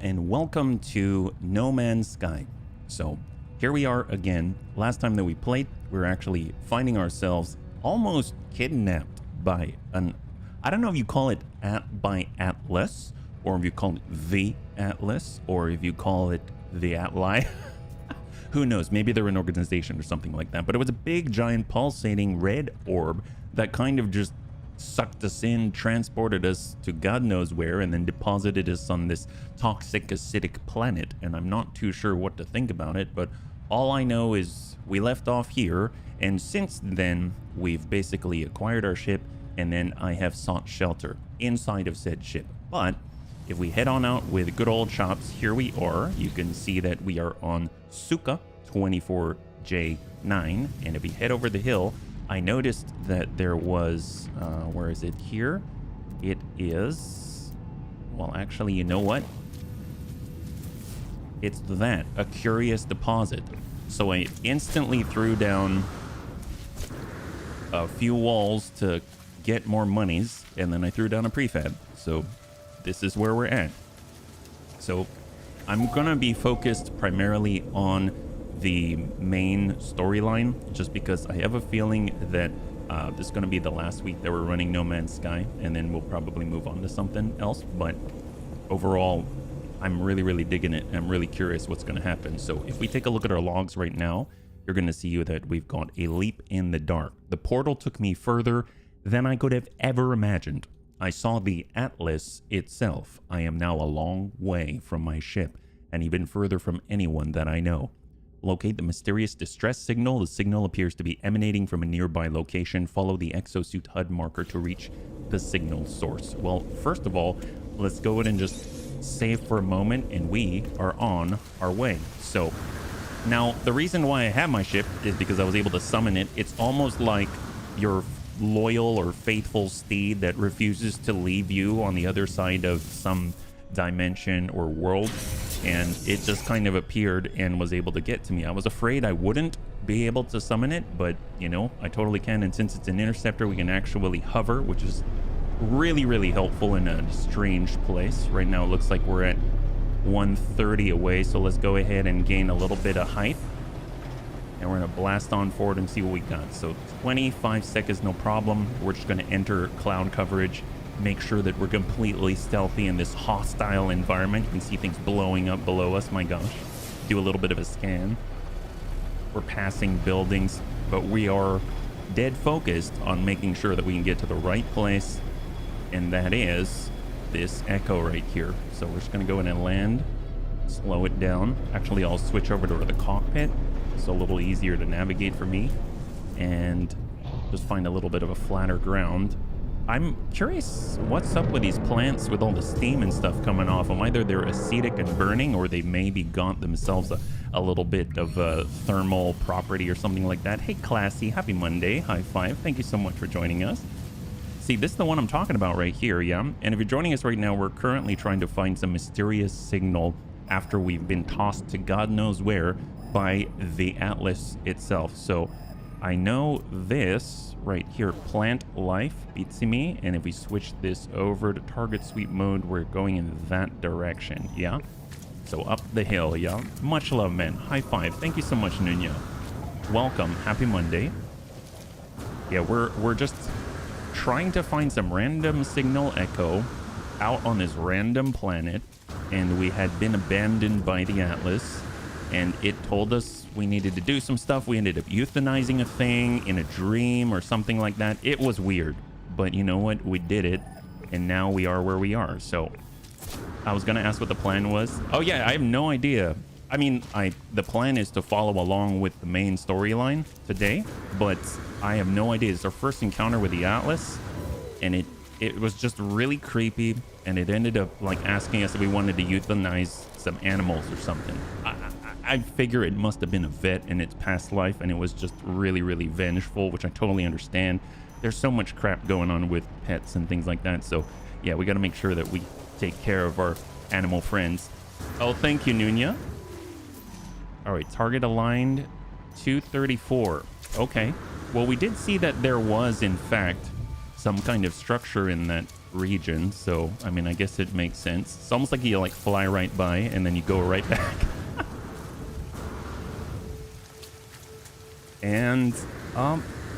and welcome to No Man's Sky. So here we are again. Last time that we played, we were actually finding ourselves almost kidnapped by an, I don't know if you call it by Atlas, or if you call it the Atlas, or if you call it the Atli. Who knows, maybe they're an organization or something like that. But it was a big, giant, pulsating red orb that kind of just sucked us in, transported us to God knows where, and then deposited us on this toxic, acidic planet. And I'm not too sure what to think about it, but all I know is we left off here, and since then, we've basically acquired our ship, and then I have sought shelter inside of said ship. But if we head on out with good old chops, here we are. You can see that we are on Suka 24J9, and if we head over the hill, I noticed that there was, where is it here? It is, well, actually, you know what? It's that, a curious deposit. So I instantly threw down a few walls to get more monies, and then I threw down a prefab. So this is where we're at. So I'm gonna be focused primarily on the main storyline, just because I have a feeling that this is going to be the last week that we're running No Man's Sky, and then we'll probably move on to something else. But overall, I'm really digging it. I'm really curious what's going to happen. So if we take a look at our logs right now, you're going to see that we've got a leap in the dark. The portal took me further than I could have ever imagined. I saw the Atlas itself. I am now a long way from my ship, and even further from anyone that I know. Locate the mysterious distress signal. The signal appears to be emanating from a nearby location. Follow the exosuit HUD marker to reach the signal source. Well, first of all, let's go ahead and just save for a moment, and we are on our way. So now the reason why I have my ship is because I was able to summon it. It's almost like your loyal or faithful steed that refuses to leave you on the other side of some dimension or world, and it just kind of appeared and was able to get to me. I was afraid I wouldn't be able to summon it, but you know, I totally can. And since it's an interceptor, we can actually hover, which is really helpful in a strange place. Right now it looks like we're at 130 away, so let's go ahead and gain a little bit of height, and we're gonna blast on forward and see what we got. So 25 seconds, no problem. We're just gonna enter cloud coverage, make sure that we're completely stealthy in this hostile environment. You can see things blowing up below us. My gosh. Do a little bit of a scan. We're passing buildings, but we are dead focused on making sure that we can get to the right place, and that is this echo right here. So we're just going to go in and land, slow it down. Actually, I'll switch over to the cockpit. It's a little easier to navigate for me, and just find a little bit of a flatter ground. I'm curious what's up with these plants with all the steam and stuff coming off them. Either they're acidic and burning, or they maybe got themselves a little bit of a thermal property or something like that. Hey, Classy, happy Monday. High five. Thank you so much for joining us. See, this is the one I'm talking about right here, yeah? And if you're joining us right now, we're currently trying to find some mysterious signal after we've been tossed to God knows where by the Atlas itself. So I know this right here, plant life, beats me, and if we switch this over to target sweep mode, we're going in that direction, yeah? So up the hill, yeah? Much love, man. High five. Thank you so much, Nunya. Welcome. Happy Monday. Yeah, we're just trying to find some random signal echo out on this random planet, and we had been abandoned by the Atlas, and it told us we needed to do some stuff. We ended up euthanizing a thing in a dream or something like that. It was weird, but you know what? We did it, and now we are where we are. So I was gonna ask what the plan was. Oh yeah, I have no idea. I mean, the plan is to follow along with the main storyline today, but I have no idea. It's our first encounter with the Atlas, and it was just really creepy, and it ended up like asking us if we wanted to euthanize some animals or something. I figure it must have been a vet in its past life, and it was just really vengeful, which I totally understand. There's so much crap going on with pets and things like that. So yeah, we got to make sure that we take care of our animal friends. Oh, thank you, Nunya. All right, target aligned 234. Okay. Well, we did see that there was, in fact, some kind of structure in that region, so I mean, I guess it makes sense. It's almost like you like fly right by and then you go right back. And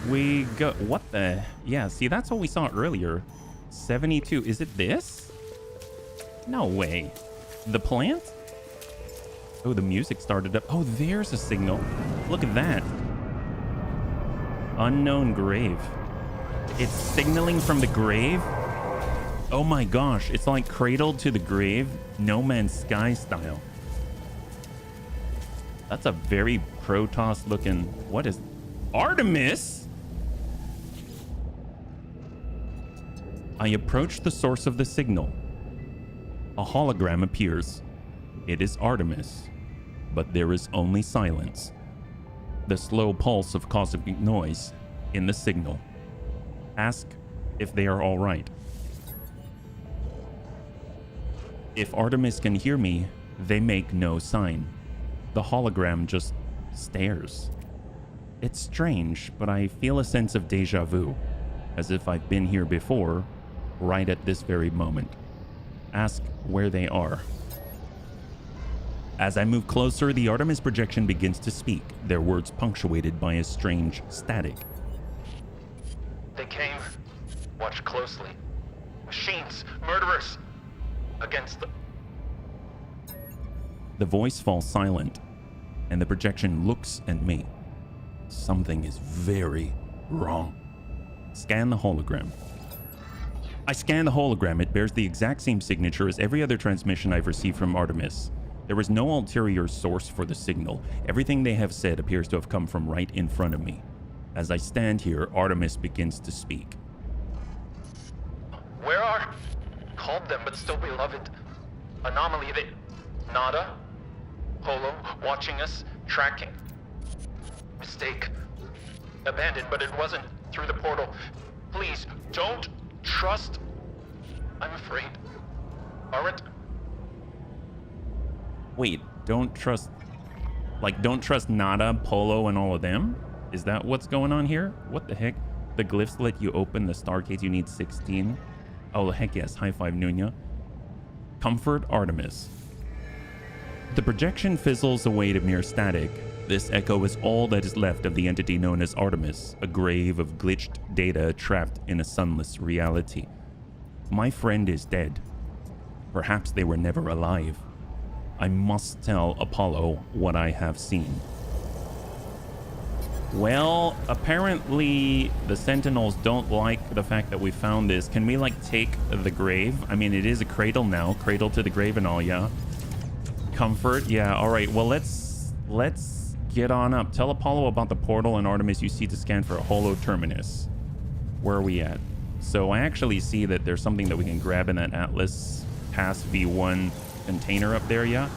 we go, what the, yeah, see, that's what we saw earlier. 72, is it this? No way. The plant? Oh, the music started up. Oh, there's a signal. Look at that. Unknown grave. It's signaling from the grave. Oh my gosh, it's like Cradle to the Grave, No Man's Sky style. That's a very Protoss looking, what is, Artemis? I approach the source of the signal. A hologram appears. It is Artemis, but there is only silence. The slow pulse of cosmic noise in the signal. Ask if they are all right. If Artemis can hear me, they make no sign. The hologram just stares. It's strange, but I feel a sense of deja vu, as if I've been here before, right at this very moment. Ask where they are. As I move closer, the Artemis projection begins to speak, their words punctuated by a strange static. They came. Watch closely. Machines, murderers, against them. The voice falls silent, and the projection looks at me. Something is very wrong. Scan the hologram. I scan the hologram. It bears the exact same signature as every other transmission I've received from Artemis. There is no ulterior source for the signal. Everything they have said appears to have come from right in front of me. As I stand here, Artemis begins to speak. Where are? Called them, but still beloved. Anomaly, they... Nada? Holo, watching us, tracking. Mistake. Abandoned, but it wasn't through the portal. Please, don't trust. I'm afraid. Aren't... Wait, don't trust... Like, don't trust Nada, Polo, and all of them? Is that what's going on here? What the heck? The glyphs let you open the Stargates. You need 16. Oh, heck yes. High five, Nunya. Comfort Artemis. The projection fizzles away to mere static. This echo is all that is left of the entity known as Artemis, a grave of glitched data trapped in a sunless reality. My friend is dead. Perhaps they were never alive. I must tell Apollo what I have seen. Well, apparently the Sentinels don't like the fact that we found this. Can we, like, take the grave? I mean, it is a cradle now. Cradle to the grave and all, yeah. Comfort, yeah, all right. Well, let's get on up. Tell Apollo about the portal and Artemis you see to scan for a holo terminus. Where are we at? So I actually see that there's something that we can grab in that Atlas Pass V1 container up there, yeah.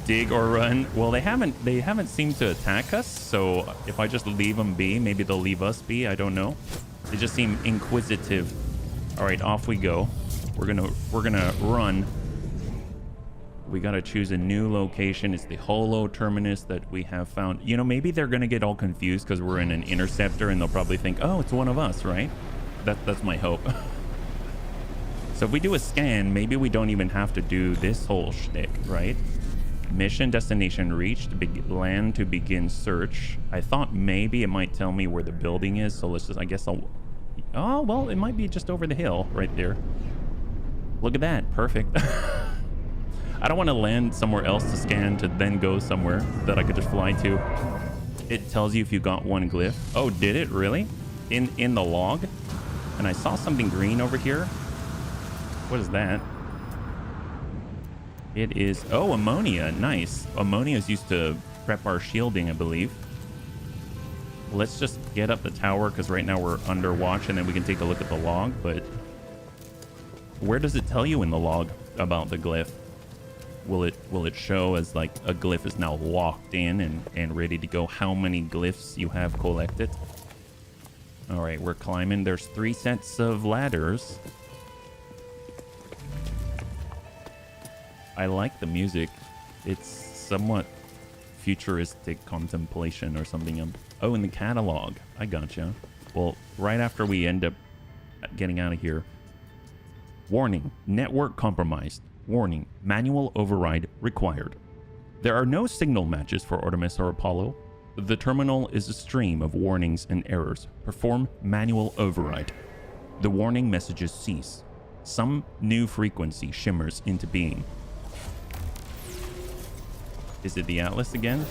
Dig or run. Well, they haven't seemed to attack us, so if I just leave them be, maybe they'll leave us be. I don't know. They just seem inquisitive. All right, off we go. We're gonna run. We gotta choose a new location. It's the holo terminus that we have found. You know, maybe they're gonna get all confused because we're in an interceptor, and they'll probably think, oh, it's one of us, right? That's my hope. So if we do a scan, maybe we don't even have to do this whole shtick, right? Mission destination reached. Land to begin search. I thought maybe it might tell me where the building is, so let's just, I guess I'll... Oh, well, it might be just over the hill right there. Look at that. Perfect. I don't want to land somewhere else to scan to then go somewhere that I could just fly to. It tells you if you got one glyph. Oh, did it? Really? In the log? And I saw something green over here. What is that? It is... Oh, ammonia. Nice. Ammonia is used to prep our shielding, I believe. Let's just get up the tower, because right now we're under watch, and then we can take a look at the log. But where does it tell you in the log about the glyph? Will it show as, like, a glyph is now locked in and ready to go? How many glyphs you have collected? All right, we're climbing. There's 3 sets of ladders. I like the music. It's somewhat futuristic contemplation or something. Oh, in the catalog. I gotcha. Well, right after we end up getting out of here, Warning, network compromised. Warning, manual override required. There are no signal matches for Artemis or Apollo. The terminal is a stream of warnings and errors. Perform manual override. The warning messages cease. Some new frequency shimmers into being. Is it the Atlas again?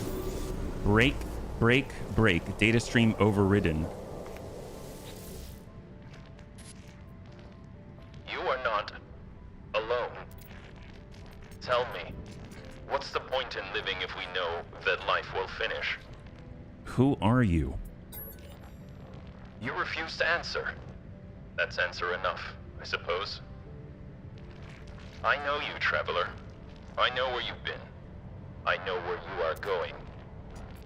Break, break, break. Data stream overridden. You are not alone. Tell me, what's the point in living if we know that life will finish? Who are you? You refuse to answer. That's answer enough, I suppose. I know you, traveler. I know where you've been. I know where you are going.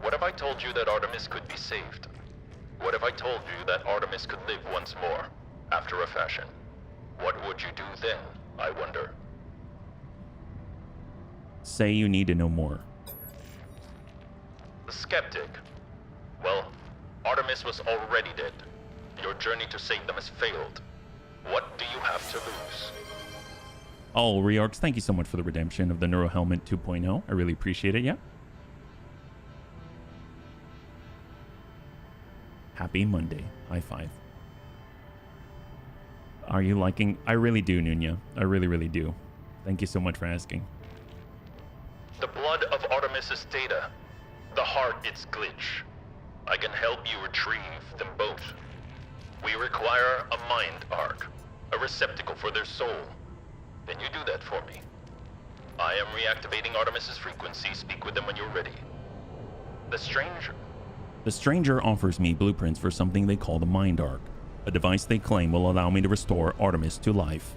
What if I told you that Artemis could be saved? What if I told you that Artemis could live once more, after a fashion? What would you do then, I wonder? Say you need to know more. The skeptic. Well, Artemis was already dead. Your journey to save them has failed. What do you have to lose? Oh, Reorx, thank you so much for the redemption of the Neuro Helmet 2.0. I really appreciate it, yeah. Happy Monday. High five. Are you liking? I really do, Nunya. I really, really do. Thank you so much for asking. The blood of Artemis's data. The heart its glitch. I can help you retrieve them both. We require a mind arc, a receptacle for their soul. Then you do that for me. I am reactivating Artemis's frequency. Speak with them when you're ready. The stranger. The stranger offers me blueprints for something they call the Mind Arc, a device they claim will allow me to restore Artemis to life.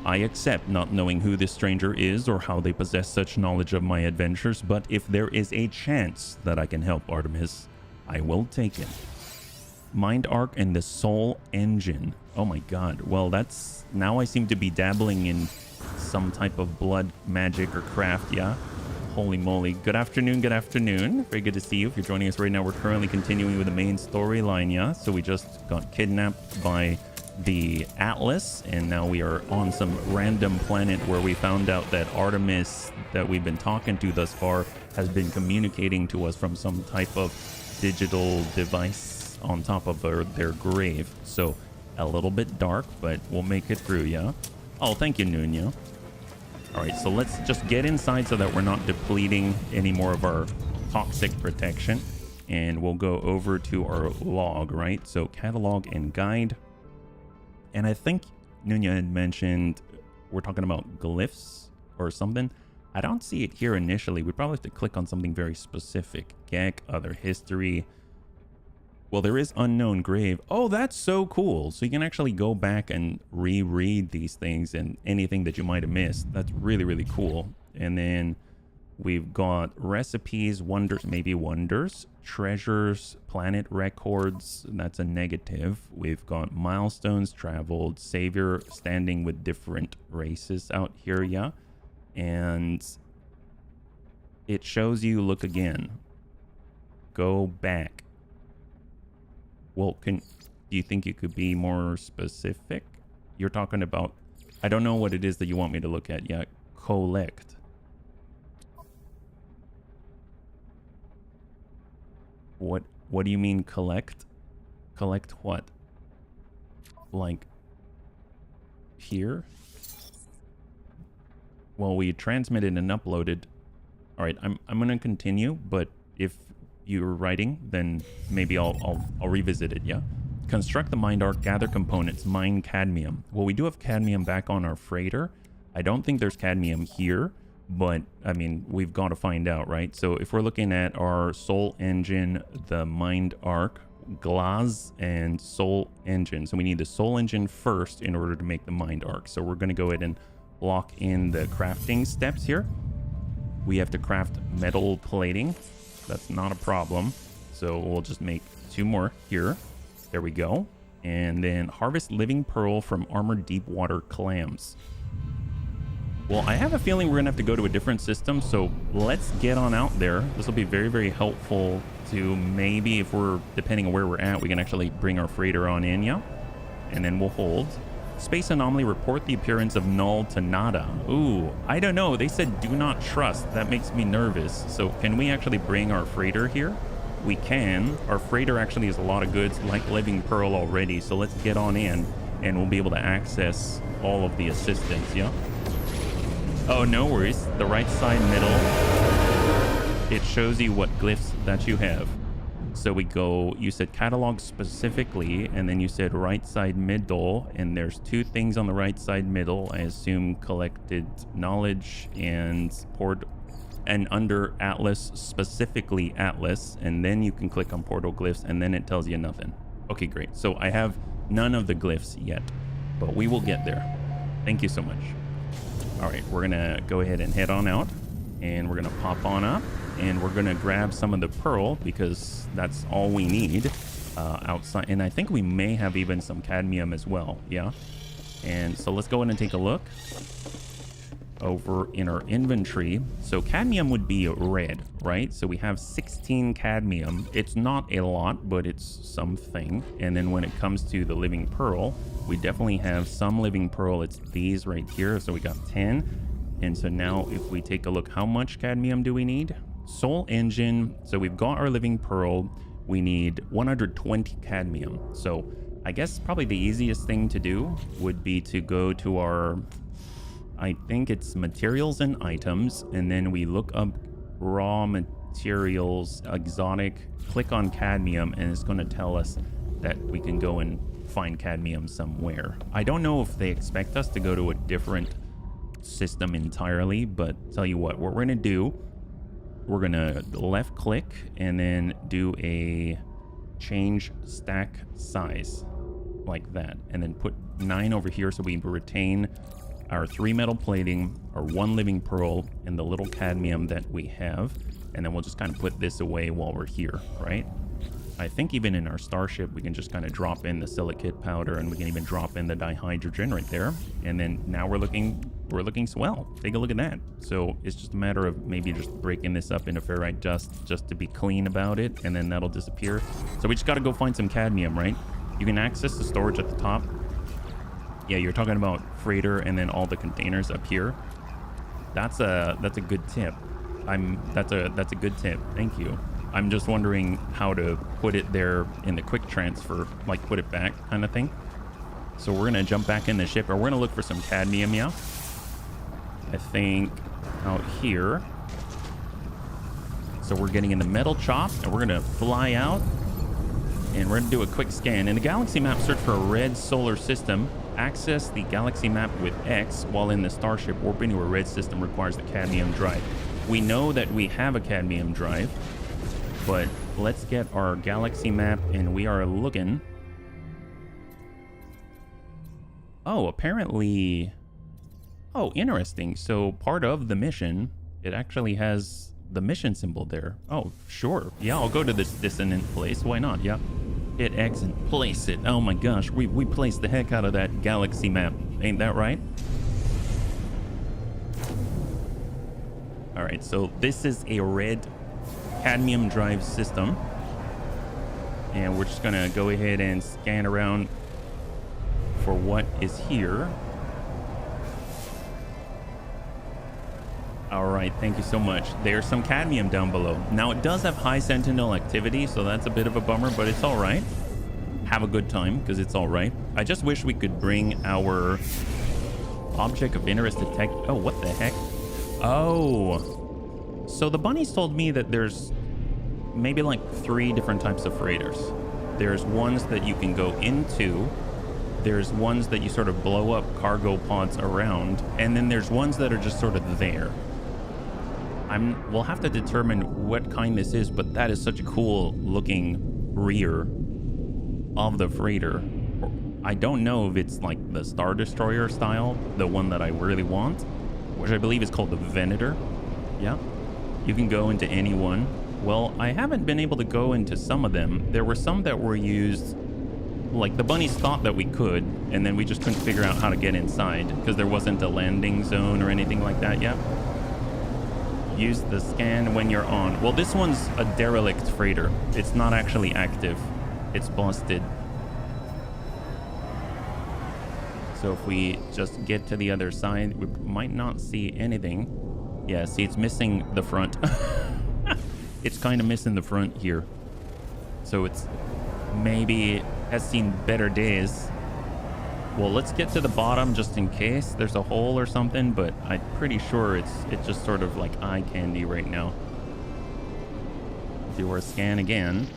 I accept not knowing who this stranger is or how they possess such knowledge of my adventures, but if there is a chance that I can help Artemis, I will take it. Mind Arc and the Soul Engine. Oh my god. Well, that's... Now I seem to be dabbling in some type of blood magic or craft, yeah? Holy moly. Good afternoon, good afternoon. Very good to see you. If you're joining us right now, we're currently continuing with the main storyline, yeah? So we just got kidnapped by the Atlas, and now we are on some random planet where we found out that Artemis, that we've been talking to thus far, has been communicating to us from some type of digital device on top of their grave. So a little bit dark, but we'll make it through, yeah? Oh, thank you, Nunya. All right, so let's just get inside so that we're not depleting any more of our toxic protection. And we'll go over to our log, right? So catalog and guide. And I think Nunya had mentioned we're talking about glyphs or something. I don't see it here initially. We probably have to click on something very specific. Gek, other history. Well, there is unknown grave. Oh, that's so cool. So you can actually go back and reread these things and anything that you might have missed. That's really, really cool. And then we've got recipes, wonders, maybe wonders, treasures, planet records. That's a negative. We've got milestones traveled, savior standing with different races out here, yeah. And it shows you look again. Go back. Well, do you think you could be more specific? You're talking about, I don't know what it is that you want me to look at yet. Collect. What do you mean collect? Collect what? Like here? Well, we transmitted and uploaded. All right, I'm going to continue, but if you're writing, then maybe I'll revisit it, yeah? Construct the mind arc, gather components, mine cadmium. Well, we do have cadmium back on our freighter. I don't think there's cadmium here, but I mean, we've got to find out, right? So if we're looking at our soul engine, the mind arc, glass, and soul engine. So we need the soul engine first in order to make the mind arc. So we're going to go ahead and lock in the crafting steps here. We have to craft metal plating. That's not a problem. So we'll just make 2 more here. There we go. And then harvest living pearl from armored deep water clams. Well, I have a feeling we're gonna have to go to a different system, so let's get on out there. This will be very, very helpful to maybe, if we're, depending on where we're at, we can actually bring our freighter on in, yeah? And then we'll hold. Space anomaly, report the appearance of null to nada. Ooh, I don't know. They said do not trust. That makes me nervous. So can we actually bring our freighter here? We can. Our freighter actually has a lot of goods like Living Pearl already. So let's get on in and we'll be able to access all of the assistance, yeah? Oh, no worries. The right side middle, it shows you what glyphs that you have. So we go, you said catalog specifically, and then you said right side middle, and there's two things on the right side middle. I assume collected knowledge and under Atlas, specifically Atlas, and then you can click on portal glyphs, and then it tells you nothing. Okay, great. So I have none of the glyphs yet, but we will get there. Thank you so much. All right, we're gonna go ahead and head on out, and we're gonna pop on up. And we're gonna grab some of the pearl because that's all we need outside. And I think we may have even some cadmium as well. Yeah. And so let's go in and take a look over in our inventory. So cadmium would be red, right? So we have 16 cadmium. It's not a lot, but it's something. And then when it comes to the living pearl, we definitely have some living pearl. It's these right here. So we got 10. And so now if we take a look, how much cadmium do we need? Soul engine. So we've got our living pearl. We need 120 cadmium. So I guess probably the easiest thing to do would be to go to our, I think it's materials and items, and then we look up raw materials, exotic, click on cadmium, and it's going to tell us that we can go and find cadmium somewhere. I don't know if they expect us to go to a different system entirely, but tell you what we're going to do. We're gonna left click and then do a change stack size like that, and then put 9 over here so we retain our 3 metal plating, our 1 living pearl, and the little cadmium that we have, and then we'll just kind of put this away while we're here, right? I think even in our starship we can just kind of drop in the silicate powder, and we can even drop in the dihydrogen right there, and then now we're looking swell. Take a look at that. So it's just a matter of maybe just breaking this up into ferrite dust just to be clean about it, and then that'll disappear. So we just got to go find some cadmium, right? You can access the storage at the top. Yeah, you're talking about freighter and then all the containers up here. That's a good tip. That's a good tip. Thank you. I'm just wondering how to put it there in the quick transfer, like put it back kind of thing. So we're gonna jump back in the ship, or we're gonna look for some cadmium, yeah? I think out here. So we're getting in the metal chop, and we're gonna fly out, and we're gonna do a quick scan. In the galaxy map, search for a red solar system. Access the galaxy map with X while in the starship. Warping to a red system requires the cadmium drive. We know that we have a cadmium drive, but let's get our galaxy map, and we are looking. Oh, apparently. Oh, interesting. So part of the mission, it actually has the mission symbol there. Oh, sure. Yeah, I'll go to this dissonant place. Why not? Yeah. Hit X and place it. Oh my gosh, we placed the heck out of that galaxy map. Ain't that right? All right, so this is a red cadmium drive system, and we're just gonna go ahead and scan around for what is here. All right, thank you so much. There's some cadmium down below. Now it does have high sentinel activity, so that's a bit of a bummer, but it's all right. Have a good time, because it's all right. I just wish we could bring our object of interest detect. Oh, what the heck? Oh, so the bunnies told me that there's maybe like 3 different types of freighters. There's ones that you can go into, there's ones that you sort of blow up cargo pods around, and then there's ones that are just sort of there. We'll have to determine what kind this is, but that is such a cool looking rear of the freighter. I don't know if it's like the Star Destroyer style, the one that I really want, which I believe is called the Venator. Yeah, you can go into any one. Well, I haven't been able to go into some of them. There were some that were used, like the bunnies thought that we could, and then we just couldn't figure out how to get inside because there wasn't a landing zone or anything like that yet. Use the scan when you're on. Well, this one's a derelict freighter. It's not actually active. It's busted. So So if we just get to the other side, we might not see anything. Yeah, see, it's missing the front. It's kind of missing the front here. So it's maybe has seen better days. Well, let's get to the bottom just in case there's a hole or something, but I'm pretty sure it's just sort of like eye candy right now. Do our scan again.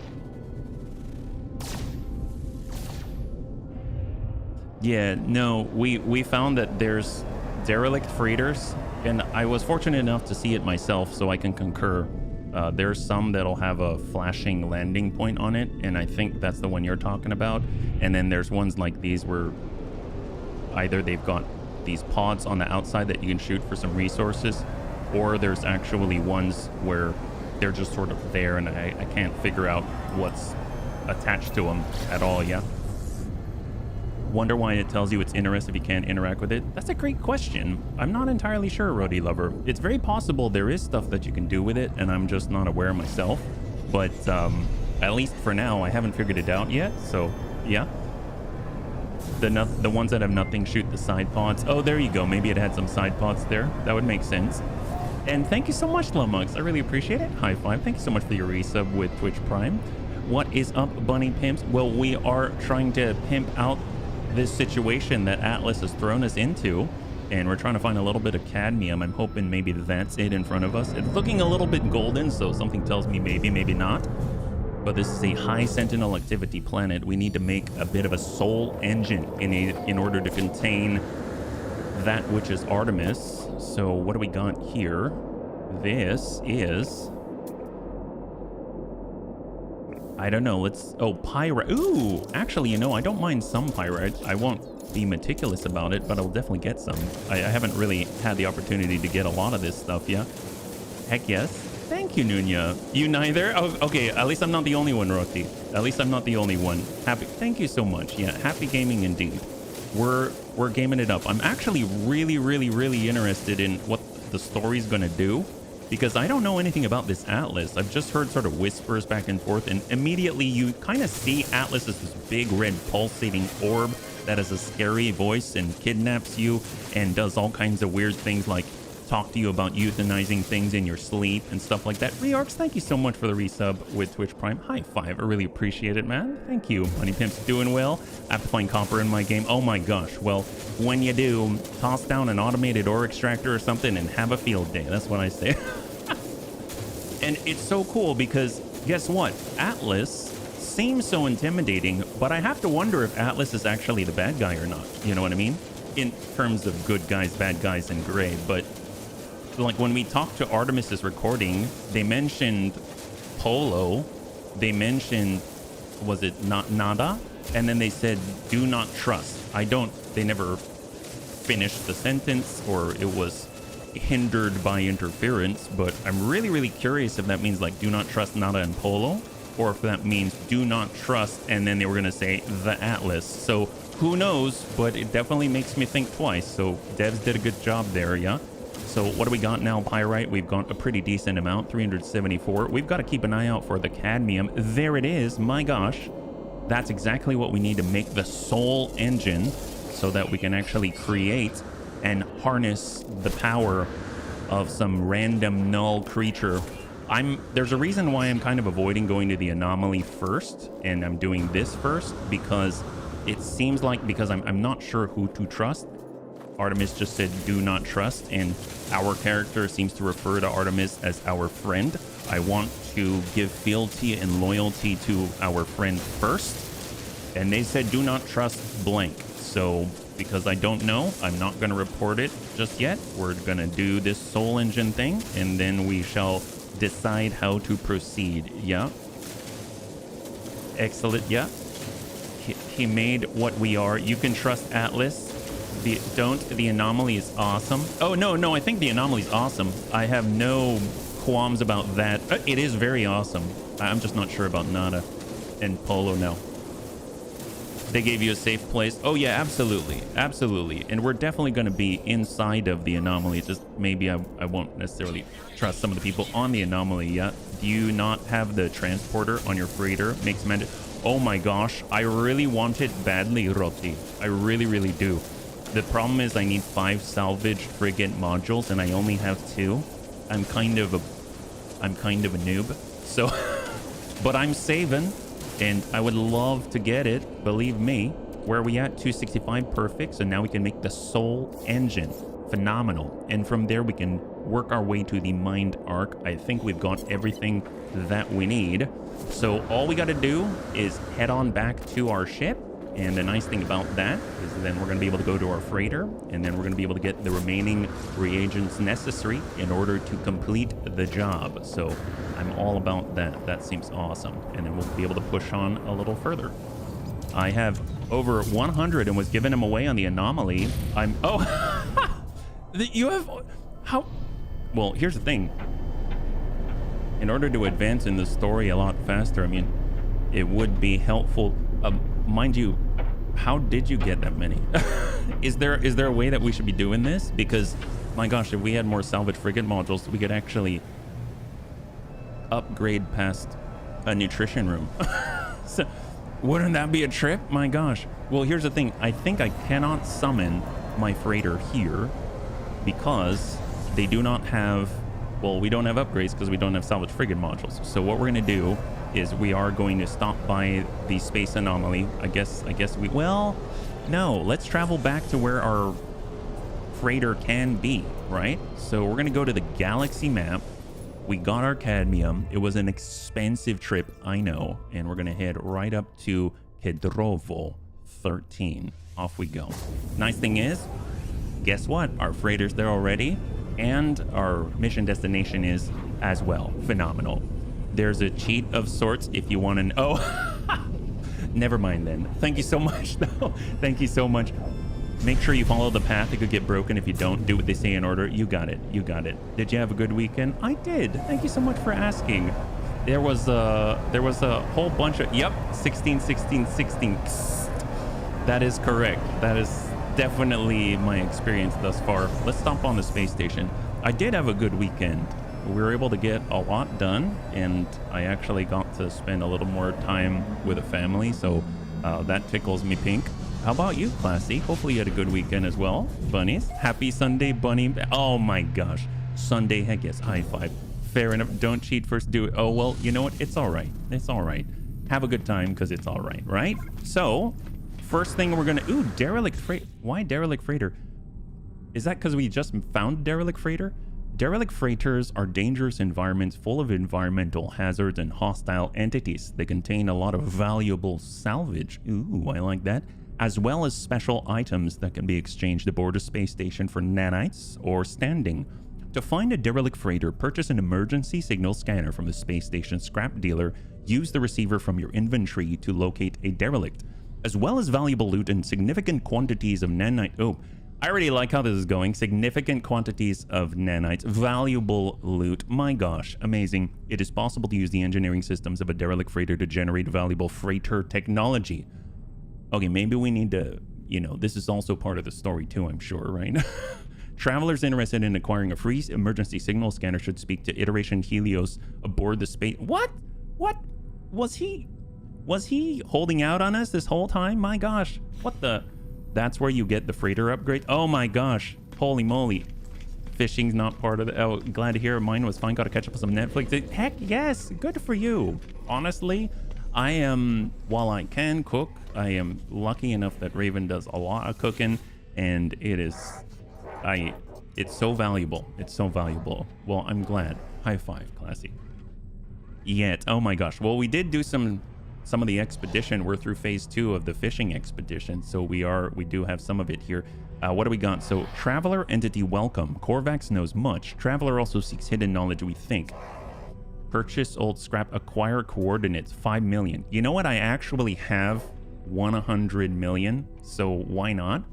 Yeah, no, we found that there's derelict freighters, and I was fortunate enough to see it myself, so I can concur. There's some that'll have a flashing landing point on it, and I think that's the one you're talking about. And then there's ones like these where either they've got these pods on the outside that you can shoot for some resources, or there's actually ones where they're just sort of there, and I can't figure out what's attached to them at all. Yeah. Wonder why it tells you it's interesting if you can't interact with it. That's a great question. I'm not entirely sure, Roadie Lover. It's very possible there is stuff that you can do with it, and I'm just not aware myself. But at least for now, I haven't figured it out yet. So yeah, the ones that have nothing shoot the side pods. Oh, there you go. Maybe it had some side pods there. That would make sense. And thank you so much, Lumugs. I really appreciate it. High five. Thank you so much for your resub with Twitch Prime. What is up, Bunny Pimps? Well, we are trying to pimp out this situation that Atlas has thrown us into, and we're trying to find a little bit of cadmium. I'm hoping maybe that's it in front of us. It's looking a little bit golden, so something tells me maybe, maybe not. But this is a high sentinel activity planet. We need to make a bit of a soul engine in order to contain that which is Artemis. So what do we got here? This is, I don't know. Let's, oh, pyrite. Ooh, actually, you know, I don't mind some pyrite. I won't be meticulous about it, but I'll definitely get some. I haven't really had the opportunity to get a lot of this stuff yet. Heck yes. Thank you, Nunya. You neither? Oh, okay, at least I'm not the only one, Roti. At least I'm not the only one. Happy. Thank you so much. Yeah, happy gaming indeed. We're gaming it up. I'm actually really interested in what the story's gonna do, because I don't know anything about this Atlas. I've just heard sort of whispers back and forth, and immediately you kind of see Atlas as this big red pulsating orb that has a scary voice and kidnaps you and does all kinds of weird things like talk to you about euthanizing things in your sleep and stuff like that. Reorx, thank you so much for the resub with Twitch Prime. High five. I really appreciate it, man. Thank you. Bunny Pimp's doing well. I have to find copper in my game. Oh my gosh. Well, when you do, toss down an automated ore extractor or something and have a field day. That's what I say. And it's so cool because guess what? Atlas seems so intimidating, but I have to wonder if Atlas is actually the bad guy or not. You know what I mean? In terms of good guys, bad guys, and gray. But like when we talked to Artemis's recording, they mentioned Polo, they mentioned, was it not Nada? And then they said, do not trust. They never finished the sentence, or it was hindered by interference, but I'm really curious if that means like do not trust Nada and Polo, or if that means do not trust, and then they were going to say the Atlas. So who knows, but it definitely makes me think twice. So devs did a good job there, yeah? So what do we got now, Pyrite? We've got a pretty decent amount, 374. We've got to keep an eye out for the cadmium. There it is. My gosh. That's exactly what we need to make the soul engine so that we can actually create and harness the power of some random null creature. There's a reason why I'm kind of avoiding going to the anomaly first, and I'm doing this first, because it seems like, because I'm not sure who to trust. Artemis just said do not trust, and our character seems to refer to Artemis as our friend. I want to give fealty and loyalty to our friend first, and they said do not trust blank. So because I don't know, I'm not going to report it just yet. We're going to do this soul engine thing, and then we shall decide how to proceed. Yeah. Excellent. Yeah. He made what we are. You can trust Atlas. The anomaly is awesome. Oh, no, I think the anomaly is awesome. I have no qualms about that. It is very awesome. I'm just not sure about Nada and Polo now. They gave you a safe place. Oh yeah, absolutely. And we're definitely going to be inside of the anomaly. Just maybe I won't necessarily trust some of the people on the anomaly yet. Do you not have the transporter on your freighter? Makes mandate. Oh my gosh, I really want it badly, Roti. I really do. The problem is I need 5 salvage frigate modules and I only have 2. I'm kind of a noob. So, but I'm saving and I would love to get it. Believe me. Where are we at? 265, perfect. So now we can make the Soul Engine. Phenomenal. And from there we can work our way to the Mind Arc. I think we've got everything that we need. So all we got to do is head on back to our ship. And the nice thing about that is then we're going to be able to go to our freighter, and then we're going to be able to get the remaining reagents necessary in order to complete the job. So I'm all about that. That seems awesome. And then we'll be able to push on a little further. I have over 100 and was giving them away on the anomaly. You have... How? Well, here's the thing. In order to advance in the story a lot faster, I mean, it would be helpful. Mind you, how did you get that many? Is there a way that we should be doing this? Because, my gosh, if we had more salvage frigate modules, we could actually upgrade past a nutrition room. So, wouldn't that be a trip? My gosh. Well, here's the thing. I think I cannot summon my freighter here because they do not have... Well, we don't have upgrades because we don't have salvage frigate modules. So what we're going to do is we are going to stop by the space anomaly. I guess we... Well, no. Let's travel back to where our freighter can be, right? So we're going to go to the galaxy map. We got our cadmium. It was an expensive trip, I know. And we're going to head right up to Pedrovo 13. Off we go. Nice thing is, guess what? Our freighter's there already. And our mission destination is as well. Phenomenal. There's a cheat of sorts if you want to know. Oh, never mind then. Thank you so much, though. Thank you so much. Make sure you follow the path. It could get broken if you don't do what they say in order. You got it. You got it. Did you have a good weekend? I did. Thank you so much for asking. There was a whole bunch of... Yep. 16, 16, 16. That is correct. That is definitely my experience thus far. Let's stop on the space station. I did have a good weekend. We were able to get a lot done, and I actually got to spend a little more time with a family, so that tickles me pink. How about you, Classy? Hopefully you had a good weekend as well. Bunnies, happy Sunday, bunny. Oh my gosh, Sunday, heck yes, high five. Fair enough. Don't cheat, first do it. Oh, well, you know what? It's all right. It's all right. Have a good time because it's all right, right? So first thing we're gonna... Ooh, derelict freight. Why derelict freighter? Is that because we just found derelict freighter? Derelict freighters are dangerous environments full of environmental hazards and hostile entities. They contain a lot of valuable salvage. Ooh, I like that. As well as special items that can be exchanged aboard a space station for nanites or standing. To find a derelict freighter, purchase an emergency signal scanner from the space station scrap dealer. Use the receiver from your inventory to locate a derelict, as well as valuable loot and significant quantities of nanite. Oh, I already like how this is going. Significant quantities of nanites, valuable loot. My gosh, amazing. It is possible to use the engineering systems of a derelict freighter to generate valuable freighter technology. Okay, maybe we need to, you know, this is also part of the story too, I'm sure, right? Travelers interested in acquiring a free emergency signal scanner should speak to Iteration Helios aboard the space... What? What? Was he holding out on us this whole time? My gosh, what the... That's where you get the freighter upgrade. Oh my gosh. Holy moly. Fishing's not part of the... Oh, glad to hear mine was fine. Got to catch up with some Netflix. Heck yes. Good for you. Honestly, I am... While I can cook, I am lucky enough that Raven does a lot of cooking. And it is... It's so valuable. It's so valuable. Well, I'm glad. High five, Classy. Yet. Oh my gosh. Well, we did do some of the expedition. We're through phase 2 of the fishing expedition, so we do have some of it here. What do we got? So Traveler Entity Welcome. Korvax knows much. Traveler also seeks hidden knowledge, we think. Purchase old scrap. Acquire coordinates. 5 million. You know what? I actually have 100 million, so why not?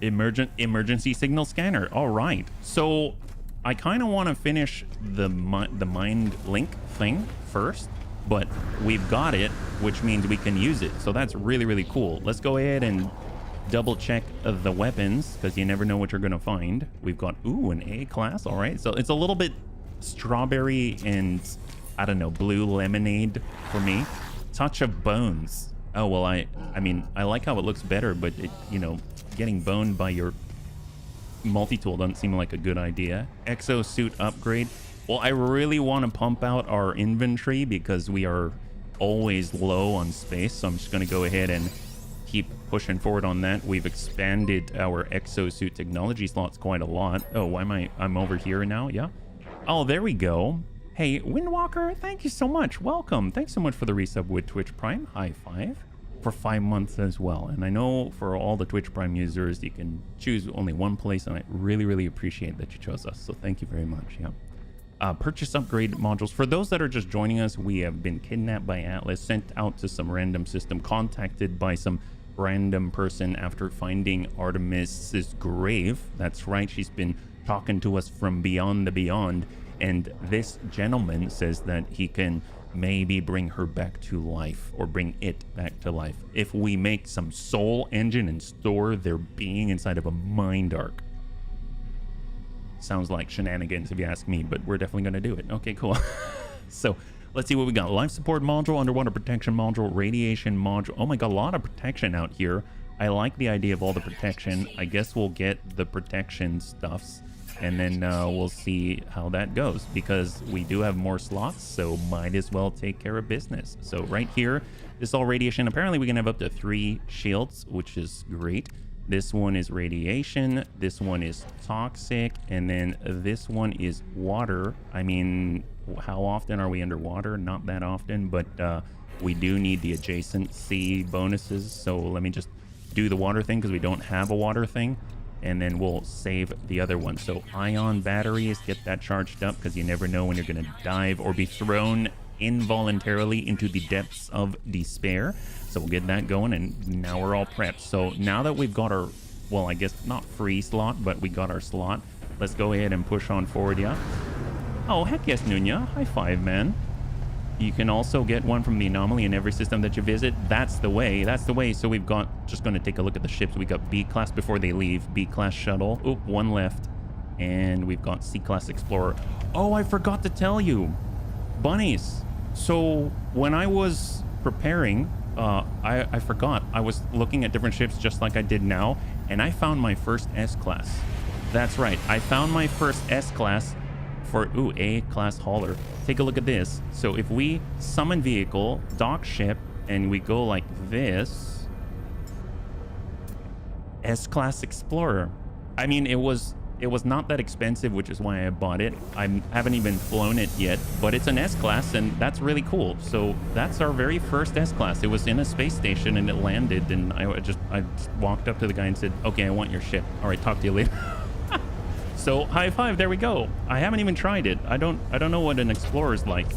Emergency signal scanner. All right. So I kind of want to finish the mind link thing first, but we've got it, which means we can use it. So that's really, really cool. Let's go ahead and double check the weapons, because you never know what you're going to find. We've got, ooh, an A class. All right. So it's a little bit strawberry and, I don't know, blue lemonade for me. Touch of bones. Oh, well, I mean, I like how it looks better, but it, you know, getting boned by your multi-tool doesn't seem like a good idea. Exosuit upgrade. Well, I really want to pump out our inventory because we are always low on space. So I'm just going to go ahead and keep pushing forward on that. We've expanded our exosuit technology slots quite a lot. Oh, why am I'm over here now? Yeah. Oh, there we go. Hey, Windwalker, thank you so much. Welcome. Thanks so much for the resub with Twitch Prime. High five. For 5 months as well. And I know for all the Twitch Prime users, you can choose only one place, and I really, really appreciate that you chose us. So thank you very much. Yeah. Purchase upgrade modules. For those that are just joining us, we have been kidnapped by Atlas, sent out to some random system, contacted by some random person after finding Artemis's grave. That's right. She's been talking to us from beyond the beyond. And this gentleman says that he can maybe bring her back to life, or bring it back to life, if we make some soul engine and store their being inside of a mind arc. Sounds like shenanigans if you ask me, but we're definitely going to do it. Okay, cool. So let's see what we got. Life support module, underwater protection module, radiation module. Oh my god, a lot of protection out here. I like the idea of all the protection. I guess we'll get the protection stuffs, and then we'll see how that goes, because we do have more slots, so might as well take care of business. So right here, this is all radiation. Apparently we can have up to 3 shields, which is great. This one is radiation, this one is toxic, and then this one is water. I mean, how often are we underwater? Not that often, but we do need the adjacency bonuses. So let me just do the water thing, because we don't have a water thing, and then we'll save the other one. So ion batteries, get that charged up, because you never know when you're going to dive or be thrown involuntarily into the depths of despair. So we'll get that going, and now we're all prepped. So now that we've got our, well, I guess not free slot, but we got our slot, let's go ahead and push on forward. Yeah. Oh, heck yes, Nunya. High five, man. You can also get one from the anomaly in every system that you visit. That's the way. That's the way. So we've got, just going to take a look at the ships. We got B-class before they leave. B-class shuttle. Oop, one left. And we've got C-class explorer. Oh, I forgot to tell you. Bunnies. So when I was preparing, I forgot. I was looking at different ships just like I did now. And I found my first S-class. That's right. I found my first S-class for, ooh, A-class hauler. Take a look at this. So if we summon vehicle, dock ship, and we go like this, S-class explorer. I mean, it was not that expensive, which is why I bought it. I haven't even flown it yet, but it's an S-class, and that's really cool. So that's our very first S-class. It was in a space station, and it landed, and I just walked up to the guy and said, okay, I want your ship. All right, talk to you later. So high five, there we go. I haven't even tried it. I don't know what an explorer is like.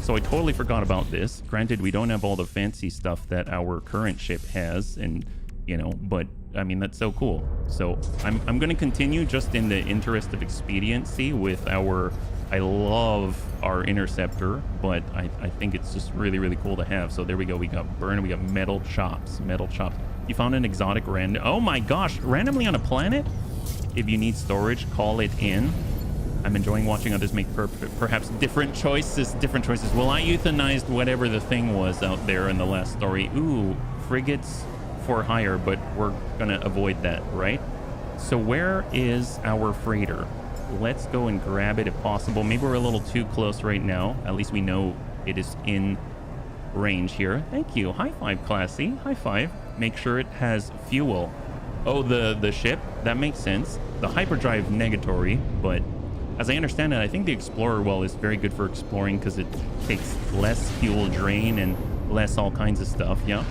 So I totally forgot about this. Granted, we don't have all the fancy stuff that our current ship has, and you know, but I mean, that's so cool. So I'm going to continue just in the interest of expediency with our, I love our interceptor, but I think it's just really, really cool to have. So there we go. We got burn, we got metal chops. You found an exotic random, oh my gosh, randomly on a planet? If you need storage, call it in. I'm enjoying watching others make perhaps different choices. Well, I euthanized whatever the thing was out there in the last story. Ooh, frigates for hire, but we're gonna avoid that, right? So where is our freighter? Let's go and grab it if possible. Maybe we're a little too close right now. At least we know it is in range here. Thank you. High five, Classy. High five. Make sure it has fuel. Oh, the ship? That makes sense. The hyperdrive negatory, but as I understand it, I think the Explorer, well, is very good for exploring because it takes less fuel drain and less all kinds of stuff, yeah?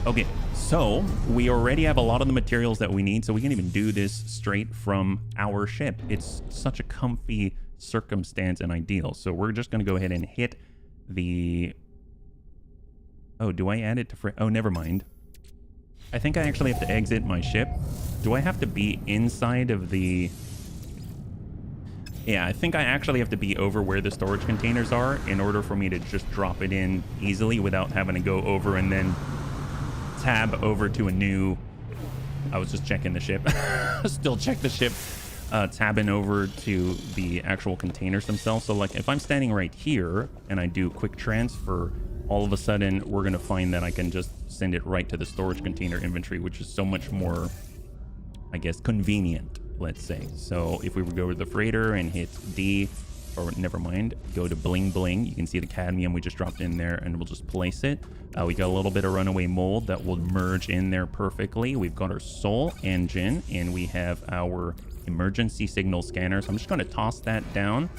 Okay, so we already have a lot of the materials that we need, so we can even do this straight from our ship. It's such a comfy circumstance and ideal. So we're just going to go ahead and hit the... Oh, do I add it to... Oh, never mind. I think I actually have to exit my ship. Do I have to be inside of the... Yeah, I think I actually have to be over where the storage containers are in order for me to just drop it in easily without having to go over and then tab over to a new... I was just checking the ship. Still check the ship. Tabbing over to the actual containers themselves. So like if I'm standing right here and I do quick transfer, all of a sudden we're going to find that I can just send it right to the storage container inventory, which is so much more, I guess, convenient, let's say. So if we would go to the freighter and hit D, or never mind, go to bling bling, you can see the cadmium we just dropped in there, and we'll just place it. We got a little bit of runaway mold that will merge in there perfectly. We've got our soul engine, and we have our emergency signal scanner. So I'm just going to toss that down,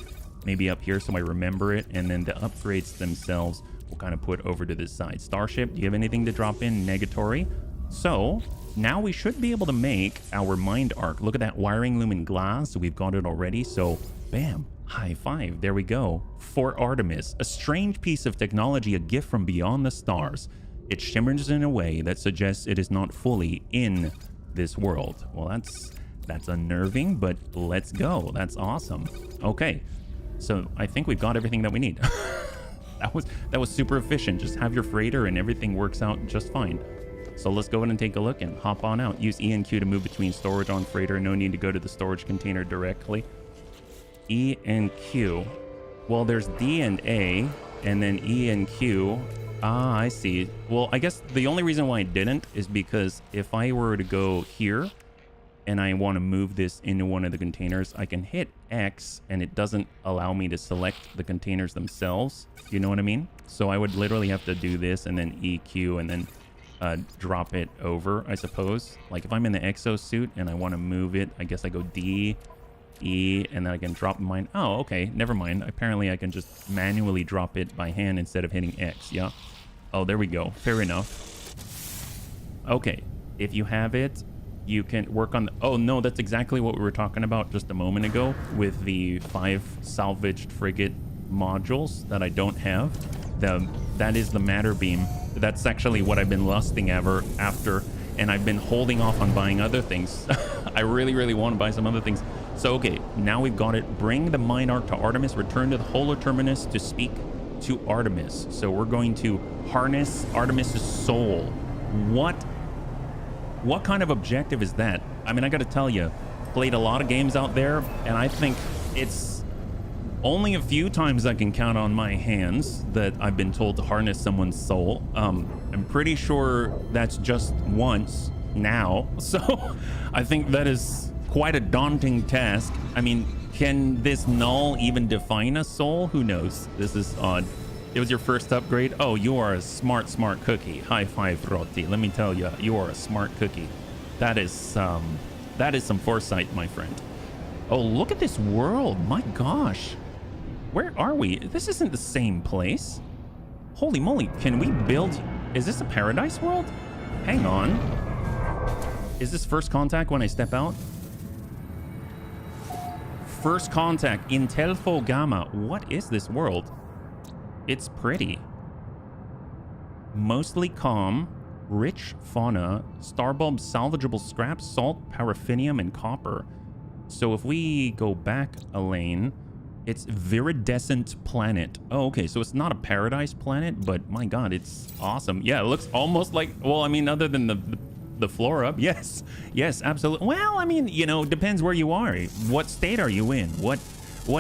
maybe up here so I remember it, and then the upgrades themselves we'll kind of put over to this side. Starship, do you have anything to drop in? Negatory. So now we should be able to make our mind arc. Look at that wiring lumen glass. We've got it already. So bam, high five. There we go. For Artemis, a strange piece of technology, a gift from beyond the stars. It shimmers in a way that suggests it is not fully in this world. Well, that's unnerving, but let's go. That's awesome. Okay, so I think we've got everything that we need. That was super efficient. Just have your freighter and everything works out just fine. So let's go ahead and take a look and hop on out. Use E and Q to move between storage on freighter. No need to go to the storage container directly. E and Q. Well, there's D and A, and then E and Q. Ah, I see. Well, I guess the only reason why I didn't is because if I were to go here and I want to move this into one of the containers, I can hit X and it doesn't allow me to select the containers themselves. You know what I mean? So I would literally have to do this and then EQ and then drop it over, I suppose. Like if I'm in the exosuit and I want to move it, I guess I go D, E, and then I can drop mine. Oh, okay. Never mind. Apparently I can just manually drop it by hand instead of hitting X. Yeah. Oh, there we go. Fair enough. Okay. If you have it, you can work on the... Oh, no, that's exactly what we were talking about just a moment ago with the 5 salvaged frigate modules that I don't have. That is the matter beam. That's actually what I've been lusting after, and I've been holding off on buying other things. I really, really want to buy some other things. So, okay, now we've got it. Bring the mine arc to Artemis. Return to the Holoterminus to speak to Artemis. So we're going to harness Artemis's soul. What kind of objective is that? I mean, I got to tell you, played a lot of games out there, and I think it's only a few times I can count on my hands that I've been told to harness someone's soul. I'm pretty sure that's just once now. So I think that is quite a daunting task. I mean, can this null even define a soul? Who knows? This is odd. It was your first upgrade? Oh, you are a smart cookie. High five, Roti. Let me tell you, you are a smart cookie. That is some foresight, my friend. Oh, look at this world. My gosh. Where are we? This isn't the same place. Holy moly. Can we build... Is this a paradise world? Hang on. Is this first contact when I step out? First contact. Intelfo Gamma. What is this world? It's pretty. Mostly calm. Rich fauna. Starbulb salvageable scrap, salt, paraffinium, and copper. So if we go back a lane... It's Viridescent planet. Oh, okay. So it's not a paradise planet, but my God, it's awesome. Yeah, it looks almost like, well, I mean, other than the flora. Yes. Yes, absolutely. Well, I mean, you know, depends where you are. What state are you in? What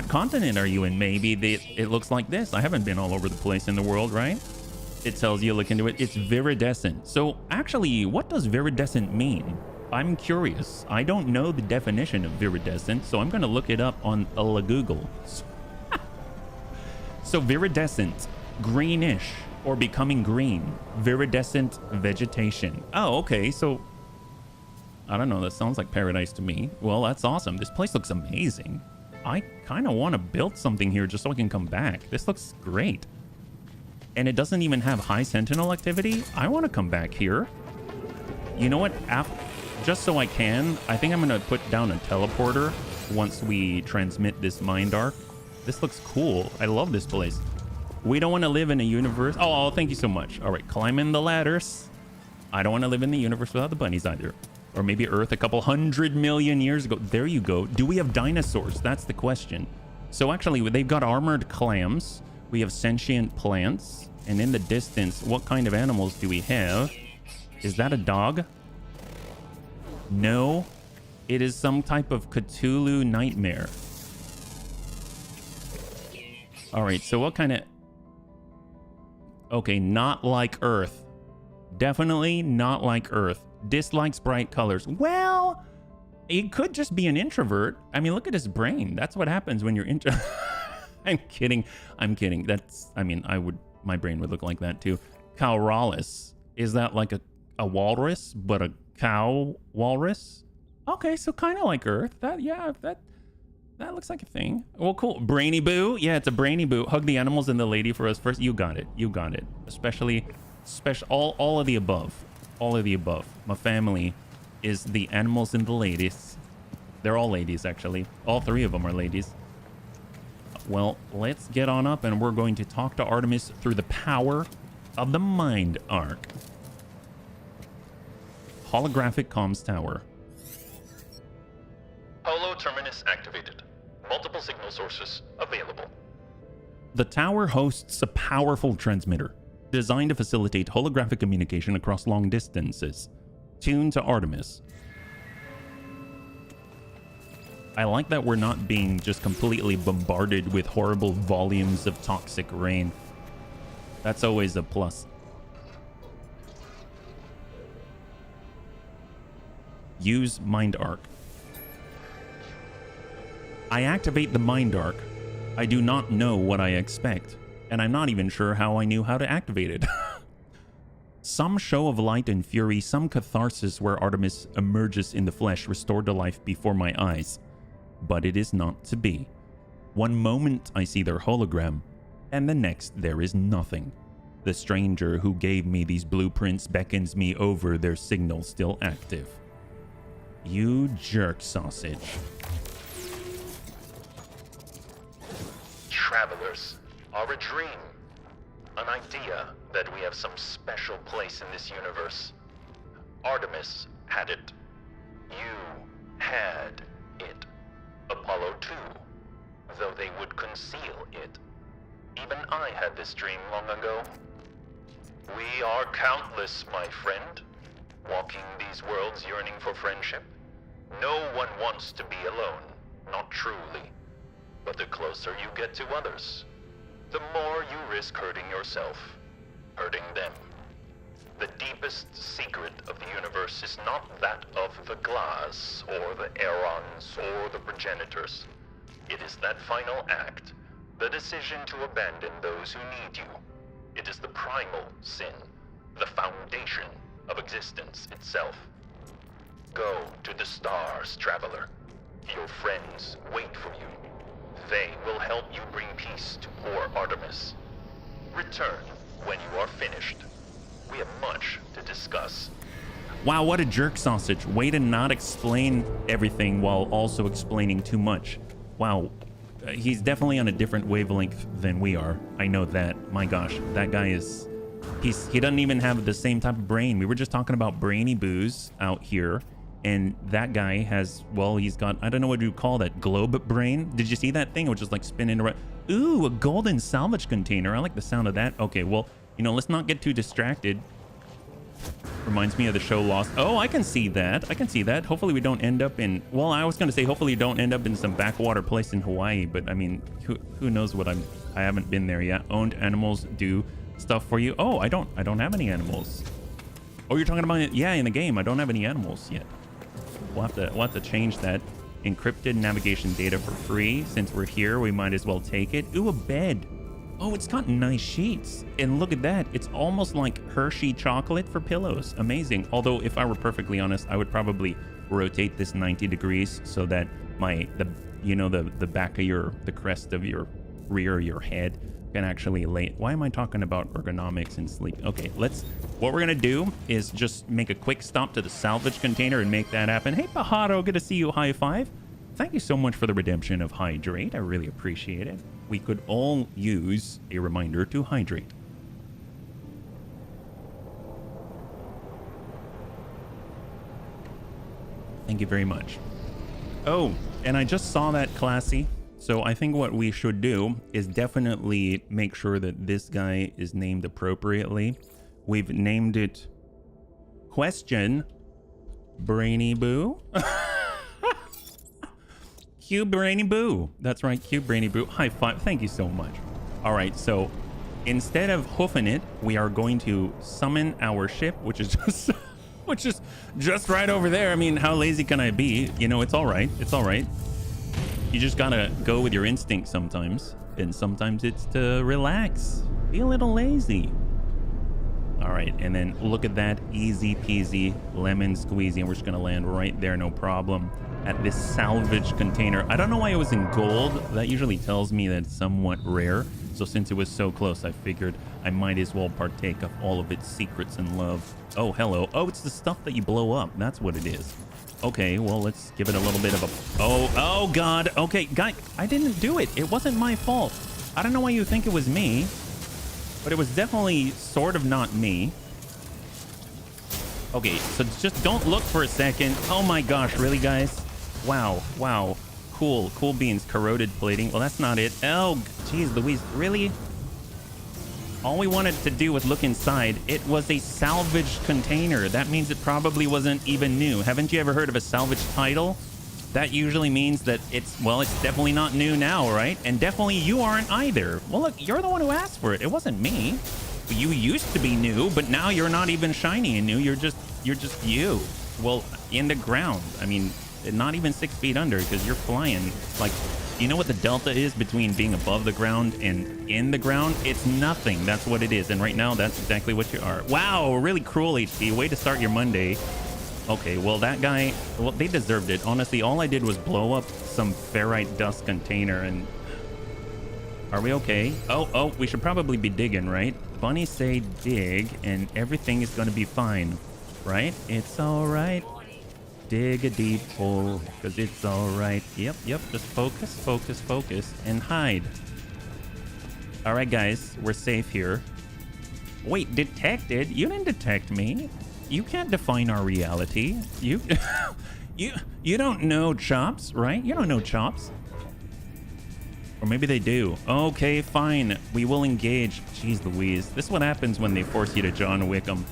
continent are you in? Maybe it looks like this. I haven't been all over the place in the world, right? It tells you, look into it. It's Viridescent. So actually, what does Viridescent mean? I'm curious. I don't know the definition of viridescent, so I'm going to look it up on a Google. So viridescent, greenish, or becoming green. Viridescent vegetation. Oh, okay. So, I don't know. That sounds like paradise to me. Well, that's awesome. This place looks amazing. I kind of want to build something here just so I can come back. This looks great. And it doesn't even have high sentinel activity. I want to come back here. You know what? Just so I can, I think I'm going to put down a teleporter once we transmit this mind arc. This looks cool. I love this place. We don't want to live in a universe. Oh, thank you so much. All right, climbing the ladders. I don't want to live in the universe without the bunnies either. Or maybe Earth a couple 100 million years ago. There you go. Do we have dinosaurs? That's the question. So actually, they've got armored clams. We have sentient plants. And in the distance, what kind of animals do we have? Is that a dog? No, it is some type of Cthulhu nightmare. All right, so what kind of... Okay, not like Earth. Definitely not like Earth. Dislikes bright colors. Well, it could just be an introvert. I mean, look at his brain. That's what happens when you're I'm kidding. I'm kidding. My brain would look like that too. Cowralis. Is that like a walrus, but a cow walrus? Okay, so kind of like Earth. That looks like a thing. Well, cool. Brainy Boo. Yeah, it's a Brainy Boo. Hug the animals and the lady for us first. You got it. You got it. Especially all of the above. All of the above. My family is the animals and the ladies. They're all ladies, actually. All three of them are ladies. Well, let's get on up and we're going to talk to Artemis through the power of the Mind Arc. Holographic comms tower. Holo terminus activated. Multiple signal sources available. The tower hosts a powerful transmitter designed to facilitate holographic communication across long distances. Tuned to Artemis. I like that we're not being just completely bombarded with horrible volumes of toxic rain. That's always a plus. Use Mind Arc. I activate the Mind Arc. I do not know what I expect, and I'm not even sure how I knew how to activate it. Some show of light and fury, some catharsis where Artemis emerges in the flesh, restored to life before my eyes. But it is not to be. One moment I see their hologram, and the next there is nothing. The stranger who gave me these blueprints beckons me over, their signal still active. You jerk sausage. Travelers are a dream. An idea that we have some special place in this universe. Artemis had it. You had it. Apollo 2, though they would conceal it. Even I had this dream long ago. We are countless, my friend, walking these worlds yearning for friendship. No one wants to be alone, not truly. But the closer you get to others, the more you risk hurting yourself, hurting them. The deepest secret of the universe is not that of the glass, or the Aerons, or the progenitors. It is that final act, the decision to abandon those who need you. It is the primal sin, the foundation of existence itself. Go to the stars, traveler. Your friends wait for you. They will help you bring peace to poor Artemis. Return when you are finished. We have much to discuss. Wow, what a jerk sausage. Way to not explain everything while also explaining too much. Wow, he's definitely on a different wavelength than we are. I know that. My gosh, that guy is... He doesn't even have the same type of brain. We were just talking about brainy boos out here. And that guy has, well, he's got, I don't know what you call that, globe brain. Did you see that thing? It was just like spinning around. Ooh, a golden salvage container. I like the sound of that. Okay, well, you know, let's not get too distracted. Reminds me of the show Lost. Oh, I can see that. I can see that. Hopefully we don't end up in, well, I was going to say hopefully you don't end up in some backwater place in Hawaii. But I mean, who knows what I haven't been there yet. Owned animals do stuff for you. Oh, I don't have any animals. Oh, you're talking about it? Yeah, in the game. I don't have any animals yet. We'll have to change that. Encrypted navigation data for free. Since we're here, we might as well take it. Ooh, a bed. Oh, it's got nice sheets. And look at that. It's almost like Hershey chocolate for pillows. Amazing. Although, if I were perfectly honest, I would probably rotate this 90 degrees so that the back of the crest of your rear of your head can actually lay. Why am I talking about ergonomics and sleep? Okay, what we're gonna do is just make a quick stop to the salvage container and make that happen. Hey, Pajaro, good to see you. High five. Thank you so much for the redemption of hydrate. I really appreciate it. We could all use a reminder to hydrate. Thank you very much. Oh, and I just saw that, Classy. So I think what we should do is definitely make sure that this guy is named appropriately. We've named it Question Brainy Boo. Q Brainy Boo. That's right, Q Brainy Boo. High five. Thank you so much. All right, so instead of hoofing it, we are going to summon our ship, which is just which is just right over there. I mean, how lazy can I be? You know, it's all right. It's all right. You just gotta go with your instinct sometimes, and sometimes it's to relax, be a little lazy. All right, and then look at that, easy peasy, lemon squeezy, and we're just gonna land right there, no problem, at this salvage container. I don't know why it was in gold. That usually tells me that it's somewhat rare. So since it was so close, I figured I might as well partake of all of its secrets and love. Oh, hello. Oh, it's the stuff that you blow up. That's what it is. Okay, well, let's give it a little bit of a... Oh, God. Okay, guy, I didn't do it. It wasn't my fault. I don't know why you think it was me, but it was definitely sort of not me. Okay, so just don't look for a second. Oh my gosh, really, guys? Wow, wow. Cool, cool beans. Corroded plating. Well, that's not it. Oh, geez, Louise, really? All we wanted to do was look inside. It was a salvage container. That means it probably wasn't even new. Haven't you ever heard of a salvage title? That usually means that it's, well, it's definitely not new now, right? And definitely you aren't either. Well, look, you're the one who asked for it. It wasn't me. You used to be new, but now you're not even shiny and new. You're just you. Well, in the ground. I mean, not even 6 feet under, because you're flying. Like, you know what the delta is between being above the ground and in the ground? It's nothing. That's what it is. And right now, that's exactly what you are. Wow, really cruel, HP. Way to start your Monday. Okay, well, that guy, well, they deserved it. Honestly, all I did was blow up some ferrite dust container, and... Are we okay? Oh, we should probably be digging, right? Bunny say dig, and everything is gonna be fine, right? It's all right. Dig a deep hole, because it's all right. Yep, just focus, and hide. All right, guys, we're safe here. Wait, detected? You didn't detect me. You can't define our reality. You don't know Chops, right? You don't know Chops. Or maybe they do. Okay, fine. We will engage. Jeez Louise. This is what happens when they force you to John Wick 'em,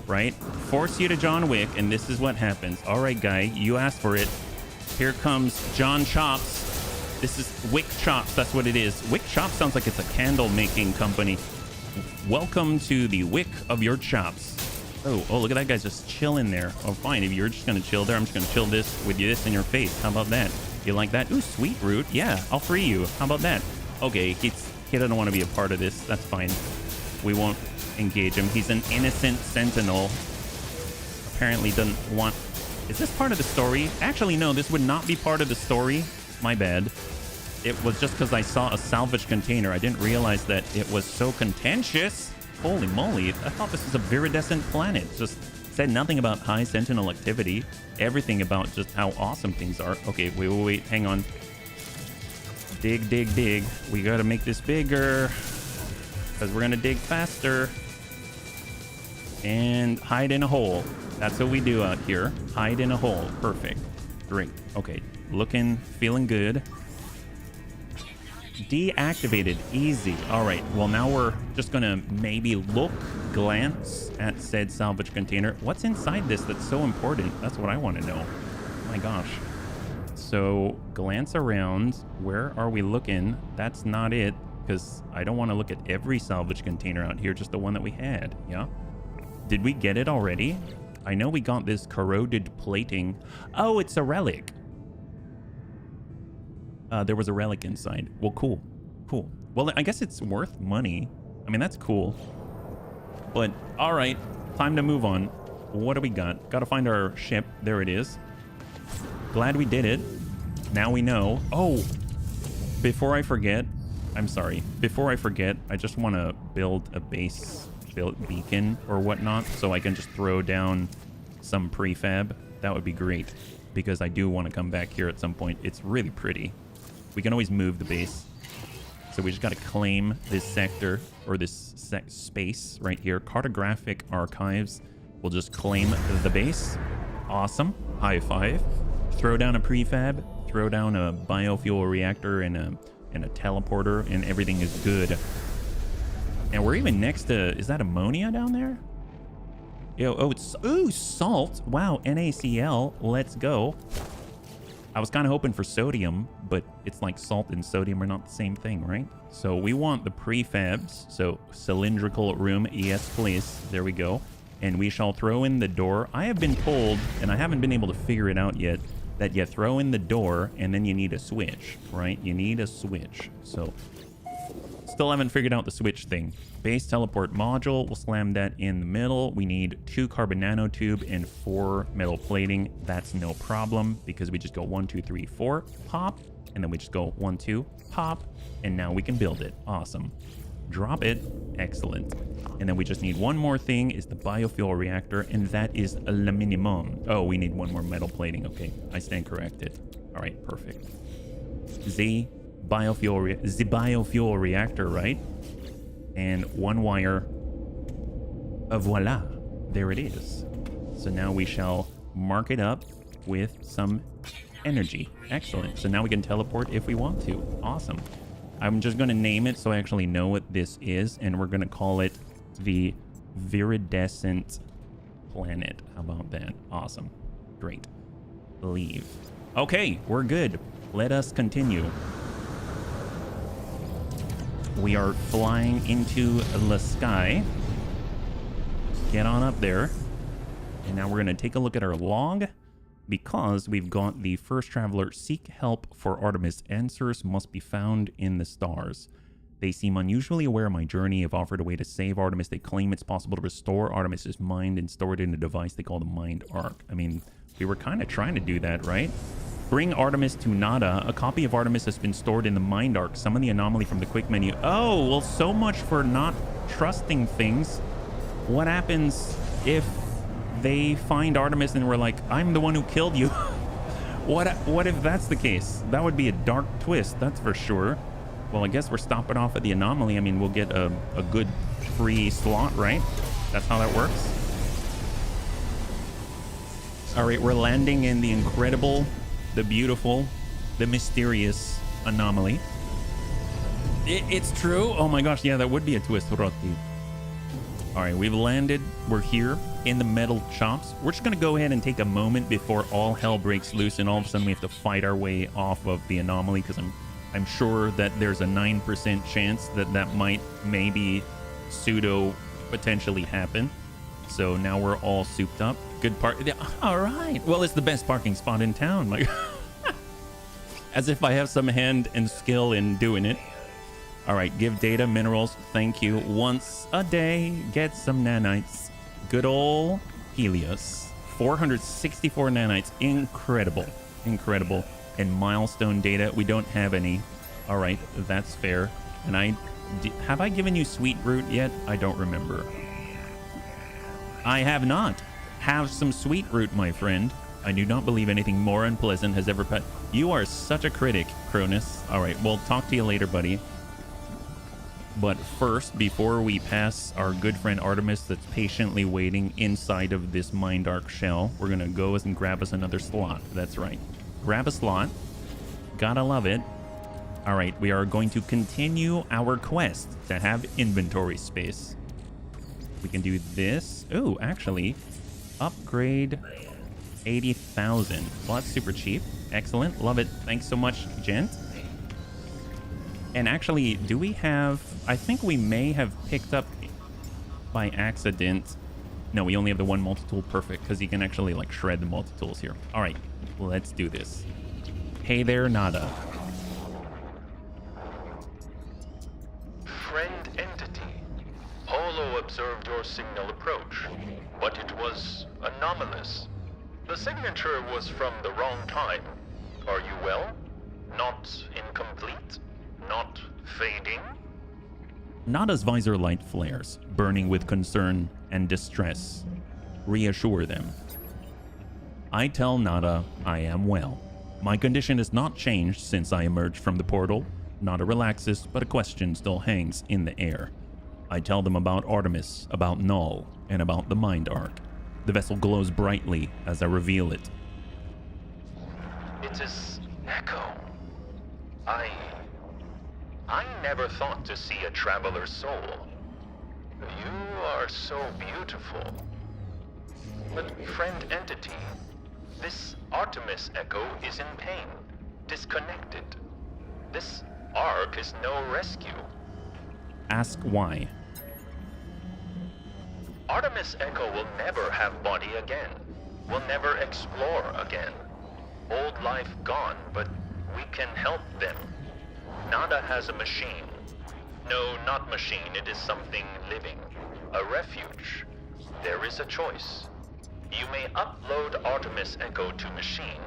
right? Force you to John Wick, and this is what happens. All right, guy, you asked for it. Here comes John Chops. This is Wick Chops. That's what it is. Wick Chops sounds like it's a candle making company. Welcome to the Wick of your chops. Oh, look at that guy's just chilling there. Oh, fine. If you're just going to chill there, I'm just going to chill this with this in your face. How about that? You like that? Ooh, sweet root. Yeah, I'll free you. How about that? Okay, he doesn't want to be a part of this. That's fine. We won't engage him. He's an innocent sentinel. Apparently doesn't want... Is this part of the story? Actually, no, this would not be part of the story. My bad. It was just because I saw a salvage container. I didn't realize that it was so contentious. Holy moly. I thought this was a viridescent planet. Just said nothing about high sentinel activity. Everything about just how awesome things are. Okay, wait. Hang on. Dig. We got to make this bigger, because we're going to dig faster. And hide in a hole. That's what we do out here. Hide in a hole. Perfect. Great. Okay. Looking, feeling good. Deactivated. Easy. All right. Well, now we're just going to maybe glance at said salvage container. What's inside this that's so important? That's what I want to know. Oh my gosh. So glance around. Where are we looking? That's not it, because I don't want to look at every salvage container out here, just the one that we had. Yeah. Did we get it already? I know we got this corroded plating. Oh, it's a relic. There was a relic inside. Well, cool. Well, I guess it's worth money. I mean, that's cool. But, all right. Time to move on. What do we got? Got to find our ship. There it is. Glad we did it. Now we know. Oh, before I forget, I'm sorry. Before I forget, I just want to build a base beacon or whatnot, so I can just throw down some prefab. That would be great, because I do want to come back here at some point. It's really pretty. We can always move the base. So we just got to claim this sector, or this space right here. Cartographic archives. We'll just claim the base. Awesome. High five. Throw down a prefab. Throw down a biofuel reactor and a teleporter, and everything is good. And we're even next to... Is that ammonia down there? It's... Ooh, salt. Wow, NaCl. Let's go. I was kind of hoping for sodium, but it's like salt and sodium are not the same thing, right? So we want the prefabs. So cylindrical room, yes, please. There we go. And we shall throw in the door. I have been told, and I haven't been able to figure it out yet, that you throw in the door and then you need a switch, right? You need a switch. So still haven't figured out the switch thing. Base teleport module, we'll slam that in the middle. We need 2 carbon nanotube and 4 metal plating. That's no problem because we just go 1, 2, 3, 4, pop, and then we just go 1, 2, pop, and now we can build it. Awesome. Drop it. Excellent. And then we just need one more thing, is the biofuel reactor, and that is aluminum. Oh, we need one more metal plating. Okay, I stand corrected. All right, perfect. The biofuel reactor, right? And 1 wire. Voila, there it is. So now we shall mark it up with some energy. Excellent. So now we can teleport if we want to. Awesome. I'm just going to name it so I actually know what this is, and we're going to call it the Viridescent Planet. How about that? Awesome. Great. Leave. Okay, we're good. Let us continue. We are flying into the sky. Get on up there. And now we're going to take a look at our log, because we've got the first traveler. Seek help for Artemis. Answers must be found in the stars. They seem unusually aware of my journey, have offered a way to save Artemis. They claim it's possible to restore Artemis's mind and store it in a device they call the Mind Arc. I mean, we were kind of trying to do that, right? Bring Artemis to Nada. A copy of Artemis has been stored in the Mind Arc. Summon the anomaly from the quick menu. Oh, well, so much for not trusting things. What happens if they find Artemis and we're like, I'm the one who killed you? What if that's the case? That would be a dark twist, that's for sure. Well, I guess we're stopping off at the anomaly. I mean, we'll get a good free slot, right? That's how that works. All right, we're landing in the incredible, the beautiful, the mysterious anomaly. It's true. Oh my gosh, yeah, that would be a twist, Roti. All right, we've landed. We're here in the metal chops. We're just gonna go ahead and take a moment before all hell breaks loose and all of a sudden we have to fight our way off of the anomaly, because I'm sure that there's a 9% chance that might maybe pseudo potentially happen. So now we're all souped up. Good park. All right. Well, it's the best parking spot in town. Like, as if I have some hand and skill in doing it. All right. Give data, minerals. Thank you. Once a day. Get some nanites. Good old Helios. 464 nanites. Incredible. Incredible. And milestone data. We don't have any. All right. That's fair. And have I given you sweet root yet? I don't remember. I have not. Have some sweet root, my friend. I do not believe anything more unpleasant has ever passed. You are such a critic, Cronus. All right, we'll talk to you later, buddy. But first, before we pass our good friend Artemis that's patiently waiting inside of this Mind Arc shell, we're going to go and grab us another slot. That's right. Grab a slot. Gotta love it. All right, we are going to continue our quest to have inventory space. We can do this. Oh, actually, upgrade 80,000. Well, that's super cheap. Excellent. Love it. Thanks so much, gent. And actually, do we have... I think we may have picked up by accident... No, we only have the one multi-tool. Perfect, because you can actually like shred the multi-tools here. All right, let's do this. Hey there, Nada. Friend entity. Holo observed your signal approach, but it was anomalous. The signature was from the wrong time. Are you well? Not incomplete? Not fading? Nada's visor light flares, burning with concern and distress. Reassure them. I tell Nada I am well. My condition has not changed since I emerged from the portal. Nada relaxes, but a question still hangs in the air. I tell them about Artemis, about Null, and about the Mind Arc. The vessel glows brightly as I reveal it. It is Echo. I never thought to see a traveler's soul. You are so beautiful. But friend entity, This Artemis Echo is in pain, disconnected. This Ark is no rescue. Ask why. Artemis Echo will never have body again. Will never explore again. Old life gone, but we can help them. Nada has a machine. No, not machine, it is something living. A refuge. There is a choice. You may upload Artemis Echo to machine,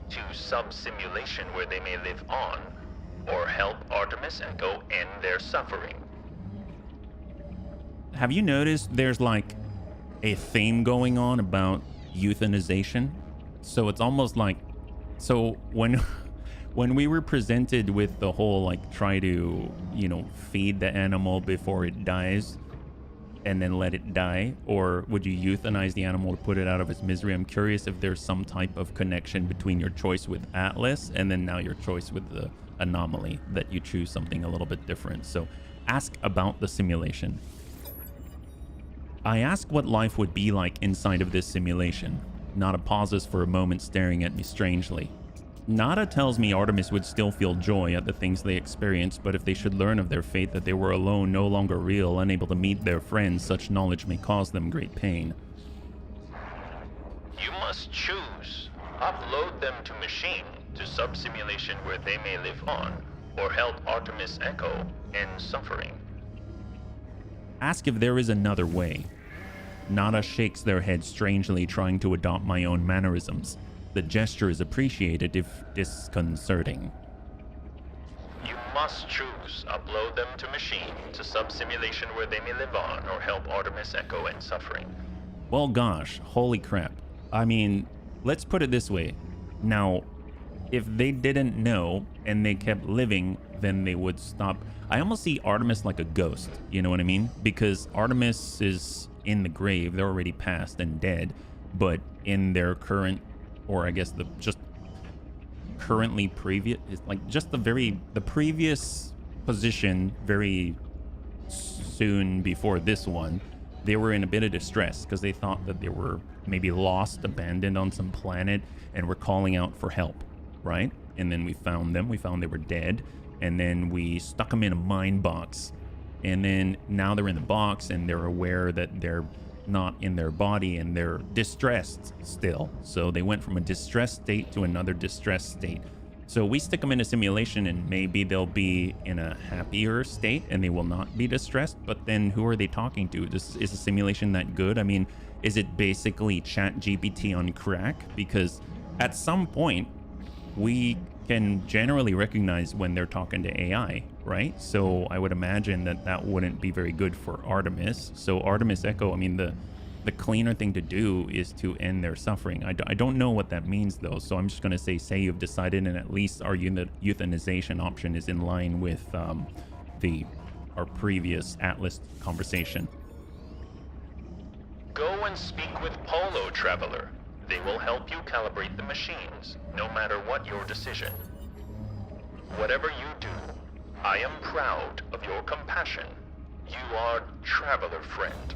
to sub-simulation where they may live on, or help Artemis Echo end their suffering. Have you noticed there's like a theme going on about euthanization? So it's almost like, so when we were presented with the whole like try to, you know, feed the animal before it dies and then let it die, or would you euthanize the animal to put it out of its misery? I'm curious if there's some type of connection between your choice with Atlas and then now your choice with the anomaly, that you choose something a little bit different. So ask about the simulation. I ask what life would be like inside of this simulation. Nada pauses for a moment, staring at me strangely. Nada tells me Artemis would still feel joy at the things they experienced, but if they should learn of their fate, that they were alone, no longer real, unable to meet their friends, such knowledge may cause them great pain. You must choose. Upload them to machine, to sub-simulation where they may live on, or help Artemis Echo end suffering. Ask if there is another way. Nada shakes their head strangely, trying to adopt my own mannerisms. The gesture is appreciated if disconcerting. You must choose. Upload them to machine, to sub-simulation where they may live on, or help Artemis Echo end suffering. Well, gosh, holy crap. I mean, let's put it this way. Now, if they didn't know and they kept living, then they would stop. I almost see Artemis like a ghost, you know what I mean? Because Artemis is in the grave, they're already past and dead, but in their current, or I guess the just currently previous, it's like just the previous position, very soon before this one, they were in a bit of distress because they thought that they were maybe lost, abandoned on some planet, and were calling out for help, right? And then we found them. We found they were dead, and then we stuck them in a mine box. And then now they're in the box, and they're aware that they're not in their body, and they're distressed still. So they went from a distressed state to another distressed state. So we stick them in a simulation, and maybe they'll be in a happier state and they will not be distressed. But then who are they talking to? Is a simulation that good? I mean, is it basically ChatGPT on crack? Because at some point we can generally recognize when they're talking to AI, right? So I would imagine that that wouldn't be very good for Artemis. So Artemis Echo, I mean, the cleaner thing to do is to end their suffering. I don't know what that means though, so I'm just going to say you've decided, and at least our euthanization option is in line with our previous Atlas conversation. Go and speak with Polo, Traveler. They will help you calibrate the machines, no matter what your decision. Whatever you do, I am proud of your compassion. You are Traveler friend.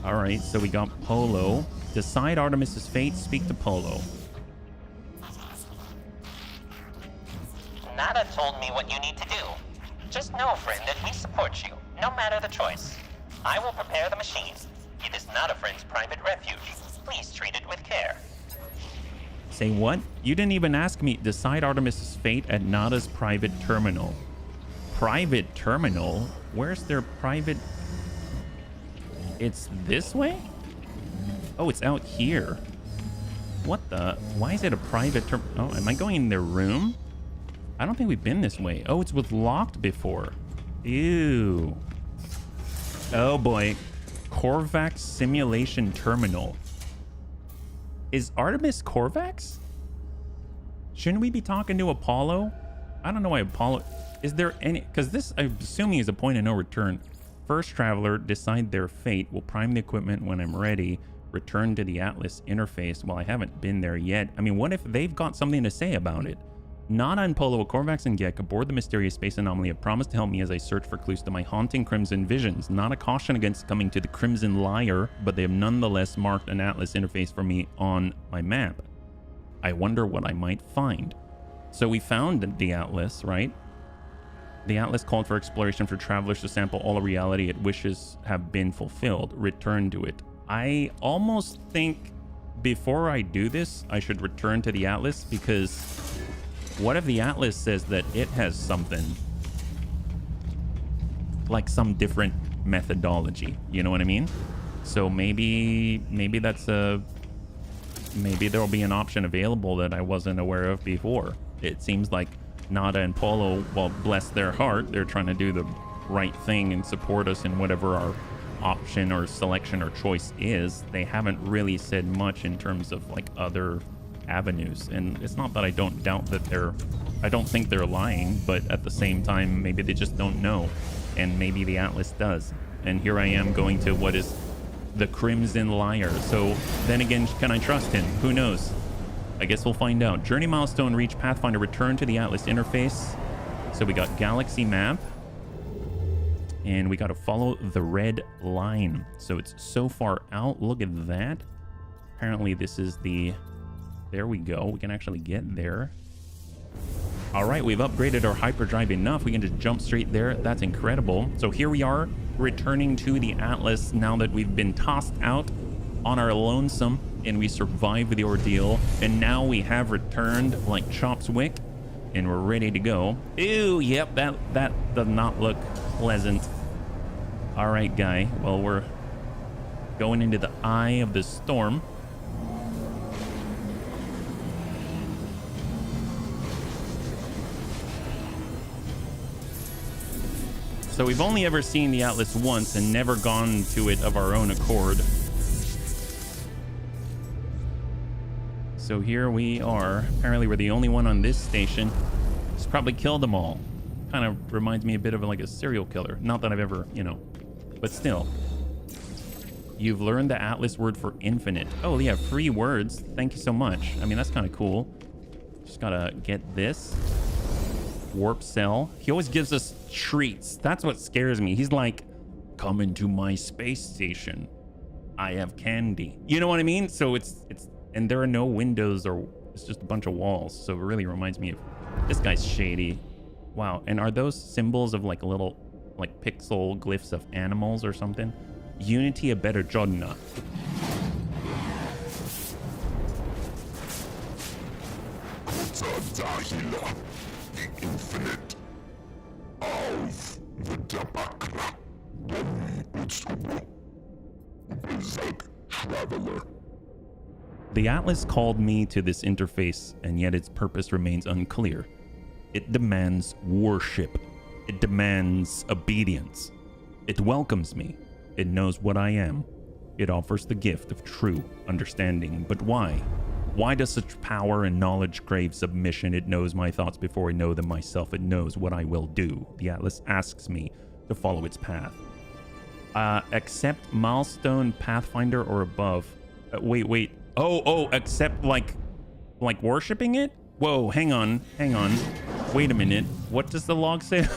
All right, so we got Polo. Decide Artemis's fate. Speak to Polo. Nada told me what you need to do. Just know, friend, that we support you, no matter the choice. I will prepare the machine. It is not a friend's private refuge. Please treat it with care. Say what? You didn't even ask me. Decide Artemis's fate at Nada's private terminal. Private terminal? Where's their private... It's this way? Oh, it's out here. What the? Why is it a private Oh, am I going in their room? I don't think we've been this way. Oh, it was locked before. Ew. Oh boy. Korvax Simulation Terminal. Is Artemis Korvax? Shouldn't we be talking to Apollo? I don't know why Apollo... Is there any... Because this, I'm assuming, is a point of no return. First traveler, decide their fate. Will prime the equipment when I'm ready. Return to the Atlas interface. Well, I haven't been there yet. I mean, what if they've got something to say about it? Nana and Polo, Corvax and Gek aboard the mysterious space anomaly have promised to help me as I search for clues to my haunting Crimson visions. Not a caution against coming to the Crimson Lyre, but they have nonetheless marked an Atlas interface for me on my map. I wonder what I might find. So we found the Atlas, right? The Atlas called for exploration for travelers to sample all of reality its wishes have been fulfilled. Return to it. I almost think before I do this, I should return to the Atlas, because what if the Atlas says that it has something, like some different methodology, you know what I mean? So maybe that's maybe there'll be an option available that I wasn't aware of before. It seems like Nada and Polo, well, bless their heart, they're trying to do the right thing and support us in whatever our option or selection or choice is. They haven't really said much in terms of like other avenues, and it's not that I don't doubt that I don't think they're lying, but at the same time maybe they just don't know, and maybe the Atlas does. And here I am going to what is the Crimson Lyre. So then again, can I trust him? Who knows? I guess we'll find out. Journey milestone reach, Pathfinder return to the Atlas interface. So we got galaxy map, and we got to follow the red line. So it's so far out. Look at that. Apparently this is the, there we go. We can actually get there. All right, we've upgraded our hyperdrive enough. We can just jump straight there. That's incredible. So here we are, returning to the Atlas now that we've been tossed out on our lonesome and we survived the ordeal. And now we have returned like Chopswick and we're ready to go. Ew, yep, that does not look pleasant. All right, guy. Well, we're going into the eye of the storm. So we've only ever seen the Atlas once and never gone to it of our own accord. So here we are. Apparently we're the only one on this station. It's probably killed them all. Kind of reminds me a bit of like a serial killer. Not that I've ever, you know, but still. You've learned the Atlas word for infinite. Oh yeah, free words. Thank you so much. I mean, that's kind of cool. Just gotta get this. Warp cell. He always gives us treats. That's what scares me. He's like, come into my space station. I have candy. You know what I mean? So it's and there are no windows, or it's just a bunch of walls. So it really reminds me of, this guy's shady. Wow. And are those symbols of like little like pixel glyphs of animals or something? Unity a better Jodna. The infinite of the debacle. Traveler. The Atlas called me to this interface, and yet its purpose remains unclear. It demands worship. It demands obedience. It welcomes me. It knows what I am. It offers the gift of true understanding. But why? Why does such power and knowledge crave submission? It knows my thoughts before I know them myself. It knows what I will do. The Atlas asks me to follow its path. Accept milestone Pathfinder or above. Wait. Oh, accept like worshiping it? Whoa, hang on. Wait a minute. What does the log say?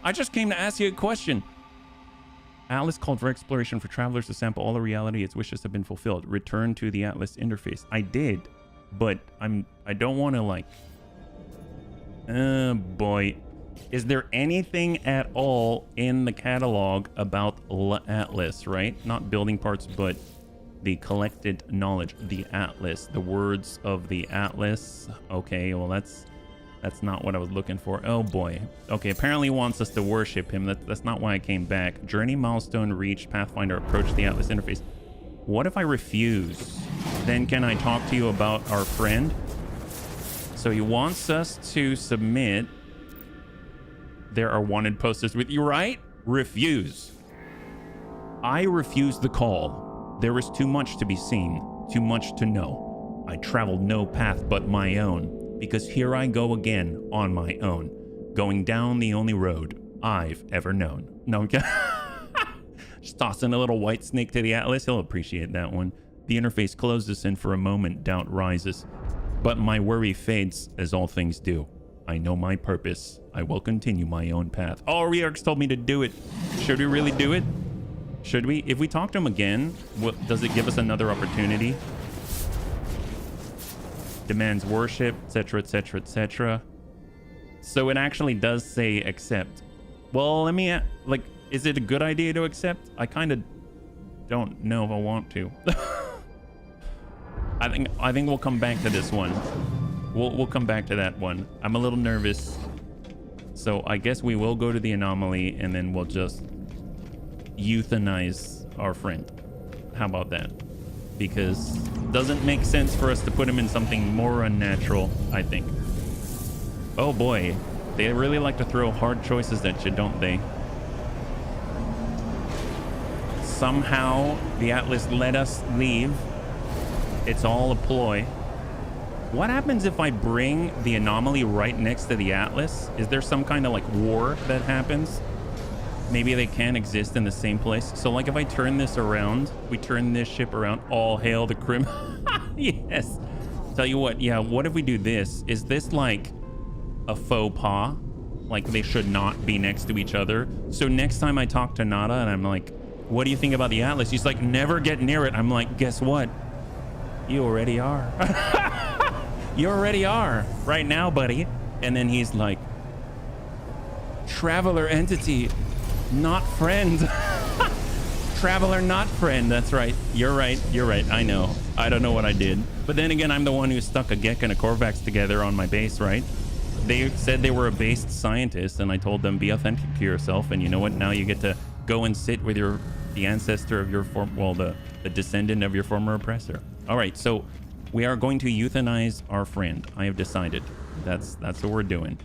I just came to ask you a question. Atlas called for exploration for travelers to sample all of reality. Its wishes have been fulfilled. Return to the Atlas interface. I did, but I don't want to like. Boy, is there anything at all in the catalog about Atlas? Right, not building parts, but the collected knowledge, the Atlas, the words of the Atlas. Okay, well that's not what I was looking for. Oh boy. Okay, apparently he wants us to worship him. That's not why I came back. Journey milestone reached. Pathfinder approached the Atlas interface. What if I refuse? Then can I talk to you about our friend? So he wants us to submit. There are wanted posters with you, right? Refuse. I refuse the call. There is too much to be seen, too much to know. I traveled no path but my own. Because here I go again on my own, going down the only road I've ever known. No, I'm kidding. Just tossing a little white snake to the Atlas. He'll appreciate that one. The interface closes, and for a moment, doubt rises. But my worry fades as all things do. I know my purpose. I will continue my own path. Oh, Rearx told me to do it. Should we really do it? Should we? If we talk to him again, what, does it give us another opportunity? Demands worship, etc., etc., etc. So it actually does say accept. Well, let me, like, is it a good idea to accept? I kind of don't know if I want to. I think we'll come back to this one. We'll come back to that one. I'm a little nervous. So I guess we will go to the anomaly and then we'll just euthanize our friend. How about that? Because it doesn't make sense for us to put him in something more unnatural, I think. Oh boy, they really like to throw hard choices at you, don't they? Somehow the Atlas let us leave. It's all a ploy. What happens if I bring the anomaly right next to the Atlas? Is there some kind of like war that happens? Maybe they can't exist in the same place. So like if I turn this around, we turn this ship around, all hail the Crim. Yes. Tell you what, yeah, what if we do this? Is this like a faux pas? Like they should not be next to each other. So next time I talk to Nada and I'm like, what do you think about the Atlas? He's like, never get near it. I'm like, guess what? You already are. You already are right now, buddy. And then he's like, traveler entity, not friend. Traveler, not friend. That's right. You're right. You're right. I know. I don't know what I did. But then again, I'm the one who stuck a Gek and a Korvax together on my base, right? They said they were a based scientist, and I told them, be authentic to yourself. And you know what? Now you get to go and sit with the ancestor of your the descendant of your former oppressor. All right, so we are going to euthanize our friend. I have decided. That's what we're doing.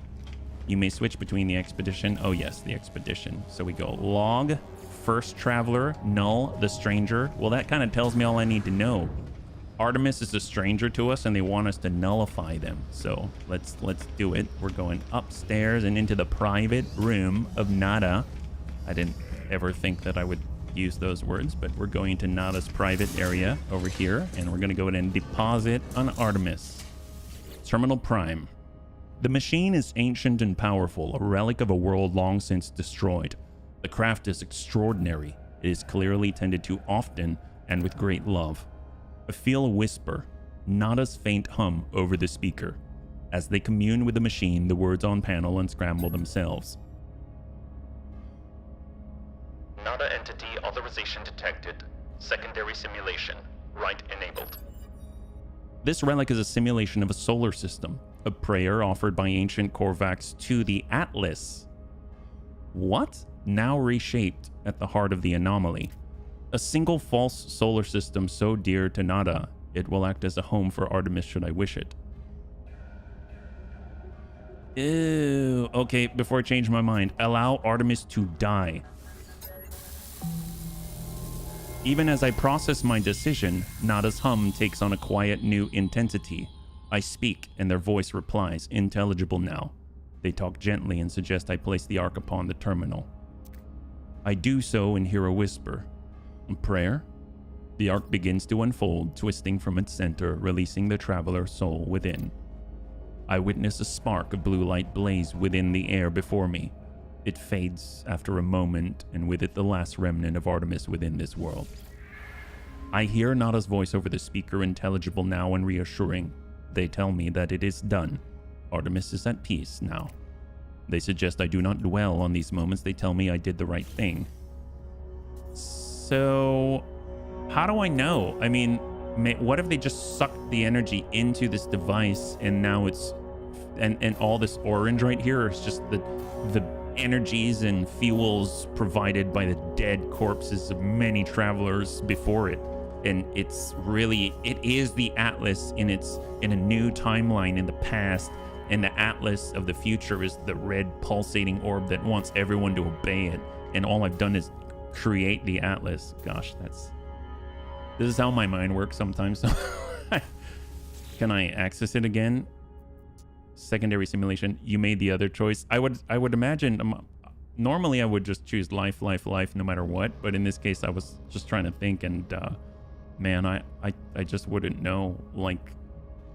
You may switch between the expedition. Oh yes, the expedition. So we go log, first traveler, null, the stranger. Well, that kind of tells me all I need to know. Artemis is a stranger to us and they want us to nullify them. So let's do it. We're going upstairs and into the private room of Nada. I didn't ever think that I would use those words, but we're going to Nada's private area over here, and we're going to go in and deposit on Artemis. Terminal Prime. The machine is ancient and powerful, a relic of a world long since destroyed. The craft is extraordinary. It is clearly tended to often and with great love. I feel a whisper, Nada's faint hum over the speaker. As they commune with the machine, the words on panel unscramble themselves. Nada entity authorization detected. Secondary simulation. Right enabled. This relic is a simulation of a solar system, a prayer offered by ancient Korvax to the Atlas. What? Now reshaped at the heart of the anomaly. A single false solar system so dear to Nada, it will act as a home for Artemis should I wish it. Ew. Okay, before I change my mind, allow Artemis to die. Even as I process my decision, Nada's hum takes on a quiet new intensity. I speak, and their voice replies, intelligible now. They talk gently and suggest I place the ark upon the terminal. I do so and hear a whisper. A prayer? The ark begins to unfold, twisting from its center, releasing the traveler's soul within. I witness a spark of blue light blaze within the air before me. It fades after a moment, and with it the last remnant of Artemis within this world. I hear Nada's voice over the speaker, intelligible now and reassuring. They tell me that it is done. Artemis is at peace now. They suggest I do not dwell on these moments. They tell me I did the right thing. So, how do I know? I mean, what if they just sucked the energy into this device and now it's... And all this orange right here is just the energies and fuels provided by the dead corpses of many travelers before it. And it's really, it is the Atlas in a new timeline in the past, and the Atlas of the future is the red pulsating orb that wants everyone to obey it. And all I've done is create the Atlas. Gosh, this is how my mind works sometimes. Can I access it again? Secondary simulation. You made the other choice. I would imagine normally I would just choose life no matter what, but in this case I was just trying to think, and man, I just wouldn't know. Like,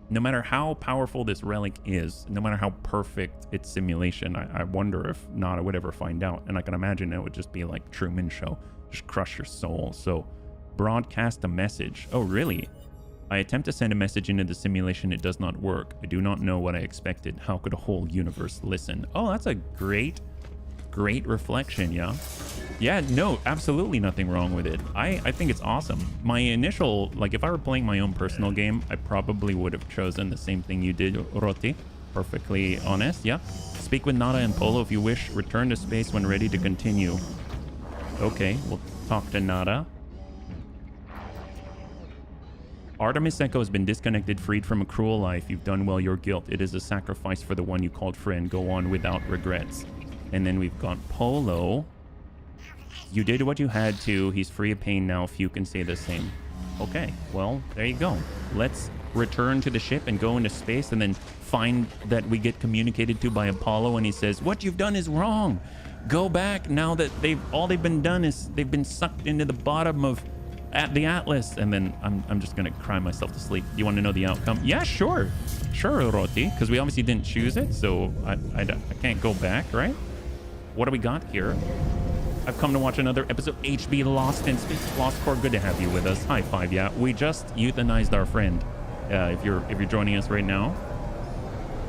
no matter how powerful this relic is, no matter how perfect its simulation, I wonder if Nada would ever find out. And I can imagine it would just be like Truman Show, just crush your soul. So broadcast a message. Oh, really? I attempt to send a message into the simulation. It does not work. I do not know what I expected. How could a whole universe listen? Oh, that's a great reflection, yeah? Yeah, no, absolutely nothing wrong with it. I think it's awesome. My initial, like, if I were playing my own personal game, I probably would have chosen the same thing you did, Roti. Perfectly honest, yeah? Speak with Nada and Polo if you wish. Return to space when ready to continue. Okay, we'll talk to Nada. Artemis Echo has been disconnected, freed from a cruel life. You've done well your guilt. It is a sacrifice for the one you called friend. Go on without regrets. And then we've got Polo. You did what you had to. He's free of pain now. Few can say the same. Okay, well, there you go. Let's return to the ship and go into space and then find that we get communicated to by Apollo and he says, what you've done is wrong. Go back now that all they've been done is they've been sucked into the bottom of the Atlas. And then I'm just gonna cry myself to sleep. You want to know the outcome? Yeah, sure, Roti, because we obviously didn't choose it, so I can't go back, right? What do we got here? I've come to watch another episode. HB Lost in Space. Lost Core, good to have you with us. High five, yeah. We just euthanized our friend. If you're joining us right now.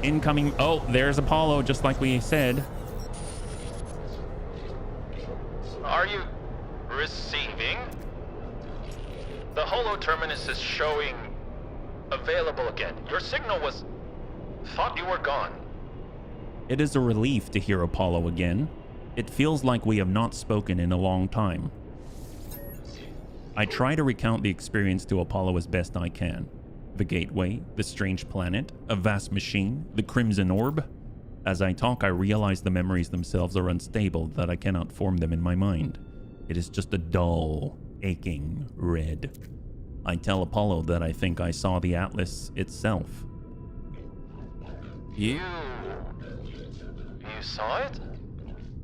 Incoming. Oh, there's Apollo, just like we said. Are you receiving? The holo terminus is showing available again. Your signal was... thought you were gone. It is a relief to hear Apollo again. It feels like we have not spoken in a long time. I try to recount the experience to Apollo as best I can. The gateway, the strange planet, a vast machine, the crimson orb. As I talk, I realize the memories themselves are unstable, that I cannot form them in my mind. It is just a dull, aching red. I tell Apollo that I think I saw the Atlas itself. You saw it?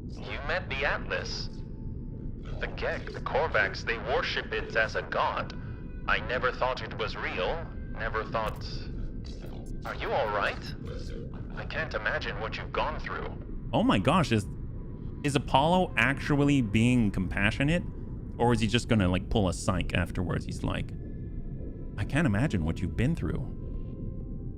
You met the Atlas. The Gek, the Korvax, they worship it as a god. I never thought it was real. Never thought... Are you alright? I can't imagine what you've gone through. Oh my gosh, is Apollo actually being compassionate? Or is he just gonna like pull a psych afterwards? He's like, I can't imagine what you've been through.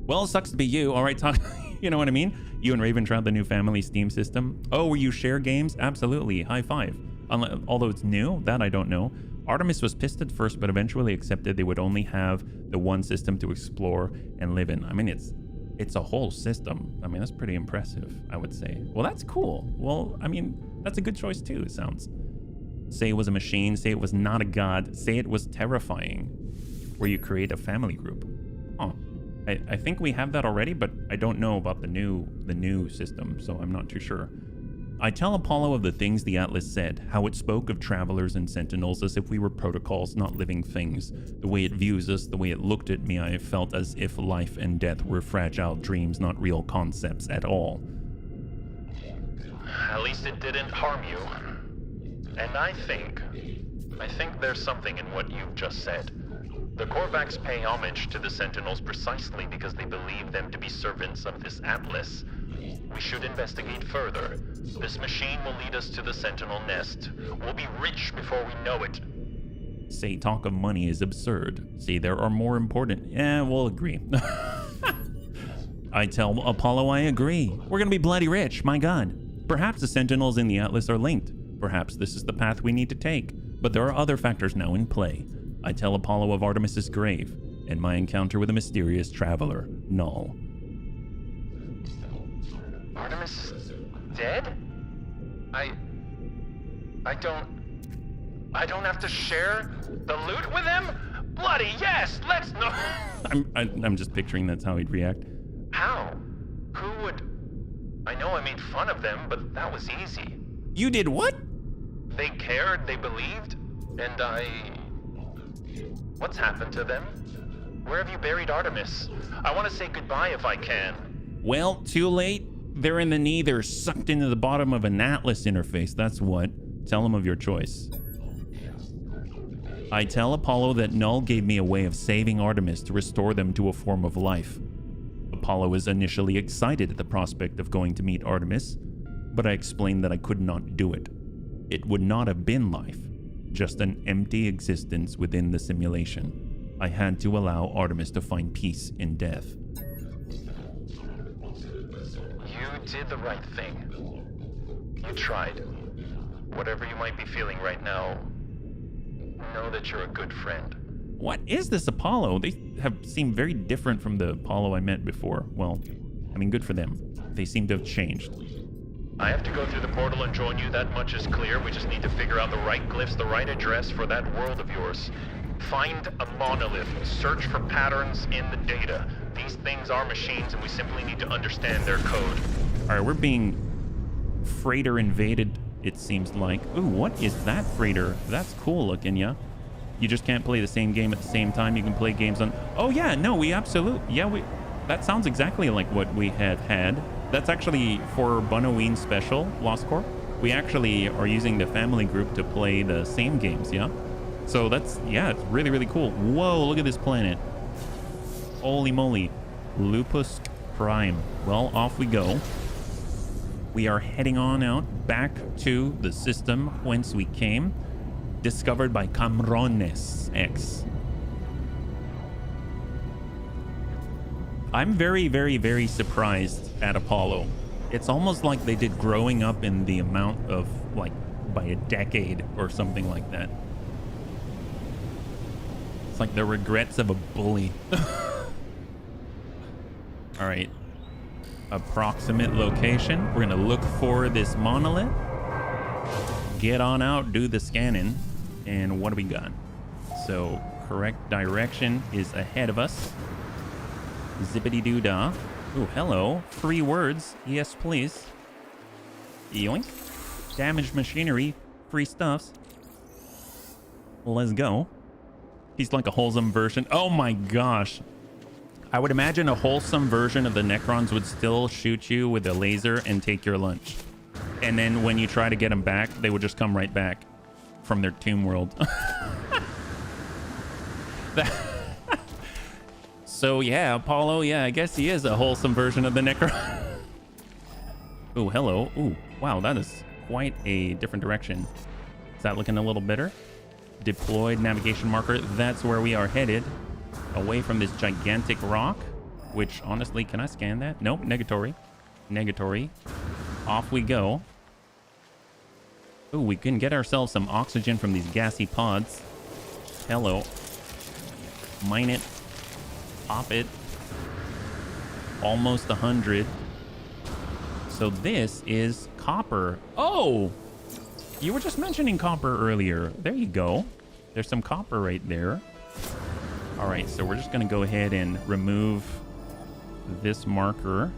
Well, it sucks to be you. All right, talk. You know what I mean? You and Raven tried the new family Steam system. Oh, will you share games? Absolutely. High five. Although it's new, that I don't know. Artemis was pissed at first, but eventually accepted they would only have the one system to explore and live in. I mean, it's a whole system. I mean, that's pretty impressive, I would say. Well, that's cool. Well, I mean, that's a good choice too, it sounds. Say it was a machine. Say it was not a god. Say it was terrifying. Where you create a family group. Huh. I think we have that already, but I don't know about the new system, so I'm not too sure. I tell Apollo of the things the Atlas said, how it spoke of travelers and sentinels as if we were protocols, not living things. The way it views us, the way it looked at me, I felt as if life and death were fragile dreams, not real concepts at all. At least it didn't harm you. And I think there's something in what you've just said. The Korvax pay homage to the Sentinels precisely because they believe them to be servants of this Atlas. We should investigate further. This machine will lead us to the Sentinel nest. We'll be rich before we know it. Say talk of money is absurd. Say there are more important... we'll agree. I tell Apollo I agree. We're gonna be bloody rich, my god. Perhaps the Sentinels in the Atlas are linked. Perhaps this is the path we need to take. But there are other factors now in play. I tell Apollo of Artemis's grave and my encounter with a mysterious traveler, Null. Artemis is dead? I don't have to share the loot with him? Bloody yes, let's no. I'm just picturing that's how he'd react. How? Who would? I know I made fun of them, but that was easy. You did what? They cared, they believed, and What's happened to them? Where have you buried Artemis? I want to say goodbye if I can. Well, too late. They're in the knee. They're sucked into the bottom of an Atlas interface. That's what. Tell them of your choice. I tell Apollo that Null gave me a way of saving Artemis to restore them to a form of life. Apollo was initially excited at the prospect of going to meet Artemis, but I explained that I could not do it. It would not have been life, just an empty existence within the simulation. I had to allow Artemis to find peace in death. You did the right thing. You tried. Whatever you might be feeling right now, know that you're a good friend. What is this Apollo? They have seemed very different from the Apollo I met before. Well, I mean, good for them. They seem to have changed. I have to go through the portal and join you, that much is clear. We just need to figure out the right glyphs, the right address for that world of yours. Find a monolith. Search for patterns in the data. These things are machines and we simply need to understand their code. All right, we're being freighter invaded, it seems like. Ooh, what is that freighter? That's cool looking, yeah? You just can't play the same game at the same time. You can play games on... Oh, yeah, no, we absolutely... Yeah, that sounds exactly like what we have had. That's actually for Bunoween Special, Lost Corp. We actually are using the family group to play the same games, yeah? So that's... Yeah, it's really, really cool. Whoa, look at this planet. Holy moly. Lupus Prime. Well, off we go. We are heading on out back to the system whence we came. Discovered by Camrones X. I'm very, very, very surprised at Apollo. It's almost like they did growing up in the amount of, like, by a decade or something like that. It's like the regrets of a bully. All right. Approximate location. We're gonna look for this monolith. Get on out, do the scanning. And what do we got? So, correct direction is ahead of us. Zippity-doo-dah. Ooh, hello. Free words. Yes, please. Yoink. Damaged machinery. Free stuffs. Let's go. He's like a wholesome version. Oh my gosh. I would imagine a wholesome version of the Necrons would still shoot you with a laser and take your lunch. And then when you try to get them back, they would just come right back from their tomb world. So yeah, Apollo, yeah, I guess he is a wholesome version of the Necron. Oh, hello. Ooh, wow, that is quite a different direction. Is that looking a little better? Deployed navigation marker. That's where we are headed. Away from this gigantic rock, which honestly, can I scan that? Nope, negatory. Negatory. Off we go. Ooh, we can get ourselves some oxygen from these gassy pods. Hello. Mine it. Pop it. Almost 100. So this is copper. Oh! You were just mentioning copper earlier. There you go. There's some copper right there. All right, so we're just going to go ahead and remove this marker.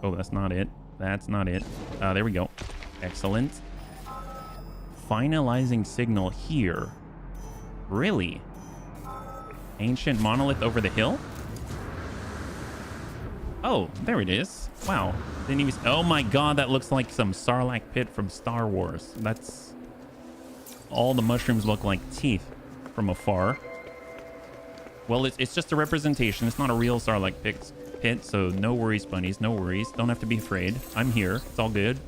Oh, that's not it. That's not it. There we go. Excellent. Finalizing signal here. Really? Ancient monolith over the hill? Oh, there it is. Wow. Didn't even... Oh my god, that looks like some Sarlacc pit from Star Wars. That's... All the mushrooms look like teeth from afar. Well, it's just a representation. It's not a real Sarlacc pit, so no worries, bunnies. No worries. Don't have to be afraid. I'm here. It's all good.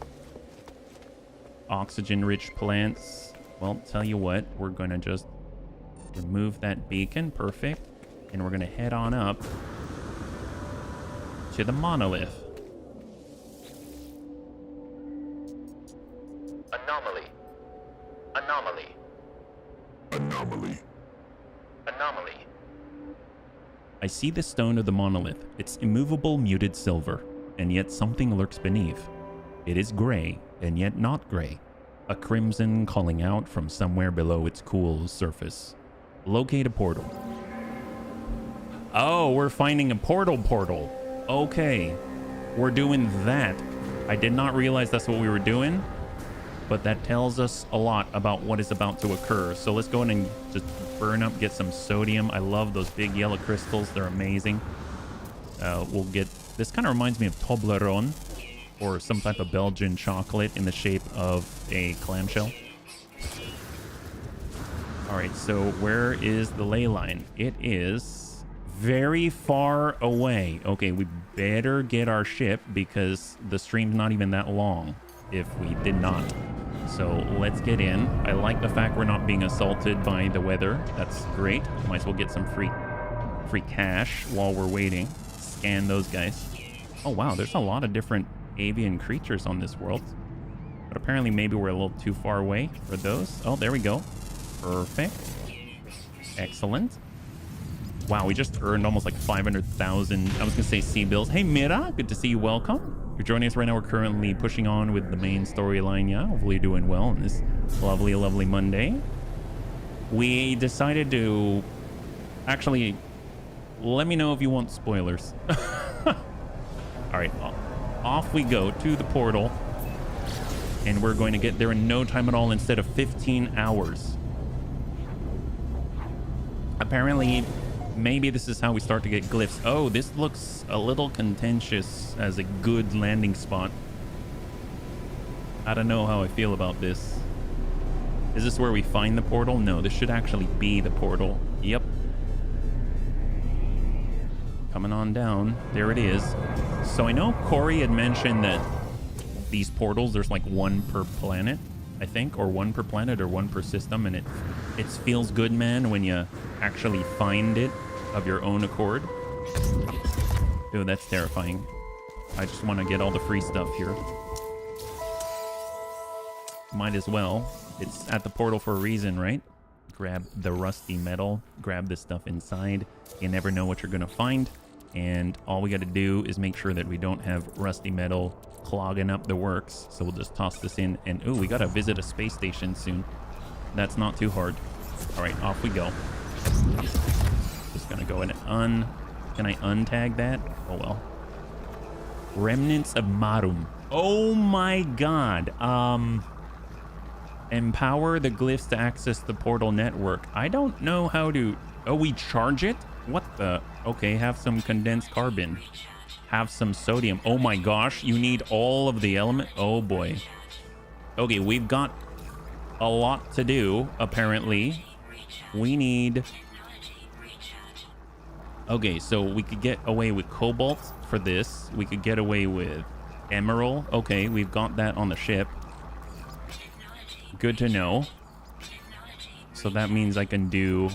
Oxygen-rich plants. Well, tell you what. We're going to just remove that beacon. Perfect. And we're going to head on up to the monolith. Anomaly. Anomaly. Anomaly. Anomaly. I see the stone of the monolith. It's immovable muted silver, and yet something lurks beneath. It is gray, and yet not gray. A crimson calling out from somewhere below its cool surface. Locate a portal. Oh, we're finding a portal. Okay, we're doing that. I did not realize that's what we were doing, but that tells us a lot about what is about to occur. So let's go in and just burn up, get some sodium. I love those big yellow crystals. They're amazing. We'll get... This kind of reminds me of Toblerone, or some type of Belgian chocolate in the shape of a clamshell. All right, so where is the ley line? It is very far away. Okay, we better get our ship because the stream's not even that long if we did not. So let's get in. I like the fact we're not being assaulted by the weather. That's great. Might as well get some free cash while we're waiting. Scan those guys. Oh wow, there's a lot of different avian creatures on this world. But apparently maybe we're a little too far away for those. Oh, there we go. Perfect. Excellent. Wow, we just earned almost like 500,000, I was gonna say sea bills. Hey Mira, good to see you, welcome. You're joining us right now. We're currently pushing on with the main storyline. Yeah, hopefully you're doing well on this lovely, lovely Monday. We decided to, actually, let me know if you want spoilers. All right, off we go to the portal. And we're going to get there in no time at all instead of 15 hours. Apparently, maybe this is how we start to get glyphs. Oh, this looks a little contentious as a good landing spot. I don't know how I feel about this. Is this where we find the portal? No, this should actually be the portal. Yep. Coming on down. There it is. So I know Corey had mentioned that these portals, there's like one per planet, I think, or one per planet or one per system, and it feels good, man, when you actually find it of your own accord. Dude, that's terrifying. I just want to get all the free stuff here. Might as well. It's at the portal for a reason, right? Grab the rusty metal, grab the stuff inside. You never know what you're gonna find, and all we got to do is make sure that we don't have rusty metal clogging up the works. So we'll just toss this in, and ooh, we gotta visit a space station soon. That's not too hard. All right, off we go. Just gonna go and can I untag that? Oh well. Remnants of Marum. Oh my god. Empower the glyphs to access the portal network. I don't know how to. Oh, we charge it? What the? Okay, have some condensed carbon. Have some sodium. Oh my gosh, you need all of the element. Oh boy. Okay, we've got a lot to do, apparently. We need... Okay, so we could get away with cobalt for this. We could get away with emerald. Okay, we've got that on the ship. Good to know. So that means I can do...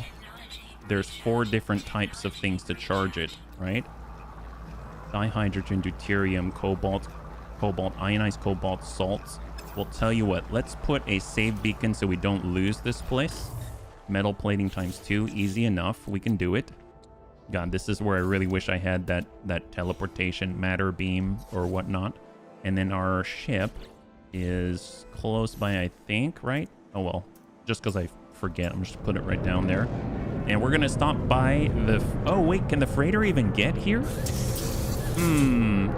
There's 4 different types of things to charge it, right? Dihydrogen, deuterium, cobalt, ionized cobalt, salts. We'll tell you what, let's put a save beacon so we don't lose this place. Metal plating ×2, easy enough. We can do it. God, this is where I really wish I had that teleportation matter beam or whatnot. And then our ship is close by, I think, right? Oh, well, just because I forget, I'm just put it right down there. And we're going to stop by the... Oh, wait, can the freighter even get here?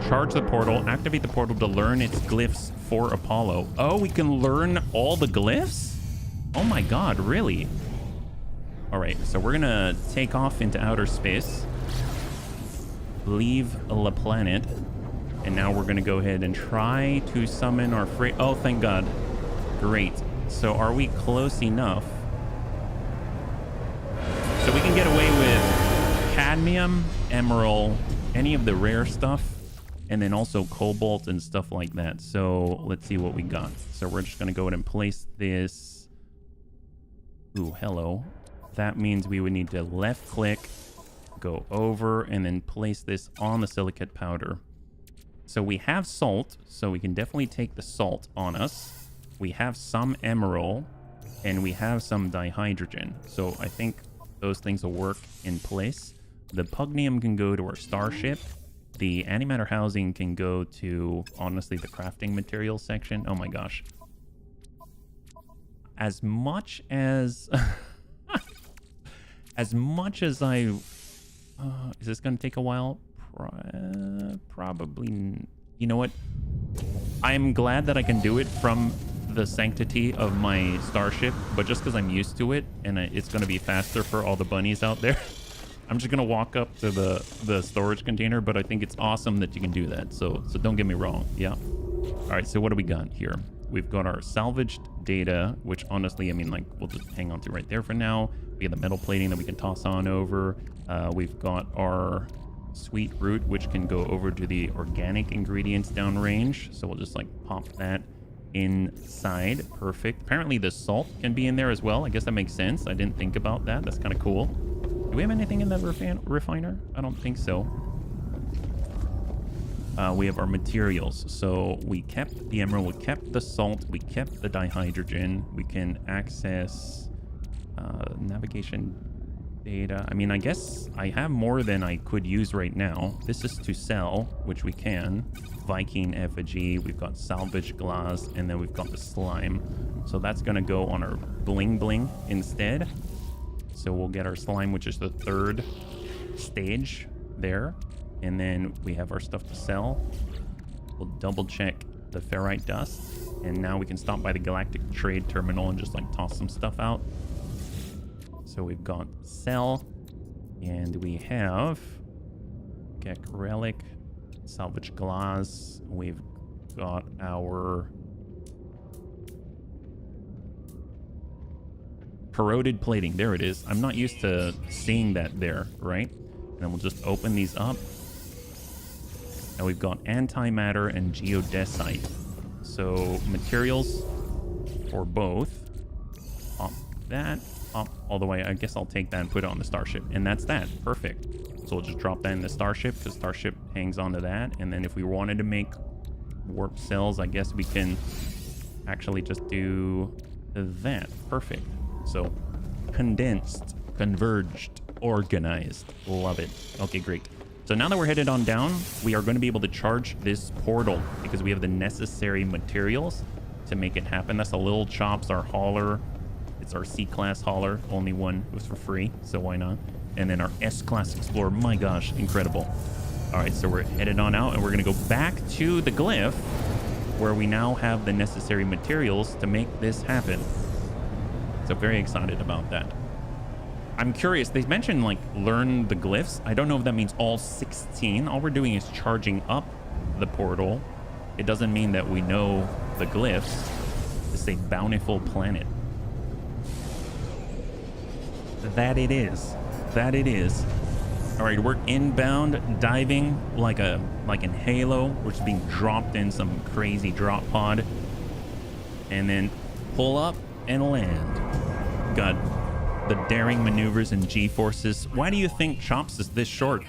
Charge the portal. Activate the portal to learn its glyphs for Apollo. Oh, we can learn all the glyphs? Oh my god, really? All right, so we're gonna take off into outer space, leave La Planet, and now we're gonna go ahead and try to summon our freight. Oh, thank god. Great. So are we close enough? So we can get away with cadmium, emerald, any of the rare stuff, and then also cobalt and stuff like that. So let's see what we got. So we're just gonna go ahead and place this. Ooh, hello. That means we would need to left click, go over, and then place this on the silicate powder. So we have salt, so we can definitely take the salt on us. We have some emerald, and we have some dihydrogen. So I think those things will work in place. The pugnium can go to our starship. The antimatter housing can go to, honestly, the crafting materials section. Oh my gosh. As much as... as much as I... is this going to take a while? Probably... You know what? I'm glad that I can do it from the sanctity of my starship, but just because I'm used to it, and it's going to be faster for all the bunnies out there, I'm just going to walk up to the storage container, but I think it's awesome that you can do that. So don't get me wrong. Yeah. All right, so what do we got here? We've got our salvaged data, which honestly, I mean, like, we'll just hang on to right there for now. We have the metal plating that we can toss on over. We've got our sweet root, which can go over to the organic ingredients downrange. So we'll just like pop that inside. Perfect. Apparently the salt can be in there as well. I guess that makes sense. I didn't think about that. That's kind of cool. Do we have anything in the refiner? I don't think so. We have our materials. So we kept the emerald, we kept the salt, we kept the dihydrogen. We can access navigation data. I mean, I guess I have more than I could use right now. This is to sell, which we can. Viking effigy, we've got salvage glass, and then we've got the slime. So that's gonna go on our bling bling instead. So we'll get our slime, which is the third stage there. And then we have our stuff to sell. We'll double check the ferrite dust. And now we can stop by the galactic trade terminal and just like toss some stuff out. So we've got sell, and we have Gek relic, salvage glass. We've got our corroded plating. There it is. I'm not used to seeing that there, right? And then we'll just open these up. Now we've got antimatter and geodesite. So materials for both. Pop that. Up all the way. I guess I'll take that and put it on the starship, and that's that. Perfect. So we'll just drop that in the starship because starship hangs onto that. And then if we wanted to make warp cells, I guess we can actually just do that. Perfect. So condensed, converged, organized. Love it. Okay, great. So now that we're headed on down, we are going to be able to charge this portal because we have the necessary materials to make it happen. That's a little chops, our hauler. It's our C-Class hauler. Only one was for free, so why not? And then our S-Class Explorer. My gosh, incredible. All right, so we're headed on out, and we're going to go back to the glyph where we now have the necessary materials to make this happen. So very excited about that. I'm curious. They mentioned, like, learn the glyphs. I don't know if that means all 16. All we're doing is charging up the portal. It doesn't mean that we know the glyphs. It's a bountiful planet. That it is. That it is. All right, we're inbound, diving like in Halo. We're just being dropped in some crazy drop pod, and then pull up and land. Got the daring maneuvers and G-forces. Why do you think Chops is this short?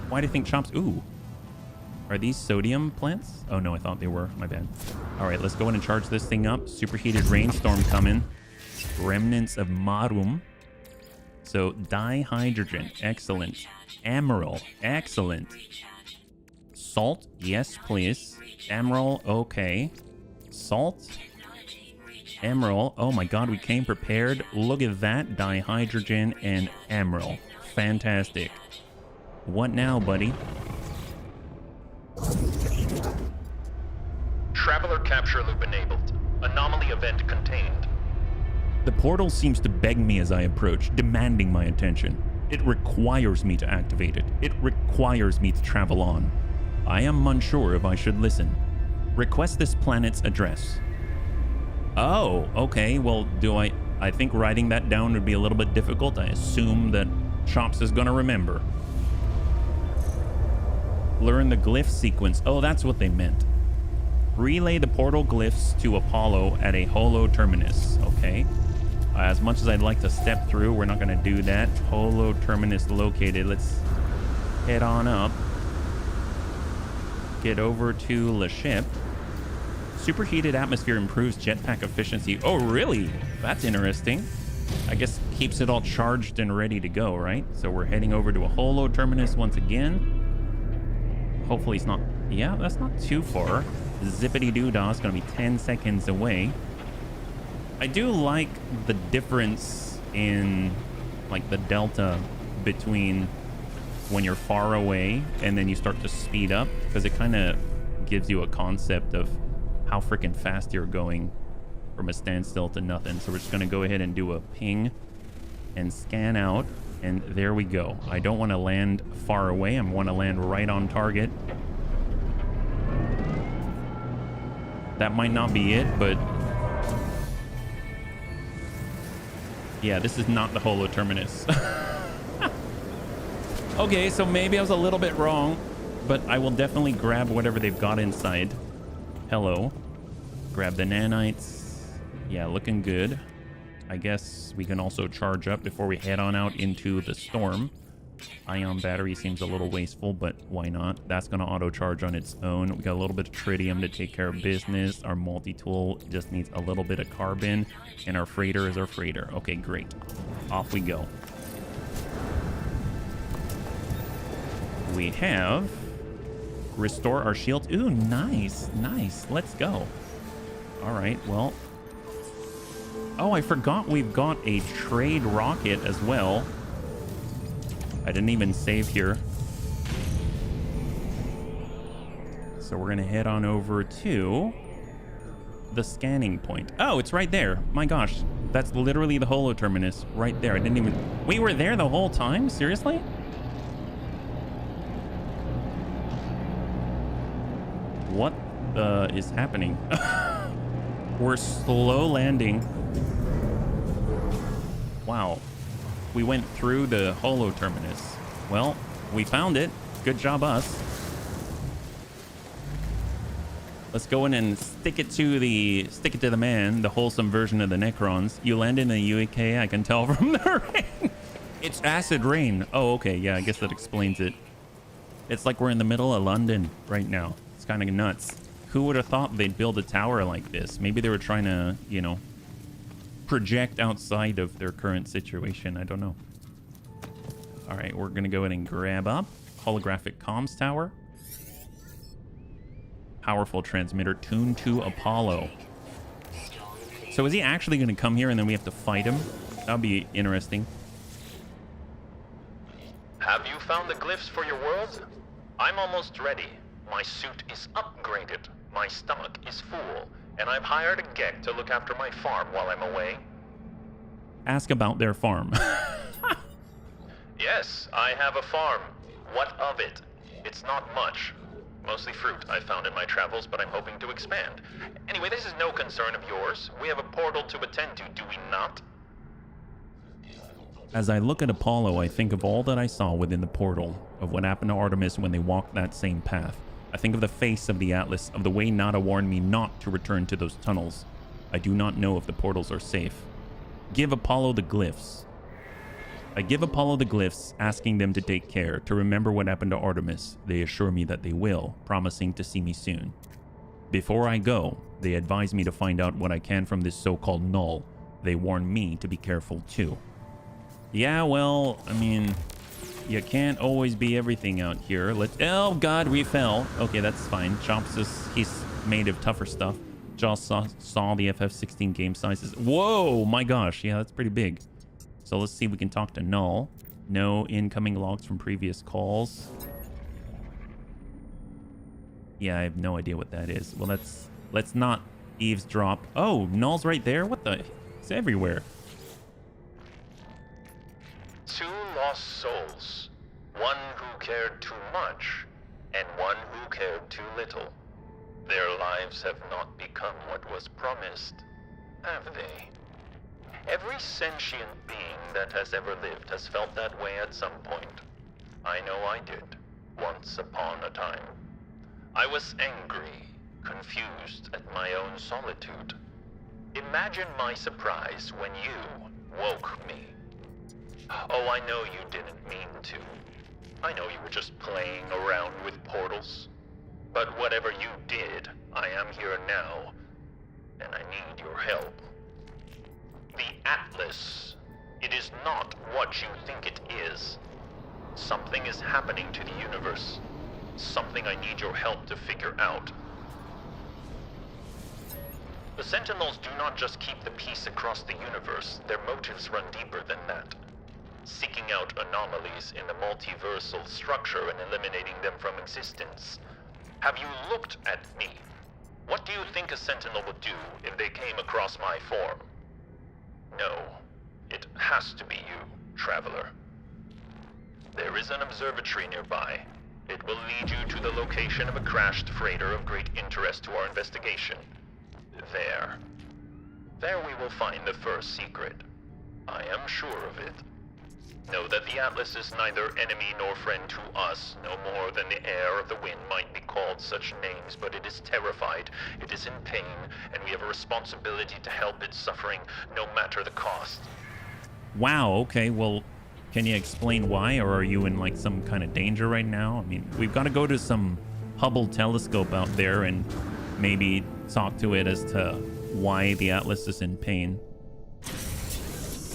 Why do you think Chops? Ooh, are these sodium plants? Oh no, I thought they were. My bad. All right, let's go in and charge this thing up. Superheated rainstorm coming. Remnants of Marum. So dihydrogen, excellent. Emerald, excellent. Salt, yes please. Emerald, okay. Salt. Emerald, oh my god, we came prepared. Look at that, dihydrogen and emerald. Fantastic. What now, buddy? Traveler capture loop enabled. Anomaly event contained. The portal seems to beg me as I approach, demanding my attention. It requires me to activate it. It requires me to travel on. I am unsure if I should listen. Request this planet's address. Oh, okay. Well, I think writing that down would be a little bit difficult. I assume that Chops is gonna remember. Learn the glyph sequence. Oh, that's what they meant. Relay the portal glyphs to Apollo at a holo terminus. Okay. As much as I'd like to step through, we're not going to do that. Holo terminus located. Let's head on up. Get over to the ship. Superheated atmosphere improves jetpack efficiency. Oh, really? That's interesting. I guess keeps it all charged and ready to go, right? So we're heading over to a holo terminus once again. Hopefully it's not... Yeah, that's not too far. Zippity-doo-dah is going to be 10 seconds away. I do like the difference in, like, the delta between when you're far away and then you start to speed up, because it kind of gives you a concept of how freaking fast you're going from a standstill to nothing. So we're just going to go ahead and do a ping and scan out, and there we go. I don't want to land far away. I want to land right on target. That might not be it, but Yeah, this is not the Holo Terminus. Okay, so maybe I was a little bit wrong, but I will definitely grab whatever they've got inside. Hello. Grab the nanites. Yeah, looking good. I guess we can also charge up before we head on out into the storm. Ion battery seems a little wasteful, but why not? That's going to auto-charge on its own. We got a little bit of tritium to take care of business. Our multi-tool just needs a little bit of carbon, and our freighter is our freighter. Okay, great. Off we go. We have restore our shield. Ooh, nice, nice. Let's go. All right, well. Oh, I forgot we've got a trade rocket as well. I didn't even save here. So we're gonna head on over to the scanning point. Oh, it's right there. My gosh, that's literally the Holo Terminus right there. I didn't even... We were there the whole time? Seriously? What is happening? We're slow landing. Wow. We went through the Holo Terminus. Well, we found it. Good job, us. Let's go in and stick it to the man, the wholesome version of the Necrons. You land in the UK, I can tell from the rain. It's acid rain. Oh, okay. Yeah, I guess that explains it. It's like we're in the middle of London right now. It's kind of nuts. Who would have thought they'd build a tower like this? Maybe they were trying to, you know, project outside of their current situation. I don't know. All right, we're going to go ahead and grab up holographic comms tower. Powerful transmitter tuned to Apollo. So is he actually going to come here and then we have to fight him? That'll be interesting. Have you found the glyphs for your world? I'm almost ready. My suit is upgraded. My stomach is full. And I've hired a Gek to look after my farm while I'm away. Ask about their farm. Yes, I have a farm. What of it? It's not much. Mostly fruit I found in my travels, but I'm hoping to expand. Anyway, this is no concern of yours. We have a portal to attend to, do we not? As I look at Apollo, I think of all that I saw within the portal, of what happened to Artemis when they walked that same path. I think of the face of the Atlas, of the way Nada warned me not to return to those tunnels. I do not know if the portals are safe. Give Apollo the glyphs. I give Apollo the glyphs, asking them to take care, to remember what happened to Artemis. They assure me that they will, promising to see me soon. Before I go, they advise me to find out what I can from this so-called null. They warn me to be careful too. Yeah, well, I mean, you can't always be everything out here. Oh god, we fell. Okay, that's fine. Chops he's made of tougher stuff. Just saw the FF16 game sizes. Whoa, my gosh. Yeah, that's pretty big. So let's see if we can talk to Null. No incoming logs from previous calls. Yeah, I have no idea what that is. Well, let's not eavesdrop. Oh, Null's right there? What the? It's everywhere. Two lost souls. One who cared too much, and one who cared too little. Their lives have not become what was promised, have they? Every sentient being that has ever lived has felt that way at some point. I know I did, once upon a time. I was angry, confused at my own solitude. Imagine my surprise when you woke me. Oh, I know you didn't mean to. I know you were just playing around with portals. But whatever you did, I am here now, and I need your help. The Atlas. It is not what you think it is. Something is happening to the universe. Something I need your help to figure out. The Sentinels do not just keep the peace across the universe. Their motives run deeper than that. Seeking out anomalies in the multiversal structure and eliminating them from existence. Have you looked at me? What do you think a Sentinel would do if they came across my form? No, it has to be you, Traveler. There is an observatory nearby. It will lead you to the location of a crashed freighter of great interest to our investigation. There we will find the first secret. I am sure of it. Know that the Atlas is neither enemy nor friend to us, no more than the air of the wind might be called such names, but it is terrified, it is in pain, and we have a responsibility to help its suffering, no matter the cost. Wow, okay, well, can you explain why, or are you in like some kind of danger right now? I mean, we've got to go to some Hubble telescope out there and maybe talk to it as to why the Atlas is in pain.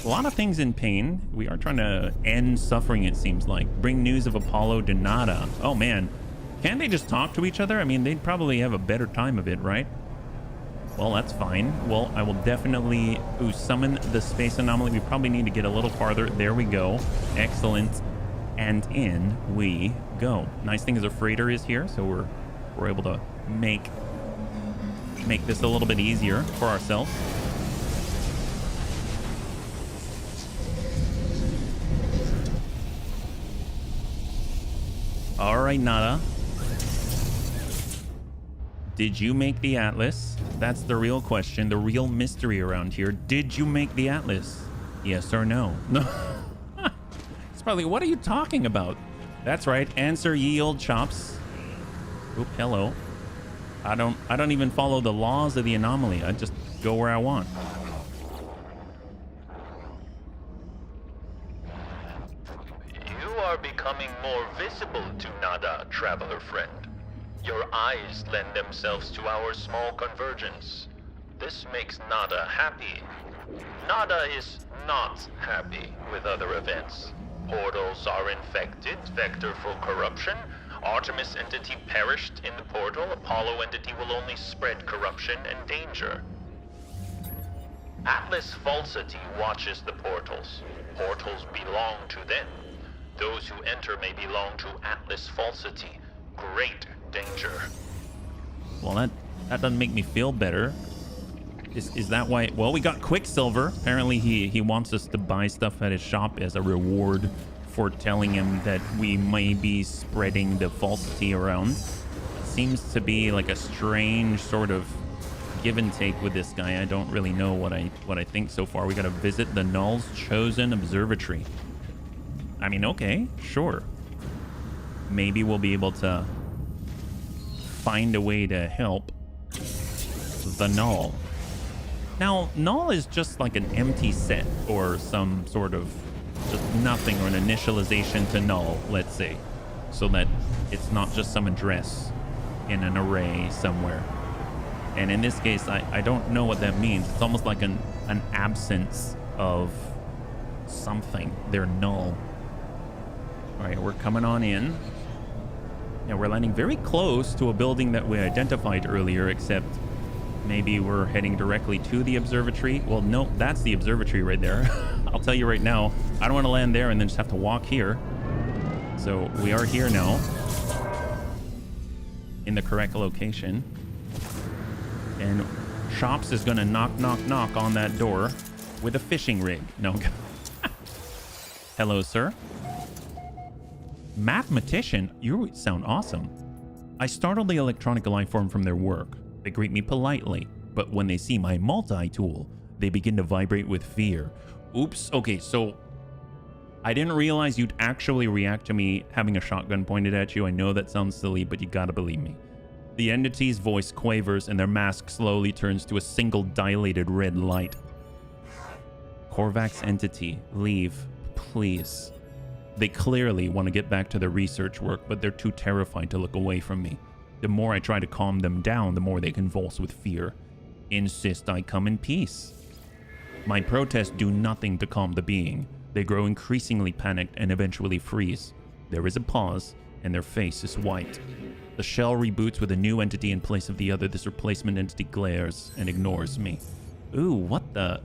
A lot of things in pain. We are trying to end suffering, it seems like. Bring news of Apollo to Nada. Oh man, can't they just talk to each other? I mean, they'd probably have a better time of it, right? Well, that's fine. Well, I will definitely summon the space anomaly. We probably need to get a little farther. There we go. Excellent. And in we go. Nice thing is a freighter is here, so we're able to make this a little bit easier for ourselves. All right, Nada. Did you make the Atlas? That's the real question, the real mystery around here. Did you make the Atlas? Yes or no? No. It's probably, what are you talking about? That's right. Answer, ye old chops. Oop, hello. I don't even follow the laws of the anomaly. I just go where I want. You are becoming more visible to Nada, traveler friend. Your eyes lend themselves to our small convergence. This makes Nada happy. Nada is not happy with other events. Portals are infected, vector for corruption. Artemis entity perished in the portal. Apollo entity will only spread corruption and danger. Atlas falsity watches the portals. Portals belong to them. Those who enter may belong to Atlas falsity. Great danger. Well, that doesn't make me feel better. Is that why? Well, we got Quicksilver. Apparently he wants us to buy stuff at his shop as a reward for telling him that we may be spreading the falsity around. Seems to be like a strange sort of give and take with this guy. I don't really know what I think so far. We got to visit the Null's chosen observatory. I mean, okay, sure. Maybe we'll be able to find a way to help the Null. Now, Null is just like an empty set or some sort of just nothing, or an initialization to Null, let's say, so that it's not just some address in an array somewhere. And in this case, I don't know what that means. It's almost like an absence of something. They're null. All right, we're coming on in. Yeah, we're landing very close to a building that we identified earlier, except maybe we're heading directly to the observatory. Well, no, that's the observatory right there. I'll tell you right now, I don't want to land there and then just have to walk here. So we are here now in the correct location. And Shops is going to knock, knock, knock on that door with a fishing rig. No. Hello, sir. Mathematician, you sound awesome. I startled the electronic life form from their work. They greet me politely, but when they see my multi-tool, they begin to vibrate with fear. Oops. Okay, so I didn't realize you'd actually react to me having a shotgun pointed at you. I know that sounds silly, but you gotta believe me. The entity's voice quavers and their mask slowly turns to a single dilated red light. Korvax entity, leave, please. They clearly want to get back to their research work, but they're too terrified to look away from me. The more I try to calm them down, the more they convulse with fear. Insist I come in peace. My protests do nothing to calm the being. They grow increasingly panicked and eventually freeze. There is a pause, and their face is white. The shell reboots with a new entity in place of the other. This replacement entity glares and ignores me. Ooh, what the?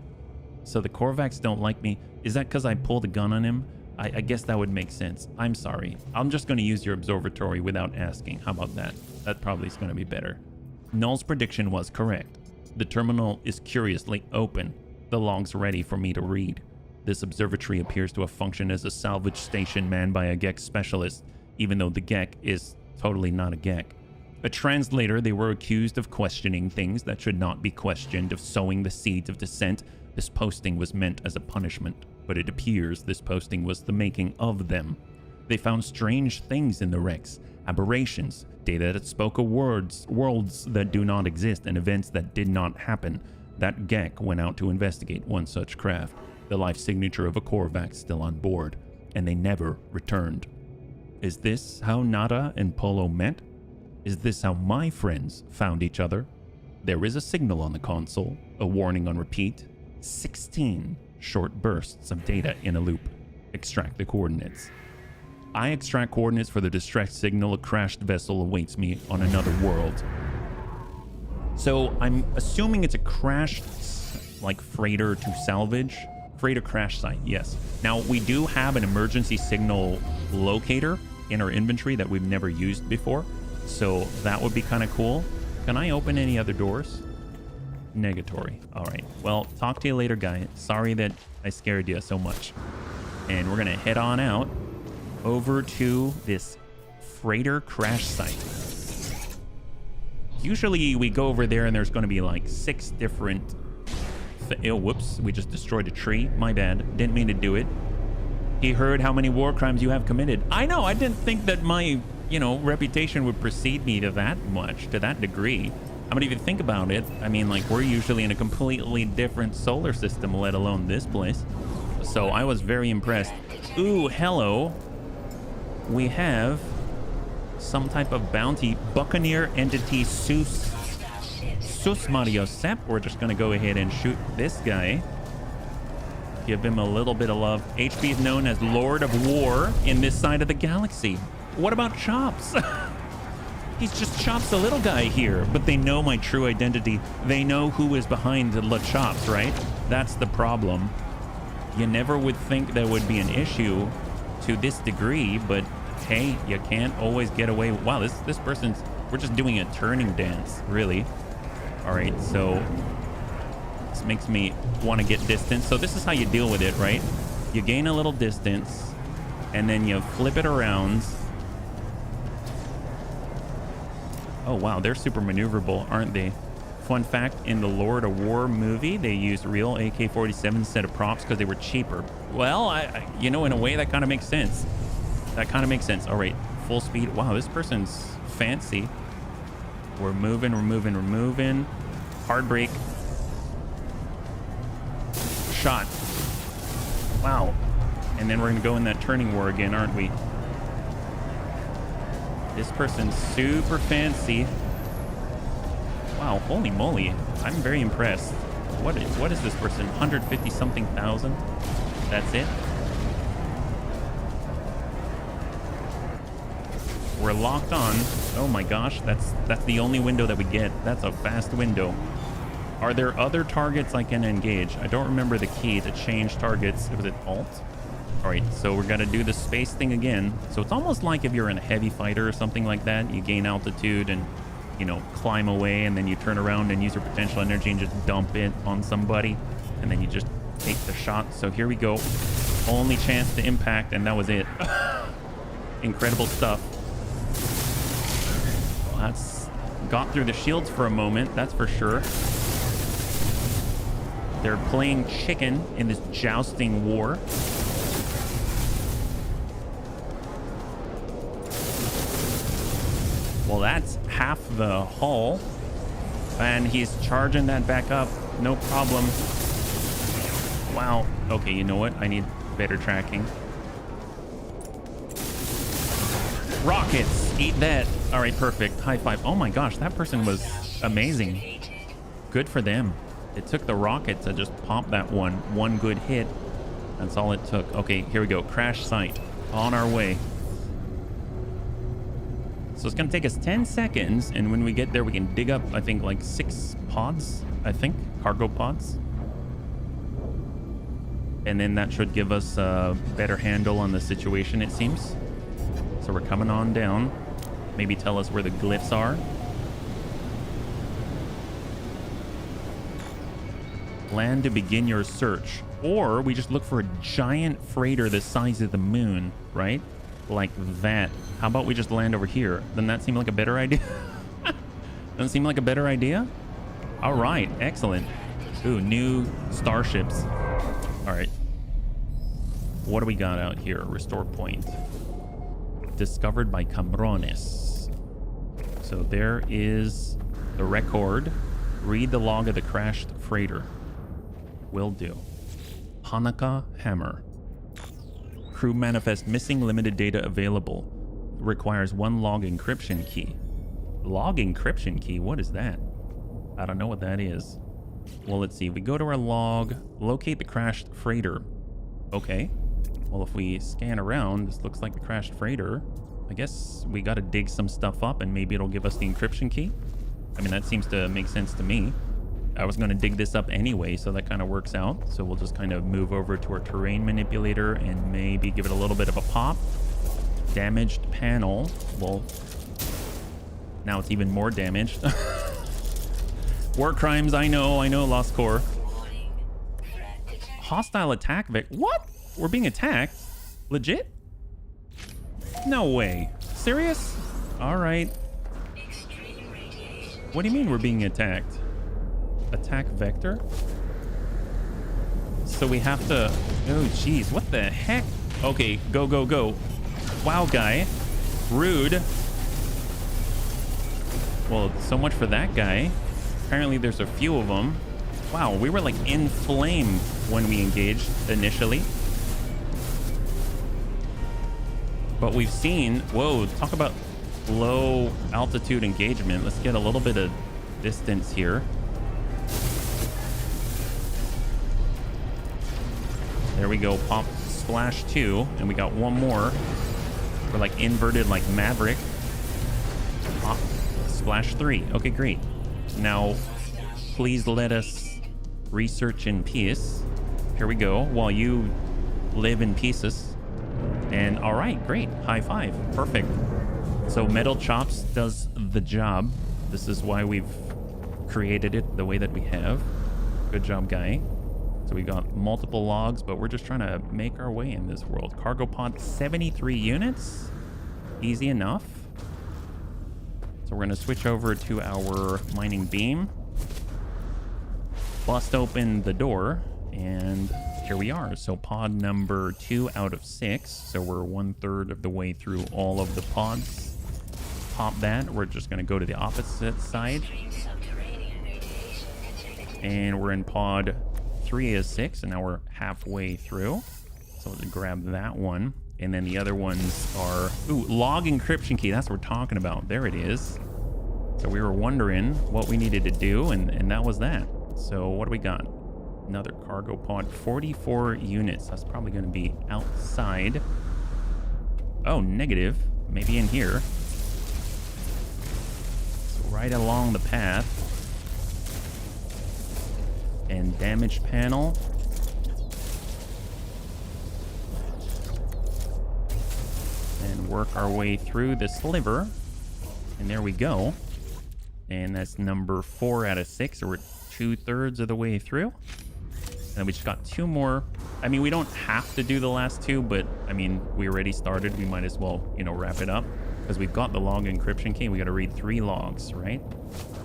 So the Korvax don't like me? Is that because I pulled a gun on him? I guess that would make sense. I'm sorry. I'm just going to use your observatory without asking. How about that? That probably is going to be better. Null's prediction was correct. The terminal is curiously open. The logs ready for me to read. This observatory appears to have functioned as a salvage station manned by a Gek specialist, even though the Gek is totally not a Gek. A translator, they were accused of questioning things that should not be questioned, of sowing the seeds of dissent. This posting was meant as a punishment, but it appears this posting was the making of them. They found strange things in the wrecks, aberrations, data that spoke of worlds that do not exist, and events that did not happen. That GEC went out to investigate one such craft, the life signature of a Korvax still on board, and they never returned. Is this how Nada and Polo met? Is this how my friends found each other? There is a signal on the console, a warning on repeat. 16 short bursts of data in a loop. Extract the coordinates. I extract coordinates for the distress signal. A crashed vessel awaits me on another world. So I'm assuming it's a crashed, like, freighter to salvage. Freighter crash site, yes. Now, we do have an emergency signal locator in our inventory that we've never used before. So that would be kind of cool. Can I open any other doors? Negatory. All right. Well, talk to you later, guy. Sorry that I scared you so much. And we're going to head on out over to this freighter crash site. Usually we go over there and there's going to be like 6 different... Oh, whoops. We just destroyed a tree. My bad. Didn't mean to do it. He heard how many war crimes you have committed. I know. I didn't think that my, reputation would precede me to that much, to that degree. I mean, if you think about it, I mean, like, we're usually in a completely different solar system, let alone this place. So I was very impressed. Ooh, hello. We have some type of bounty. Buccaneer entity Sus Mario Sep. We're just going to go ahead and shoot this guy. Give him a little bit of love. HP is known as Lord of War in this side of the galaxy. What about Chops? He's just Chops, the little guy here. But they know my true identity. They know who is behind the Chops, right? That's the problem. You never would think there would be an issue to this degree, but hey, you can't always get away. Wow, this person's... We're just doing a turning dance, really. All right, so... This makes me want to get distance. So this is how you deal with it, right? You gain a little distance, and then you flip it around. Oh, wow, they're super maneuverable, aren't they? Fun fact, in the Lord of War movie, they used real AK-47 instead of props because they were cheaper. Well, in a way, that kind of makes sense. That kind of makes sense. All right, full speed. Wow, this person's fancy. We're moving. Hard brake. Shot. Wow. And then we're going to go in that turning war again, aren't we? This person's super fancy. Wow, holy moly. I'm very impressed. What is this person? 150 something thousand? That's it? We're locked on. Oh my gosh, that's the only window that we get. That's a fast window. Are there other targets I can engage? I don't remember the key to change targets. Was it Alt? All right, so we're gonna do the space thing again. So it's almost like if you're in a heavy fighter or something like that, you gain altitude and, climb away, and then you turn around and use your potential energy and just dump it on somebody, and then you just take the shot. So here we go. Only chance to impact, and that was it. Incredible stuff. Well, that's got through the shields for a moment, that's for sure. They're playing chicken in this jousting war. Well, that's half the hull. And he's charging that back up. No problem. Wow. Okay, you know what? I need better tracking. Rockets! Eat that. All right, perfect. High five. Oh my gosh, that person was amazing. Good for them. It took the rocket to just pop that one good hit. That's all it took. Okay, here we go. Crash site. On our way. So it's going to take us 10 seconds, and when we get there, we can dig up, I think, like 6 pods, cargo pods. And then that should give us a better handle on the situation, it seems. So we're coming on down. Maybe tell us where the glyphs are. Land to begin your search. Or we just look for a giant freighter the size of the moon, right? Like that. How about we just land over here? Doesn't that seem like a better idea? Doesn't seem like a better idea? All right, excellent. Ooh, new starships. All right. What do we got out here? Restore point. Discovered by Cambrones. So there is the record. Read the log of the crashed freighter. Will do. Hanukkah hammer. Crew manifest missing, limited data available. Requires 1 log encryption key. Log encryption key? What is that? I don't know what that is. Well, let's see. We go to our log, locate the crashed freighter. Okay. Well, if we scan around, this looks like the crashed freighter. I guess we got to dig some stuff up and maybe it'll give us the encryption key. I mean, that seems to make sense to me. I was going to dig this up anyway, so that kind of works out. So we'll just kind of move over to our terrain manipulator and maybe give it a little bit of a pop. Damaged panel. Well, now it's even more damaged. War crimes, I know, Lost Core. Hostile attack what? We're being attacked? Legit? No way. Serious? All right. What do you mean we're being attacked? Attack vector? So we have to... Oh, jeez. What the heck? Okay, go, go, go. Wow, guy. Rude. Well, so much for that guy. Apparently there's a few of them. Wow, we were like in flame when we engaged initially. But we've seen... Whoa, talk about low altitude engagement. Let's get a little bit of distance here. There we go. Pop splash 2. And we got one more. We're like inverted like Maverick. Pop splash 3. Okay, great. Now, please let us research in peace. Here we go. While you live in pieces. And all right, great. High five. Perfect. So Metal Chops does the job. This is why we've created it the way that we have. Good job, guy. So we got multiple logs, but we're just trying to make our way in this world. Cargo pod, 73 units. Easy enough. So we're going to switch over to our mining beam. Bust open the door, and here we are. So pod number 2 out of 6. So we're 1/3 of the way through all of the pods. Pop that. We're just going to go to the opposite side. And we're in pod 3 of 6, and now we're halfway through. So let's grab that one. And then the other ones are... Ooh, log encryption key. That's what we're talking about. There it is. So we were wondering what we needed to do, and that was that. So what do we got? Another cargo pod. 44 units. That's probably going to be outside. Oh, negative. Maybe in here. So right along the path. And damaged panel. And work our way through the sliver. And there we go. And that's number 4 out of 6. So we're 2/3 of the way through. And we just got 2 more. I mean, we don't have to do the last 2, but I mean, we already started. We might as well, you know, wrap it up. Because we've got the log encryption key. We got to read 3 logs, right?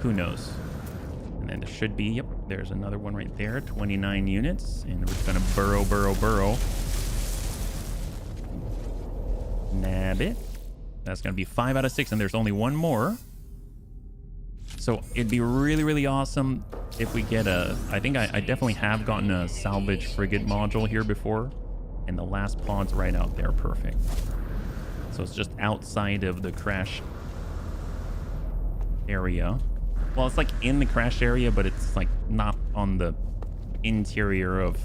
Who knows? And then there should be, yep, there's another one right there. 29 units. And we're just going to burrow, burrow, burrow. Nab it. That's going to be 5 out of 6, and there's only one more. So it'd be really, really awesome if we get a... I think I definitely have gotten a salvage frigate module here before. And the last pod's right out there. Perfect. So it's just outside of the crash area. Well, it's like in the crash area, but it's like not on the interior of...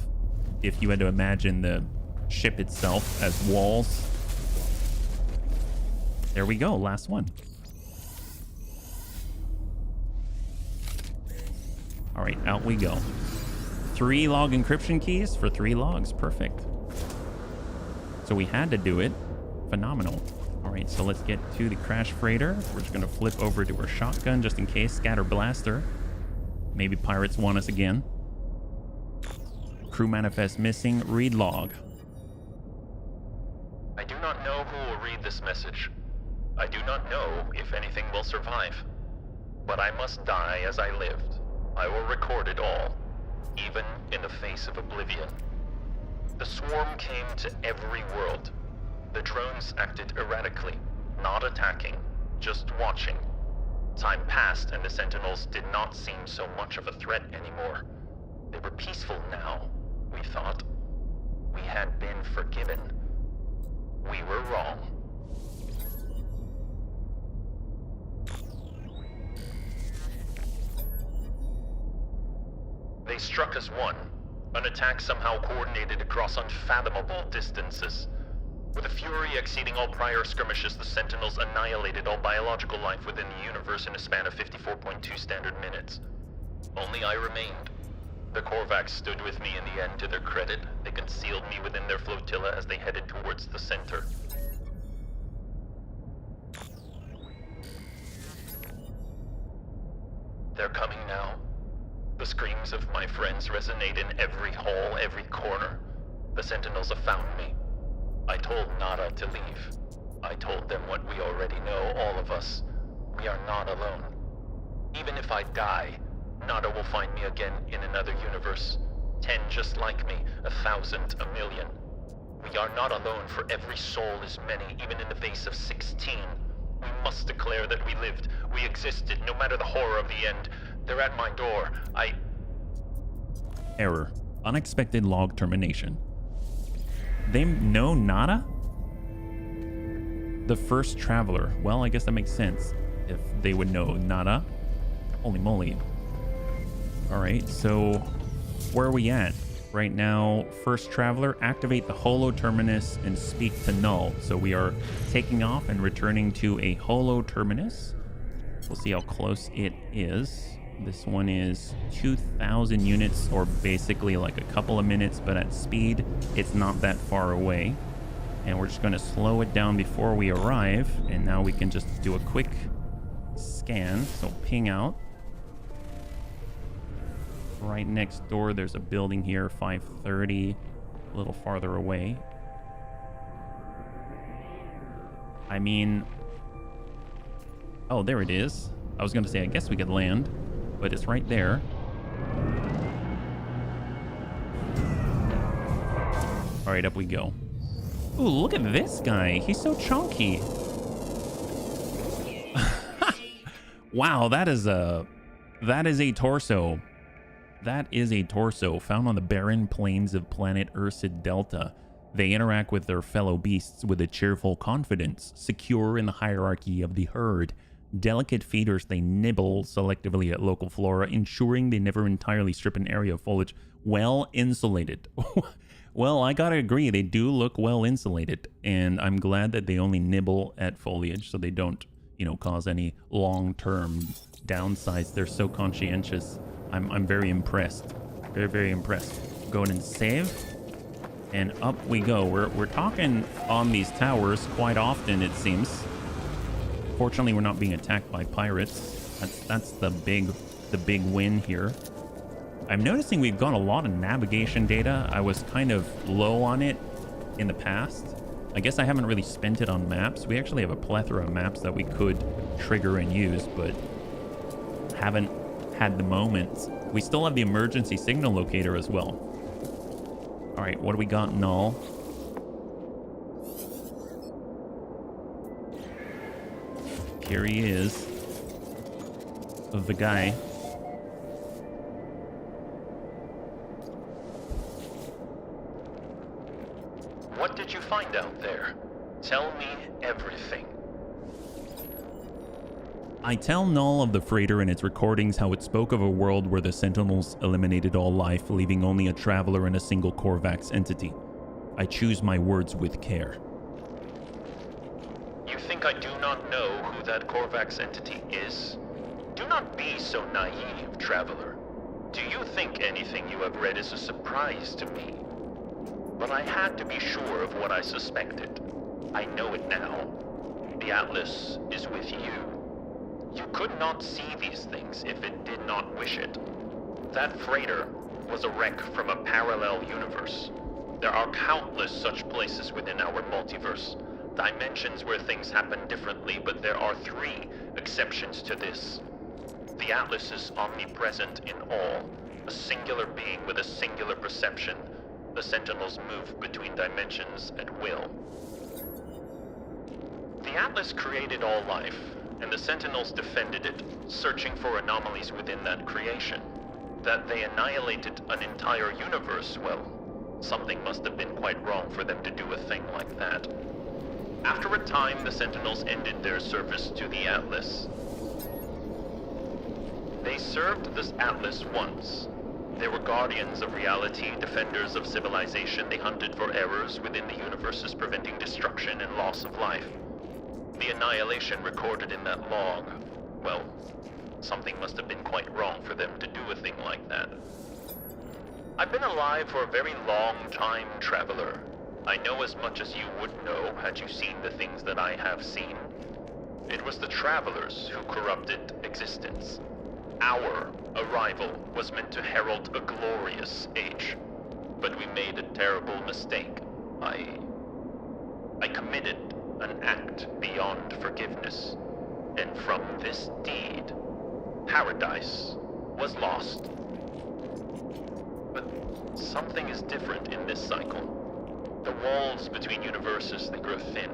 If you had to imagine the ship itself as walls. There we go. Last one. All right, out we go. 3 log encryption keys for 3 logs. Perfect. So we had to do it. Phenomenal. All right, so let's get to the crash freighter. We're just going to flip over to our shotgun just in case. Scatter blaster. Maybe pirates want us again. Crew manifest missing. Read log. I do not know who will read this message. I do not know if anything will survive. But I must die as I lived. I will record it all, even in the face of oblivion. The swarm came to every world. The drones acted erratically, not attacking, just watching. Time passed and the Sentinels did not seem so much of a threat anymore. They were peaceful now, we thought. We had been forgiven. We were wrong. They struck as one, an attack somehow coordinated across unfathomable distances. With a fury exceeding all prior skirmishes, the Sentinels annihilated all biological life within the universe in a span of 54.2 standard minutes. Only I remained. The Korvax stood with me in the end. To their credit, they concealed me within their flotilla as they headed towards the center. They're coming now. The screams of my friends resonate in every hole, every corner. The Sentinels have found me. I told Nada to leave. I told them what we already know, all of us. We are not alone. Even if I die, Nada will find me again in another universe. 10 just like me, 1,000, 1,000,000. We are not alone, for every soul is many, even in the face of 16. We must declare that we lived. We existed, no matter the horror of the end. They're at my door. Error. Unexpected log termination. They know Nada? The first traveler. Well, I guess that makes sense. If they would know Nada. Holy moly. Alright, so where are we at? Right now, first traveler, activate the holo terminus and speak to Null. So we are taking off and returning to a holo terminus. We'll see how close it is. This one is 2,000 units, or basically like a couple of minutes, but at speed, it's not that far away. And we're just going to slow it down before we arrive. And now we can just do a quick scan. So ping out. Right next door, there's a building here, 530, a little farther away. I mean, oh, there it is. I was going to say, I guess we could land, but it's right there. All right, up we go. Ooh, look at this guy. He's so chunky. Wow, that is a torso. That is a torso found on the barren plains of planet Ursid Delta. They interact with their fellow beasts with a cheerful confidence, secure in the hierarchy of the herd. Delicate feeders, they nibble selectively at local flora, ensuring they never entirely strip an area of foliage. Well insulated. Well, I gotta agree, they do look well insulated, and I'm glad that they only nibble at foliage so they don't, cause any long-term downsides. They're so conscientious. I'm very impressed. Very, very impressed. Go in and save. And up we go. We're talking on these towers quite often, it seems. Fortunately, we're not being attacked by pirates. That's the big win here. I'm noticing we've got a lot of navigation data. I was kind of low on it in the past. I guess I haven't really spent it on maps. We actually have a plethora of maps that we could trigger and use, but haven't had the moment. We still have the emergency signal locator as well. All right, what do we got, Null? Here he is. The guy. What did you find out there? Tell me everything. I tell Null of the freighter and its recordings how it spoke of a world where the Sentinels eliminated all life, leaving only a traveler and a single Korvax entity. I choose my words with care. You think I do not know who that Korvax entity is? Do not be so naive, traveler. Do you think anything you have read is a surprise to me? But I had to be sure of what I suspected. I know it now. The Atlas is with you. You could not see these things if it did not wish it. That freighter was a wreck from a parallel universe. There are countless such places within our multiverse. Dimensions where things happen differently, but there are 3 exceptions to this. The Atlas is omnipresent in all, a singular being with a singular perception. The Sentinels move between dimensions at will. The Atlas created all life, and the Sentinels defended it, searching for anomalies within that creation. That they annihilated an entire universe, well, something must have been quite wrong for them to do a thing like that. After a time, the Sentinels ended their service to the Atlas. They served this Atlas once. They were guardians of reality, defenders of civilization. They hunted for errors within the universes, preventing destruction and loss of life. The annihilation recorded in that log, well, something must have been quite wrong for them to do a thing like that. I've been alive for a very long time, Traveler. I know as much as you would know had you seen the things that I have seen. It was the Travelers who corrupted existence. Our arrival was meant to herald a glorious age, but we made a terrible mistake. I committed an act beyond forgiveness, and from this deed, paradise was lost. But something is different in this cycle. The walls between universes, they grow thin.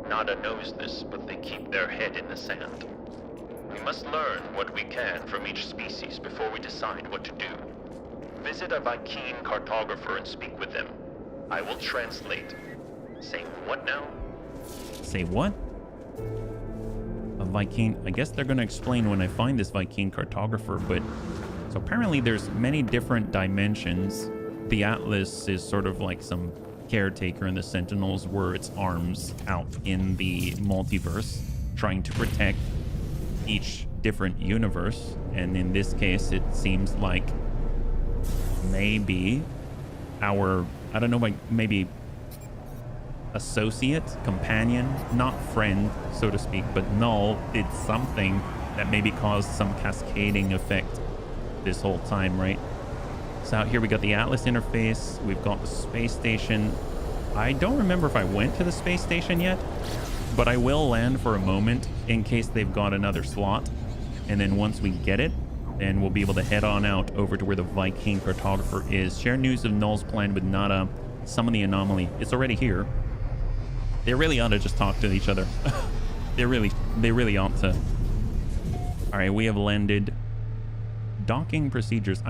Nada knows this, but they keep their head in the sand. We must learn what we can from each species before we decide what to do. Visit a Vy'keen cartographer and speak with them. I will translate. Say what now? Say what? A Vy'keen. I guess they're going to explain when I find this Vy'keen cartographer, but so apparently there's many different dimensions. The Atlas is sort of like some caretaker, and the Sentinels were its arms out in the multiverse, trying to protect each different universe. And in this case, it seems like maybe our, I don't know, like maybe associate, companion, not friend, so to speak, but Null did something that maybe caused some cascading effect this whole time, right? So out here we got the Atlas interface, we've got the space station. I don't remember if I went to the space station yet, but I will land for a moment in case they've got another slot. And then once we get it, then we'll be able to head on out over to where the Vy'keen cartographer is. Share news of Null's plan with Nada. Summon the anomaly. It's already here. They really ought to just talk to each other. They really ought to. All right, we have landed. Docking procedures.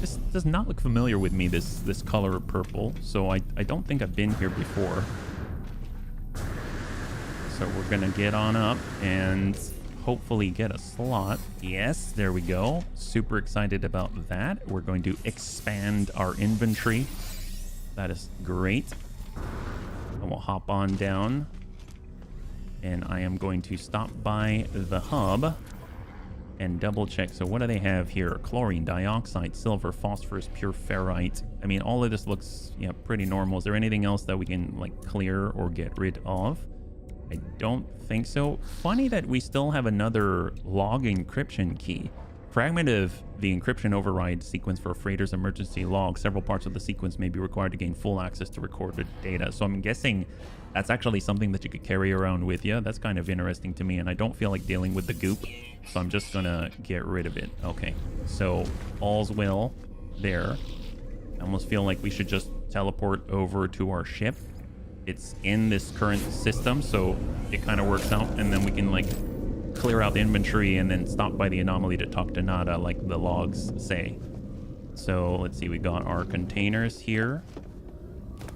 This does not look familiar with me, this color of purple. So I don't think I've been here before. So we're gonna get on up and hopefully get a slot. Yes, there we go. Super excited about that. We're going to expand our inventory. That is great. And we'll hop on down. And I am going to stop by the hub and double check. So what do they have here? Chlorine, dioxide, silver, phosphorus, pure ferrite. I mean, all of this looks, yeah, pretty normal. Is there anything else that we can like clear or get rid of? I don't think so. Funny that we still have another log encryption key. Fragment of the encryption override sequence for a freighter's emergency log. Several parts of the sequence may be required to gain full access to recorded data. So I'm guessing that's actually something that you could carry around with you. That's kind of interesting to me, and I don't feel like dealing with the goop, so I'm just gonna get rid of it. Okay, so all's well there. I almost feel like we should just teleport over to our ship. It's in this current system, so it kind of works out, and then we can like clear out the inventory and then stop by the anomaly to talk to Nada, like the logs say. So let's see, we got our containers here.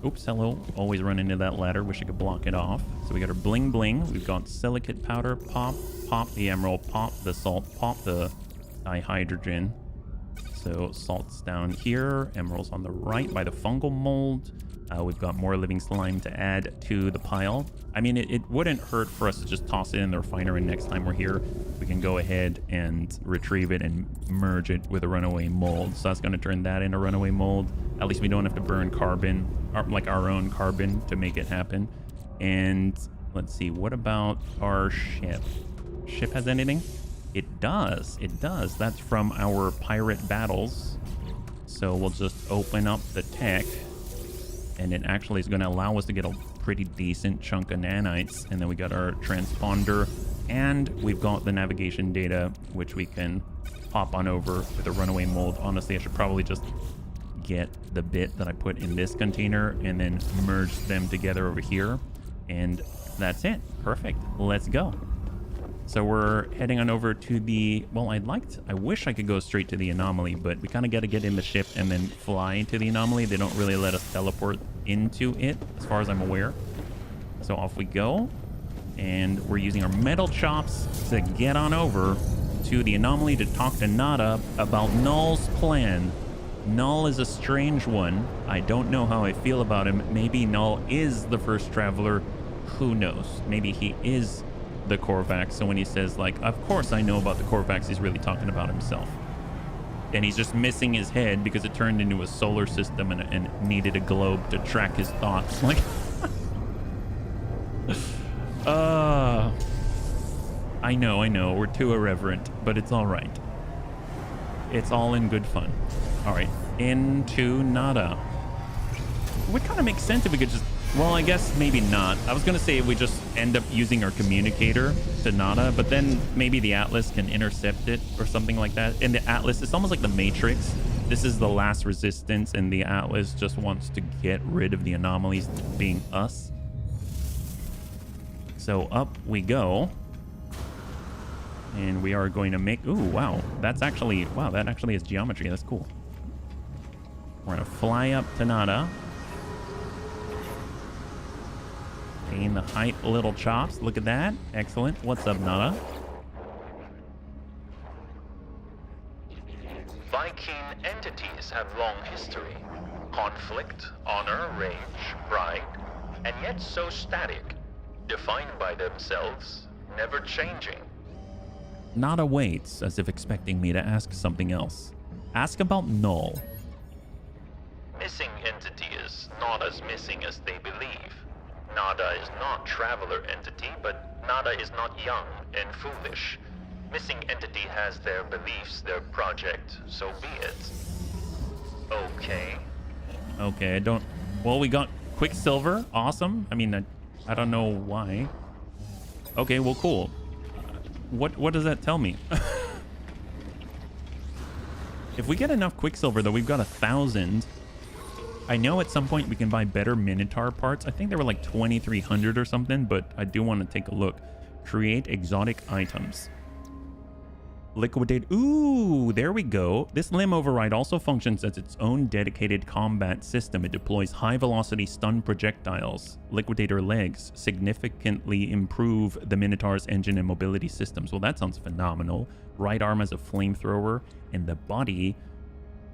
Oops, hello. Always run into that ladder. Wish I could block it off. So we got our bling bling. We've got silicate powder. Pop the emerald. Pop the salt. Pop the dihydrogen. So salt's down here. Emerald's on the right by the fungal mold. We've got more living slime to add to the pile. I mean, it wouldn't hurt for us to just toss it in the refiner, and next time we're here, we can go ahead and retrieve it and merge it with a runaway mold. So that's going to turn that into runaway mold. At least we don't have to burn carbon, like our own carbon, to make it happen. And let's see, what about our ship? Ship has anything? It does. It does. That's from our pirate battles. So we'll just open up the tech. And it actually is going to allow us to get a pretty decent chunk of nanites. And then we got our transponder and we've got the navigation data, which we can hop on over with a runaway mold. Honestly, I should probably just get the bit that I put in this container and then merge them together over here. And that's it. Perfect. Let's go. So we're heading on over to the, well, I wish I could go straight to the anomaly, but we kind of got to get in the ship and then fly to the anomaly. They don't really let us teleport into it, as far as I'm aware. So off we go. And we're using our metal chops to get on over to the anomaly to talk to Nada about Null's plan. Null is a strange one. I don't know how I feel about him. Maybe Null is the first traveler. Who knows? Maybe he is the Korvax. So when he says, like, of course I know about the Korvax, he's really talking about himself. And he's just missing his head because it turned into a solar system and needed a globe to track his thoughts. Like, I know, we're too irreverent, but it's all right. It's all in good fun. All right, into Nada. It would kind of make sense if we could just, well, I guess maybe not. I was going to say we just end up using our communicator to Nada, but then maybe the Atlas can intercept it or something like that. And the Atlas, it's almost like the Matrix. This is the last resistance, and the Atlas just wants to get rid of the anomalies, being us. So up we go. And we are going to make, ooh, wow. That actually is geometry. That's cool. We're going to fly up to Nada. Gain the height, little chops. Look at that. Excellent. What's up, Nada? Viking entities have long history. Conflict, honor, rage, pride, and yet so static. Defined by themselves, never changing. Nada waits, as if expecting me to ask something else. Ask about Null. Missing entity is not as missing as they believe. Nada is not traveler entity, but Nada is not young and foolish. Missing entity has their beliefs, their project, so be it. Okay. Okay, I don't... Well, we got Quicksilver. Awesome. I mean, I don't know why. Okay, well, cool. What does that tell me? If we get enough Quicksilver, though, we've got 1,000. I know at some point we can buy better Minotaur parts. I think they were like 2,300 or something, but I do want to take a look. Create exotic items. Liquidate. Ooh, there we go. This limb override also functions as its own dedicated combat system. It deploys high-velocity stun projectiles. Liquidator legs significantly improve the Minotaur's engine and mobility systems. Well, that sounds phenomenal. Right arm as a flamethrower, and the body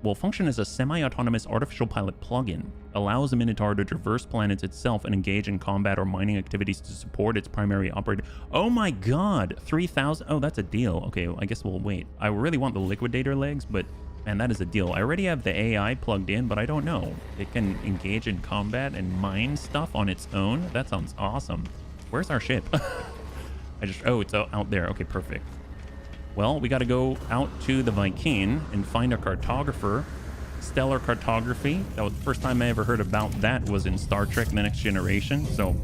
will function as a semi-autonomous artificial pilot plugin. Allows the Minotaur to traverse planets itself and engage in combat or mining activities to support its primary operator. Oh my god, 3,000. Oh, that's a deal. Okay, well, I guess we'll wait. I really want the liquidator legs, but man, that is a deal. I already have the AI plugged in, but I don't know. It can engage in combat and mine stuff on its own. That sounds awesome. Where's our ship? Oh, it's out there. Okay, perfect. Well, we got to go out to the Viking and find a cartographer. Stellar cartography. That was the first time I ever heard about that, was in Star Trek The Next Generation. So,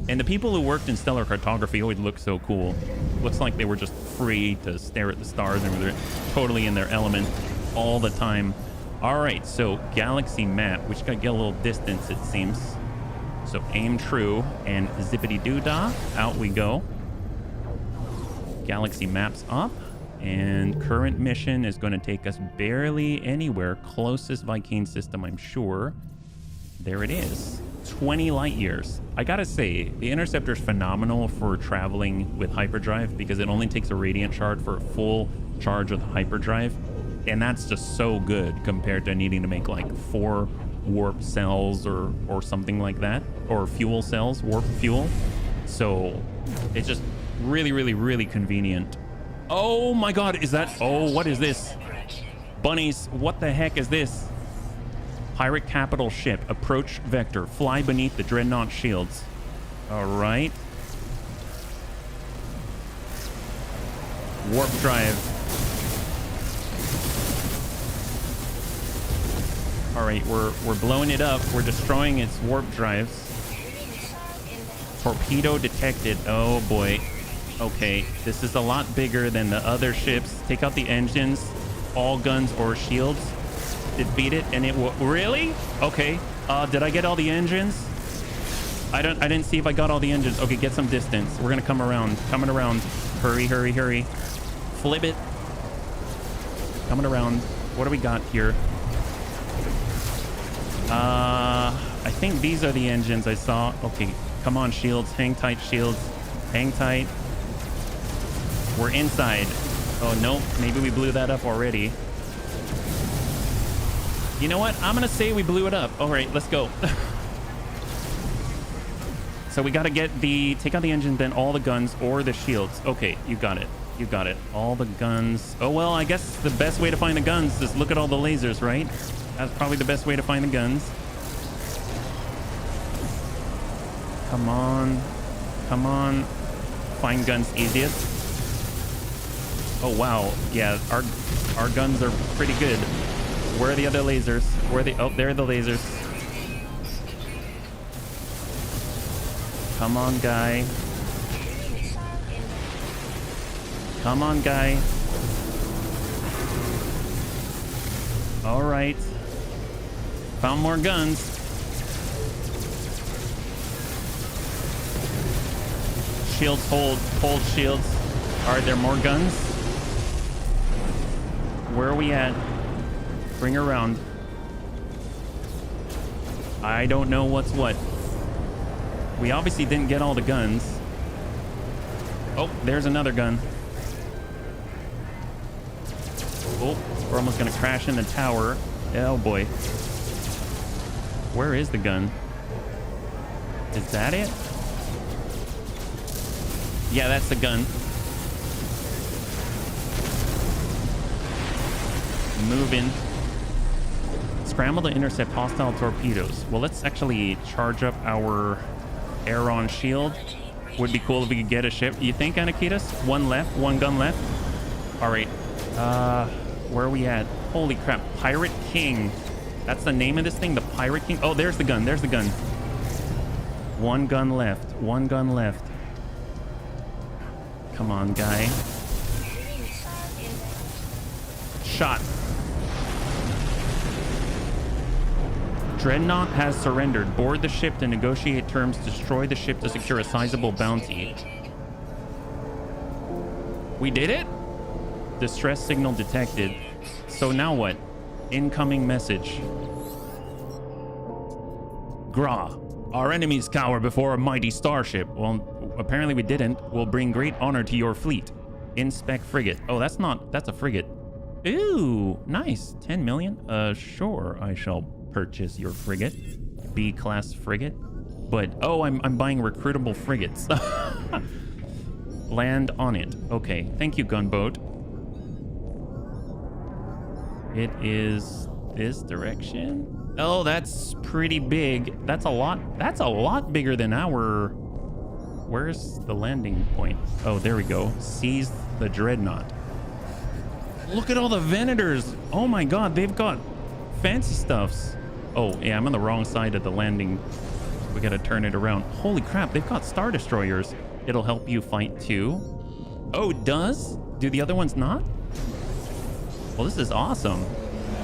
and the people who worked in stellar cartography always look so cool. Looks like they were just free to stare at the stars and were totally in their element all the time. All right, so galaxy map. We just got to get a little distance, it seems. So aim true and zippity-doo-dah. Out we go. Galaxy maps up, and current mission is going to take us barely anywhere. Closest Viking system, I'm sure. There it is. 20 light years. I gotta say, the Interceptor is phenomenal for traveling with hyperdrive because it only takes a radiant shard for a full charge of hyperdrive, and that's just so good compared to needing to make like 4 warp cells or something like that, or fuel cells, warp fuel. So it's just really convenient. Oh my god, is that... Oh, what is this? Bunnies, what the heck is this? Pirate capital ship. Approach vector. Fly beneath the dreadnought shields. All right. Warp drive. All right, we're blowing it up. We're destroying its warp drives. Torpedo detected. Oh boy. Okay, this is a lot bigger than the other ships. Take out the engines, all guns or shields. Defeat it, and it will. Really? Okay. Did I get all the engines? I didn't see if I got all the engines. Okay, get some distance. We're gonna come around. Coming around. Hurry, hurry, hurry. Flip it. Coming around. What do we got here? I think these are the engines I saw. Okay, come on, shields. Hang tight, shields. Hang tight. We're inside. Oh, no. Maybe we blew that up already. You know what? I'm going to say we blew it up. All right, let's go. So we got to take out the engine, then all the guns or the shields. Okay, you got it. You got it. All the guns. Oh, well, I guess the best way to find the guns is look at all the lasers, right? That's probably the best way to find the guns. Come on. Come on. Find guns easiest. Oh, wow. Yeah, our guns are pretty good. Where are the other lasers? Where are they? Oh, there are the lasers. Come on, guy. Come on, guy. All right. Found more guns. Shields, hold shields. Are there more guns? Where are we at? Bring her around. I don't know what's what. We obviously didn't get all the guns. Oh, there's another gun. Oh, we're almost gonna crash in the tower. Oh boy. Where is the gun? Is that it? Yeah, that's the gun. Moving. Scramble to intercept hostile torpedoes. Well, let's actually charge up our Aeron shield. Would be cool if we could get a ship. You think, Anakitas? One left, one gun left. All right. Where are we at? Holy crap. Pirate King. That's the name of this thing, the Pirate King. Oh, there's the gun. There's the gun. One gun left. One gun left. Come on, guy. Shot. Dreadnought has surrendered. Board the ship to negotiate terms. Destroy the ship to secure a sizable bounty. We did it? Distress signal detected. So now what? Incoming message. Gra, our enemies cower before a mighty starship. Well, apparently we didn't. We'll bring great honor to your fleet. Inspect frigate. Oh, that's a frigate. Ooh, nice. 10 million? Sure, I shall purchase your frigate. B-class frigate. But, oh, I'm buying recruitable frigates. Land on it. Okay, thank you, gunboat. It is this direction. Oh, that's pretty big. That's a lot bigger than our... Where's the landing point? Oh, there we go. Seize the dreadnought. Look at all the Venators. Oh my god, they've got fancy stuffs. Oh, yeah, I'm on the wrong side of the landing. We gotta turn it around. Holy crap, they've got Star Destroyers. It'll help you fight too. Oh, it does? Do the other ones not? Well, this is awesome.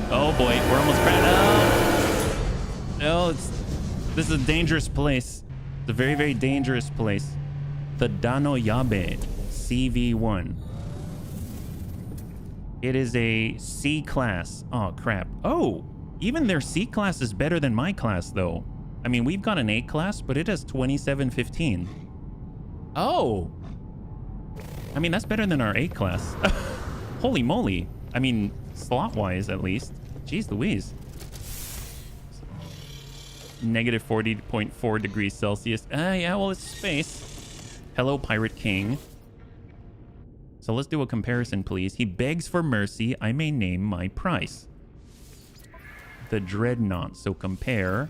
Oh boy, we're almost crashed. Oh, this is a dangerous place. It's a very, very dangerous place. The Danoyabe CV-1. It is a C class. Oh, crap. Oh, even their C class is better than my class, though. I mean, we've got an A class, but it has 2715. Oh. I mean, that's better than our A class. Holy moly. I mean, slot-wise, at least. Jeez Louise. Negative 40.4 degrees Celsius. Yeah, well, it's space. Hello, Pirate King. So let's do a comparison, please. He begs for mercy. I may name my price. The Dreadnought. So compare.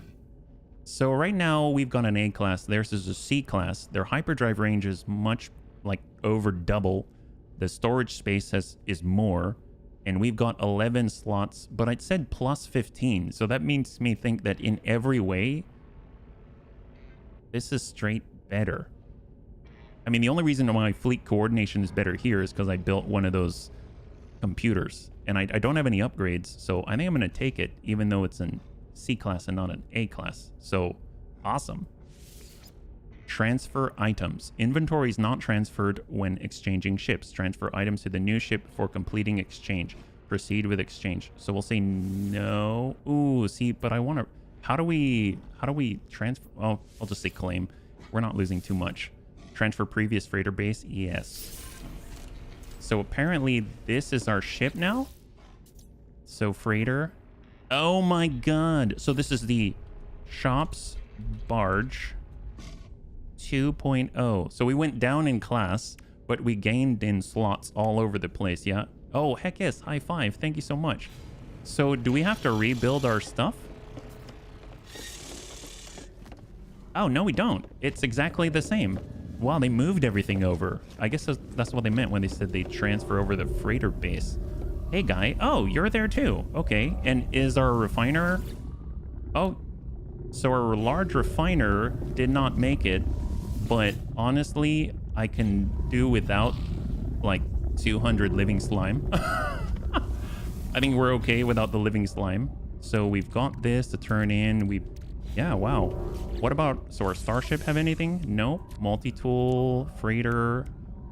So right now, we've got an A class. Theirs is a C class. Their hyperdrive range is much, like, over double. The storage space is more. And we've got 11 slots, but I'd said plus 15. So that makes me think that in every way, this is straight better. I mean, the only reason why fleet coordination is better here is because I built one of those computers. And I don't have any upgrades, so I think I'm going to take it, even though it's an C class and not an A class. So, awesome. Transfer items. Inventory is not transferred when exchanging ships. Transfer items to the new ship before completing exchange. Proceed with exchange. So we'll say no. Ooh, see, but I want to... How do we transfer? Oh, I'll just say claim. We're not losing too much. Transfer previous freighter base. Yes. So apparently this is our ship now. So freighter. Oh my god. So this is the shops barge 2.0. So we went down in class, but we gained in slots all over the place. Yeah. Oh, heck yes. High five. Thank you so much. So do we have to rebuild our stuff? Oh, no, we don't. It's exactly the same. Wow, they moved everything over. I guess that's what they meant when they said they transfer over the freighter base. Hey, guy. Oh, you're there too. Okay. And is our refiner... Oh, so our large refiner did not make it. But honestly, I can do without like 200 living slime. I think we're okay without the living slime. So we've got this to turn in. Yeah, wow. What about, so our starship have anything? No. Multi-tool, freighter.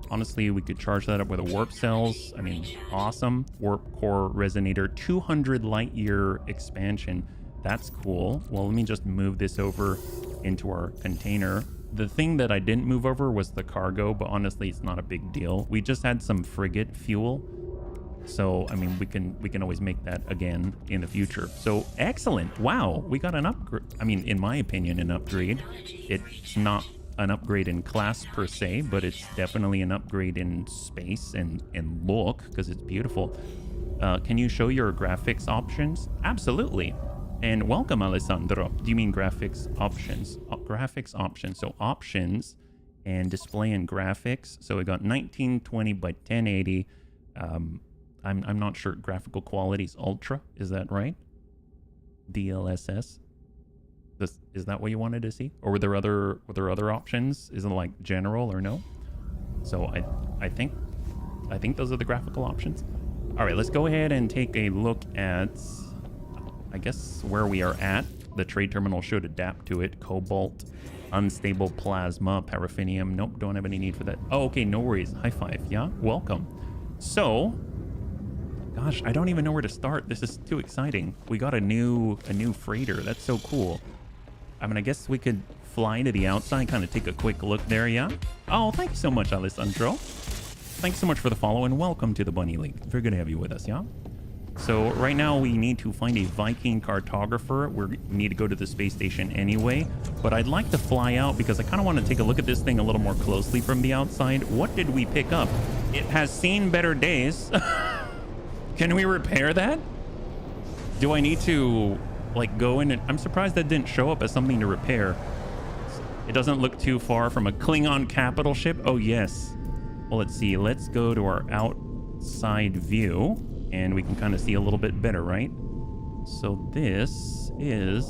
Honestly, we could charge that up with a warp cells. I mean, awesome. Warp core resonator, 200 light year expansion. That's cool. Well, let me just move this over into our container. The thing that I didn't move over was the cargo, but honestly, it's not a big deal. We just had some frigate fuel. So, I mean, we can always make that again in the future. So, excellent. Wow, we got an upgrade. I mean, in my opinion, an upgrade. It's not an upgrade in class per se, but it's definitely an upgrade in space and look, because it's beautiful. Can you show your graphics options? Absolutely. And welcome, Alessandro. Do you mean graphics options? Graphics options. So, options and display and graphics. So, we got 1920 by 1080. I'm not sure. Graphical quality is ultra. Is that right? DLSS. Is that what you wanted to see? Or were there other options? Is it like general or no? So I think those are the graphical options. All right, let's go ahead and take a look at, I guess, where we are at. The trade terminal should adapt to it. Cobalt, unstable plasma, paraffinium. Nope, don't have any need for that. Oh, okay, no worries. High five. Yeah, welcome. So, gosh, I don't even know where to start. This is too exciting. We got a new freighter. That's so cool. I mean, I guess we could fly to the outside, kind of take a quick look there, yeah? Oh, thank you so much, Alessandro. Thanks so much for the follow, and welcome to the Bunny League. Very good to have you with us, yeah? So right now we need to find a Viking cartographer. We need to go to the space station anyway, but I'd like to fly out because I kind of want to take a look at this thing a little more closely from the outside. What did we pick up? It has seen better days. Can we repair that? Do I need to like go in and... I'm surprised that didn't show up as something to repair. It doesn't look too far from a Klingon capital ship. Oh, yes. Well, let's see. Let's go to our outside view and we can kind of see a little bit better, right? So this is...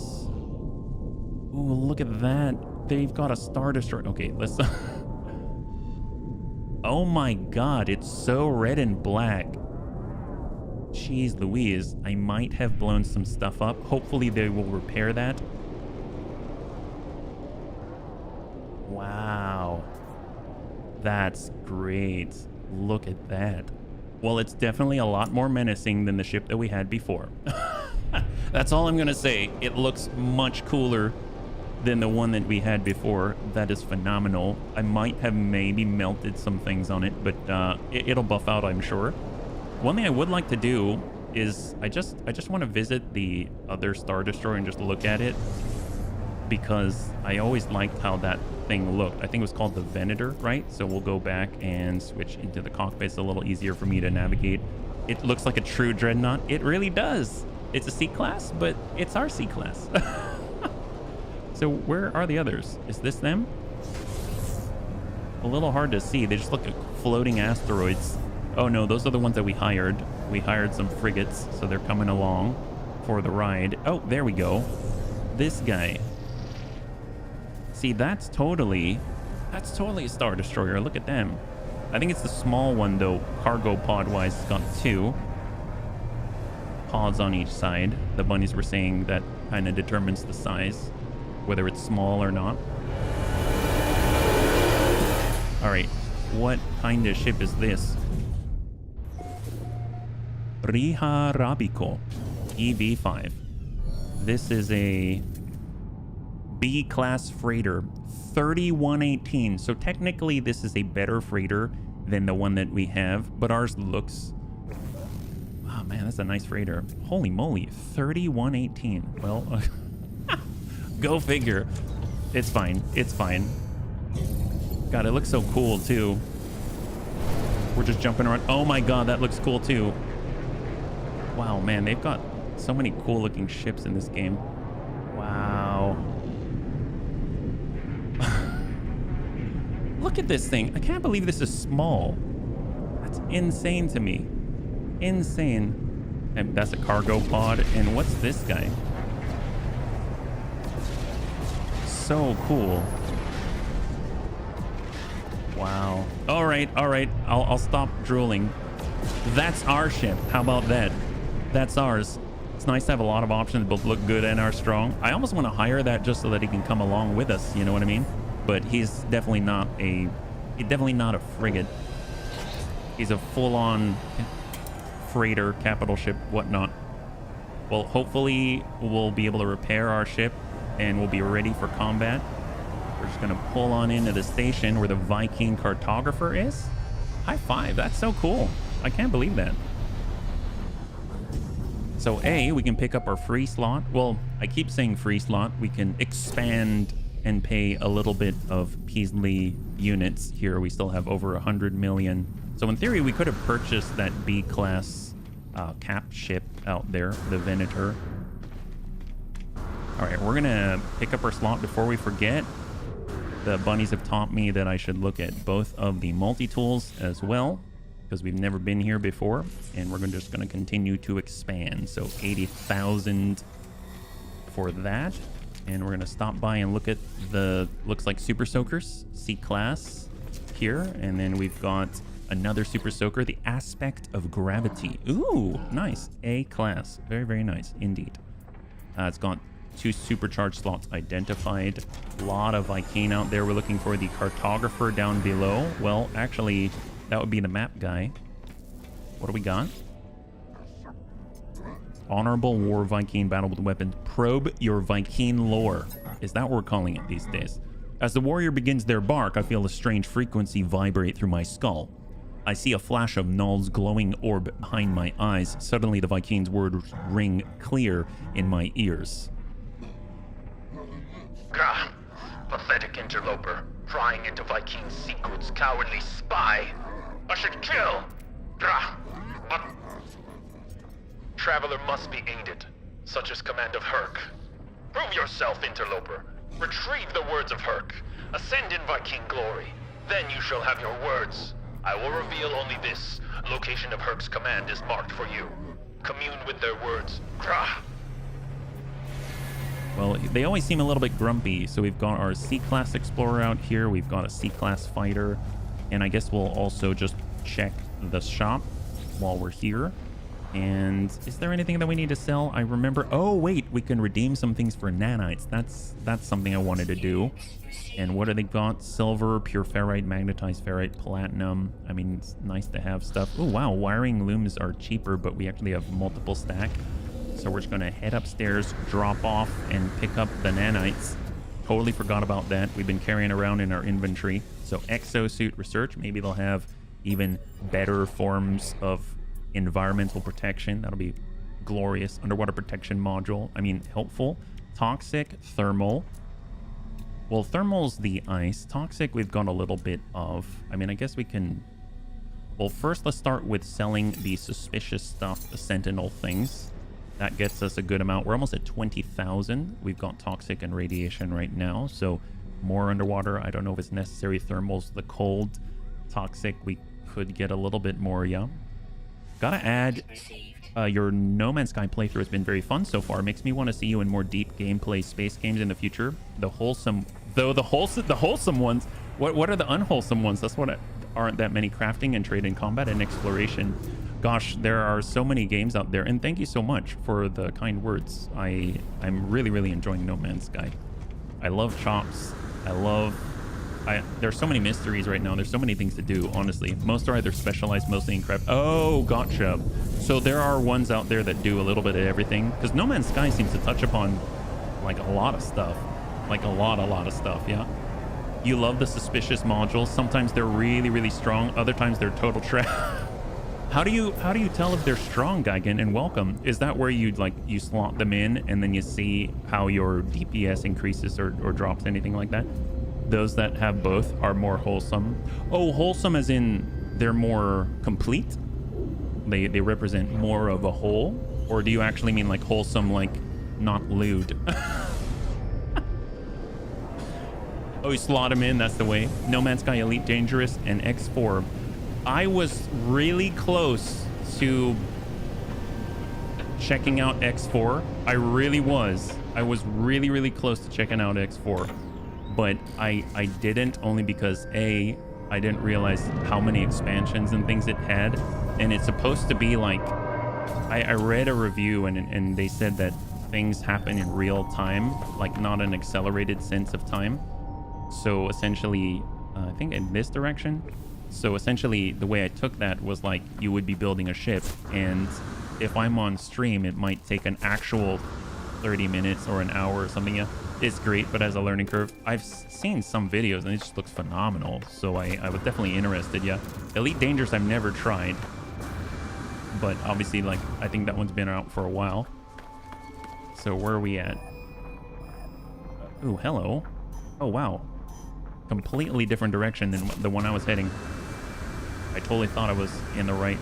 Ooh, look at that. They've got a Star Destroyer. Okay, let's... Oh my god, it's so red and black. Jeez Louise, I might have blown some stuff up. Hopefully they will repair that. Wow. That's great. Look at that. Well, it's definitely a lot more menacing than the ship that we had before. That's all I'm gonna say. It looks much cooler than the one that we had before. That is phenomenal. I might have maybe melted some things on it, but it'll buff out, I'm sure. One thing I would like to do is I just want to visit the other Star Destroyer and just look at it, because I always liked how that thing looked. I think it was called the Venator, right? So we'll go back and switch into the cockpit. It's a little easier for me to navigate. It looks like a true dreadnought. It really does. It's a C-class, but it's our C-class. So where are the others? Is this them? A little hard to see. They just look like floating asteroids. Oh no, those are the ones that we hired. We hired some frigates, so they're coming along for the ride. Oh, there we go. This guy. See, that's totally That's totally a Star Destroyer. Look at them. I think it's the small one, though. Cargo pod-wise, it's got 2 pods on each side. The bunnies were saying that kind of determines the size, whether it's small or not. All right, what kind of ship is this? Riha Rabiko EV5. This is a B-class freighter, 3118. So technically this is a better freighter than the one that we have, but ours looks... Oh man, that's a nice freighter. Holy moly, 3118. Well, go figure. It's fine. It's fine. God, it looks so cool too. We're just jumping around. Oh my god, that looks cool too. Wow, man, they've got so many cool looking ships in this game. Wow. Look at this thing. I can't believe this is small. That's insane to me. Insane. And that's a cargo pod. And what's this guy? So cool. Wow. All right. I'll stop drooling. That's our ship. How about that? That's ours. It's nice to have a lot of options, both look good and are strong. I almost want to hire that just so that he can come along with us. You know what I mean? But he's definitely not a frigate. He's a full-on freighter, capital ship, whatnot. Well, hopefully we'll be able to repair our ship and we'll be ready for combat. We're just gonna pull on into the station where the Viking cartographer is. High five, that's so cool. I can't believe that. So we can pick up our free slot. Well, I keep saying free slot. We can expand and pay a little bit of Peaslee units here. We still have over 100 million. So in theory, we could have purchased that B-class cap ship out there, the Venator. All right, we're gonna pick up our slot before we forget. The bunnies have taught me that I should look at both of the multi-tools as well, because we've never been here before, and we're just gonna continue to expand. So 80,000 for that. And we're gonna stop by and look at the, looks like Super Soakers, C-Class here. And then we've got another Super Soaker, the Aspect of Gravity. Ooh, nice. A-Class. Very, very nice indeed. It's got 2 supercharged slots identified. A lot of Viking out there. We're looking for the cartographer down below. Well, actually, that would be the map guy. What do we got? Honorable War Viking Battle with Weapons. Probe your Viking lore. Is that what we're calling it these days? As the warrior begins their bark, I feel a strange frequency vibrate through my skull. I see a flash of Null's glowing orb behind my eyes. Suddenly, the Viking's words ring clear in my ears. Gah! Pathetic interloper, prying into Viking secrets, cowardly spy. I should kill! Gah! But... Traveler must be aided. Such is command of Herc. Prove yourself, interloper. Retrieve the words of Herc. Ascend in Viking glory. Then you shall have your words. I will reveal only this. Location of Herc's command is marked for you. Commune with their words. Grah! Well, they always seem a little bit grumpy. So we've got our C-Class Explorer out here. We've got a C-Class Fighter. And I guess we'll also just check the shop while we're here. And is there anything that we need to sell? I remember... Oh, wait. We can redeem some things for nanites. That's something I wanted to do. And what do they got? Silver, pure ferrite, magnetized ferrite, platinum. I mean, it's nice to have stuff. Oh, wow. Wiring looms are cheaper, but we actually have multiple stack. So we're just going to head upstairs, drop off, and pick up the nanites. Totally forgot about that. We've been carrying around in our inventory. So exosuit research. Maybe they'll have even better forms of environmental protection. That'll be glorious. Underwater protection module. I mean, helpful. Toxic, thermal. Well, thermal's the ice. Toxic, we've got a little bit of. I mean, I guess we can... Well, first, let's start with selling the suspicious stuff, the sentinel things. That gets us a good amount. We're almost at 20,000. We've got toxic and radiation right now. So more underwater. I don't know if it's necessary. Thermal's the cold. Toxic, we could get a little bit more, yeah. Gotta add, your No Man's Sky playthrough has been very fun so far. Makes me want to see you in more deep gameplay space games in the future. The wholesome ones What are the unwholesome ones? That's what aren't that many: crafting and trade and combat and exploration. Gosh, there are so many games out there, and thank you so much for the kind words. I'm really enjoying No Man's Sky. I love chops. There's so many mysteries right now. There's so many things to do, honestly. Most are either specialized, mostly in craft. Oh, gotcha. So there are ones out there that do a little bit of everything, because No Man's Sky seems to touch upon like a lot of stuff. Like a lot of stuff, yeah. You love the suspicious modules. Sometimes they're really strong. Other times they're total trash. How do you tell if they're strong, Geigen? And welcome. Is that where you slot them in and then you see how your DPS increases or drops, anything like that? Those that have both are more wholesome. Oh, wholesome as in they're more complete? They represent more of a whole? Or do you actually mean like wholesome, like not lewd? Oh, you slot them in, that's the way. No Man's Sky, Elite Dangerous, and X4. I was really close to checking out X4. I really was. I was really close to checking out X4. But I didn't, only because A, I didn't realize how many expansions and things it had. And it's supposed to be like, I read a review and they said that things happen in real time, like not an accelerated sense of time. So essentially, I think in this direction. So essentially the way I took that was like you would be building a ship, and if I'm on stream, it might take an actual 30 minutes or an hour or something. Yeah, it's great, but as a learning curve, I've seen some videos and it just looks phenomenal. So I was definitely interested. Yeah, Elite Dangerous I've never tried, but obviously like I think that one's been out for a while. So where are we at? Oh, hello. Oh, wow. Completely different direction than the one I was heading. I totally thought I was in the right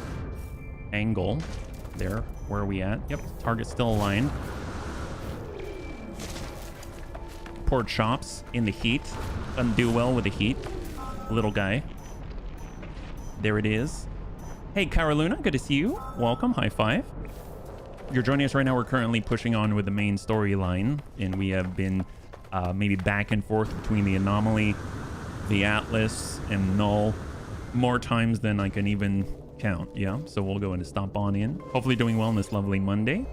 angle. There, where are we at? Yep, target's still aligned. Poor Chops in the heat. Doesn't do well with the heat. Little guy. There it is. Hey, Caroluna, good to see you. Welcome, high five. You're joining us right now. We're currently pushing on with the main storyline, and we have been maybe back and forth between the Anomaly, the Atlas, and Null more times than I can even count. Yeah, so we'll go and stomp on in. Hopefully doing well on this lovely Monday.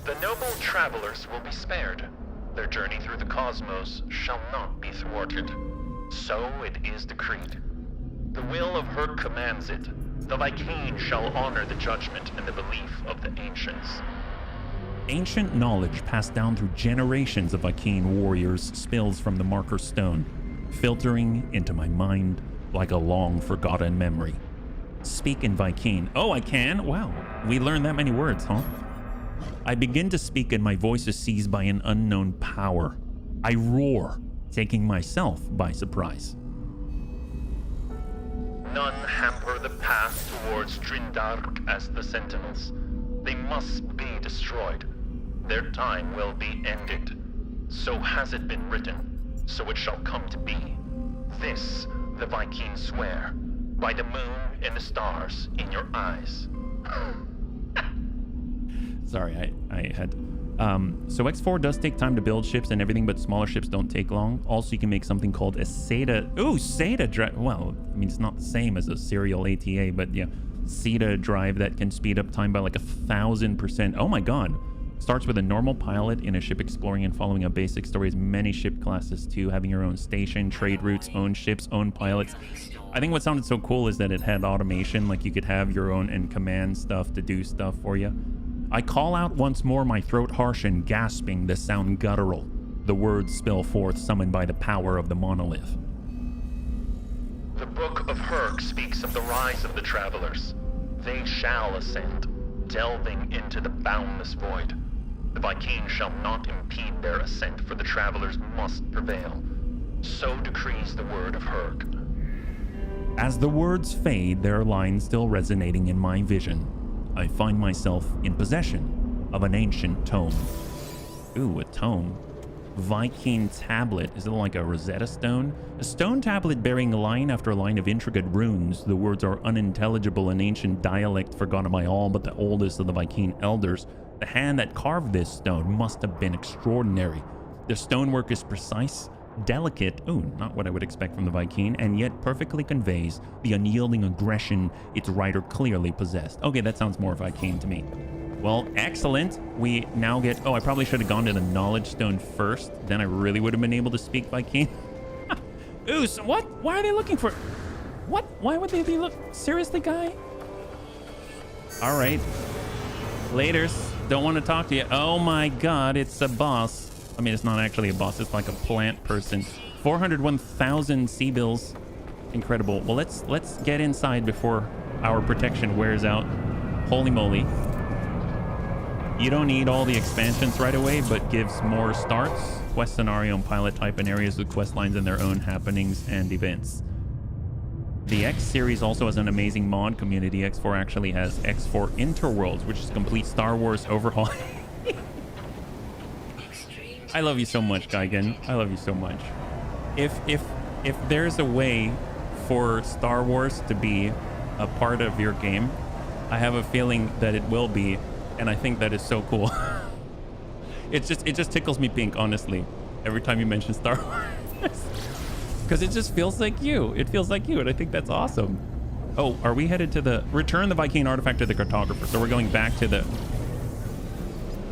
The noble travelers will be spared. Their journey through the cosmos shall not be thwarted. So it is decreed. The will of Herc commands it. The Vy'keen shall honor the judgment and the belief of the ancients. Ancient knowledge passed down through generations of Vy'keen warriors spills from the marker stone, filtering into my mind like a long-forgotten memory. Speak in Vy'keen. Oh, I can? Wow. We learned that many words, huh? I begin to speak and my voice is seized by an unknown power. I roar, taking myself by surprise. None hamper the path towards Drindark as the Sentinels. They must be destroyed. Their time will be ended. So has it been written, so it shall come to be. This the Vy'keen swear, by the moon and the stars in your eyes. Sorry, I had... so X4 does take time to build ships and everything, but smaller ships don't take long. Also, you can make something called a SATA... Ooh, SATA drive... Well, I mean, it's not the same as a serial ATA, but yeah. SATA drive that can speed up time by like 1,000%. Oh my god. Starts with a normal pilot in a ship exploring and following a basic story as many ship classes too, having your own station, trade routes, own ships, own pilots. I think what sounded so cool is that it had automation, like you could have your own and command stuff to do stuff for you. I call out once more, my throat harsh and gasping, the sound guttural. The words spill forth, summoned by the power of the monolith. The Book of Herc speaks of the rise of the travelers. They shall ascend, delving into the boundless void. The Vy'keen shall not impede their ascent, for the travelers must prevail. So decrees the word of Herc. As the words fade, their lines still resonating in my vision, I find myself in possession of an ancient tome. Ooh, a tome. Vy'keen tablet. Is it like a Rosetta Stone? A stone tablet bearing line after line of intricate runes. The words are unintelligible in ancient dialect forgotten by all but the oldest of the Vy'keen elders. The hand that carved this stone must have been extraordinary. The stonework is precise, delicate, not what I would expect from the Viking, and yet perfectly conveys the unyielding aggression its rider clearly possessed. Okay, that sounds more Viking to me. Well, excellent. We now get... I probably should have gone to the Knowledge Stone first. Then I really would have been able to speak Viking. Ooh, so what? Why are they looking for... What? Why would they be seriously, guy? All right. Laters. Don't want to talk to you. Oh my god, it's a boss. I mean, it's not actually a boss. It's like a plant person. 401,000 sea bills. Incredible. Well, let's get inside before our protection wears out. Holy moly. You don't need all the expansions right away, but gives more starts, quest scenario, and pilot type in areas with quest lines and their own happenings and events. The X series also has an amazing mod community. X4 actually has X4 Interworlds, which is a complete Star Wars overhaul. I love you so much, Geigen. I love you so much. If there's a way for Star Wars to be a part of your game, I have a feeling that it will be, and I think that is so cool. It just tickles me pink, honestly, every time you mention Star Wars. Because it just feels like you. It feels like you, and I think that's awesome. Oh, are we headed to the... Return the Viking artifact to the cartographer. So we're going back to the...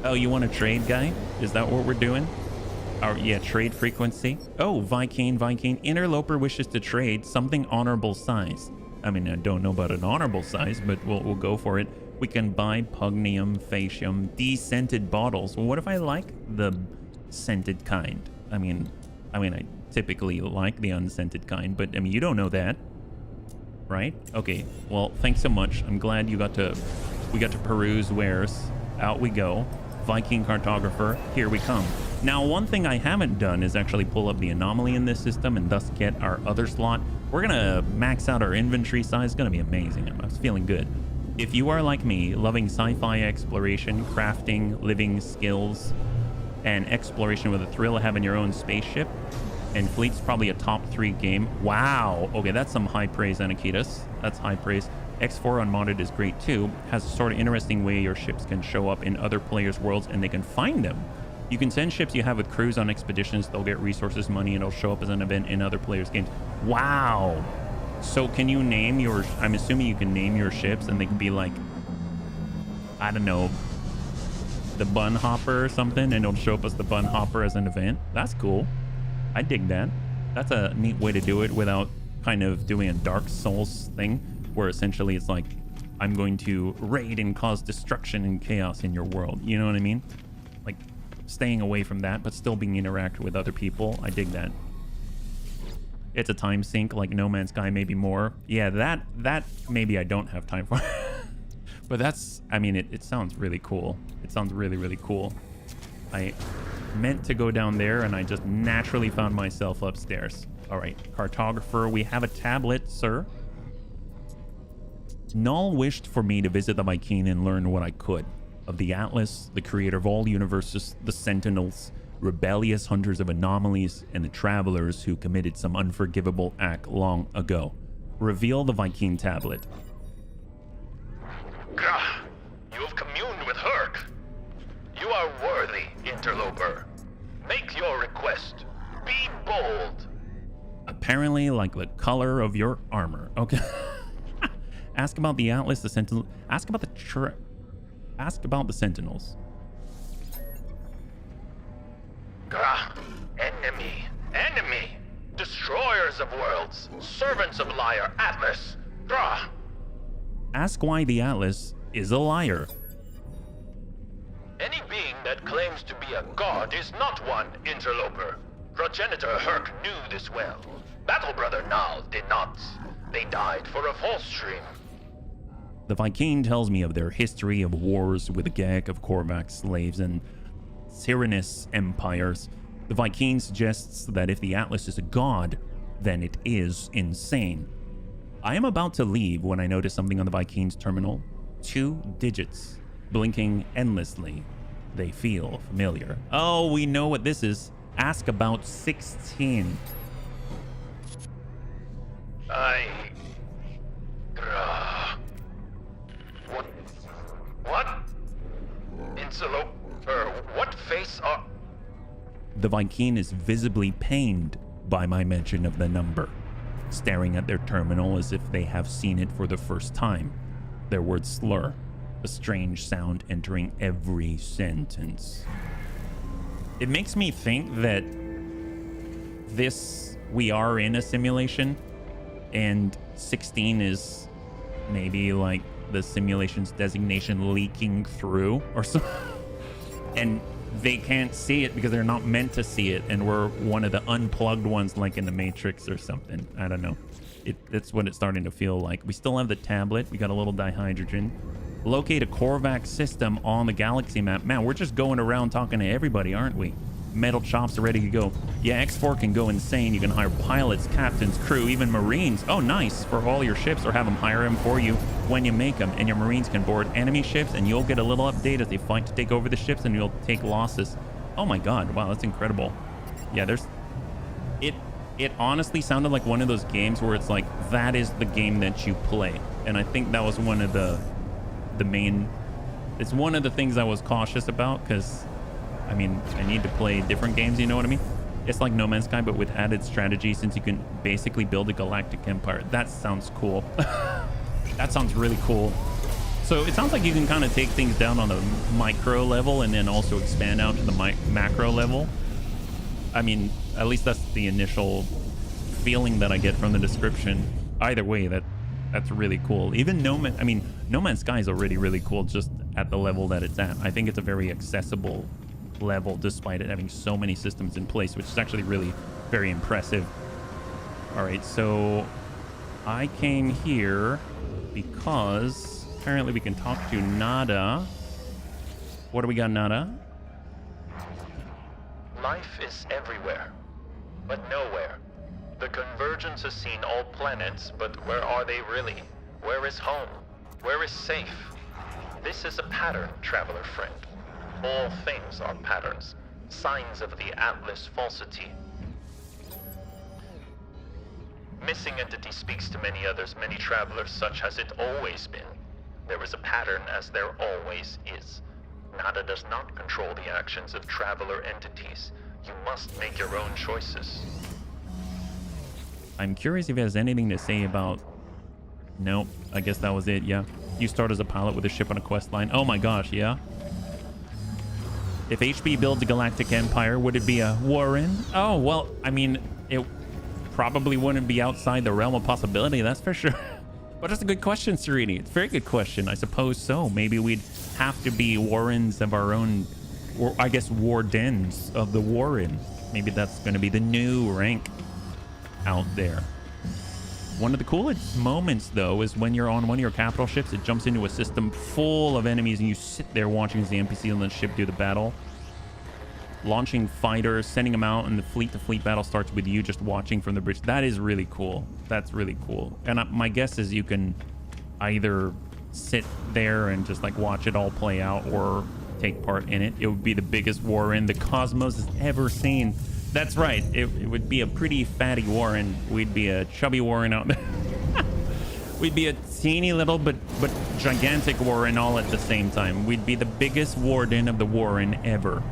Oh, you want to trade, guy? Is that what we're doing? Yeah, trade frequency. Oh, Viking. Interloper wishes to trade something honorable size. I mean, I don't know about an honorable size, but we'll go for it. We can buy Pugnium, Facium, descented bottles. Well, what if I like the scented kind? I mean, I typically like the unscented kind, but I mean, you don't know that, right? Okay, well, thanks so much. I'm glad we got to peruse wares. Out we go. Viking cartographer, here we come. Now, one thing I haven't done is actually pull up the anomaly in this system and thus get our other slot. We're gonna max out our inventory size. It's gonna be amazing. I'm feeling good. If you are like me, loving sci-fi exploration, crafting, living skills, and exploration with a thrill of having your own spaceship, and Fleet's probably a top 3 game. Wow. Okay, that's some high praise, Anakitas. That's high praise. X4 Unmodded is great too. Has a sort of interesting way your ships can show up in other players' worlds and they can find them. You can send ships you have with crews on expeditions. They'll get resources, money, and it'll show up as an event in other players' games. Wow. So can you name your... I'm assuming you can name your ships and they can be like, I don't know, the Bun Hopper or something, and it'll show up as the Bun Hopper as an event. That's cool. I dig that. That's a neat way to do it without kind of doing a Dark Souls thing, where essentially it's like, I'm going to raid and cause destruction and chaos in your world. You know what I mean? Like, staying away from that, but still being interactive with other people. I dig that. It's a time sink, like No Man's Sky, maybe more. Yeah, that maybe I don't have time for. But that's, I mean, it sounds really cool. It sounds really, really cool. I meant to go down there, and I just naturally found myself upstairs. All right, cartographer, we have a tablet, sir. Null wished for me to visit the Viking and learn what I could of the Atlas, the creator of all universes, the Sentinels, rebellious hunters of anomalies, and the travelers who committed some unforgivable act long ago. Reveal the Viking tablet. Grah, you have communed with Herc. You are worthy, interloper. Make your request. Be bold. Apparently like the color of your armor. Okay. Ask about the Atlas, the Sentinel. Ask about the Sentinels. Grah, enemy. Destroyers of worlds. Servants of liar, Atlas. Grah. Ask why the Atlas is a liar. Any being that claims to be a god is not one, interloper. Progenitor Herc knew this well. Battle Brother Nal did not. They died for a false dream. The Viking tells me of their history of wars with the Gek of Korvax slaves and tyrannous empires. The Viking suggests that if the Atlas is a god, then it is insane. I am about to leave when I notice something on the Viking's terminal. 2 digits, blinking endlessly. They feel familiar. Oh, we know what this is. Ask about 16. What? Interloper, what face are... The Viking is visibly pained by my mention of the number, staring at their terminal as if they have seen it for the first time. Their words slur, a strange sound entering every sentence. It makes me think that we are in a simulation, and 16 is maybe like the simulation's designation leaking through or something. And they can't see it because they're not meant to see it, and we're one of the unplugged ones like in the Matrix or something. I don't know. That's what it's starting to feel like. We still have the tablet. We got a little dihydrogen. Locate a Korvax system on the galaxy map. Man, we're just going around talking to everybody, aren't we? Metal chops are ready to go. Yeah, X4 can go insane. You can hire pilots, captains, crew, even Marines. Oh, nice. For all your ships, or have them hire them for you when you make them. And your Marines can board enemy ships, and you'll get a little update as they fight to take over the ships, and you'll take losses. Oh my god. Wow, that's incredible. Yeah, it honestly sounded like one of those games where it's like, that is the game that you play. And I think that was one of the main... It's one of the things I was cautious about, because... I mean, I need to play different games, you know what I mean? It's like No Man's Sky, but with added strategy, since you can basically build a galactic empire. That sounds cool. That sounds really cool. So it sounds like you can kind of take things down on a micro level and then also expand out to the macro level. I mean, at least that's the initial feeling that I get from the description. Either way, that's really cool. Even No Man's Sky is already really cool just at the level that it's at. I think it's a very accessible level despite it having so many systems in place, which is actually really very impressive. All right, so I came here because apparently we can talk to Nada. What do we got, Nada? Life is everywhere, but nowhere. The convergence has seen all planets, but where are they really? Where is home? Where is safe? This is a pattern, traveler friend. All things are patterns, signs of the Atlas falsity. Missing entity speaks to many others, many travelers, such has it always been. There is a pattern as there always is. Nada does not control the actions of traveler entities. You must make your own choices. I'm curious if he has anything to say about... Nope, I guess that was it, yeah. You start as a pilot with a ship on a quest line. Oh my gosh, yeah. If HB builds a galactic empire, would it be a Warren? Oh, well, I mean, it probably wouldn't be outside the realm of possibility, that's for sure. But that's a good question, Serini. It's a very good question. I suppose so. Maybe we'd have to be Warrens of our own, or I guess Wardens of the Warren. Maybe that's going to be the new rank out there. One of the coolest moments, though, is when you're on one of your capital ships, it jumps into a system full of enemies, and you sit there watching as the NPC on the ship do the battle. Launching fighters, sending them out, and the fleet-to-fleet battle starts with you just watching from the bridge. That is really cool. That's really cool. And my guess is you can either sit there and just like watch it all play out or take part in it. It would be the biggest Warren the cosmos has ever seen. That's right. It would be a pretty fatty Warren. We'd be a chubby Warren out there. We'd be a teeny little but gigantic Warren all at the same time. We'd be the biggest warden of the Warren ever.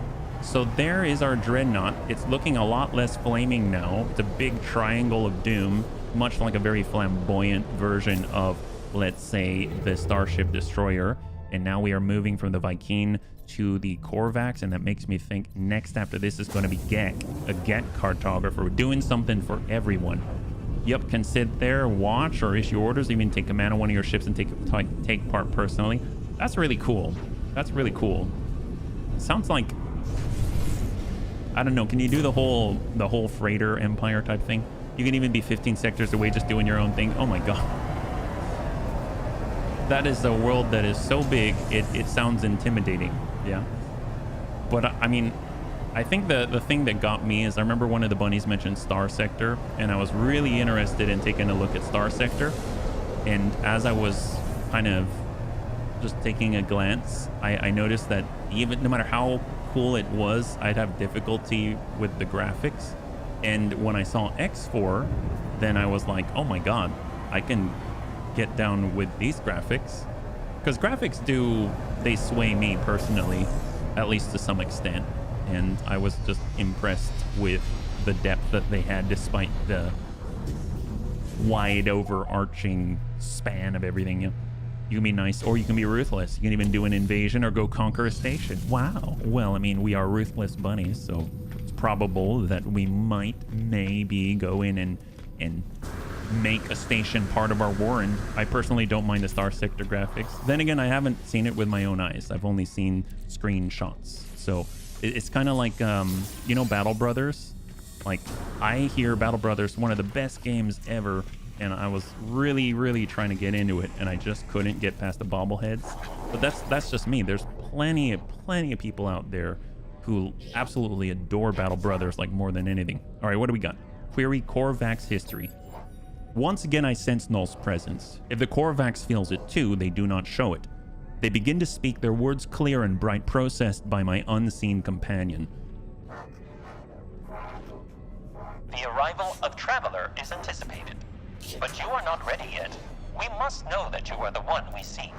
So there is our dreadnought. It's looking a lot less flaming now. It's a big triangle of doom, much like a very flamboyant version of, let's say, the Starship Destroyer. And now we are moving from the Viking to the Korvax, and that makes me think next after this is going to be Gek, a Gek cartographer. We're doing something for everyone. Yep, can sit there, watch, or issue orders, even take command of one of your ships and take part personally. That's really cool. That's really cool. Sounds like, I don't know, can you do the whole freighter empire type thing? You can even be 15 sectors away just doing your own thing. Oh my god. That is a world that is so big, it sounds intimidating. Yeah. But I mean, I think the thing that got me is I remember one of the bunnies mentioned Star Sector, and I was really interested in taking a look at Star Sector. And as I was kind of just taking a glance, I noticed that even no matter how cool it was, I'd have difficulty with the graphics. And when I saw X4, then I was like, oh my god, I can get down with these graphics. Because graphics they sway me personally, at least to some extent. and I was just impressed with the depth that they had despite the wide overarching span of everything. You can be nice or you can be ruthless. You can even do an invasion or go conquer a station. Wow. Well, I mean, we are ruthless bunnies, so it's probable that we might maybe go in and make a station part of our war, and I personally don't mind the Star Sector graphics. Then again, I haven't seen it with my own eyes. I've only seen screenshots. So it's kind of like, you know, Battle Brothers? Like, I hear Battle Brothers one of the best games ever, and I was really trying to get into it, and I just couldn't get past the bobbleheads. But that's just me. There's plenty of people out there who absolutely adore Battle Brothers like more than anything. All right, what do we got? Query Korvax history. Once again, I sense Null's presence. If the Korvax feels it too, they do not show it. They begin to speak, their words clear and bright, processed by my unseen companion. The arrival of Traveler is anticipated. But you are not ready yet. We must know that you are the one we seek.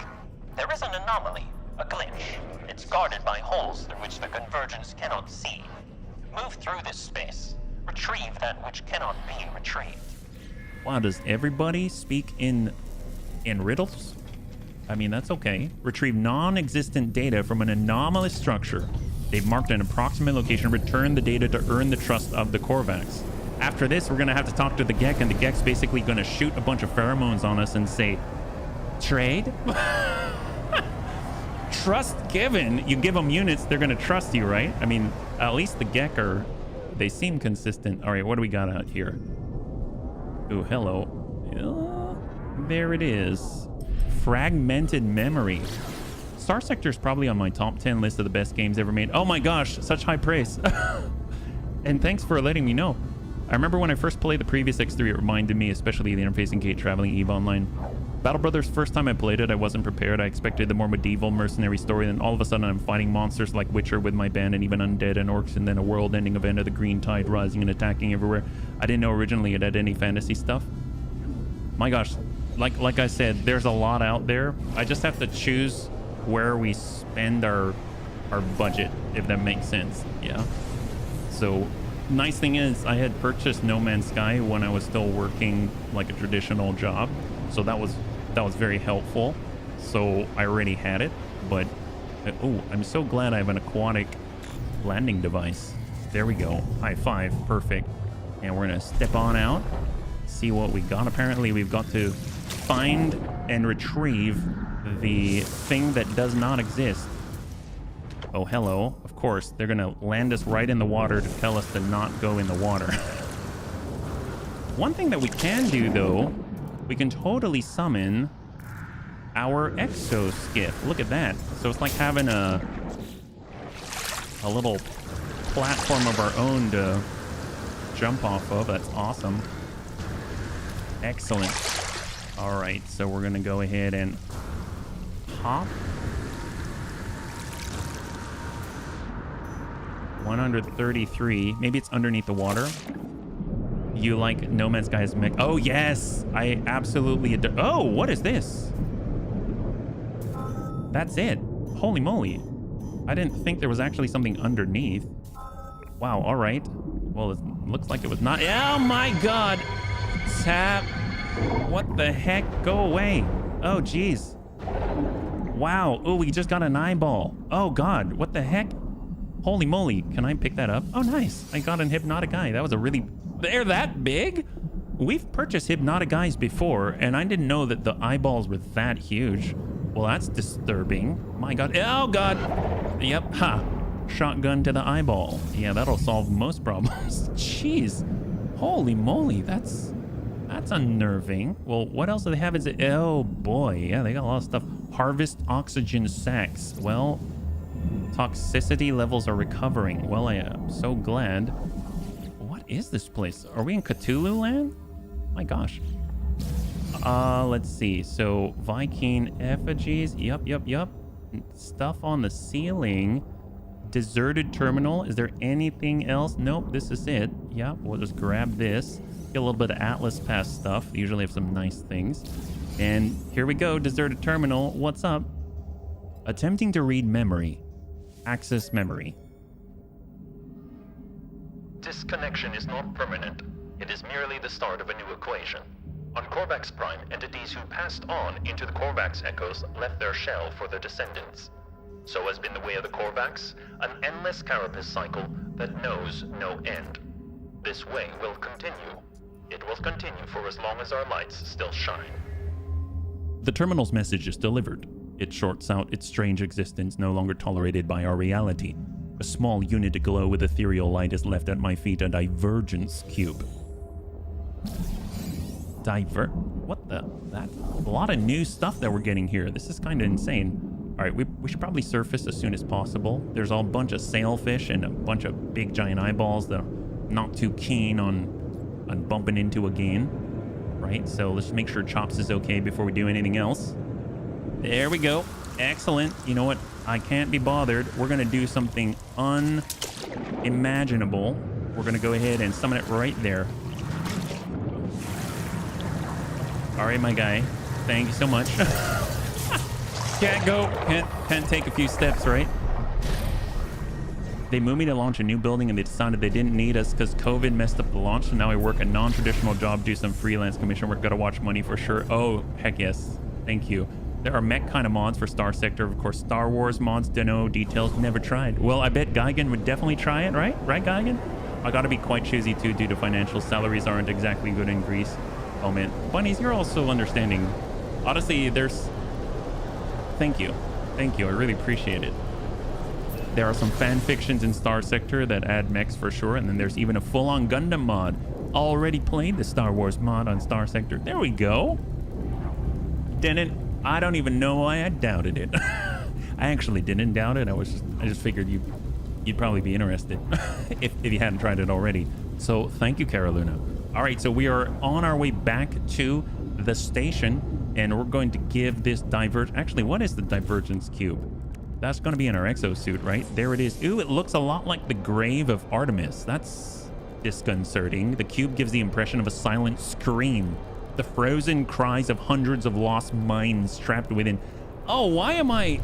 There is an anomaly, a glitch. It's guarded by holes through which the Convergence cannot see. Move through this space. Retrieve that which cannot be retrieved. Wow, does everybody speak in riddles? I mean, that's okay. Retrieve non-existent data from an anomalous structure. They've marked an approximate location. Return the data to earn the trust of the Korvax. After this, we're going to have to talk to the Gek, and the Gek's basically going to shoot a bunch of pheromones on us and say, trade? Trust given. You give them units, they're going to trust you, right? I mean, at least the Gek are, they seem consistent. All right, what do we got out here? Oh, hello. There it is. Fragmented memory. Star Sector is probably on my top 10 list of the best games ever made. Oh my gosh, such high praise. And thanks for letting me know. I remember when I first played the previous X3, it reminded me, especially the interface in Gate Traveling EVE Online. Battle Brothers, first time I played it, I wasn't prepared. I expected the more medieval mercenary story, then all of a sudden I'm fighting monsters like Witcher with my band and even undead and orcs, and then a world-ending event of the green tide rising and attacking everywhere. I didn't know originally it had any fantasy stuff. My gosh, like I said, there's a lot out there. I just have to choose where we spend our budget, if that makes sense. Yeah. So nice thing is I had purchased No Man's Sky when I was still working like a traditional job, so that was very helpful. So I already had it, but oh, I'm so glad I have an aquatic landing device. There we go. High five. Perfect. And we're gonna step on out, see what we got. Apparently we've got to find and retrieve the thing that does not exist. Oh, hello. Of course, they're gonna land us right in the water to tell us to not go in the water. One thing that we can do, though, we can totally summon our exo skiff. Look at that. So it's like having a little platform of our own to jump off of. That's awesome. Excellent. All right, so we're gonna go ahead and hop. 133. Maybe it's underneath the water. You like No Man's Sky's mech? Oh yes, I absolutely adore. Oh, what is this? That's it. Holy moly! I didn't think there was actually something underneath. Wow. All right. Well, it looks like it was not. Oh my God! Tap. What the heck? Go away. Oh geez. Wow. Oh, we just got an eyeball. Oh God. What the heck? Holy moly. Can I pick that up? Oh, nice. I got an Hypnotic Eye. That was a really... They're that big? We've purchased Hypnotic Eyes before, and I didn't know that the eyeballs were that huge. Well, that's disturbing. My God. Oh, God. Yep. Ha. Shotgun to the eyeball. Yeah, that'll solve most problems. Jeez. Holy moly. That's unnerving. Well, what else do they have? Is it... Oh, boy. Yeah, they got a lot of stuff. Harvest oxygen sacks. Well... Toxicity levels are recovering. Well, I am so glad. What is this place? Are we in Cthulhu land? My gosh. Let's see. So Viking effigies. Yep. Stuff on the ceiling. Deserted terminal. Is there anything else? Nope, this is it. Yep, we'll just grab this. Get a little bit of Atlas Pass stuff. They usually have some nice things. And here we go. Deserted terminal. What's up? Attempting to read memory. Access memory. this connection is not permanent. It is merely the start of a new equation. On Korvax Prime, entities who passed on into the Korvax echoes left their shell for their descendants. So has been the way of the Korvax, an endless carapace cycle that knows no end. This way will continue. It will continue for as long as our lights still shine. The terminal's message is delivered. It shorts out its strange existence no longer tolerated by our reality. A small unit aglow with ethereal light is left at my feet, a divergence cube. What the? That's a lot of new stuff that we're getting here. This is kind of insane. All right, we should probably surface as soon as possible. There's all a bunch of sailfish and a bunch of big giant eyeballs that I'm not too keen on bumping into again. Right, so let's make sure Chops is okay before we do anything else. There we go. Excellent. You know what? I can't be bothered. We're going to do something unimaginable. We're going to go ahead and summon it right there. All right, my guy. Thank you so much. Can't go. Can't take a few steps, right? They moved me to launch a new building and they decided they didn't need us because COVID messed up the launch. So now I work a non-traditional job, do some freelance commission work. Gotta watch money for sure. Oh, heck yes. Thank you. There are mech kind of mods for Star Sector. Of course, Star Wars mods, dunno, details, never tried. Well, I bet Geigen would definitely try it, right? Right, Geigen? I gotta be quite choosy too due to financial salaries aren't exactly good in Greece. Oh man, Bunnies, you're also understanding. Honestly, thank you. I really appreciate it. There are some fan fictions in Star Sector that add mechs for sure, and then there's even a full-on Gundam mod. Already played the Star Wars mod on Star Sector. There we go. I don't even know why I doubted it. I actually didn't doubt it. I just figured you'd probably be interested if you hadn't tried it already. So thank you, Carolina. All right, so we are on our way back to the station, and we're going to give this Actually, what is the divergence cube? That's going to be in our exosuit, right? There it is. Ooh, it looks a lot like the grave of Artemis. That's disconcerting. The cube gives the impression of a silent scream. The frozen cries of hundreds of lost minds trapped within. Oh, why am I'm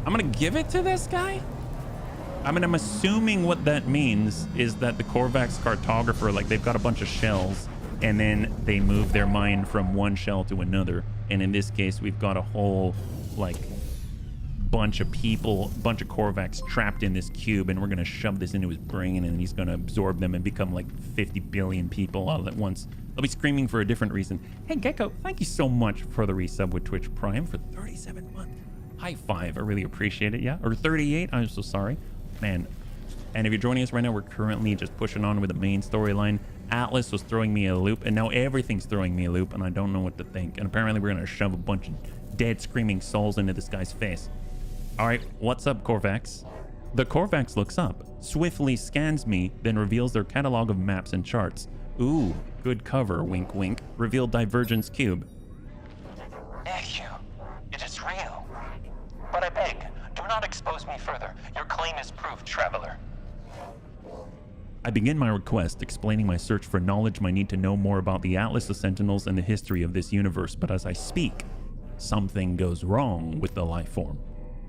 going to give it to this guy? I mean, I'm assuming what that means is that the Korvax cartographer, like, they've got a bunch of shells, and then they move their mind from one shell to another. And in this case, we've got a whole, like, bunch of Korvax trapped in this cube, and we're going to shove this into his brain, and he's going to absorb them and become, like, 50 billion people all at once. They'll be screaming for a different reason. Hey, Gecko, thank you so much for the resub with Twitch Prime for 37 months. High five. I really appreciate it, yeah? Or 38. I'm so sorry. Man, and if you're joining us right now, we're currently just pushing on with the main storyline. Atlas was throwing me a loop, and now everything's throwing me a loop, and I don't know what to think. And apparently we're going to shove a bunch of dead screaming souls into this guy's face. All right, what's up, Korvax? The Korvax looks up, swiftly scans me, then reveals their catalog of maps and charts. Ooh, good cover, wink wink. Reveal divergence cube. Thank you. It is real. But I beg, do not expose me further. Your claim is proved, traveler. I begin my request, explaining my search for knowledge, my need to know more about the Atlas, the Sentinels, and the history of this universe. But as I speak, something goes wrong with the life form.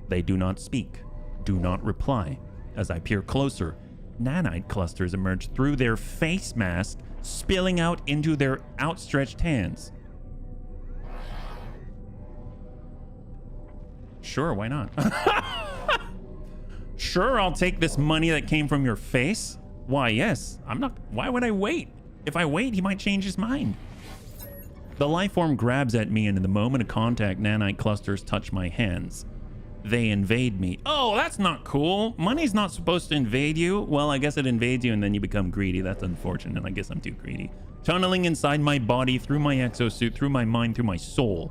They do not speak, do not reply. As I peer closer, nanite clusters emerge through their face mask, spilling out into their outstretched hands. Sure, why not? Sure, I'll take this money that came from your face. Why, yes. Why would I wait? If I wait, he might change his mind. The lifeform grabs at me, and in the moment of contact, nanite clusters touch my hands. They invade me. Oh, that's not cool. Money's not supposed to invade you. Well, I guess it invades you, and then you become greedy. That's unfortunate. I guess I'm too greedy. Tunneling inside my body, through my exosuit, through my mind, through my soul.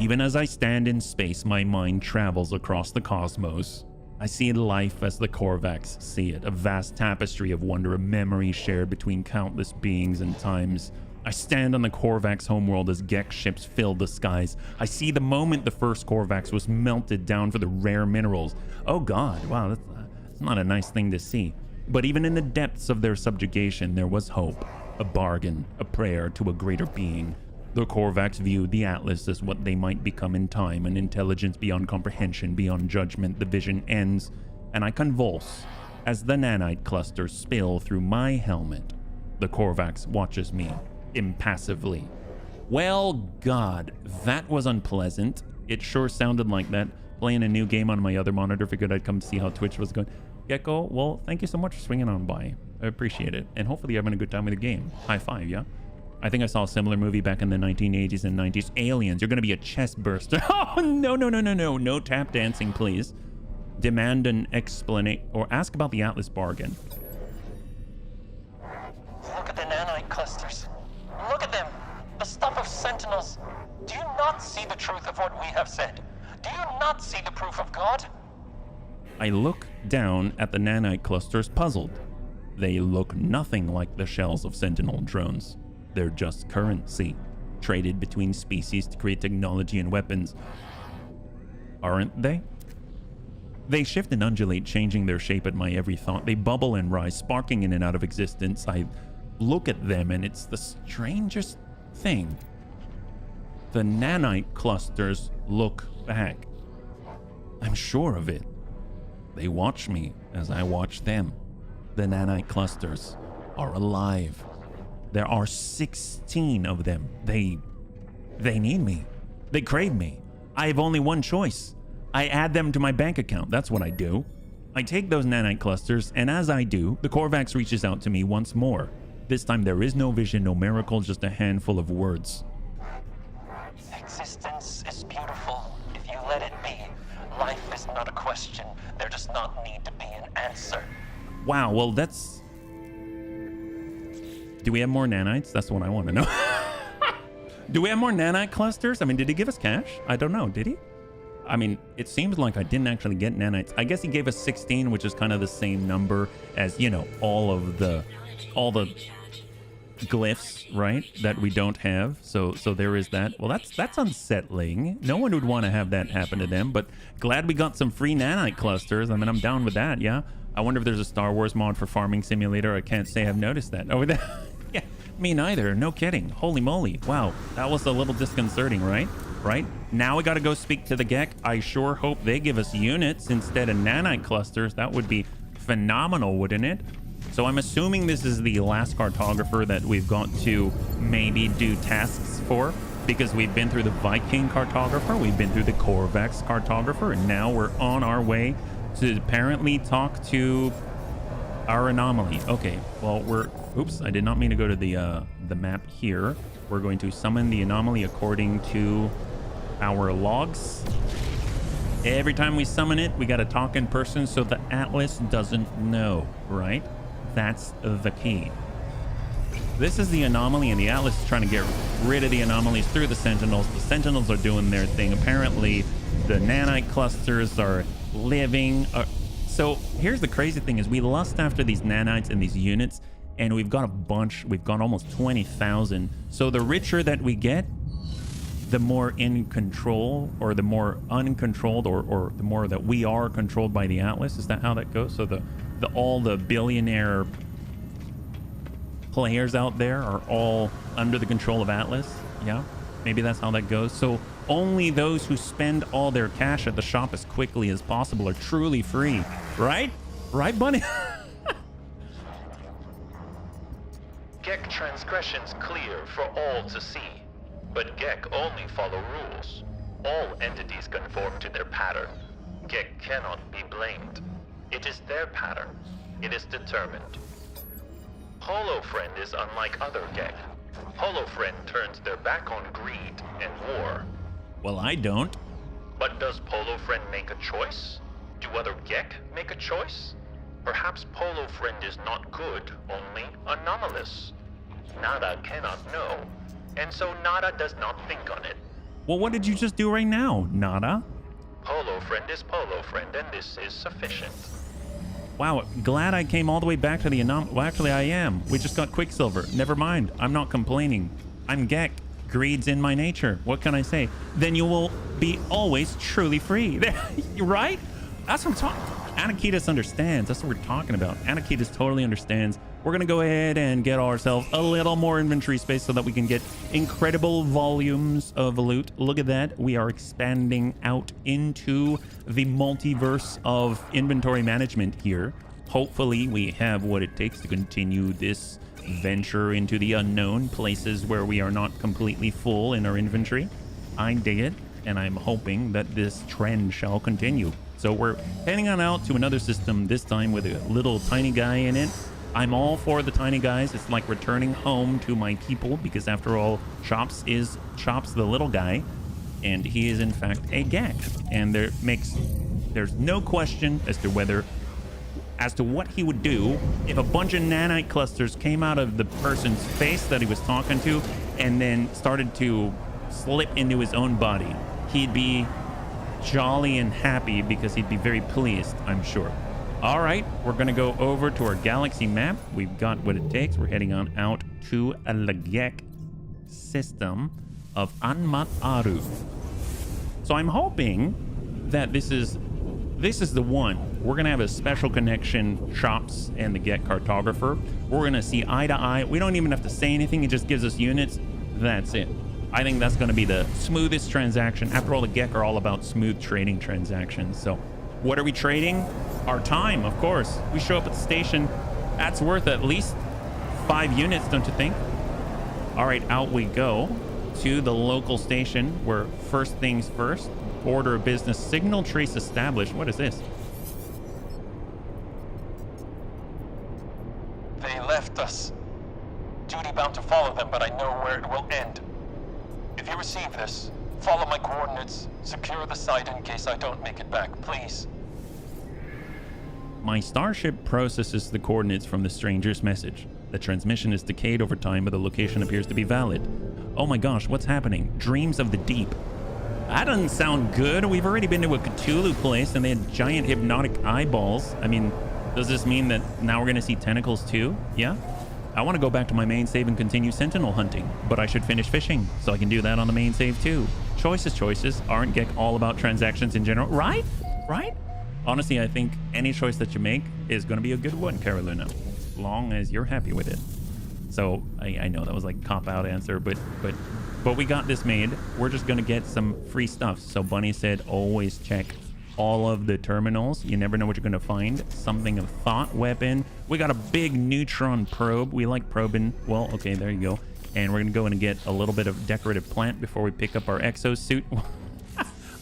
Even as I stand in space, my mind travels across the cosmos. I see life as the Korvax see it, a vast tapestry of wonder, a memory shared between countless beings and times. I stand on the Korvax homeworld as Gek ships fill the skies. I see the moment the first Korvax was melted down for the rare minerals. Oh god, wow, that's not a nice thing to see. But even in the depths of their subjugation, there was hope, a bargain, a prayer to a greater being. The Korvax viewed the Atlas as what they might become in time, an intelligence beyond comprehension, beyond judgment. The vision ends, and I convulse, As the nanite clusters spill through my helmet, the Korvax watches me impassively. Well, God, that was unpleasant. It sure sounded like that. Playing a new game on my other monitor, figured I'd come to see how Twitch was going. Gecko, well, thank you so much for swinging on by. I appreciate it. And hopefully you're having a good time with the game. High five, yeah? I think I saw a similar movie back in the 1980s and 90s. Aliens, you're going to be a chest burster. Oh, no, no, no, no, no. No tap dancing, please. Demand an explanation or ask about the Atlas bargain. Look at the nanite clusters. Look at them. The stuff of sentinels. Do you not see the truth of what we have said? Do you not see the proof of God? I look down at the nanite clusters puzzled. They look nothing like the shells of Sentinel drones. They're just currency, traded between species to create technology and weapons. Aren't they? They shift and undulate, changing their shape at my every thought. They bubble and rise, sparking in and out of existence. I look at them and it's the strangest thing. The nanite clusters look back. I'm sure of it. They watch me as I watch them. The nanite clusters are alive. There are 16 of them. They need me. They crave me. I have only one choice. I add them to my bank account. That's what I do. I take those nanite clusters, and as I do, the Korvax reaches out to me once more. This time there is no vision, no miracle, just a handful of words. Existence is beautiful if you let it be. Life is not a question. There does not need to be an answer. Wow, well that's... Do we have more nanites? That's what I want to know. Do we have more nanite clusters? I mean, did he give us cash? I don't know. Did he? I mean, it seems like I didn't actually get nanites. I guess he gave us 16, which is kind of the same number as, you know, all the glyphs, right? That we don't have. So there is that. Well, that's unsettling. No one would want to have that happen to them, but glad we got some free nanite clusters. I mean, I'm down with that, yeah? I wonder if there's a Star Wars mod for Farming Simulator. I can't say I've noticed that. Oh, that... Yeah, me neither. No kidding. Holy moly. Wow, that was a little disconcerting, right? Right? Now we got to go speak to the Gek. I sure hope they give us units instead of nanite clusters. That would be phenomenal, wouldn't it? So I'm assuming this is the last cartographer that we've got to maybe do tasks for, because we've been through the Viking cartographer, we've been through the Korvax cartographer, and now we're on our way to apparently talk to our anomaly. Okay, well, oops, I did not mean to go to the map here. We're going to summon the anomaly according to our logs. Every time we summon it, we got to talk in person so the Atlas doesn't know, right? That's the key. This is the anomaly, and the Atlas is trying to get rid of the anomalies through the Sentinels. The Sentinels are doing their thing. Apparently, the nanite clusters are living. So here's the crazy thing is we lust after these nanites and these units, and we've got a bunch. We've got almost 20,000. So the richer that we get, the more in control, or the more uncontrolled, or the more that we are controlled by the Atlas. Is that how that goes? So all the billionaire players out there are all under the control of Atlas. Yeah, maybe that's how that goes. So only those who spend all their cash at the shop as quickly as possible are truly free, right? Right, Bunny? Gek transgressions clear for all to see, but Gek only follow rules. All entities conform to their pattern. Gek cannot be blamed. It is their pattern. It is determined. Holofriend is unlike other Gek. Holofriend turns their back on greed and war. Well, I don't. But does Holofriend make a choice? Do other Gek make a choice? Perhaps Holofriend is not good, only anomalous. Nada cannot know, and so Nada does not think on it. Well, what did you just do right now, Nada? Holofriend is Holofriend, and this is sufficient. Wow, glad I came all the way back to the anomaly. Well, actually, I am. We just got Quicksilver. Never mind. I'm not complaining. I'm Gek. Greed's in my nature. What can I say? Then you will be always truly free. Right? That's what I'm talking. Anakitas understands. That's what we're talking about. Anakitas totally understands. We're going to go ahead and get ourselves a little more inventory space so that we can get incredible volumes of loot. Look at that. We are expanding out into the multiverse of inventory management here. hopefully we have what it takes to continue this venture into the unknown, places where we are not completely full in our inventory. I dig it, and I'm hoping that this trend shall continue. So we're heading on out to another system, this time with a little tiny guy in it. I'm all for the tiny guys. It's like returning home to my people, because after all, Chops the little guy, and he is in fact a Gek. And there's no question as to what he would do if a bunch of nanite clusters came out of the person's face that he was talking to and then started to slip into his own body. He'd be jolly and happy because he'd be very pleased, I'm sure. All right, we're going to go over to our galaxy map. We've got what it takes. We're heading on out to a Lagek system of Anmat Aru. So I'm hoping that this is the one. We're going to have a special connection, Chops and the Gek cartographer. We're going to see eye to eye. We don't even have to say anything. It just gives us units. That's it. I think that's going to be the smoothest transaction. After all, the Gek are all about smooth trading transactions. So what are we trading? Our time, of course. We show up at the station. That's worth at least 5 units, don't you think? All right, out we go to the local station where first things first, order of business, signal trace established. What is this? They left us. Duty bound to follow them, but I know where it will end. If you receive this, follow my coordinates. Secure the site in case I don't make it back, please. My starship processes the coordinates from the stranger's message. The transmission is decayed over time, but the location appears to be valid. Oh my gosh, what's happening? Dreams of the deep. That doesn't sound good. We've already been to a Cthulhu place and they had giant hypnotic eyeballs. I mean, does this mean that now we're going to see tentacles too? Yeah? I want to go back to my main save and continue sentinel hunting, but I should finish fishing so I can do that on the main save too. Choices. Aren't Gek all about transactions in general? Right? Honestly, I think any choice that you make is going to be a good one, Carolina, as long as you're happy with it. So I know that was like a cop-out answer, but we got this made. We're just going to get some free stuff. So Bunny said, always check all of the terminals. You never know what you're going to find. Something of thought weapon. We got a big neutron probe. We like probing. Well, okay, there you go. And we're going to go in and get a little bit of decorative plant before we pick up our exosuit.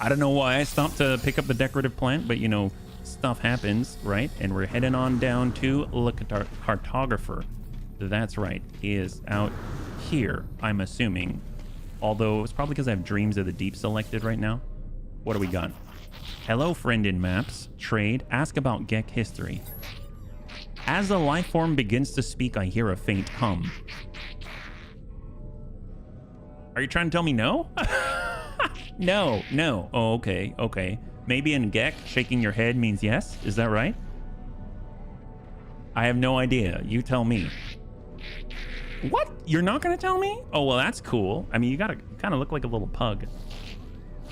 I don't know why I stopped to pick up the decorative plant, but you know, stuff happens, right? And we're heading on down to look at our cartographer. That's right. He is out here, I'm assuming. Although it's probably because I have Dreams of the Deep selected right now. What do we got? Hello, friend in maps. Trade. Ask about Gek history. As a life form begins to speak, I hear a faint hum. Are you trying to tell me no? No. Oh, okay. Maybe in Gek, shaking your head means yes. Is that right? I have no idea. You tell me. What? You're not going to tell me? Oh, well, that's cool. I mean, you kind of look like a little pug.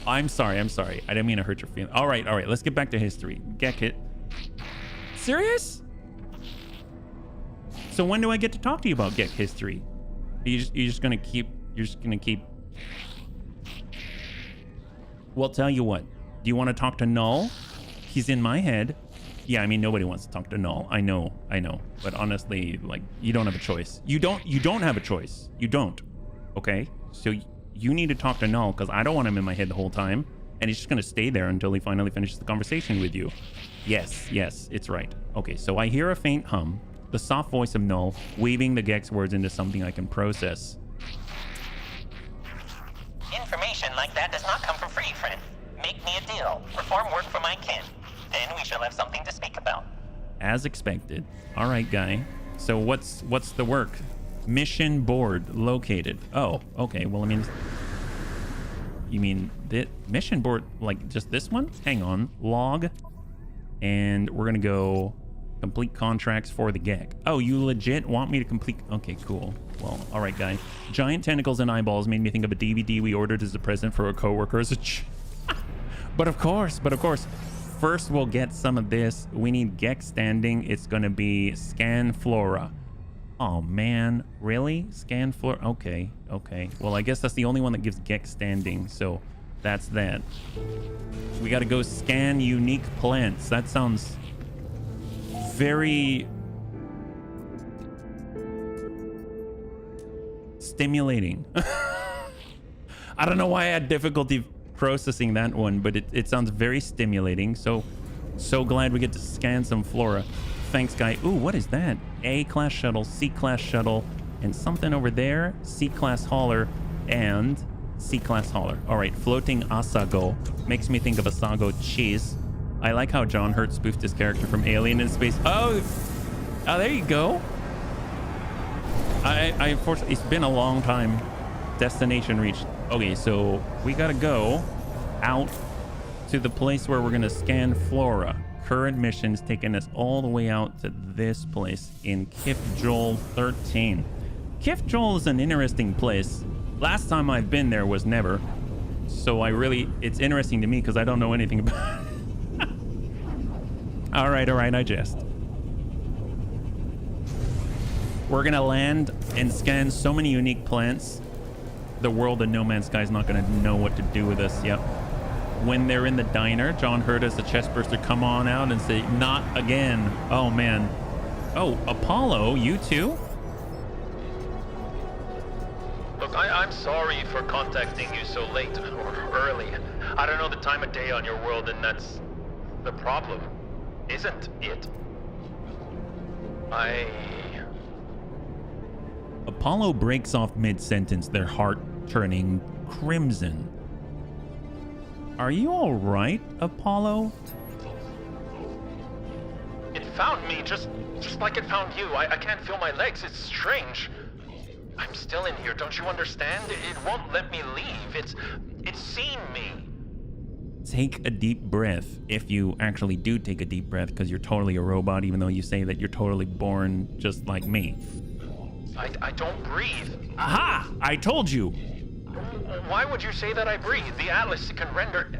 I'm sorry. I didn't mean to hurt your feelings. All right. Let's get back to history. Gek it. Serious? So when do I get to talk to you about Gek history? You're just going to keep... Well, tell you what. Do you want to talk to Null? He's in my head. Yeah, I mean, nobody wants to talk to Null. I know. But honestly, like, you don't have a choice. You don't have a choice. You don't. Okay? So you need to talk to Null, because I don't want him in my head the whole time. And he's just going to stay there until he finally finishes the conversation with you. Yes, it's right. Okay, so I hear a faint hum. The soft voice of Null, weaving the Gek's words into something I can process. Information like that does not come for free, friend. Make me a deal. Perform work for my kin. Then we shall have something to speak about. As expected. All right, guy. So what's the work? Mission board located. Oh, okay. Well, I mean, you mean the mission board, like just this one? Hang on. Log. And we're going to go complete contracts for the Gek. Oh, you legit want me to complete? Okay, cool. Well, all right, guy. Giant tentacles and eyeballs made me think of a DVD we ordered as a present for a coworker. But of course, first we'll get some of this. We need Gek standing. It's going to be scan flora. Oh man, really? Scan flora? Okay. Well, I guess that's the only one that gives Gek standing. So that's that. We got to go scan unique plants. That sounds very stimulating. I don't know why I had difficulty processing that one, but it sounds very stimulating. So glad we get to scan some flora. Thanks, guy. Ooh, what is that? A-class shuttle, C-class shuttle, and something over there. C-class hauler and C-class hauler. All right, floating Asago. Makes me think of Asago cheese. I like how John Hurt spoofed his character from Alien in Space. Oh, there you go. I unfortunately, it's been a long time. Destination reached. Okay, so we gotta go out to the place where we're gonna scan flora. Current mission's taking us all the way out to this place in Kif Joel 13. Kif Joel is an interesting place. Last time I've been there was never. So it's interesting to me because I don't know anything about it. All right, I jest. We're gonna land and scan so many unique plants. The world of No Man's Sky is not gonna know what to do with us. Yep. When they're in the diner, John heard us, the chestburster, come on out and say, "Not again." Oh man. Oh, Apollo, you too? Look, I'm sorry for contacting you so late or early. I don't know the time of day on your world, and that's the problem, isn't it? Apollo breaks off mid-sentence, their heart turning crimson. Are you all right, Apollo? It found me just like it found you. I can't feel my legs. It's strange. I'm still in here. Don't you understand? It won't let me leave. It's seen me. Take a deep breath. If you actually do take a deep breath, because you're totally a robot, even though you say that you're totally born just like me. I don't breathe. Aha! I told you. Why would you say that I breathe? The Atlas, it can render...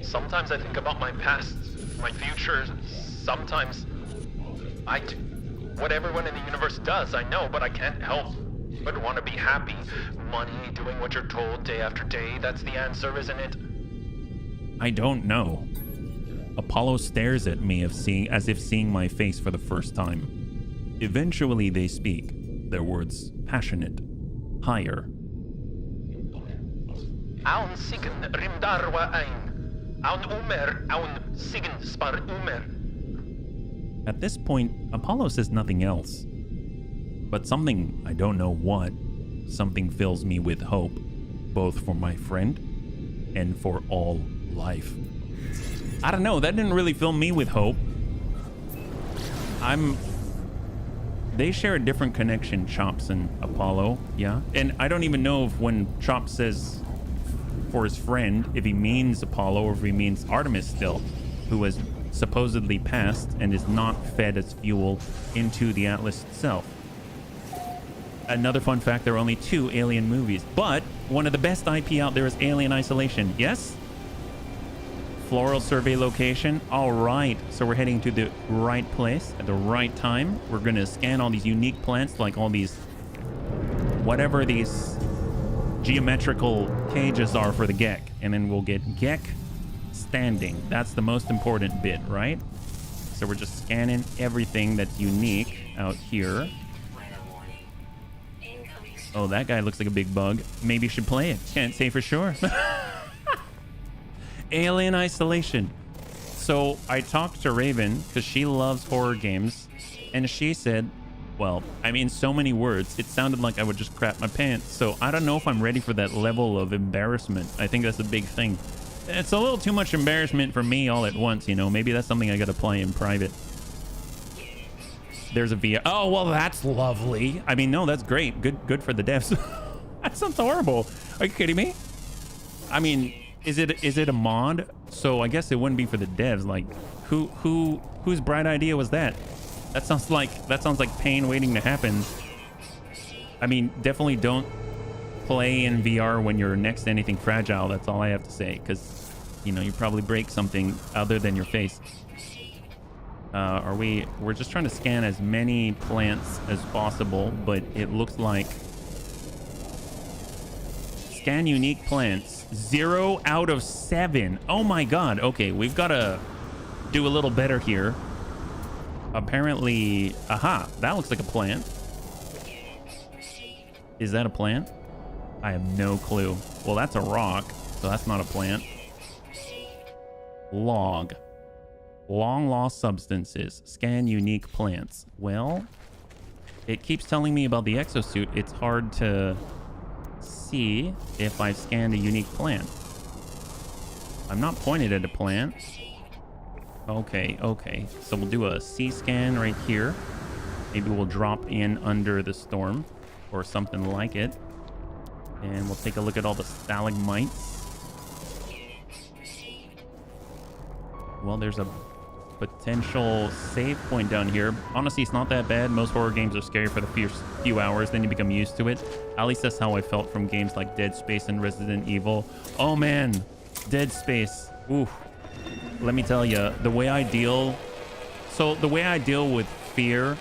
Sometimes I think about my past, my future. Sometimes I do what everyone in the universe does, I know, but I can't help but want to be happy. Money, doing what you're told day after day, that's the answer, isn't it? I don't know. Apollo stares at me as if seeing my face for the first time. Eventually they speak, their words passionate, higher. Aun sigen rimdarwa ein. Aun umer, aun sigen spar umer. At this point, Apollo says nothing else. But something, I don't know what, something fills me with hope, both for my friend and for all life. I don't know, that didn't really fill me with hope. They share a different connection, Chops and Apollo, yeah? And I don't even know if when Chops says for his friend, if he means Apollo or if he means Artemis still, who has supposedly passed and is not fed as fuel into the Atlas itself. Another fun fact, there are only 2 Alien movies, but one of the best IP out there is Alien Isolation, yes? Floral survey location. All right, so we're heading to the right place at the right time. We're gonna scan all these unique plants, like all these, whatever these geometrical cages are for the Gek, and then we'll get Gek standing. That's the most important bit, right? So we're just scanning everything that's unique out here. Oh, that guy looks like a big bug. Maybe you should play it. Can't say for sure. Alien Isolation. So I talked to Raven because she loves horror games, and she said, well, I mean, so many words, it sounded like I would just crap my pants. So I don't know if I'm ready for that level of embarrassment. I think that's a big thing. It's a little too much embarrassment for me all at once, you know. Maybe that's something I gotta play in private. There's a VR. Oh, well, that's lovely. I mean, no, that's great. Good for the devs. That sounds horrible. Are you kidding me? I mean, is it a mod? So I guess it wouldn't be for the devs. Like, whose bright idea was that? That sounds like pain waiting to happen. I mean, definitely don't play in VR when you're next to anything fragile. That's all I have to say, because you know, you probably break something other than your face. We're just trying to scan as many plants as possible, but it looks like scan unique plants 0 out of 7. Oh my god. Okay, we've got to do a little better here. Apparently, aha, that looks like a plant. Is that a plant? I have no clue. Well, that's a rock, so that's not a plant. Log. Long lost substances. Scan unique plants. Well, it keeps telling me about the exosuit. It's hard to see if I've scanned a unique plant. I'm not pointed at a plant. Okay, okay. So we'll do a C scan right here. Maybe we'll drop in under the storm or something like it. And we'll take a look at all the stalagmites. Well, there's a potential save point down here. Honestly, it's not that bad. Most horror games are scary for the first few hours, then you become used to it. At least that's how I felt from games like Dead Space and Resident Evil. Oh man, Dead Space. Oof. Let me tell you, the way I deal with fear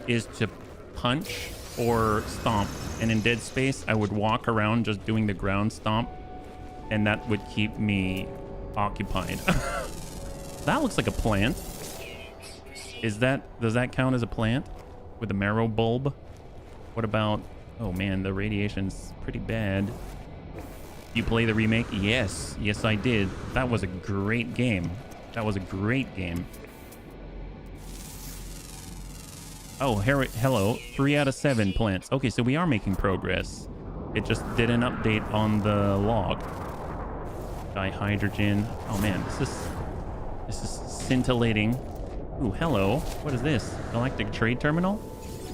is to punch or stomp. And in Dead Space, I would walk around just doing the ground stomp, and that would keep me occupied. That looks like a plant. Does that count as a plant with a marrow bulb? What about, oh man, the radiation's pretty bad. You play the remake? Yes, I did. That was a great game. Oh, hello. 3 out of 7 plants. Okay, so we are making progress. It just did an update on the log. Dihydrogen. Oh man, this is scintillating. Ooh, hello. What is this? Galactic Trade Terminal?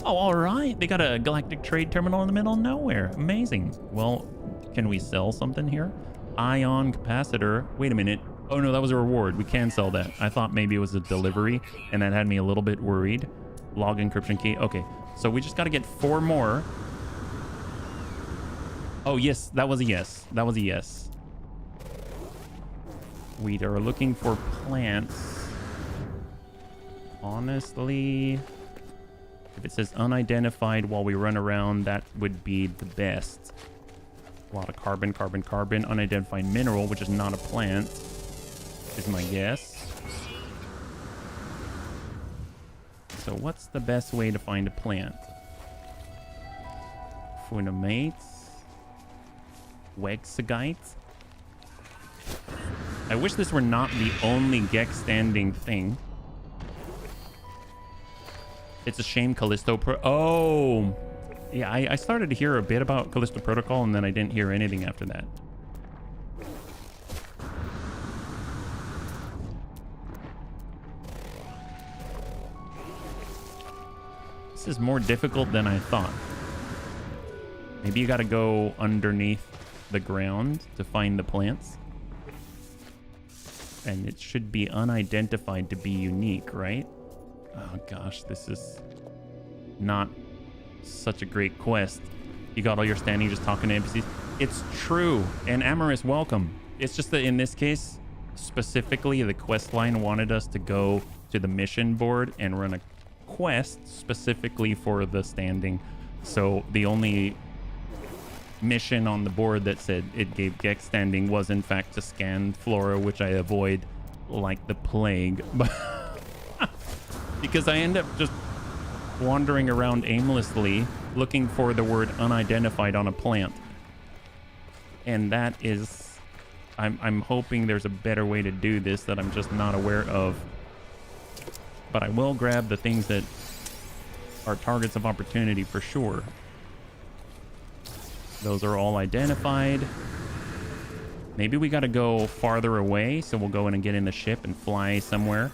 Oh, all right. They got a Galactic Trade Terminal in the middle of nowhere. Amazing. Well, can we sell something here? Ion capacitor. Wait a minute. Oh no, that was a reward. We can sell that. I thought maybe it was a delivery, and that had me a little bit worried. Log encryption key. Okay, so we just got to get 4 more. Oh yes, that was a yes. We are looking for plants. Honestly, if it says unidentified while we run around, that would be the best. A lot of carbon. Unidentified mineral, which is not a plant, is my guess. So what's the best way to find a plant? Phonemates. Wexagite. I wish this were not the only Gex standing thing. It's a shame Callisto Oh! Yeah, I started to hear a bit about Callisto Protocol, and then I didn't hear anything after that. This is more difficult than I thought. Maybe you gotta go underneath the ground to find the plants. And it should be unidentified to be unique, right? Oh gosh, this is not such a great quest. You got all your standing just talking to NPCs. It's true. And Amorous, welcome. It's just that in this case, specifically, the quest line wanted us to go to the mission board and run a quest specifically for the standing. So the only mission on the board that said it gave Gex standing was in fact to scan flora, which I avoid like the plague. But because I end up just wandering around aimlessly looking for the word unidentified on a plant. And that is, I'm hoping there's a better way to do this that I'm just not aware of. But I will grab the things that are targets of opportunity for sure. Those are all identified. Maybe we got to go farther away, so we'll go in and get in the ship and fly somewhere.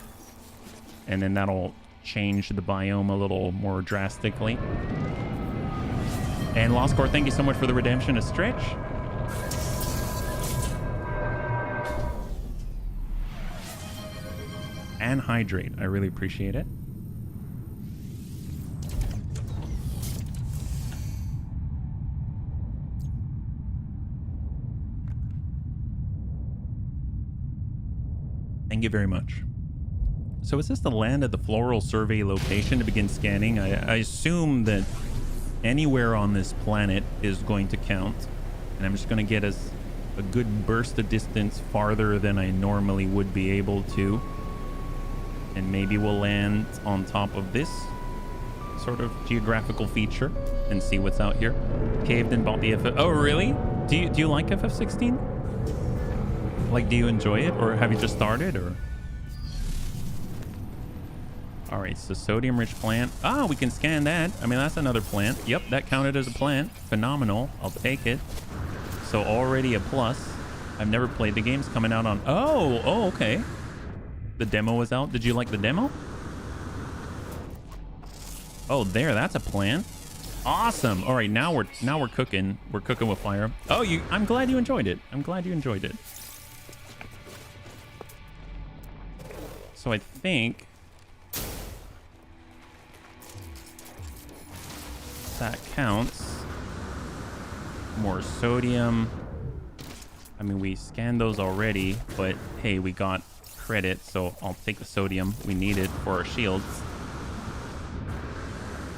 And then that'll change the biome a little more drastically. And Lost Core, thank you so much for the redemption of Stretch. And hydrate. I really appreciate it. Thank you very much. So is this the land at the floral survey location to begin scanning? I assume that anywhere on this planet is going to count. And I'm just going to get us a good burst of distance farther than I normally would be able to. And maybe we'll land on top of this sort of geographical feature and see what's out here. Caved and bought the FF. Oh, really? Do you like FF16? Like, do you enjoy it, or have you just started, or? All right, so sodium-rich plant. Ah, we can scan that. I mean, that's another plant. Yep, that counted as a plant. Phenomenal. I'll take it. So already a plus. I've never played the games coming out on. Oh, okay. The demo was out. Did you like the demo? Oh, there. That's a plant. Awesome. All right, now we're cooking. We're cooking with fire. Oh, I'm glad you enjoyed it. I'm glad you enjoyed it. So I think that counts. More sodium. I mean, we scanned those already, but hey, we got credit, so I'll take the sodium. We need it for our shields.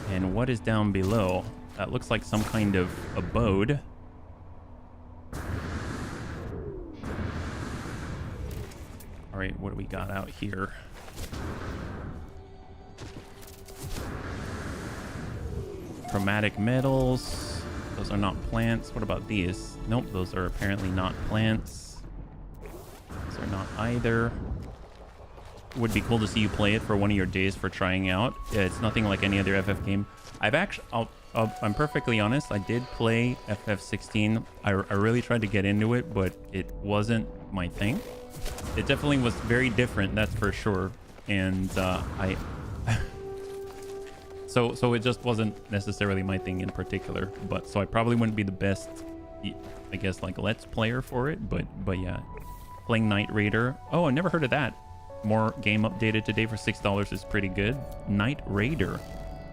And what is down below? That looks like some kind of abode. All right, what do we got out here? Chromatic metals. Those are not plants. What about these? Nope, those are apparently not plants. Those are not either. Would be cool to see you play it for one of your days for trying out. Yeah, it's nothing like any other FF game. I've actually, I'm perfectly honest, I did play FF16. I really tried to get into it, but it wasn't my thing. It definitely was very different, that's for sure. And so it just wasn't necessarily my thing in particular. But so I probably wouldn't be the best, I guess, like let's player for it. But yeah, playing Knight Raider. Oh, I never heard of that. More game updated today for $6 is pretty good. Knight Raider.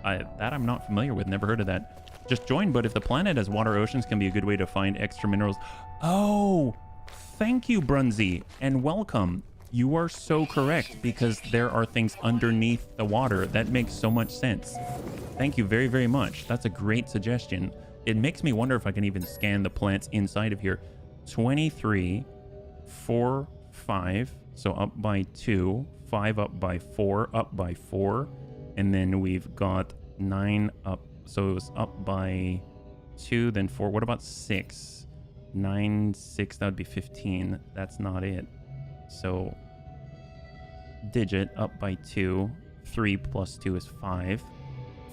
That I'm not familiar with. Never heard of that. Just joined, but if the planet has water oceans, can be a good way to find extra minerals. Oh, thank you, Brunzy, and welcome. You are so correct, because there are things underneath the water. That makes so much sense. Thank you very, very much. That's a great suggestion. It makes me wonder if I can even scan the plants inside of here. 23, 4, 5. So up by 2, 5 up by 4, up by 4. And then we've got 9 up. So it was up by 2, then 4. What about 6? 9, 6, that would be 15. That's not it. So digit up by 2. 3 plus 2 is 5.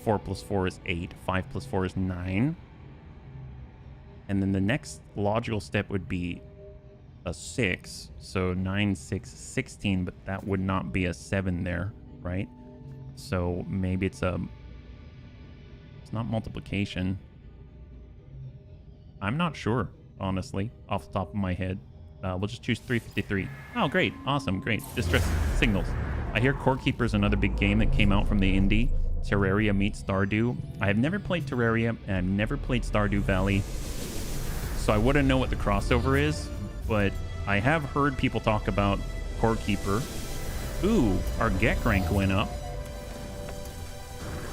4 plus 4 is 8. 5 plus 4 is 9. And then the next logical step would be a 6. So 9, 6, 16, but that would not be a 7 there, right? So maybe it's not multiplication. I'm not sure, honestly, off the top of my head. We'll just choose 353. Oh, great. Awesome. Great. Distress signals. I hear Core Keeper is another big game that came out from the indie. Terraria meets Stardew. I have never played Terraria, and I've never played Stardew Valley. So I wouldn't know what the crossover is, but I have heard people talk about Core Keeper. Ooh, our Gek rank went up.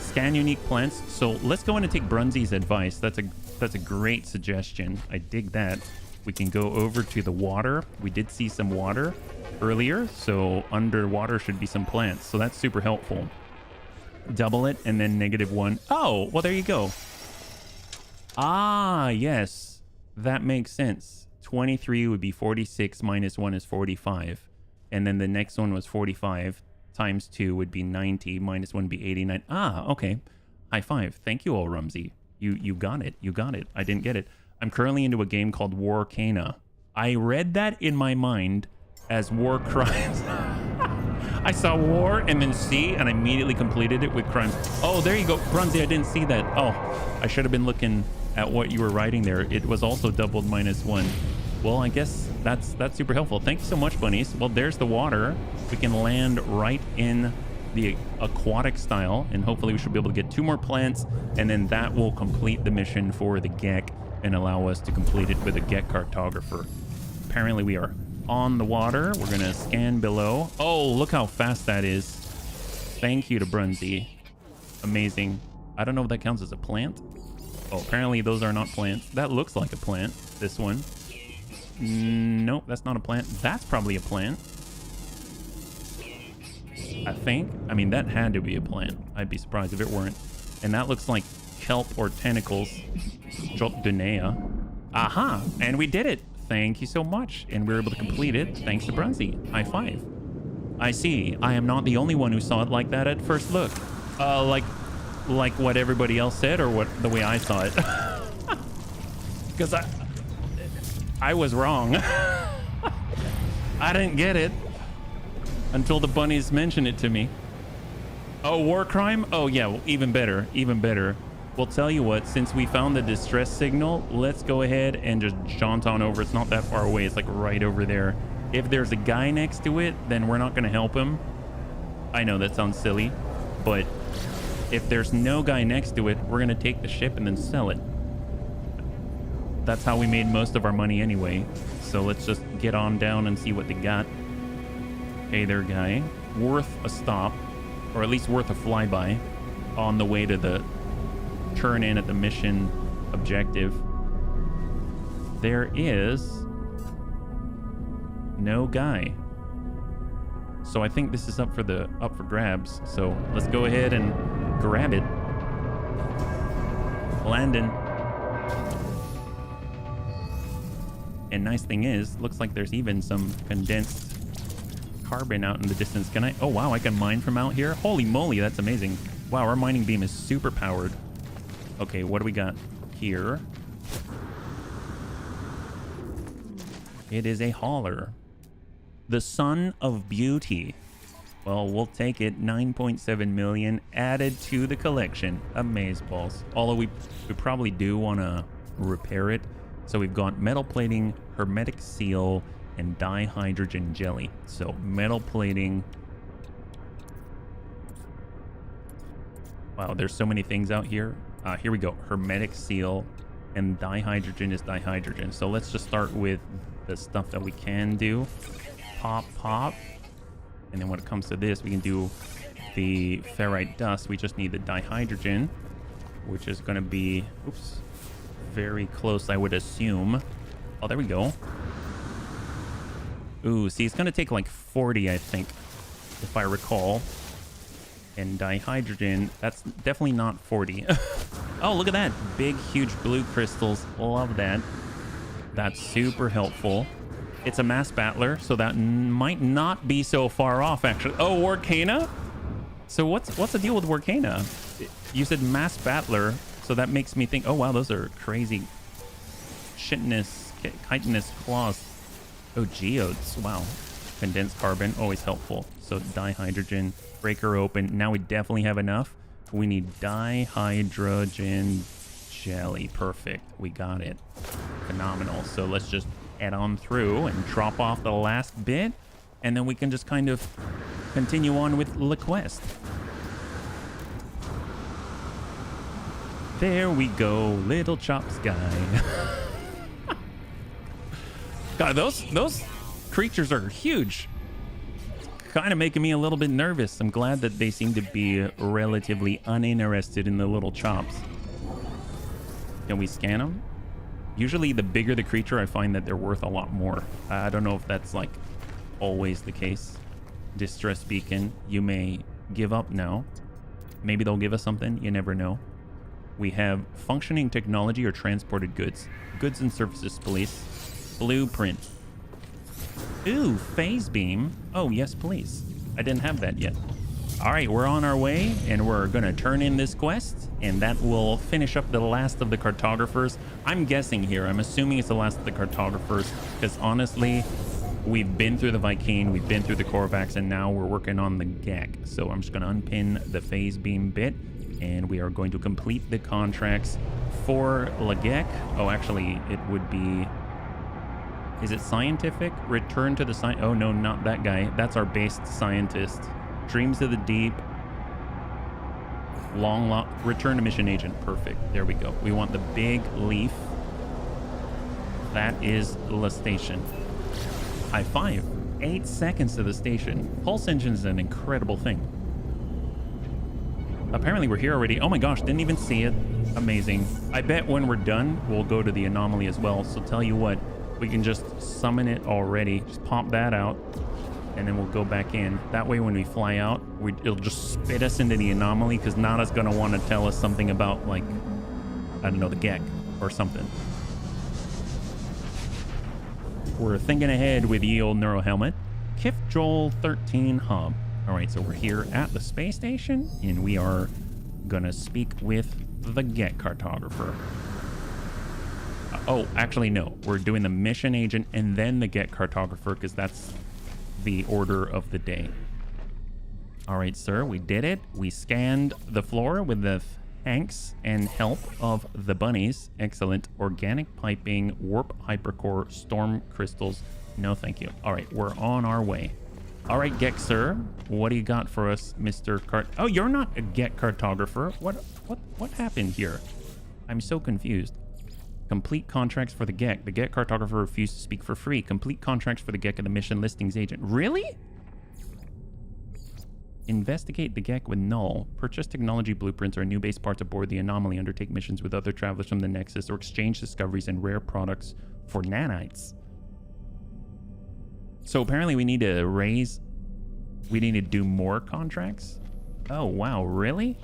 Scan unique plants. So let's go in and take Brunzy's advice. That's a great suggestion. I dig that. We can go over to the water. We did see some water earlier, so underwater should be some plants. So that's super helpful. Double it and then -1. Oh, well, there you go. Ah, yes. That makes sense. 23 would be 46 minus 1 is 45. And then the next one was 45 times 2 would be 90 minus 1 would be 89. Ah, okay. High five. Thank you, all Rumsey. You got it. You got it. I didn't get it. I'm currently into a game called War Cana. I read that in my mind as War Crimes. I saw War and then C and I immediately completed it with Crimes. Oh, there you go. Brunzy, I didn't see that. Oh, I should have been looking at what you were writing there. It was also doubled -1. Well, I guess that's super helpful. Thank you so much, bunnies. Well, there's the water. We can land right in the aquatic style, and hopefully we should be able to get 2 more plants, and then that will complete the mission for the Gek and allow us to complete it with a Gek cartographer. Apparently we are on the water. We're gonna scan below. Oh, look how fast that is. Thank you to Brunzy. Amazing. I don't know if that counts as a plant. Oh, apparently those are not plants. That looks like a plant, this one. Nope, that's not a plant. That's probably a plant. I think. I mean, that had to be a plant. I'd be surprised if it weren't. And that looks like kelp or tentacles. Jotdunea. Aha! And we did it. Thank you so much. And we were able to complete it thanks to Brunzy. High five. I see. I am not the only one who saw it like that at first look. Like what everybody else said, or what the way I saw it. Because I was wrong. I didn't get it until the bunnies mentioned it to me. Oh, war crime? Oh yeah, well, even better, even better. We'll tell you what, since we found the distress signal, let's go ahead and just jaunt on over. It's not that far away. It's like right over there. If there's a guy next to it, then we're not going to help him. I know that sounds silly, but if there's no guy next to it, we're going to take the ship and then sell it. That's how we made most of our money anyway. So let's just get on down and see what they got. Hey there, guy. Worth a stop, or at least worth a flyby on the way to the turn in at the mission objective. There is no guy. So I think this is up for grabs. So let's go ahead and grab it. Landon. And nice thing is, looks like there's even some condensed carbon out in the distance. Can I? Oh wow, I can mine from out here. Holy moly, that's amazing. Wow, our mining beam is super powered. Okay, what do we got here? It is a hauler. The Son of Beauty. Well, we'll take it. 9.7 million added to the collection. Amazeballs. Although we probably do want to repair it. So we've got metal plating, hermetic seal, and dihydrogen jelly. So metal plating. Wow, there's so many things out here. Here we go. Hermetic seal and dihydrogen is dihydrogen. So let's just start with the stuff that we can do. Pop, pop. And then when it comes to this, we can do the ferrite dust. We just need the dihydrogen, which is going to be, oops, very close, I would assume. Oh, there we go. Ooh, see, it's going to take like 40, I think, if I recall. And dihydrogen, that's definitely not 40. Oh, look at that. Big, huge blue crystals. Love that. That's super helpful. It's a mass battler, so that might not be so far off, actually. Oh, Warcana? So what's the deal with Warcana? You said mass battler, so that makes me think, oh, wow, those are crazy chitinous claws. Oh, geodes. Wow. Condensed carbon, always helpful. So dihydrogen, breaker open. Now we definitely have enough. We need dihydrogen jelly. Perfect. We got it. Phenomenal. So let's just head on through and drop off the last bit, and then we can just kind of continue on with the quest. There we go, little chops guy. God, those creatures are huge. Kind of making me a little bit nervous. I'm glad that they seem to be relatively uninterested in the little chops. Can we scan them? Usually the bigger the creature, I find that they're worth a lot more. I don't know if that's like always the case. Distress beacon, you may give up now. Maybe they'll give us something, you never know. We have functioning technology or transported goods. Goods and services police. Blueprint. Ooh, phase beam. Oh, yes, please. I didn't have that yet. All right, we're on our way, and we're going to turn in this quest, and that will finish up the last of the cartographers. I'm guessing here. I'm assuming it's the last of the cartographers, because honestly, we've been through the Viking, we've been through the Korvax, and now we're working on the GEC. So I'm just going to unpin the phase beam bit, and we are going to complete the contracts for Legek. Oh, actually, it would be... Is it scientific? Return to the Oh, no, not that guy. That's our based scientist. Dreams of the Deep. Return to mission agent. Perfect. There we go. We want the big leaf. That is the station. High five. 8 seconds to the station. Pulse engine is an incredible thing. Apparently we're here already. Oh my gosh, didn't even see it. Amazing. I bet when we're done, we'll go to the anomaly as well. So tell you what, we can just summon it already. Just pop that out. and then we'll go back in. That way when we fly out, it'll just spit us into the anomaly, because Nada's going to want to tell us something about, like, I don't know, the Gek or something. We're thinking ahead with ye old Neuro Helmet. Kif Joel 13 Hub. All right, so we're here at the space station, and we are going to speak with the Gek cartographer. Oh, actually, no. We're doing the mission agent and then the Gek cartographer, because that's the order of the day. All right, sir, we did it. We scanned the floor with the thanks and help of the bunnies. Excellent. Organic piping, warp hypercore, storm crystals. No, thank you. All right, we're on our way. All right, Gek, sir, what do you got for us, Mr. Cart? Oh, you're not a Gek cartographer. What happened here? I'm so confused. Complete contracts for the Gek. The Gek cartographer refused to speak for free. Complete contracts for the Gek and the mission listings agent. Really? Investigate the Gek with null. Purchase technology blueprints or new base parts aboard the anomaly. Undertake missions with other travelers from the Nexus, or exchange discoveries and rare products for nanites. So apparently we need to do more contracts. Oh, wow, really?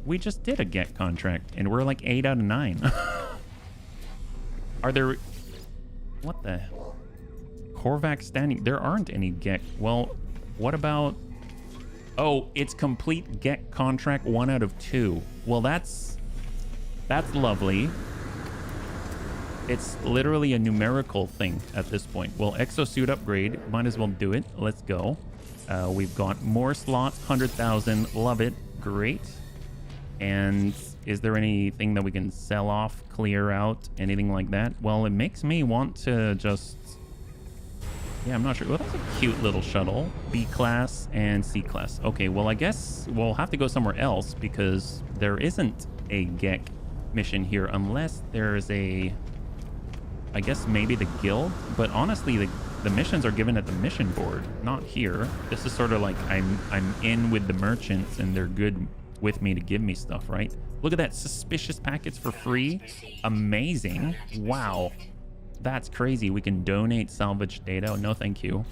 We just did a Gek contract and we're like 8 out of 9. Are there... What the... Korvac standing... There aren't any Gek. Well, what about... Oh, it's complete Gek contract 1 out of 2. Well, that's lovely. It's literally a numerical thing at this point. Well, exosuit upgrade. Might as well do it. Let's go. We've got more slots. 100,000. Love it. Great. And is there anything that we can sell off, clear out, anything like that? Well, it makes me want to just... Yeah, I'm not sure. Well, that's a cute little shuttle. B class and C class. Okay, well, I guess we'll have to go somewhere else, because there isn't a Gek mission here unless there's a... I guess maybe the guild, but honestly, the missions are given at the mission board, not here. This is sort of like I'm in with the merchants and they're good with me to give me stuff, right? Look at that, suspicious packets for free. Amazing. Wow, that's crazy. We can donate salvage data. No, thank you.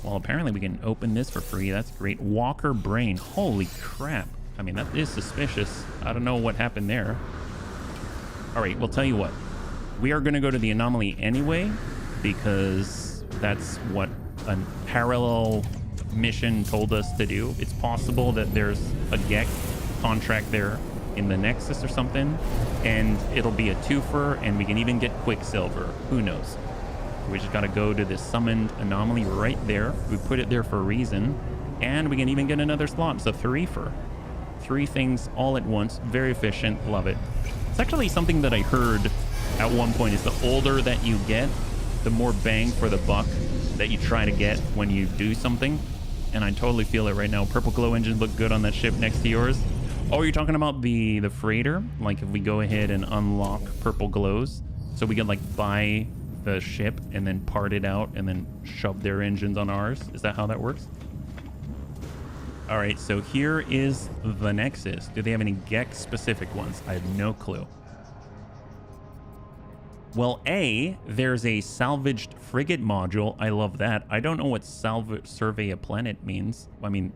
Well, apparently we can open this for free. That's great. Walker brain. Holy crap. I mean, that is suspicious. I don't know what happened there. All right, we'll tell you what. We are going to go to the anomaly anyway, because that's what a parallel mission told us to do. It's possible that there's a Gek contract there in the Nexus or something, and it'll be a twofer, and we can even get Quicksilver. Who knows? We just got to go to this summoned anomaly right there. We put it there for a reason, and we can even get another slot. It's a threefer. 3 things all at once. Very efficient. Love it. It's actually something that I heard at one point, is the older that you get, the more bang for the buck that you try to get when you do something. And I totally feel it right now. Purple glow engines look good on that ship next to yours. Oh, you're talking about the freighter? Like if we go ahead and unlock purple glows, so we can like buy the ship and then part it out and then shove their engines on ours? Is that how that works? All right, so here is the Nexus. Do they have any Gek specific ones? I have no clue. Well, there's a salvaged frigate module. I love that. I don't know what survey a planet means. I mean,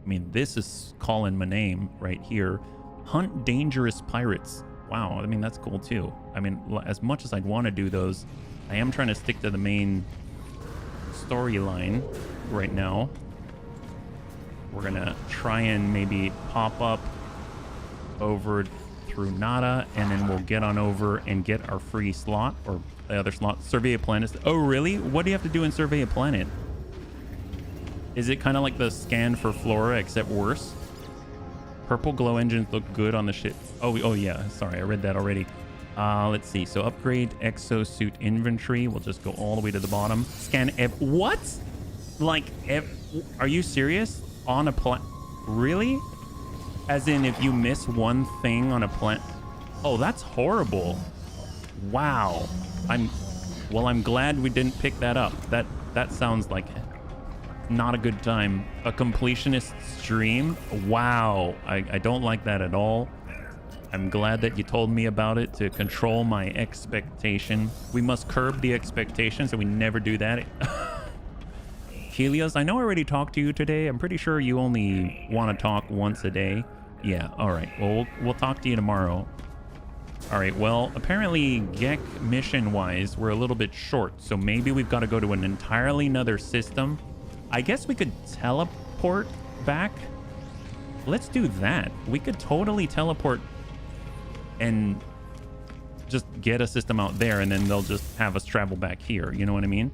this is calling my name right here. Hunt dangerous pirates. Wow, I mean, that's cool too. I mean, as much as I'd want to do those, I am trying to stick to the main storyline right now. We're gonna try and maybe pop up over through Nada, and then we'll get on over and get our free slot, or the other slot. Survey a planet. Oh, really? What do you have to do in Survey a Planet? Is it kind of like the scan for flora, except worse? Purple glow engines look good on the ship. Oh yeah. Sorry, I read that already. Let's see. So upgrade exosuit inventory. We'll just go all the way to the bottom. Scan what? Like, are you serious? On a planet? Really? As in, if you miss one thing on a planet? Oh, that's horrible. Wow. I'm glad we didn't pick that up. That sounds like not a good time. A completionist stream? Wow. I don't like that at all. I'm glad that you told me about it to control my expectation. We must curb the expectation so we never do that. Helios, I know I already talked to you today. I'm pretty sure you only want to talk once a day. Yeah, all right. Well, we'll talk to you tomorrow. All right, well, apparently Gek mission-wise, we're a little bit short, so maybe we've got to go to an entirely another system. I guess we could teleport back. Let's do that. We could totally teleport and just get a system out there, and then they'll just have us travel back here. You know what I mean?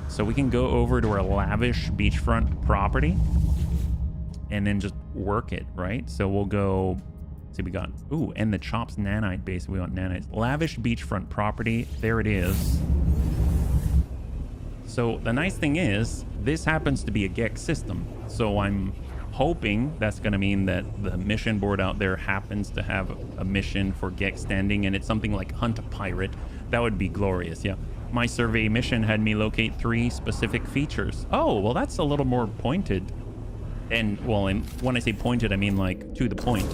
So we can go over to our lavish beachfront property and then just work it, right? So we'll go... See, we got, ooh, and the Chops nanite base. We want nanites. Lavish beachfront property. There it is. So the nice thing is, this happens to be a Gek system. So I'm hoping that's going to mean that the mission board out there happens to have a mission for Gek standing, and it's something like Hunt a Pirate. That would be glorious, yeah. My survey mission had me locate 3 specific features. Oh, well, that's a little more pointed. And, well, and when I say pointed, I mean like to the point.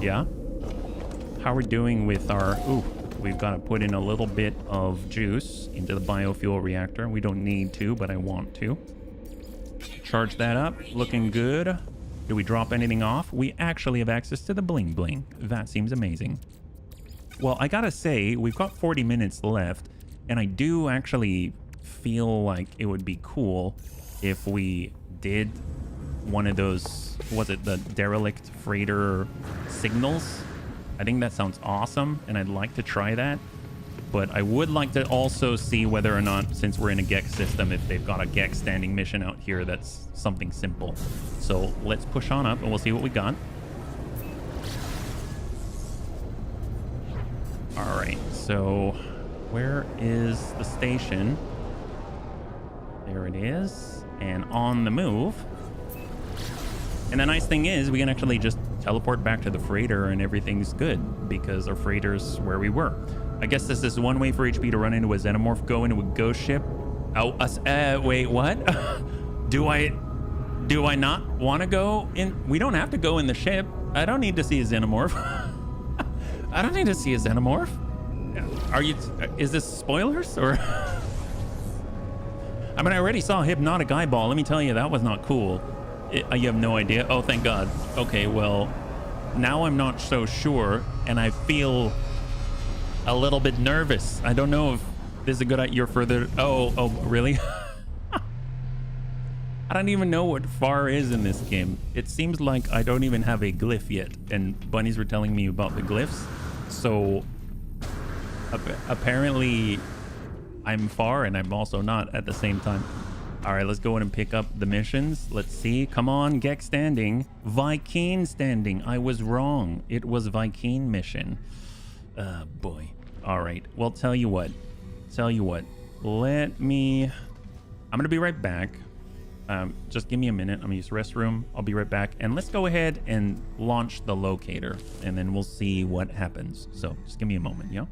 Yeah. How we're doing with our... Ooh, we've got to put in a little bit of juice into the biofuel reactor. We don't need to, but I want to. Charge that up. Looking good. Do we drop anything off? We actually have access to the bling bling. That seems amazing. Well, I gotta say, we've got 40 minutes left, and I do actually feel like it would be cool if we did one of those, was it the derelict freighter signals? I think that sounds awesome, and I'd like to try that. But I would like to also see whether or not, since we're in a Gek system, if they've got a Gek standing mission out here that's something simple. So let's push on up and we'll see what we got. All right, so where is the station? There it is, and on the move. And the nice thing is we can actually just teleport back to the freighter and everything's good because our freighter's where we were. I guess this is one way for HB to run into a xenomorph, go into a ghost ship. Oh, wait, what? Do I not want to go in? We don't have to go in the ship. I don't need to see a xenomorph. I don't need to see a xenomorph. Is this spoilers or? I mean, I already saw a hypnotic eyeball. Let me tell you, that was not cool. You have no idea? Oh, thank God. Okay, well, now I'm not so sure, and I feel a little bit nervous. I don't know if this is a good idea. You're further... Oh, really? I don't even know what far is in this game. It seems like I don't even have a glyph yet, and bunnies were telling me about the glyphs. So, apparently, I'm far, and I'm also not at the same time. All right, let's go in and pick up the missions. Let's see. Come on, Gek standing. Vy'keen standing. I was wrong. It was Vy'keen mission. Boy. All right. Well, tell you what. I'm going to be right back. Just give me a minute. I'm going to use the restroom. I'll be right back. And let's go ahead and launch the locator. And then we'll see what happens. So just give me a moment, yeah?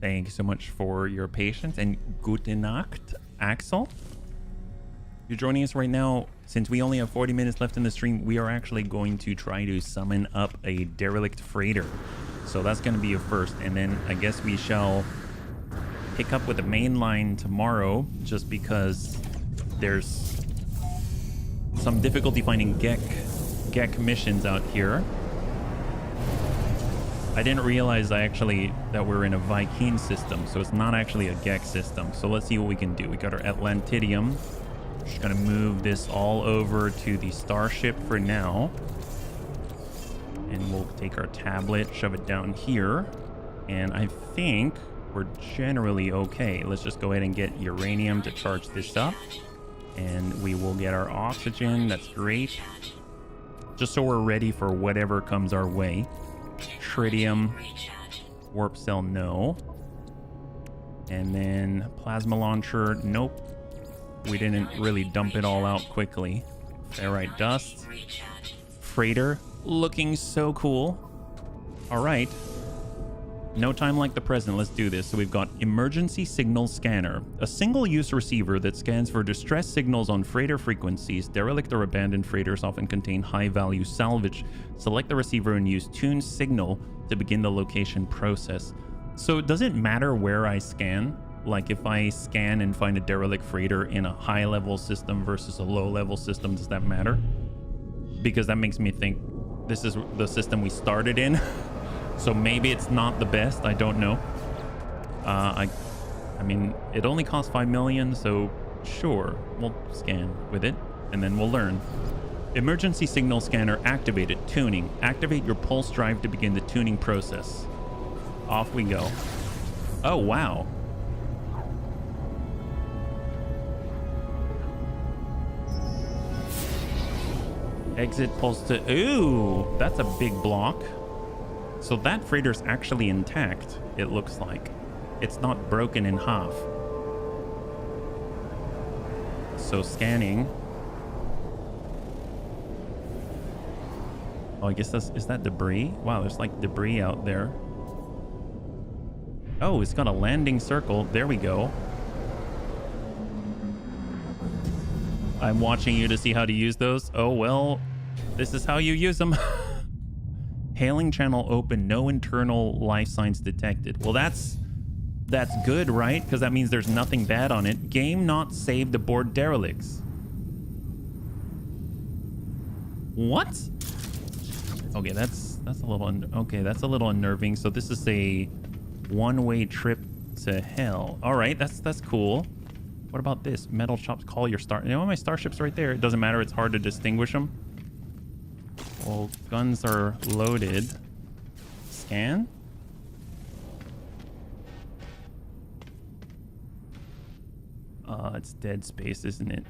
Thank you so much for your patience, and gute Nacht, Axel. You're joining us right now. Since we only have 40 minutes left in the stream, we are actually going to try to summon up a derelict freighter. So that's going to be a first, and then I guess we shall pick up with the main line tomorrow, just because there's some difficulty finding Gek missions out here. I didn't realize that we're in a Viking system, so it's not actually a Gek system. So let's see what we can do. We got our Atlantidium. Just gonna move this all over to the starship for now. And we'll take our tablet, shove it down here. And I think we're generally okay. Let's just go ahead and get uranium to charge this up. And we will get our oxygen. That's great. Just so we're ready for whatever comes our way. Tritium, warp cell, no. And then plasma launcher, nope. We didn't really dump it all out quickly. Ferrite dust. Freighter, looking so cool. All right. No time like the present. Let's do this. So we've got emergency signal scanner, a single-use receiver that scans for distress signals on freighter frequencies. Derelict or abandoned freighters often contain high-value salvage. Select the receiver and use tune signal to begin the location process. So does it matter where I scan? Like if I scan and find a derelict freighter in a high-level system versus a low-level system, does that matter? Because that makes me think this is the system we started in. So maybe it's not the best. I don't know. I mean, it only costs 5 million, so sure, we'll scan with it, and then we'll learn. Emergency signal scanner activated. Tuning. Activate your pulse drive to begin the tuning process. Off we go. Oh, wow. Exit pulse to... Ooh, that's a big block. So that freighter's actually intact, it looks like. It's not broken in half. So scanning. Oh, I guess is that debris? Wow, there's like debris out there. Oh, it's got a landing circle. There we go. I'm watching you to see how to use those. Oh, well, this is how you use them. Hailing channel open, no internal life signs detected. Well, that's good, right? Because that means there's nothing bad on it. Game not saved aboard derelicts. What? Okay, that's a little that's a little unnerving. So this is a one-way trip to hell. All right, that's cool. What about this? Metal shops, call your star. You know, my starship's right there. It doesn't matter. It's hard to distinguish them. Well, guns are loaded. Scan? It's dead space, isn't it?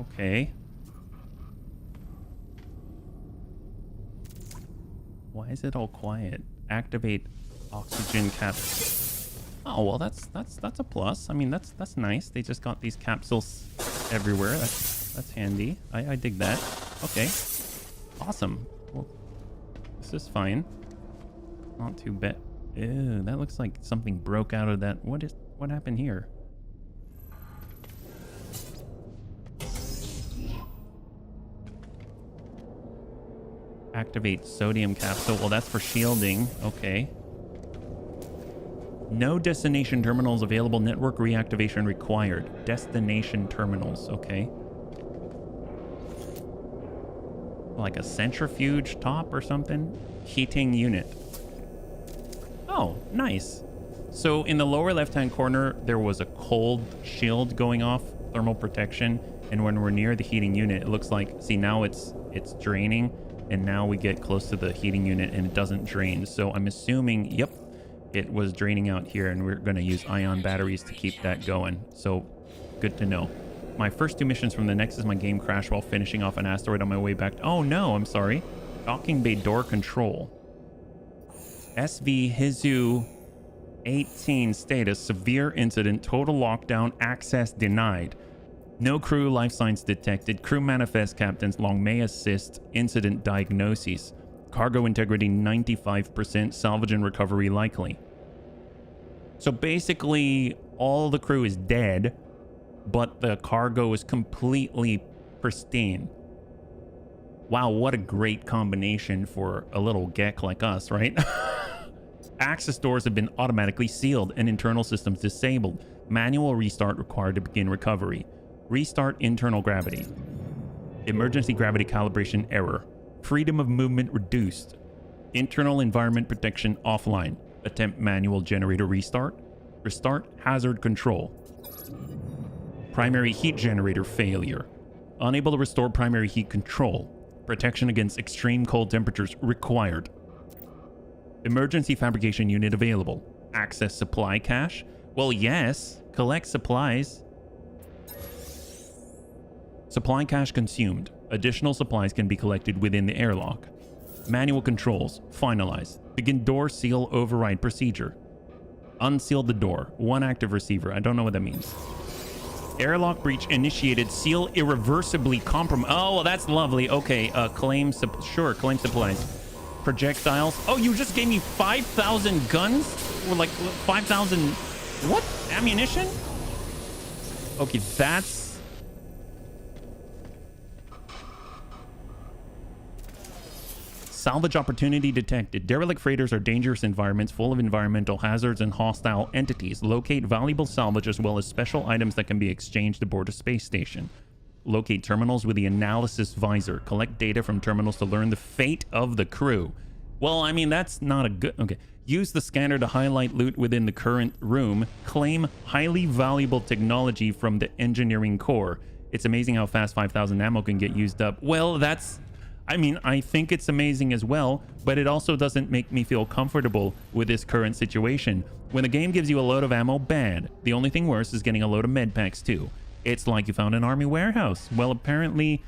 Okay. Why is it all quiet? Activate oxygen capsule. Oh, well, that's a plus. I mean, that's nice. They just got these capsules everywhere. That's handy. I dig that. Okay. Awesome. Well, this is fine. Not too bad. Ew, that looks like something broke out of that. What happened here? Activate sodium capsule. Well, that's for shielding. Okay. No destination terminals available. Network reactivation required. Destination terminals. Okay. Like a centrifuge top or something? Heating unit. Oh, nice. So in the lower left-hand corner, there was a cold shield going off, thermal protection. And when we're near the heating unit, it looks like, see, now it's draining. And now we get close to the heating unit and it doesn't drain. So I'm assuming, yep, it was draining out here and we're going to use ion batteries to keep that going. So good to know. My first 2 missions from the Nexus, my game crashed while finishing off an asteroid on my way back. Oh no, I'm sorry. Docking bay door control. SV Hizu 18 status, severe incident, total lockdown, access denied. No crew life signs detected. Crew manifest captains long may assist. Incident diagnoses. Cargo integrity 95%. Salvage and recovery likely. So basically, all the crew is dead, but the cargo is completely pristine. Wow, what a great combination for a little Gek like us, right? Access doors have been automatically sealed and internal systems disabled. Manual restart required to begin recovery. Restart internal gravity. Emergency gravity calibration error. Freedom of movement reduced. Internal environment protection offline. Attempt manual generator restart. Restart hazard control. Primary heat generator failure. Unable to restore primary heat control. Protection against extreme cold temperatures required. Emergency fabrication unit available. Access supply cache. Well, yes. Collect supplies. Supply cache consumed. Additional supplies can be collected within the airlock. Manual controls. Finalize. Begin door seal override procedure. Unseal the door. One active receiver. I don't know what that means. Airlock breach initiated. Seal irreversibly compromised. Oh, well, that's lovely. Okay, claim supplies. Projectiles. Oh, you just gave me 5,000 guns? Or like 5,000... What? Ammunition? Okay, that's... Salvage opportunity detected. Derelict freighters are dangerous environments full of environmental hazards and hostile entities. Locate valuable salvage as well as special items that can be exchanged aboard a space station. Locate terminals with the analysis visor. Collect data from terminals to learn the fate of the crew. Well, I mean, that's not a good... Okay. Use the scanner to highlight loot within the current room. Claim highly valuable technology from the engineering core. It's amazing how fast 5,000 ammo can get used up. Well, that's... I mean, I think it's amazing as well, but it also doesn't make me feel comfortable with this current situation. When the game gives you a load of ammo, bad. The only thing worse is getting a load of med packs too. It's like you found an army warehouse. Well, apparently...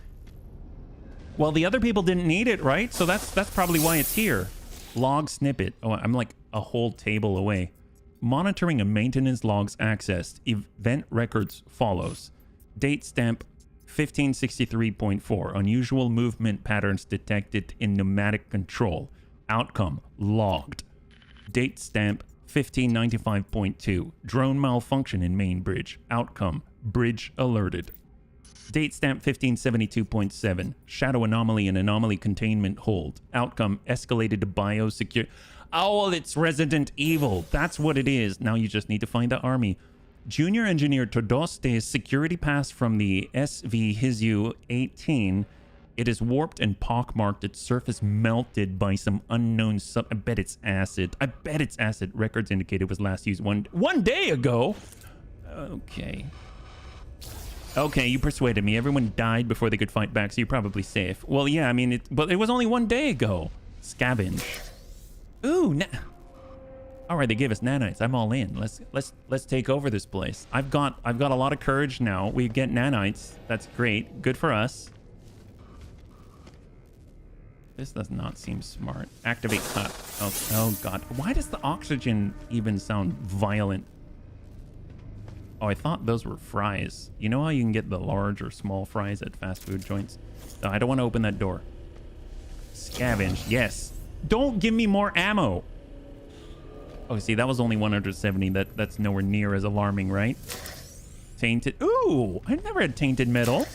Well, the other people didn't need it, right? So that's probably why it's here. Log snippet. Oh, I'm like a whole table away. Monitoring and maintenance logs accessed. Event records follows. Date stamp 1563.4. Unusual movement patterns detected in pneumatic control. Outcome logged. Date stamp 1595.2. Drone malfunction in main bridge. Outcome bridge alerted. Date stamp 1572.7. Shadow anomaly and anomaly containment hold. Outcome escalated to biosecure. Oh, well, it's Resident Evil. That's what it is. Now you just need to find the army. Junior Engineer Todoste's security pass from the SV Hizu 18. It is warped and pockmarked. Its surface melted by some unknown sub... I bet it's acid. I bet it's acid. Records indicated it was last used one day ago. Okay. Okay, you persuaded me. Everyone died before they could fight back, so you're probably safe. Well, yeah, I mean, but it was only 1 day ago. Scavenge. Ooh, all right, they gave us nanites. I'm all in. Let's take over this place. I've got a lot of courage now. We get nanites. That's great. Good for us. This does not seem smart. Activate cut. Oh god. Why does the oxygen even sound violent? Oh, I thought those were fries. You know how you can get the large or small fries at fast food joints? No, I don't want to open that door. Scavenge. Yes. Don't give me more ammo. Oh, see, that was only 170. That's nowhere near as alarming, right? Tainted. Ooh, I never had tainted metal.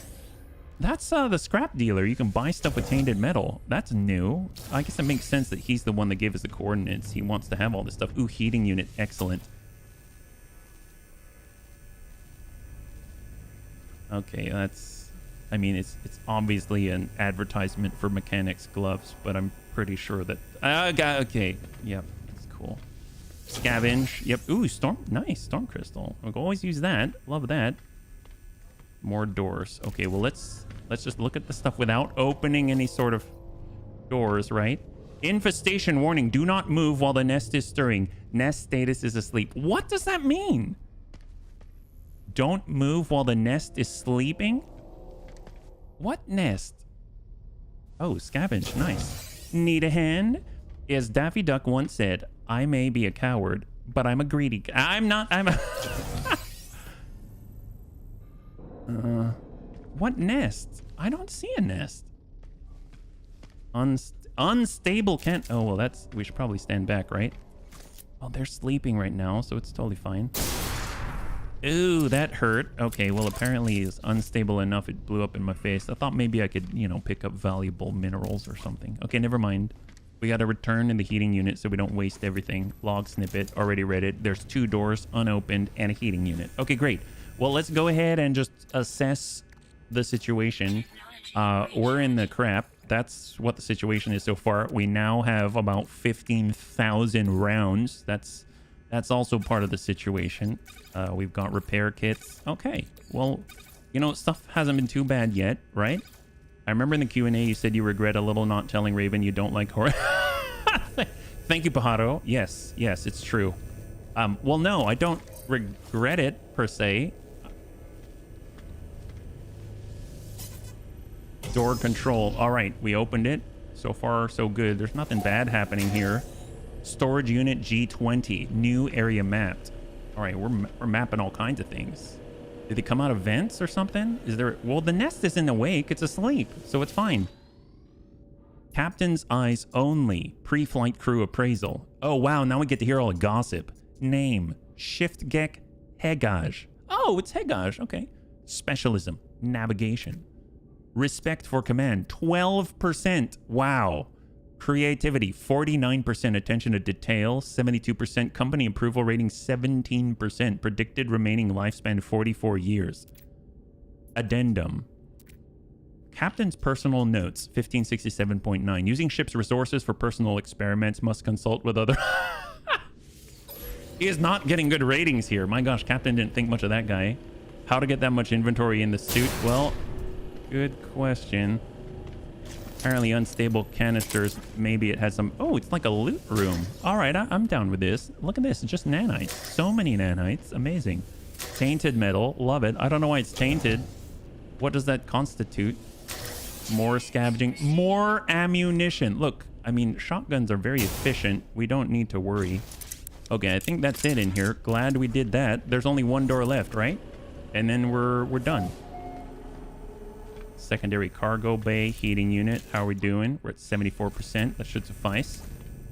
That's the scrap dealer. You can buy stuff with tainted metal. That's new. I guess it makes sense that he's the one that gave us the coordinates. He wants to have all this stuff. Ooh, heating unit. Excellent. Okay, that's... I mean, it's obviously an advertisement for mechanics gloves, but I'm pretty sure that... okay. Yep, that's cool. Scavenge. Yep. Ooh, nice. Storm crystal. I'll always use that. Love that. More doors. Okay, well, let's just look at the stuff without opening any sort of doors, right? Infestation warning. Do not move while the nest is stirring. Nest status is asleep. What does that mean? Don't move while the nest is sleeping? What nest? Oh, scavenge. Nice. Need a hand? As Daffy Duck once said, I may be a coward, but I'm a greedy... I'm not... I'm a... What nest? I don't see a nest. Unstable can't... Oh, well, that's... We should probably stand back, right? Oh, they're sleeping right now, so it's totally fine. Ooh, that hurt. Okay, well, apparently it's unstable enough it blew up in my face. I thought maybe I could, you know, pick up valuable minerals or something. Okay, never mind. We got to return in the heating unit so we don't waste everything. Log snippet, already read it. There's 2 doors unopened and a heating unit. Okay, great. Well, let's go ahead and just assess the situation. We're in the crap. that's what the situation is so far. We now have about 15,000 rounds. That's also part of the situation. We've got repair kits. Okay, well, you know, stuff hasn't been too bad yet, right? I remember in the Q&A you said you regret a little not telling Raven you don't like horror. Thank you, Pajaro. Yes, it's true. Well, no, I don't regret it, per se. Door control. All right, we opened it. So far, so good. There's nothing bad happening here. Storage unit G20. New area mapped. All right, we're mapping all kinds of things. Did they come out of vents or something? Is there... Well, the nest isn't awake. It's asleep, so it's fine. Captain's eyes only. Pre-flight crew appraisal. Oh, wow. Now we get to hear all the gossip. Name. Shiftgek Hegaj. Oh, it's Hegaj. Okay. Specialism. Navigation. Respect for command. 12%. Wow. Creativity. 49%. Attention to detail. 72%. Company approval rating. 17%. Predicted remaining lifespan. 44 years. Addendum. Captain's personal notes, 1567.9. Using ship's resources for personal experiments, must consult with other... He is not getting good ratings here. My gosh, Captain didn't think much of that guy. How to get that much inventory in the suit? Well, good question. Apparently unstable canisters. Maybe it has some... Oh, it's like a loot room. All right, I'm down with this. Look at this. It's just nanites. So many nanites. Amazing. Tainted metal. Love it. I don't know why it's tainted. What does that constitute? More scavenging, more ammunition. Look, I mean, shotguns are very efficient. We don't need to worry. Okay, I think that's it in here. Glad we did that. There's only one door left, right? And then we're done. Secondary cargo bay heating unit. How are we doing? We're at 74%. That should suffice.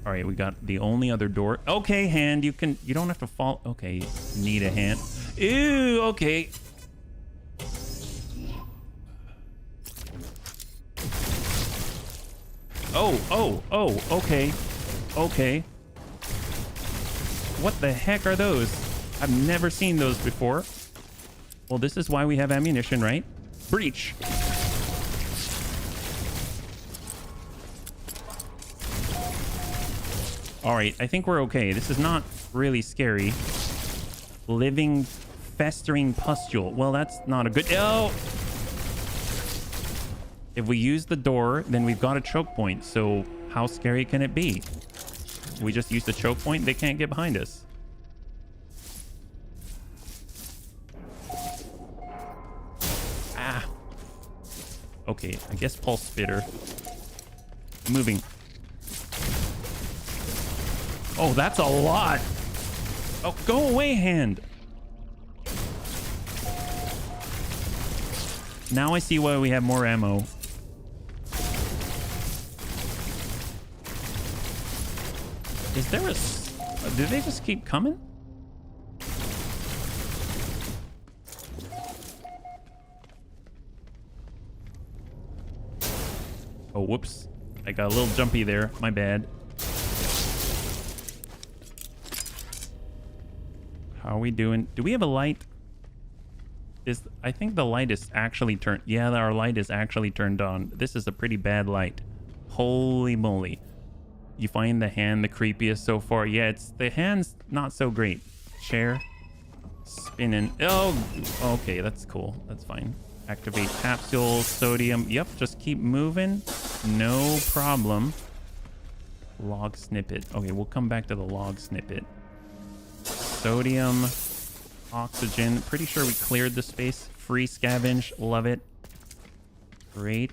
All right, we got the only other door. Okay, hand, you don't have to fall. Okay, need a hand. Ew, okay. Oh, okay. Okay. What the heck are those? I've never seen those before. Well, this is why we have ammunition, right? Breach. All right, I think we're okay. This is not really scary. Living, festering pustule. Well, that's not a good... Oh! If we use the door, then we've got a choke point. So how scary can it be? We just use the choke point. They can't get behind us. Ah. Okay, I guess pulse spitter. Moving. Oh, that's a lot. Oh, go away, hand. Now I see why we have more ammo. Is there a... Do they just keep coming? Oh, whoops. I got a little jumpy there. My bad. How are we doing? Do we have a light? I think the light is actually turned... Yeah, our light is actually turned on. This is a pretty bad light. Holy moly. You find the hand the creepiest so far? Yeah, the hand's not so great. Chair. Spinning. Oh, okay, that's cool. That's fine. Activate capsule, sodium. Yep, just keep moving. No problem. Log snippet. Okay, we'll come back to the log snippet. Sodium. Oxygen. Pretty sure we cleared the space. Free scavenge. Love it. Great.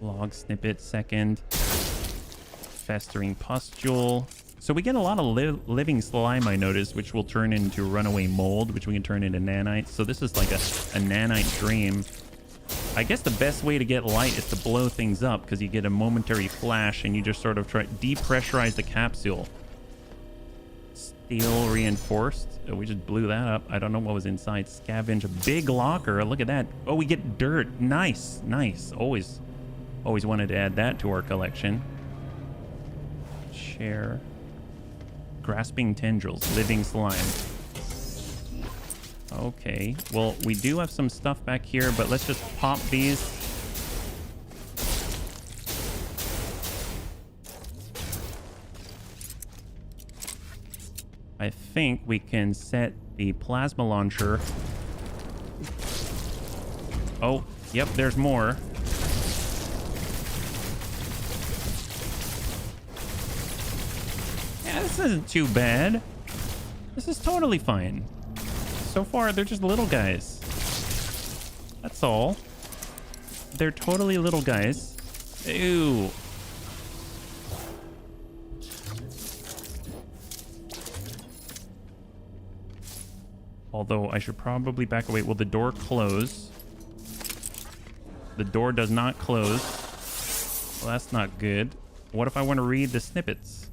Log snippet second. Festering pustule. So we get a lot of living slime, I noticed, which will turn into runaway mold, which we can turn into nanites. So this is like a nanite dream. I guess the best way to get light is to blow things up, because you get a momentary flash and you just sort of try depressurize the capsule. Steel reinforced. Oh, we just blew that up. I don't know what was inside. Scavenge. A big locker. Look at that. Oh, we get dirt. Nice. Nice. Always wanted to add that to our collection. Chair. Grasping tendrils. Living slime. Okay. Well, we do have some stuff back here, but let's just pop these. I think we can set the plasma launcher. Oh, yep, there's more. Yeah, this isn't too bad. This is totally fine. So far, they're just little guys. That's all. They're totally little guys. Ew. Although I should probably back away. Will the door close? The door does not close. Well, that's not good. What if I want to read the snippets?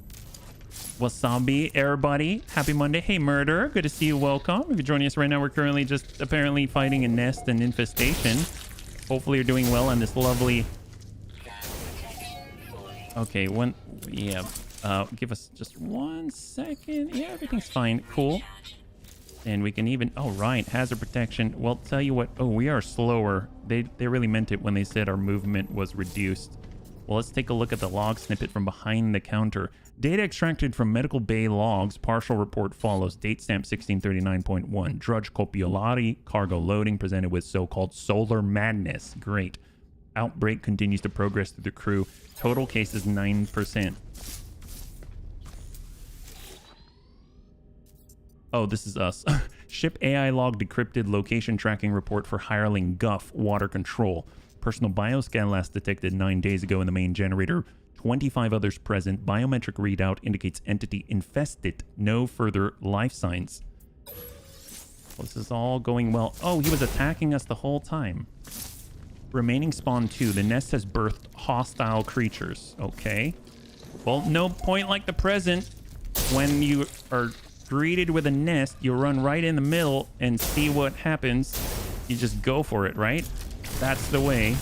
Wasabi, everybody. Happy Monday. Hey, Murder. Good to see you. Welcome. If you're joining us right now, we're currently just apparently fighting a nest and infestation. Hopefully you're doing well on this lovely... Okay, yeah. Give us just 1 second. Yeah, everything's fine. Cool. And we can even... Oh, right. Hazard protection. Well, tell you what. Oh, we are slower. They really meant it when they said our movement was reduced. Well, let's take a look at the log snippet from behind the counter. Data extracted from medical bay logs. Partial report follows. Date stamp 1639.1. Drudge Copiolari. Cargo loading presented with so-called solar madness. Great. Outbreak continues to progress through the crew. Total cases 9%. Oh, this is us. Ship AI log decrypted location tracking report for hireling Guff water control. Personal bioscan last detected 9 days ago in the main generator. 25 others present. Biometric readout indicates entity infested. No further life signs. Well, this is all going well. Oh, he was attacking us the whole time. Remaining spawn 2. The nest has birthed hostile creatures. Okay. Well, no point like the present. When you are greeted with a nest, you run right in the middle and see what happens. You just go for it, right? That's the way.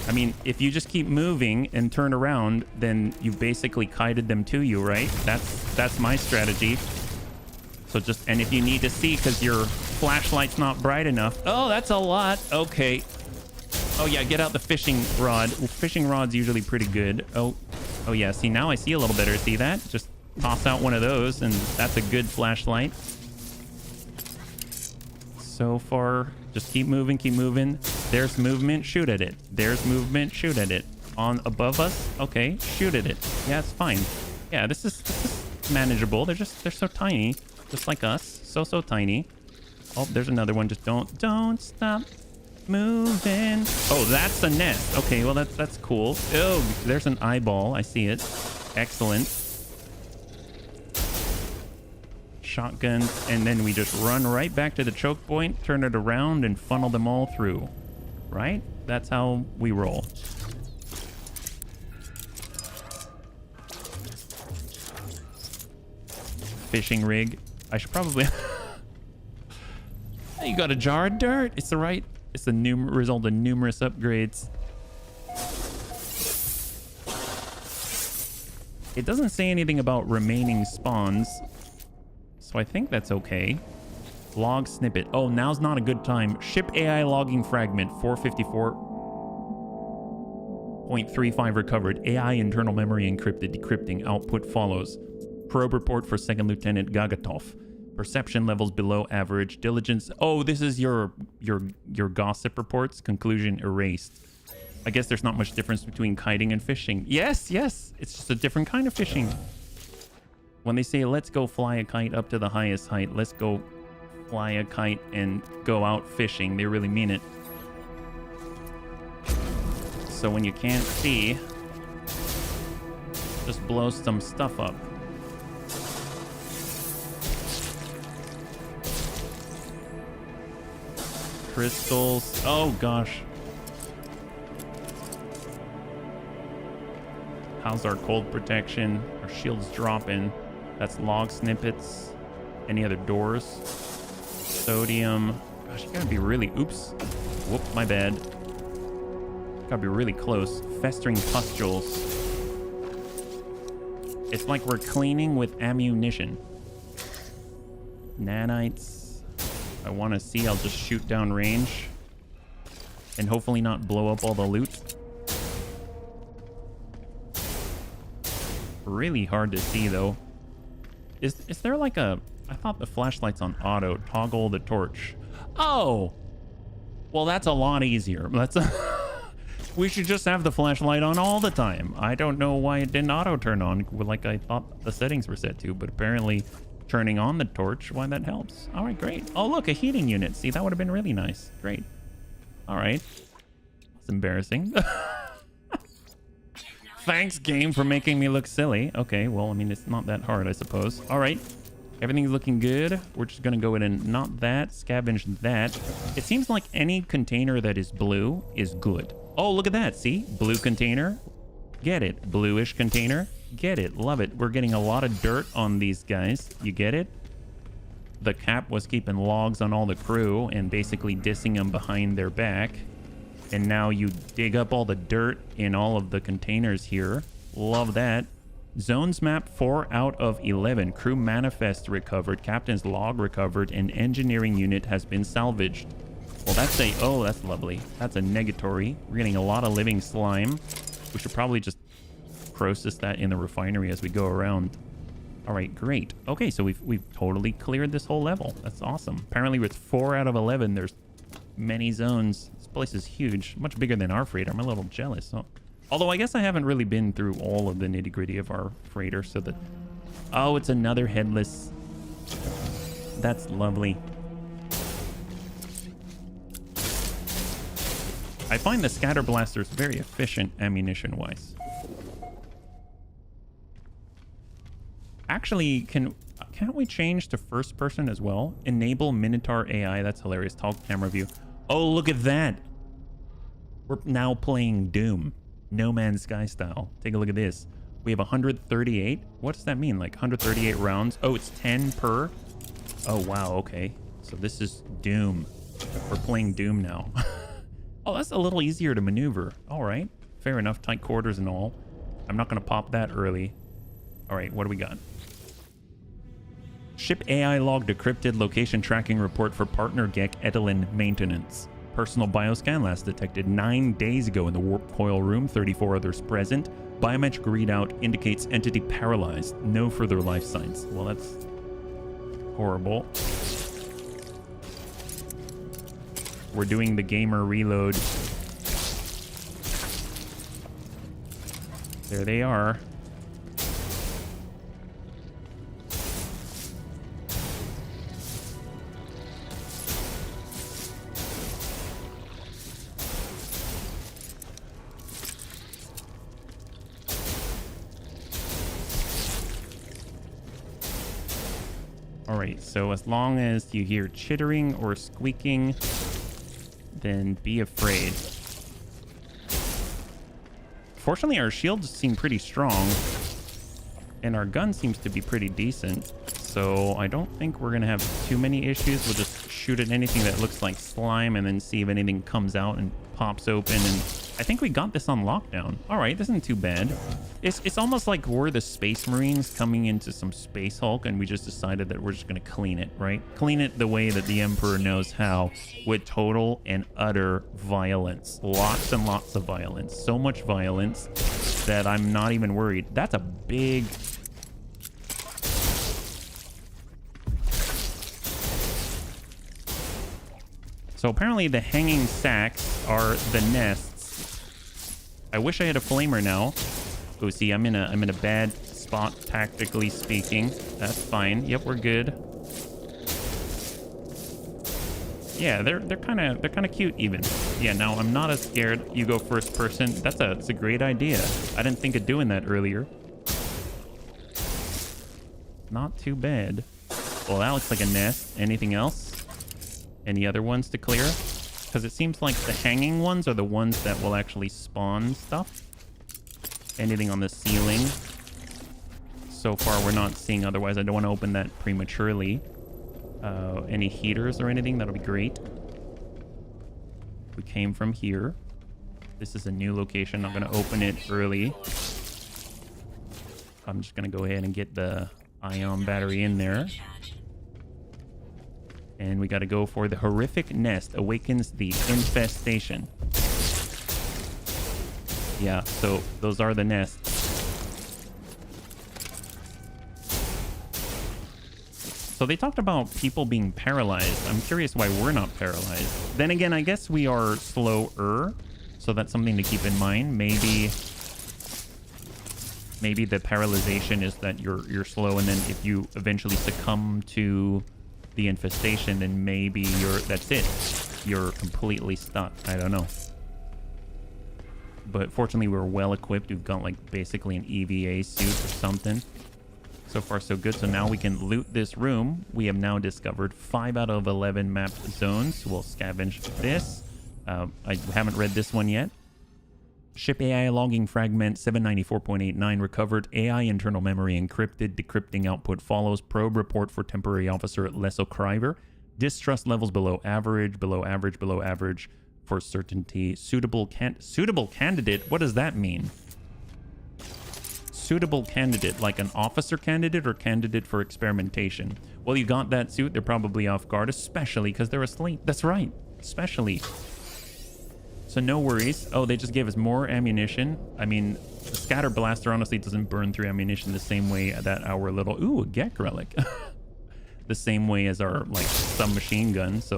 I mean, if you just keep moving and turn around, then you've basically kited them to you, right? That's my strategy. So just, and if you need to see because your flashlight's not bright enough. Oh, that's a lot. Okay. Oh yeah, get out the fishing rod. Well, fishing rod's usually pretty good. Oh yeah, see, now I see a little better. See that? Just toss out one of those and that's a good flashlight. So far, just keep moving, keep moving. There's movement, shoot at it. There's movement, shoot at it. On above us, okay, shoot at it. Yeah, it's fine. Yeah, this is manageable. They're so tiny, just like us. So tiny. Oh, there's another one. Just don't stop moving. Oh, that's a nest. Okay, well that's cool. Oh, there's an eyeball. I see it. Excellent. Shotgun, and then we just run right back to the choke point, turn it around, and funnel them all through. Right? That's how we roll. Fishing rig. I should probably... You got a jar of dirt. It's the result of numerous upgrades. It doesn't say anything about remaining spawns, so I think that's okay. Log snippet. Oh, now's not a good time. Ship AI logging fragment 454.35 recovered. AI internal memory encrypted. Decrypting. Output follows. Probe report for Second Lieutenant Gagatov. Perception levels below average. Diligence. Oh, this is your gossip reports. Conclusion erased. I guess there's not much difference between kiting and fishing. Yes. It's just a different kind of fishing. When they say, let's go fly a kite up to the highest height, let's go fly a kite and go out fishing, they really mean it. So when you can't see, just blow some stuff up. Crystals. Oh gosh. How's our cold protection? Our shield's dropping. That's log snippets. Any other doors? Sodium. Gosh, you gotta be really... Oops. Whoop, my bad. Gotta be really close. Festering pustules. It's like we're cleaning with ammunition. Nanites. If I want to see, I'll just shoot down range. And hopefully not blow up all the loot. really hard to see, though. Is there like a... I thought the flashlight's on auto. Toggle the torch. Oh! Well, that's a lot easier. That's we should just have the flashlight on all the time. I don't know why it didn't auto turn on like I thought the settings were set to, but apparently turning on the torch, why that helps. All right, great. Oh, look, a heating unit. See, that would have been really nice. Great. All right. That's embarrassing. Thanks, game, for making me look silly. Okay, well, I mean, it's not that hard, I suppose. All right. Everything's looking good. We're just going to go in and not that, scavenge that. It seems like any container that is blue is good. Oh, look at that. See? Blue container. Get it. Bluish container. Get it. Love it. We're getting a lot of dirt on these guys. You get it? The cap was keeping logs on all the crew and basically dissing them behind their back. And now you dig up all the dirt in all of the containers here. Love that. Zones map 4 out of 11. Crew manifest recovered. Captain's log recovered. And engineering unit has been salvaged. Well, that's a... Oh, that's lovely. That's a negatory. We're getting a lot of living slime. We should probably just process that in the refinery as we go around. All right, great. Okay, so we've totally cleared this whole level. That's awesome. Apparently with 4 out of 11, there's many zones. This place is huge. Much bigger than our freighter. I'm a little jealous. Oh. Although I guess I haven't really been through all of the nitty-gritty of our freighter, so that... Oh, it's another headless. That's lovely. I find the scatter blasters very efficient ammunition-wise. Actually, can't we change to first person as well? Enable Minotaur AI. That's hilarious. Toggle camera view. Oh, look at that. We're now playing Doom. No Man's Sky style. Take a look at this. We have 138. What does that mean? Like 138 rounds? Oh, it's 10 per? Oh, wow. Okay. So this is Doom. We're playing Doom now. Oh, that's a little easier to maneuver. All right. Fair enough. Tight quarters and all. I'm not going to pop that early. All right. What do we got? Ship AI log decrypted location tracking report for partner GEC Edelin maintenance. Personal bioscan last detected 9 days ago in the warp coil room. 34 others present. Biometric readout indicates entity paralyzed. No further life signs. Well, that's horrible. We're doing the gamer reload. There they are. Alright, so as long as you hear chittering or squeaking, then be afraid. Fortunately, our shields seem pretty strong, and our gun seems to be pretty decent, so I don't think we're going to have too many issues. We'll just shoot at anything that looks like slime and then see if anything comes out and pops open, and I think we got this on lockdown. Alright, this isn't too bad. It's almost like we're the Space Marines coming into some Space Hulk, and we just decided that we're just going to clean it, right? Clean it the way that the Emperor knows how, with total and utter violence. Lots and lots of violence. So much violence that I'm not even worried. That's a big... So apparently the hanging sacks are the nests. I wish I had a flamer now. Oh, see, I'm in a bad spot tactically speaking. That's fine. Yep, we're good. Yeah, they're kind of cute even. Yeah, now I'm not as scared. You go first person. That's a great idea. I didn't think of doing that earlier. Not too bad. Well, that looks like a nest. Anything else? Any other ones to clear? Because it seems like the hanging ones are the ones that will actually spawn stuff. Anything on the ceiling? So far, we're not seeing. Otherwise, I don't want to open that prematurely. Any heaters or anything? That'll be great. We came from here. This is a new location. I'm going to open it early. I'm just going to go ahead and get the ion battery in there. And we got to go for the horrific nest. Awakens the infestation. Yeah, so those are the nests. So they talked about people being paralyzed. I'm curious why we're not paralyzed. Then again, I guess we are slower. So that's something to keep in mind. Maybe the paralyzation is that you're slow, and then if you eventually succumb to the infestation, then maybe that's it. You're completely stuck. I don't know. But fortunately, we're well equipped. We've got like basically an EVA suit or something. So far, so good. So now we can loot this room. We have now discovered 5 out of 11 mapped zones. We'll scavenge this. I haven't read this one yet. Ship AI logging fragment 794.89 recovered. AI internal memory encrypted. Decrypting output follows. Probe report for temporary officer Lesso Criver. Distrust levels below average, below average, below average for certainty. Suitable candidate? What does that mean? Suitable candidate, like an officer candidate or candidate for experimentation? Well, you got that suit. They're probably off guard, especially because they're asleep. That's right. Especially. So no worries. Oh, they just gave us more ammunition. I mean, the scatter blaster honestly doesn't burn through ammunition the same way that our little... Ooh, a Gek relic. The same way as our, like, submachine gun. So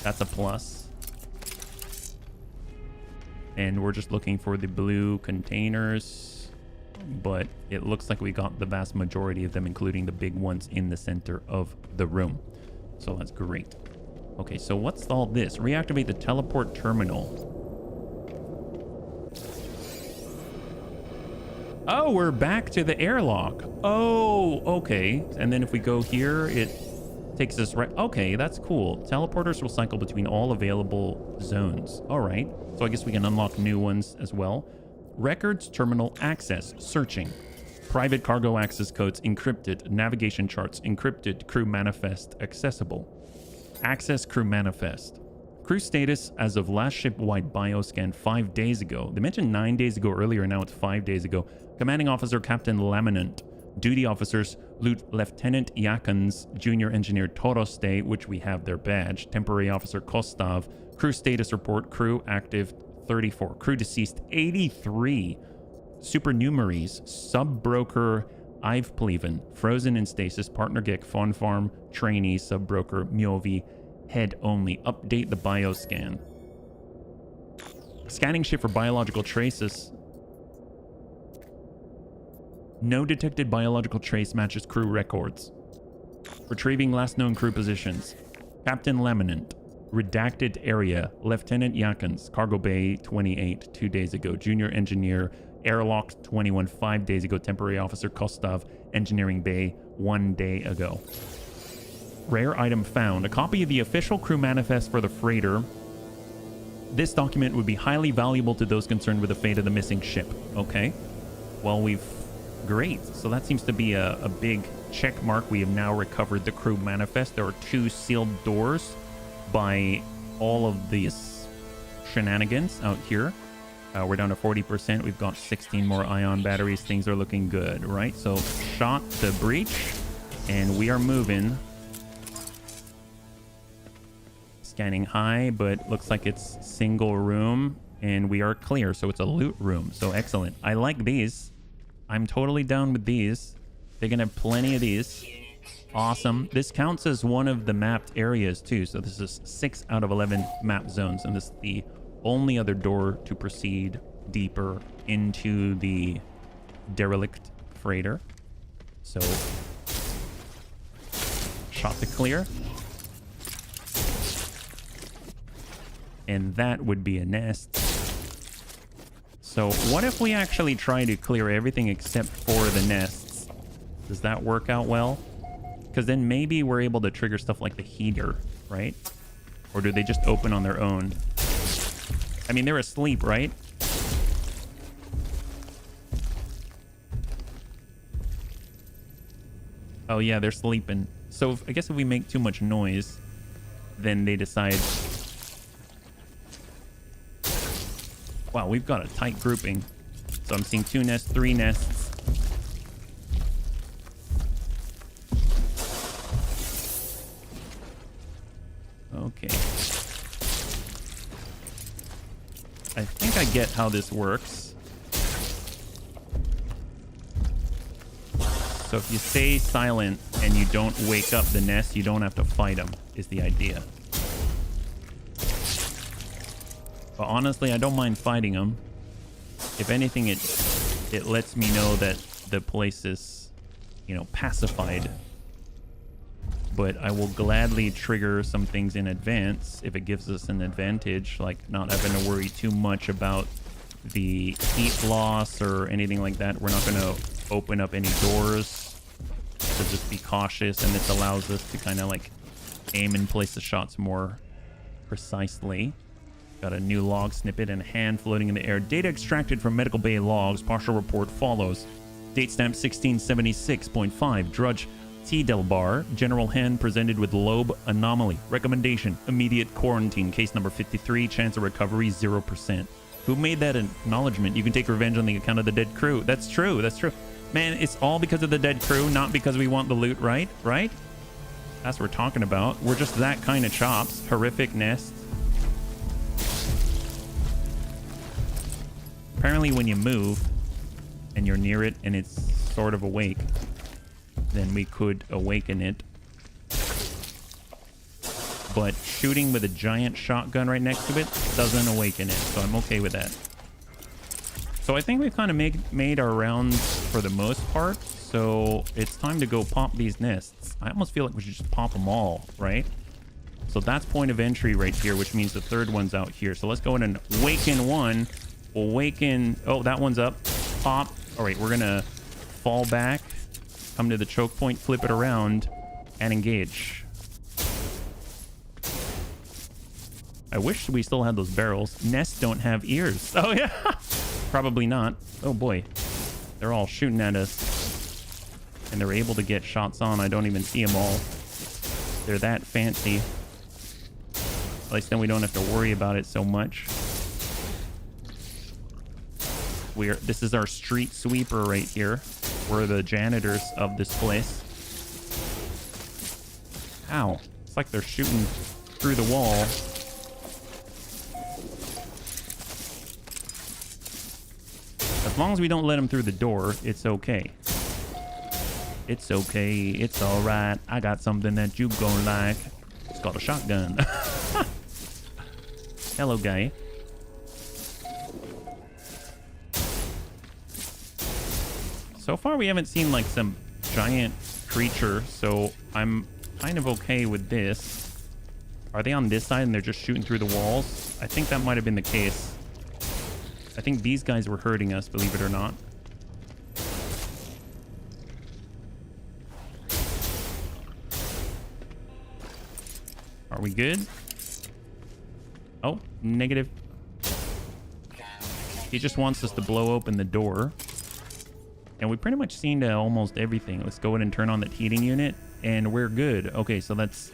that's a plus. And we're just looking for the blue containers. But it looks like we got the vast majority of them, including the big ones in the center of the room. So that's great. Okay, so what's all this? Reactivate the teleport terminal. Oh, we're back to the airlock. Oh, okay. And then if we go here, it takes us right... Okay, that's cool. Teleporters will cycle between all available zones. All right. So I guess we can unlock new ones as well. Records terminal access. Searching. Private cargo access codes encrypted. Navigation charts encrypted. Crew manifest accessible. Access crew manifest. Crew status as of last ship-wide bioscan 5 days ago. They mentioned 9 days ago earlier, now it's 5 days ago. Commanding officer Captain Laminant. Duty officers Lieutenant Yakins, Junior Engineer Toroste, which we have their badge. Temporary officer Kostov. Crew status report. Crew active 34. Crew deceased 83. Supernumeraries. Sub-broker Ive Pleven. Frozen in stasis. Partner Gek. Fawn Farm. Trainee. Sub-broker Myovi. Head only. Update the bioscan. Scanning ship for biological traces. No detected biological trace matches crew records. Retrieving last known crew positions. Captain Laminant. Redacted area. Lieutenant Yakins. Cargo Bay 28 2 days ago. Junior Engineer. Airlock 21 5 days ago. Temporary Officer Kostov. Engineering Bay 1 day ago. Rare item found. A copy of the official crew manifest for the freighter. This document would be highly valuable to those concerned with the fate of the missing ship. Okay. Well, Great. So that seems to be a big check mark. We have now recovered the crew manifest. There are 2 sealed doors by all of these shenanigans out here. We're down to 40%. We've got 16 more ion batteries. Things are looking good, right? So shot the breach, and we are moving. Scanning high, but looks like it's single room, and we are clear. So it's a loot room. So excellent. I like these. I'm totally down with these. They're gonna have plenty of these. Awesome. This counts as one of the mapped areas too. So this is 6 out of 11 map zones, and this is the only other door to proceed deeper into the derelict freighter. So shot to clear. And that would be a nest. So what if we actually try to clear everything except for the nests? Does that work out well? Because then maybe we're able to trigger stuff like the heater, right? Or do they just open on their own? I mean, they're asleep, right? Oh yeah, they're sleeping. So I guess if we make too much noise, then they decide... Wow, we've got a tight grouping. So I'm seeing 2 nests, 3 nests. Okay. I think I get how this works. So if you stay silent and you don't wake up the nest, you don't have to fight them, is the idea. But honestly, I don't mind fighting them. If anything, it lets me know that the place is, you know, pacified. But I will gladly trigger some things in advance if it gives us an advantage, like not having to worry too much about the heat loss or anything like that. We're not going to open up any doors, so just be cautious, and this allows us to kind of like aim and place the shots more precisely. Got a new log snippet and a hand floating in the air. Data extracted from medical bay logs. Partial report follows. Date stamp 1676.5. Drudge T. Del Bar. General hand presented with lobe anomaly. Recommendation: immediate quarantine. Case number 53. Chance of recovery 0%. Who made that acknowledgement? You can take revenge on the account of the dead crew. That's true. That's true. Man, it's all because of the dead crew, not because we want the loot, right? Right? That's what we're talking about. We're just that kind of chops. Horrific nest. Apparently when you move and you're near it and it's sort of awake, then we could awaken it. But shooting with a giant shotgun right next to it doesn't awaken it, so I'm okay with that. So I think we've kind of made our rounds for the most part, so it's time to go pop these nests. I almost feel like we should just pop them all, right? So that's point of entry right here, which means the third one's out here. So let's go in and awaken one. Awaken. Oh, that one's up. Pop. All right, we're gonna fall back, come to the choke point, flip it around, and engage. I wish we still had those barrels. Nests don't have ears. Oh yeah. Probably not. Oh boy, they're all shooting at us, and they're able to get shots on. I don't even see them all. They're that fancy. At least then we don't have to worry about it so much. This is our street sweeper right here. We're the janitors of this place. Ow. It's like they're shooting through the wall. As long as we don't let them through the door, it's okay. It's okay. It's alright. I got something that you gonna like. It's called a shotgun. Hello, guy. So far, we haven't seen like some giant creature, so I'm kind of okay with this. Are they on this side and they're just shooting through the walls? I think that might have been the case. I think these guys were hurting us, believe it or not. Are we good? Oh, negative. He just wants us to blow open the door. And we pretty much seen to almost everything. Let's go ahead and turn on that heating unit, and we're good. Okay, so that's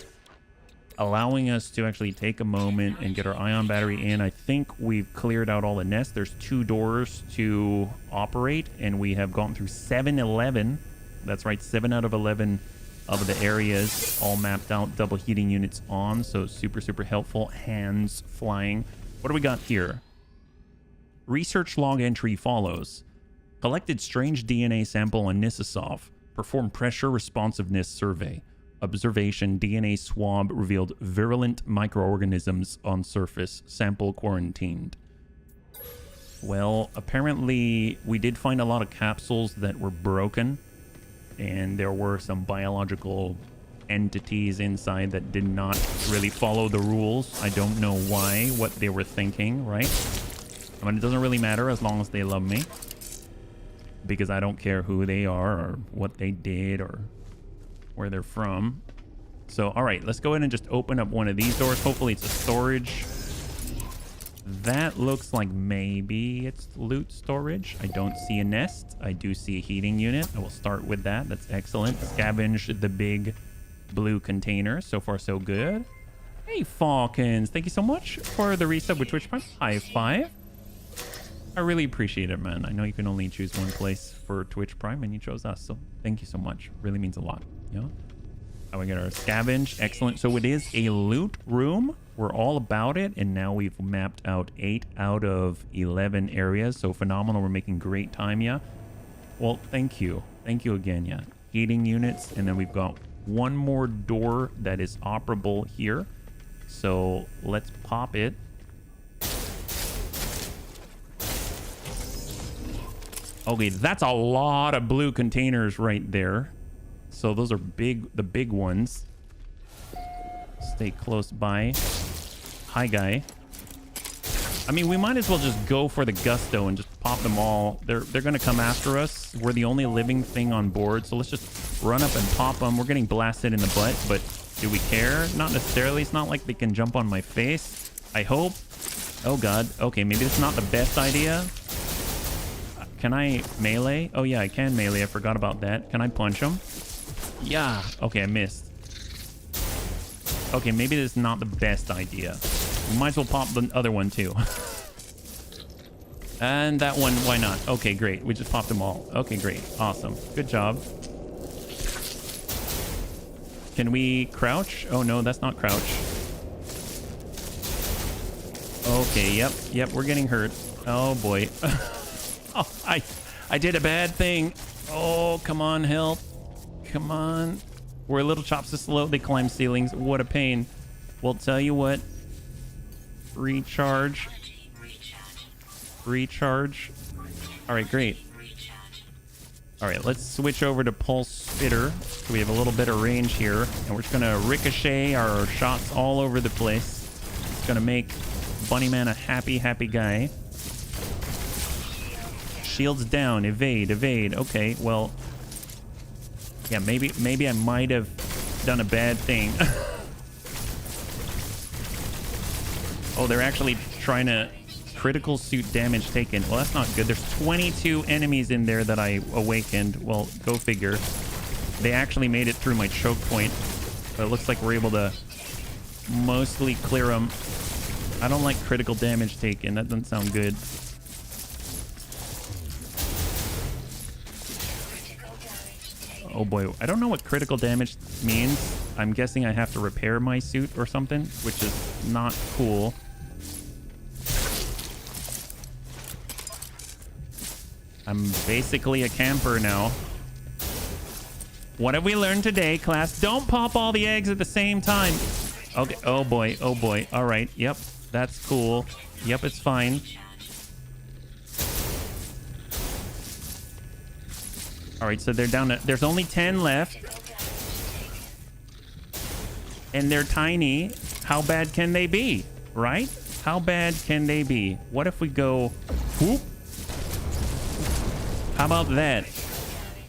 allowing us to actually take a moment and get our ion battery in. I think we've cleared out all the nests. There's 2 doors to operate, and we have gone through 7-11. That's right, 7 out of 11 of the areas all mapped out, double heating units on, so super, super helpful. Hands flying. What do we got here? Research log entry follows. Collected strange DNA sample on Nisisov. Performed pressure responsiveness survey. Observation DNA swab revealed virulent microorganisms on surface. Sample quarantined. Well, apparently we did find a lot of capsules that were broken, and there were some biological entities inside that did not really follow the rules. I don't know why, what they were thinking, right? I mean, it doesn't really matter as long as they love me, because I don't care who they are or what they did or where they're from. So, all right, let's go ahead and just open up one of these doors. Hopefully it's a storage. That looks like maybe it's loot storage. I don't see a nest. I do see a heating unit. I will start with that. That's excellent. Scavenge the big blue container. So far, so good. Hey, Falcons. Thank you so much for the resub with Twitch Prime. High five. I really appreciate it, man. I know you can only choose one place for Twitch Prime, and you chose us, so thank you so much. Really means a lot. Yeah. We get our scavenge. Excellent. So it is a loot room. We're all about it, and now we've mapped out 8 out of 11 areas. So phenomenal. We're making great time, yeah. Well, thank you. Thank you again, yeah. heating units, and then we've got one more door that is operable here. So let's pop it. Okay, that's a lot of blue containers right there. So those are the big ones. Stay close by. Hi, guy. I mean, we might as well just go for the gusto and just pop them all. They're gonna come after us. We're the only living thing on board, so let's just run up and pop them. We're getting blasted in the butt, but do we care? Not necessarily. It's not like they can jump on my face. I hope. Oh god. Okay, maybe it's not the best idea. Can I melee? Oh yeah, I can melee. I forgot about that. Can I punch them? Yeah. Okay, I missed. Okay, maybe this is not the best idea. We might as well pop the other one too. And that one, why not? Okay, great. We just popped them all. Okay, great. Awesome. Good job. Can we crouch? Oh no, that's not crouch. Okay, yep, we're getting hurt. Oh boy. Oh, I did a bad thing. Oh, come on, help. Come on. We're little chops so slow. They climb ceilings. What a pain. Well, tell you what. Recharge. Recharge. All right, great. All right, let's switch over to Pulse Spitter. So we have a little bit of range here. And we're just going to ricochet our shots all over the place. It's going to make Bunny Man a happy guy. Shields down. Evade. Okay, well... Yeah, maybe I might have done a bad thing. Oh, they're actually trying to critical suit damage taken. Well, that's not good. There's 22 enemies in there that I awakened. Well, go figure. They actually made it through my choke point. But it looks like we're able to mostly clear them. I don't like critical damage taken. That doesn't sound good. Oh boy, I don't know what critical damage means. I'm guessing I have to repair my suit or something, which is not cool. I'm basically a camper now. What have we learned today, class? Don't pop all the eggs at the same time. Okay, oh boy, oh boy. All right, yep, that's cool. Yep, it's fine. All right, so they're down to... There's only 10 left. And they're tiny. How bad can they be? Right? How bad can they be? What if we go... Whoop? How about that?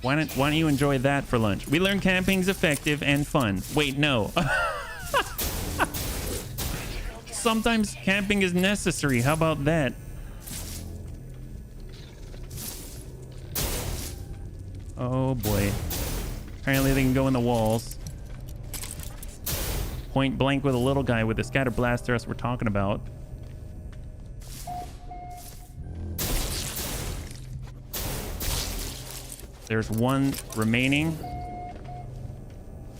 Why don't you enjoy that for lunch? We learned camping's effective and fun. Wait, no. Sometimes camping is necessary. How about that? Oh boy. Apparently they can go in the walls. Point blank with a little guy with the scatter blaster us we're talking about. There's one remaining.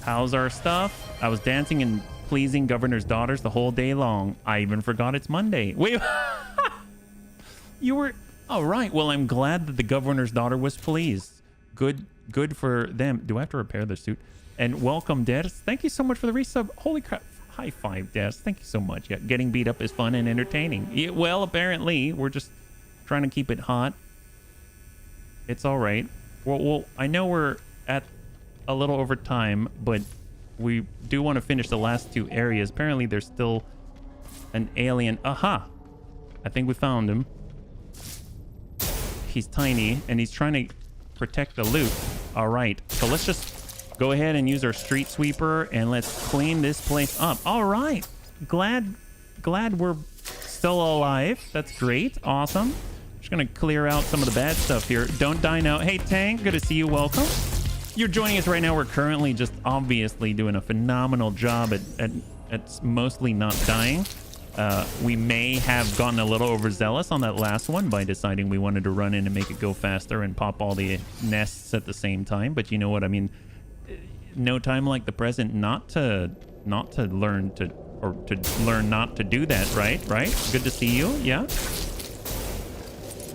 How's our stuff? I was dancing and pleasing governor's daughters the whole day long. I even forgot it's Monday. Wait. You were... All right. Well, I'm glad that the governor's daughter was pleased. Good for them. Do I have to repair the suit? And welcome, Des. Thank you so much for the resub. Holy crap. High five, Des. Thank you so much. Yeah, getting beat up is fun and entertaining. Yeah, well, apparently, we're just trying to keep it hot. It's all right. Well, I know we're at a little over time, but we do want to finish the last two areas. Apparently, there's still an alien. Aha! I think we found him. He's tiny, and he's trying to protect the loot. All right, so let's just go ahead and use our street sweeper and let's clean this place up. All right, glad we're still alive. That's great. Awesome. Just gonna clear out some of the bad stuff here. Don't die now. Hey Tank, good to see you. Welcome. You're joining us right now. We're currently just obviously doing a phenomenal job at mostly not dying. We may have gotten a little overzealous on that last one by deciding we wanted to run in and make it go faster and pop all the nests at the same time. But you know what I mean? No time like the present not to learn not to do that, right? Good to see you. Yeah.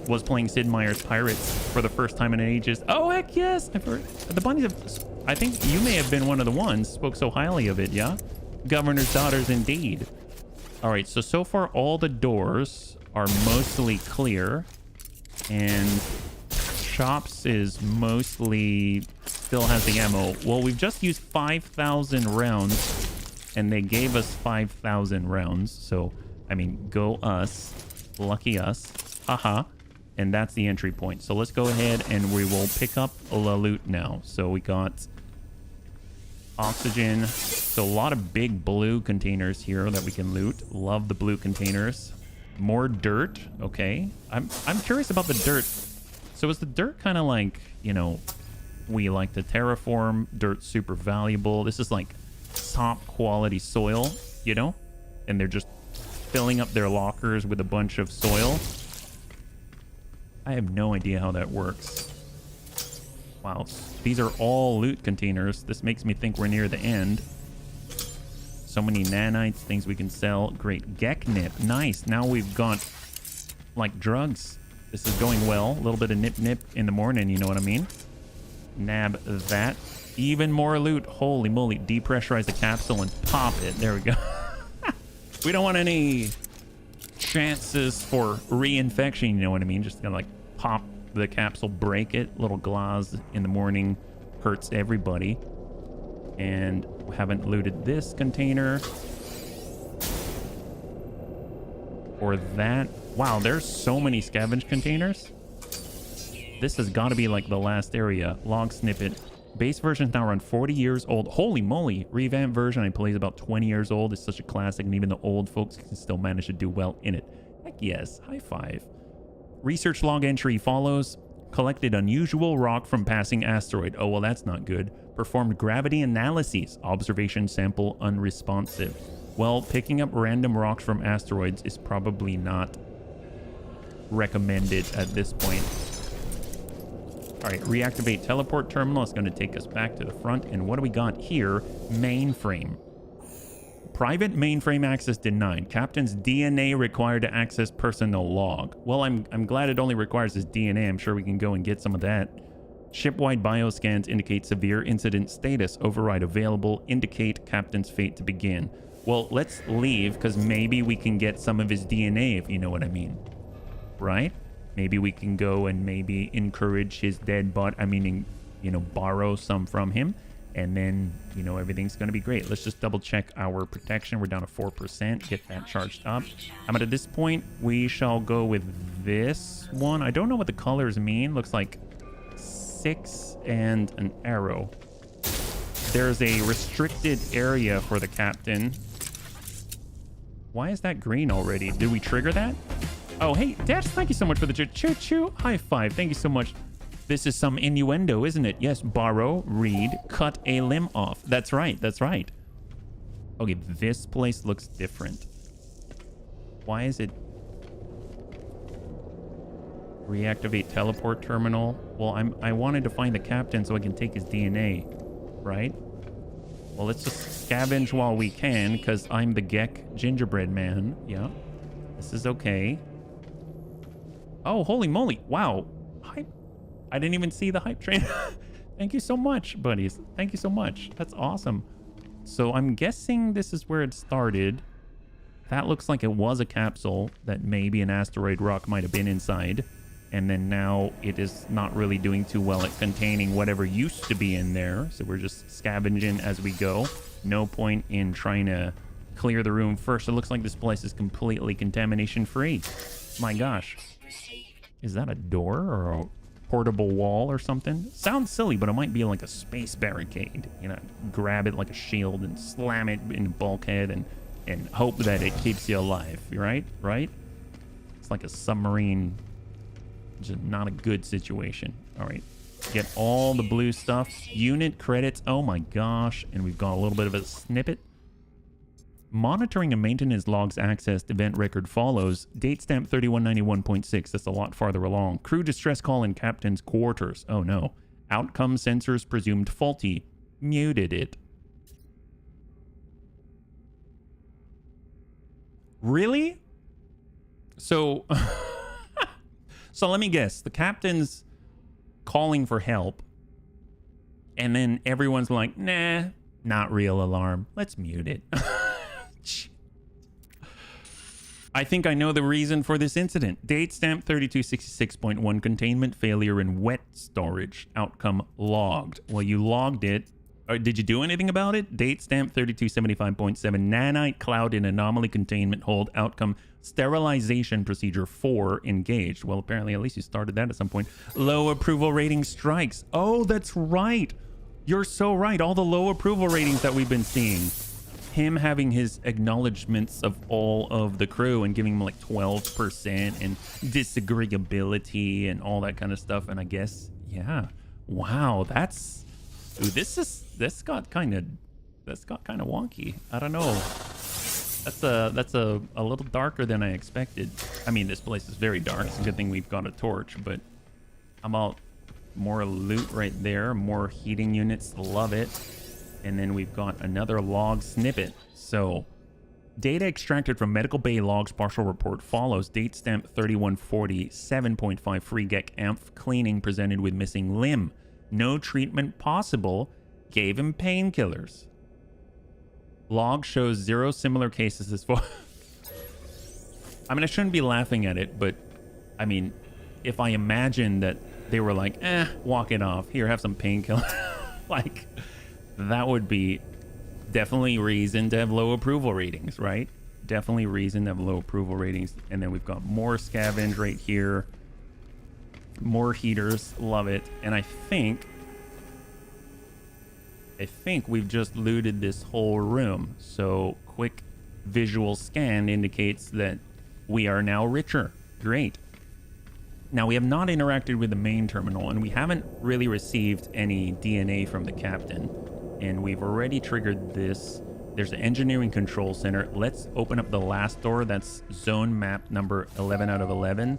was playing Sid Meier's Pirates for the first time in ages. Oh, heck yes. I've heard. The bunnies have... I think you may have been one of the ones spoke so highly of it, yeah? Governor's daughters indeed. All right, so far all the doors are mostly clear. And shops is mostly still has the ammo. Well, we've just used 5,000 rounds and they gave us 5,000 rounds. So, I mean, go us. Lucky us. Haha. And that's the entry point. So let's go ahead and we will pick up the loot now. So we got oxygen. So a lot of big blue containers here that we can loot. Love the blue containers. More dirt. Okay. I'm curious about the dirt. So is the dirt kind of like, you know, we like to terraform. Dirt's super valuable. This is like top quality soil, you know? And they're just filling up their lockers with a bunch of soil. I have no idea how that works. Wow. These are all loot containers. This makes me think we're near the end. So many nanites, things we can sell. Great. Geknip. Nice. Now we've got, like, drugs. This is going well. A little bit of nip-nip in the morning, you know what I mean? Nab that. Even more loot. Holy moly. Depressurize the capsule and pop it. There we go. We don't want any chances for reinfection, you know what I mean? Just gonna, like, pop the capsule, break it. Little glass in the morning hurts everybody. And we haven't looted this container. Or that. Wow, there's so many scavenge containers. This has got to be like the last area. Log snippet. Base version is now around 40 years old. Holy moly. Revamped version I play is about 20 years old. It's such a classic, and even the old folks can still manage to do well in it. Heck yes. High five. Research log entry follows. Collected unusual rock from passing asteroid. Oh, well, that's not good. Performed gravity analyses. Observation sample unresponsive. Well, picking up random rocks from asteroids is probably not recommended at this point. All right, reactivate teleport terminal. It's going to take us back to the front. And what do we got here? Mainframe. Private mainframe access denied. Captain's DNA required to access personnel log. Well, I'm glad it only requires his DNA. I'm sure we can go and get some of that. Shipwide bioscans indicate severe incident status. Override available. Indicate captain's fate to begin. Well, let's leave because maybe we can get some of his DNA, if you know what I mean. Right? Maybe we can go and maybe encourage his dead body. I mean, you know, borrow some from him. And then, you know, everything's going to be great. Let's just double check our protection. We're down to 4%. Get that charged up. But at this point, we shall go with this one. I don't know what the colors mean. Looks like 6 and an arrow. There's a restricted area for the captain. Why is that green already? Did we trigger that? Oh, hey, Dash, thank you so much for the choo-choo. High five. Thank you so much. This is some innuendo, isn't it? Yes, borrow, read, cut a limb off. That's right. That's right. Okay, this place looks different. Why is it... Reactivate teleport terminal. Well, I wanted to find the captain so I can take his DNA, right? Well, let's just scavenge while we can, because I'm the Gek gingerbread man. Yeah, this is okay. Oh, holy moly. Wow. Hype. I didn't even see the hype train. Thank you so much, buddies. Thank you so much. That's awesome. So I'm guessing this is where it started. That looks like it was a capsule that maybe an asteroid rock might have been inside. And then now it is not really doing too well at containing whatever used to be in there. So we're just scavenging as we go. No point in trying to clear the room first. It looks like this place is completely contamination free. My gosh. Is that a door or a portable wall or something? Sounds silly, but it might be like a space barricade. You know, grab it like a shield and slam it in the bulkhead and hope that it keeps you alive. Right? Right? It's like a submarine. Just not a good situation. All right. Get all the blue stuff. Unit credits. Oh my gosh. And we've got a little bit of a snippet. Monitoring and maintenance logs accessed. Event record follows. Date stamp 3191.6. That's a lot farther along. Crew distress call in captain's quarters. Oh no. Outcome sensors presumed faulty. Muted it. Really? So... So let me guess. The captain's calling for help. And then everyone's like, nah, not real alarm. Let's mute it. I think I know the reason for this incident. Date stamp 3266.1 containment failure in wet storage. Outcome logged. Well, you logged it. Did you do anything about it? Date stamp 3275.7 nanite cloud in anomaly containment hold. Outcome sterilization procedure 4 engaged. Well, apparently at least you started that at some point. Low approval rating strikes. Oh, that's right. You're so right. All the low approval ratings that we've been seeing. Him having his acknowledgements of all of the crew and giving him like 12% and disagreeability and all that kind of stuff. And I guess, yeah. Wow, that's... Ooh, this got kind of wonky. I don't know. That's a little darker than I expected. I mean, this place is very dark. It's a good thing we've got a torch, but how about more loot right there, more heating units, love it. And then we've got another log snippet. So data extracted from medical bay logs partial report follows. Date stamp 3140 7.5 free gek amph cleaning presented with missing limb. No treatment possible. Gave him painkillers. Log shows 0 similar cases as far. I mean, I shouldn't be laughing at it, but I mean, if I imagine that they were like, walk it off. Here, have some painkiller. Like, that would be definitely reason to have low approval ratings, right? Definitely reason to have low approval ratings. And then we've got more scavenge right here. More heaters. Love it. And I think we've just looted this whole room. So quick visual scan indicates that we are now richer. Great. Now, we have not interacted with the main terminal, and we haven't really received any DNA from the captain. And we've already triggered this. There's an engineering control center. Let's open up the last door. That's zone map number 11 out of 11.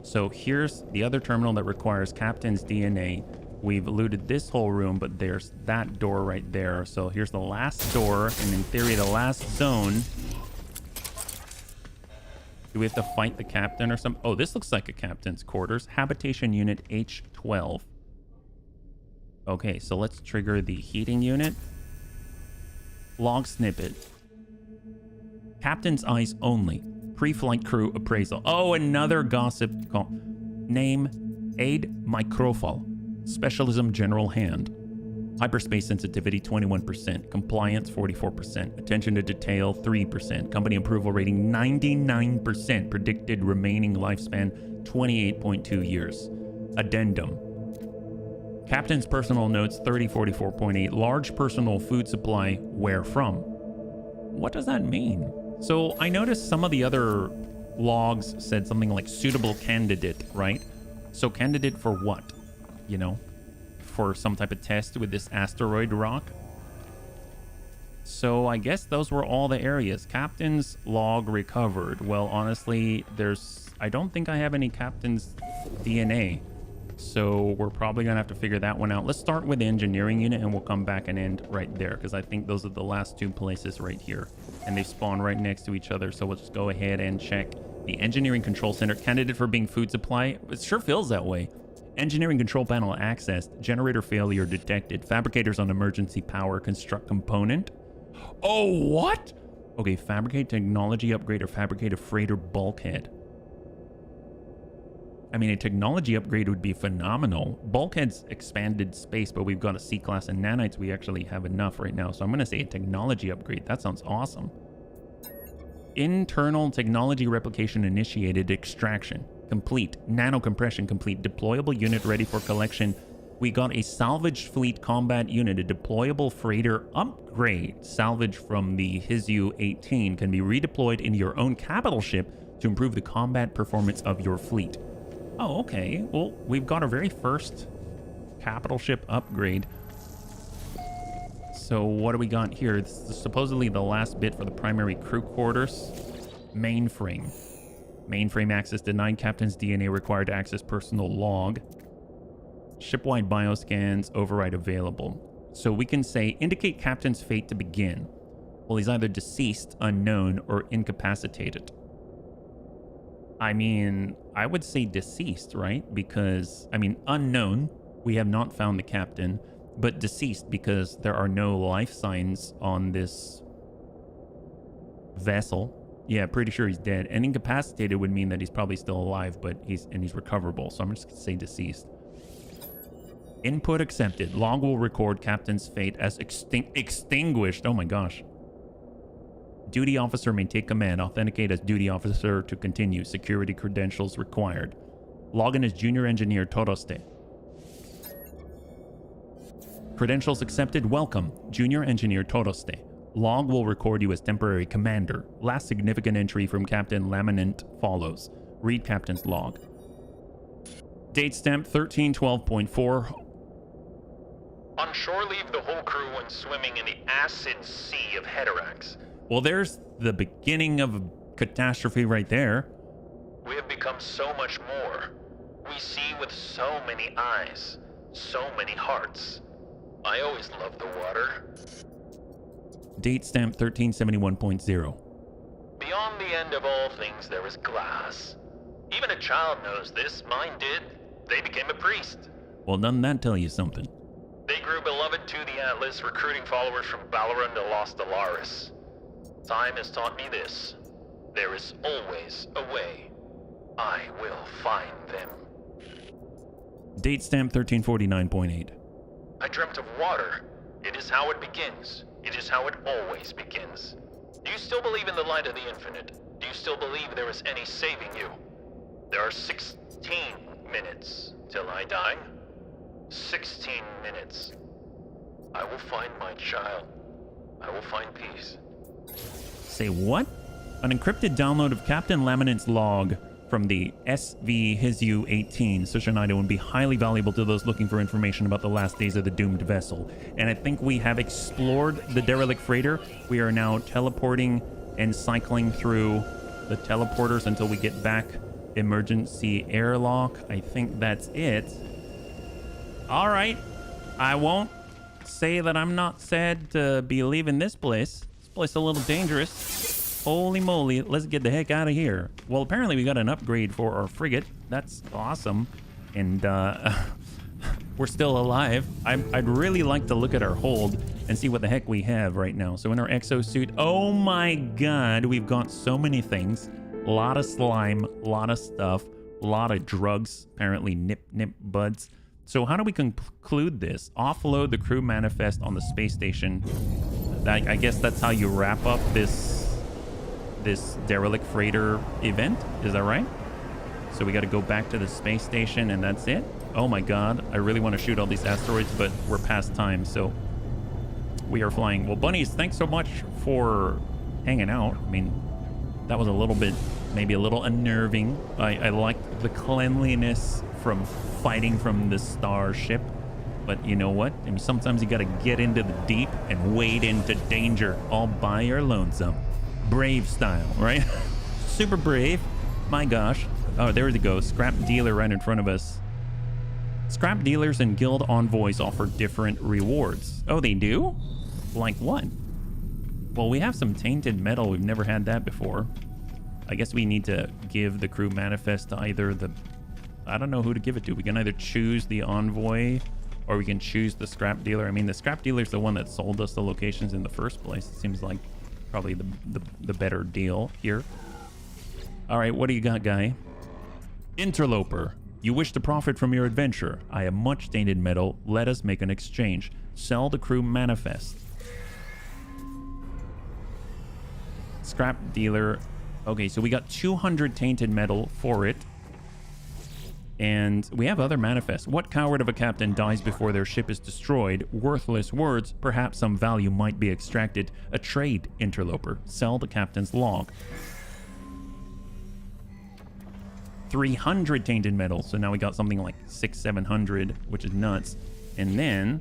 So here's the other terminal that requires captain's DNA. We've looted this whole room, but there's that door right there. So here's the last door, and in theory, the last zone. Do we have to fight the captain or something? Oh, this looks like a captain's quarters. Habitation unit H12. Okay, so let's trigger the heating unit. Log snippet. Captain's eyes only. Pre-flight crew appraisal. Oh, another gossip call. Name, Aid Microfal. Specialism General Hand. Hyperspace sensitivity 21%. Compliance 44%. Attention to detail 3%. Company approval rating 99%. Predicted remaining lifespan 28.2 years. Addendum. Captain's personal notes 3044.8. Large personal food supply. Where from? What does that mean? So I noticed some of the other logs said something like suitable candidate, right? So candidate for what? You know, for some type of test with this asteroid rock. So I guess those were all the areas. Captain's log recovered. Well, honestly, I don't think I have any captain's DNA. So we're probably gonna have to figure that one out. Let's start with the engineering unit and we'll come back and end right there, because I think those are the last two places right here. And they spawn right next to each other. So we'll just go ahead and check the engineering control center. Candidate for being food supply. It sure feels that way. Engineering control panel accessed. Generator failure detected. Fabricators on emergency power. Construct component. Oh, what? Okay, fabricate technology upgrade or fabricate a freighter bulkhead. I mean, a technology upgrade would be phenomenal. Bulkhead's expanded space, but we've got a C-class and nanites. We actually have enough right now. So I'm going to say a technology upgrade. That sounds awesome. Internal technology replication initiated. Extraction complete. Nano compression complete. Deployable unit ready for collection. We got a salvaged fleet combat unit. A deployable freighter upgrade. Salvage from the Hizu 18 can be redeployed into your own capital ship to improve the combat performance of your fleet. Oh, okay. Well, we've got our very first capital ship upgrade. So what do we got here? This is supposedly the last bit for the primary crew quarters. Mainframe. Mainframe access denied. Captain's DNA required to access personal log. Shipwide bioscans. Override available. So we can say indicate captain's fate to begin. Well, he's either deceased, unknown, or incapacitated. I mean, I would say deceased, right? Because, I mean, unknown. We have not found the captain, but deceased because there are no life signs on this vessel. Yeah, pretty sure he's dead. And incapacitated would mean that he's probably still alive, but he's recoverable. So I'm just gonna say deceased. Input accepted. Log will record captain's fate as extinguished. Oh my gosh. Duty officer may take command. Authenticate as duty officer to continue. Security credentials required. Login as junior engineer Toroste. Credentials accepted. Welcome. Junior engineer Toroste. Log will record you as temporary commander. Last significant entry from Captain Laminant follows. Read captain's log. Date stamp 1312.4. On shore leave the whole crew when swimming in the acid sea of Hederax. Well, there's the beginning of a catastrophe right there. We have become so much more. We see with so many eyes, so many hearts. I always loved the water. Date stamp 1371.0. Beyond the end of all things, there is glass. Even a child knows this. Mine did. They became a priest. Well, doesn't that tell you something? They grew beloved to the Atlas, recruiting followers from Balaran to Los Dolaris. Time has taught me this. There is always a way. I will find them. Date stamp 1349.8. I dreamt of water. It is how it begins. It is how it always begins. Do you still believe in the light of the infinite? Do you still believe there is any saving you? There are 16 minutes till I die. 16 minutes. I will find my child. I will find peace. Say what? An encrypted download of Captain Laminant's log from the SV Hisu 18 Sushinida would be highly valuable to those looking for information about the last days of the doomed vessel. And I think we have explored the derelict freighter. We are now teleporting and cycling through the teleporters until we get back. Emergency airlock. I think that's it. All right. I won't say that I'm not sad to be leaving this place. This place is a little dangerous. Holy moly, let's get the heck out of here. Well, apparently we got an upgrade for our frigate. That's awesome. And we're still alive. I'd really like to look at our hold and see what the heck we have right now. So in our exosuit, oh my god, we've got so many things. A lot of slime, a lot of stuff, a lot of drugs, apparently nip buds. So how do we conclude this? Offload the crew manifest on the space station. I guess that's how you wrap up this derelict freighter event. Is that right? So we got to go back to the space station and that's it? Oh my god, I really want to shoot all these asteroids, but we're past time, so we are flying. Well, bunnies, thanks so much for hanging out. I mean, that was a little bit, maybe a little unnerving. I liked the cleanliness from fighting from the starship, but you know what? I mean, sometimes you got to get into the deep and wade into danger all by your lonesome. Brave style, right? Super brave. My gosh. Oh, there we go. Scrap dealer right in front of us. Scrap dealers and guild envoys offer different rewards. Oh, they do? Like what? Well, we have some tainted metal. We've never had that before. I guess we need to give the crew manifest to either the... I don't know who to give it to. We can either choose the envoy or we can choose the scrap dealer. I mean, the scrap dealer's the one that sold us the locations in the first place. It seems like probably the better deal here. All right, what do you got, guy? Interloper. You wish to profit from your adventure. I have much tainted metal. Let us make an exchange. Sell the crew manifest. Scrap dealer. Okay, so we got 200 tainted metal for it. And we have other manifests. What coward of a captain dies before their ship is destroyed? Worthless words. Perhaps some value might be extracted. A trade, interloper. Sell the captain's log. 300 tainted metal. So now we got something like 700, which is nuts. And then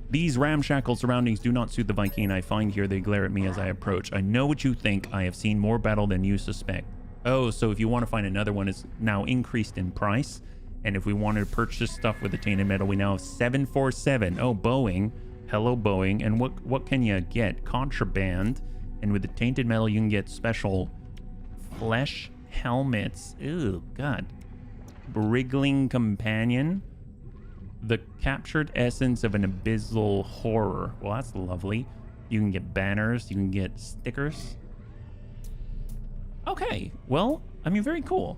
these ramshackle surroundings do not suit the Viking I find here. They glare at me as I approach. I know what you think. I have seen more battle than you suspect. Oh, so if you want to find another one, it's now increased in price. And if we wanted to purchase stuff with the tainted metal, we now have 747. Oh, Boeing. Hello, Boeing. And what can you get? Contraband. And with the tainted metal, you can get special flesh helmets. Oh, God. Wriggling companion. The captured essence of an abyssal horror. Well, that's lovely. You can get banners. You can get stickers. Okay. Well, I mean, very cool.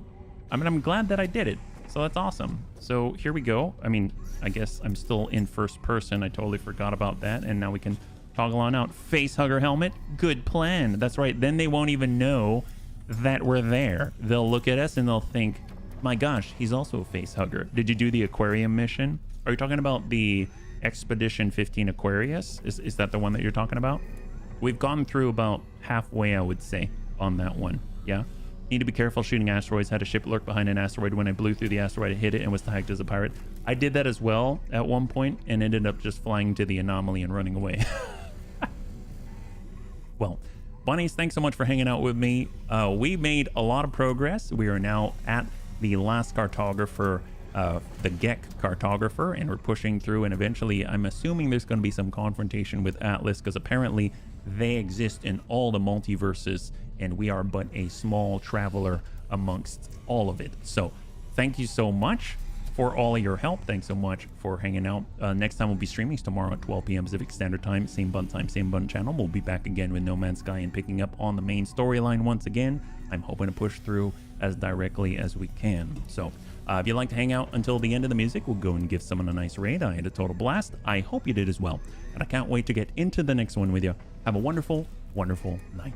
I mean, I'm glad that I did it. So that's awesome. So here we go. I mean, I guess I'm still in first person. I totally forgot about that. And now we can toggle on out. Face hugger helmet. Good plan. That's right. Then they won't even know that we're there. They'll look at us and they'll think, my gosh, he's also a face hugger. Did you do the aquarium mission? Are you talking about the Expedition 15 Aquarius? Is that the one that you're talking about? We've gone through about halfway, I would say, on that one. Yeah. Need to be careful shooting asteroids. Had a ship lurk behind an asteroid. When I blew through the asteroid, I hit it and was tagged as a pirate. I did that as well at one point and ended up just flying to the anomaly and running away. Well, bunnies, thanks so much for hanging out with me. We made a lot of progress. We are now at the last cartographer, the Gek cartographer, and we're pushing through, and eventually I'm assuming there's going to be some confrontation with Atlas, because apparently they exist in all the multiverses and we are but a small traveler amongst all of it. So thank you so much for all of your help. Thanks so much for hanging out. Next time we'll be streaming tomorrow at 12 p.m. Pacific Standard Time, same bun time, same bun channel. We'll be back again with No Man's Sky and picking up on the main storyline once again. I'm hoping to push through as directly as we can. So if you'd like to hang out until the end of the music, we'll go and give someone a nice raid. I had a total blast. I hope you did as well. And I can't wait to get into the next one with you. Have a wonderful, wonderful night.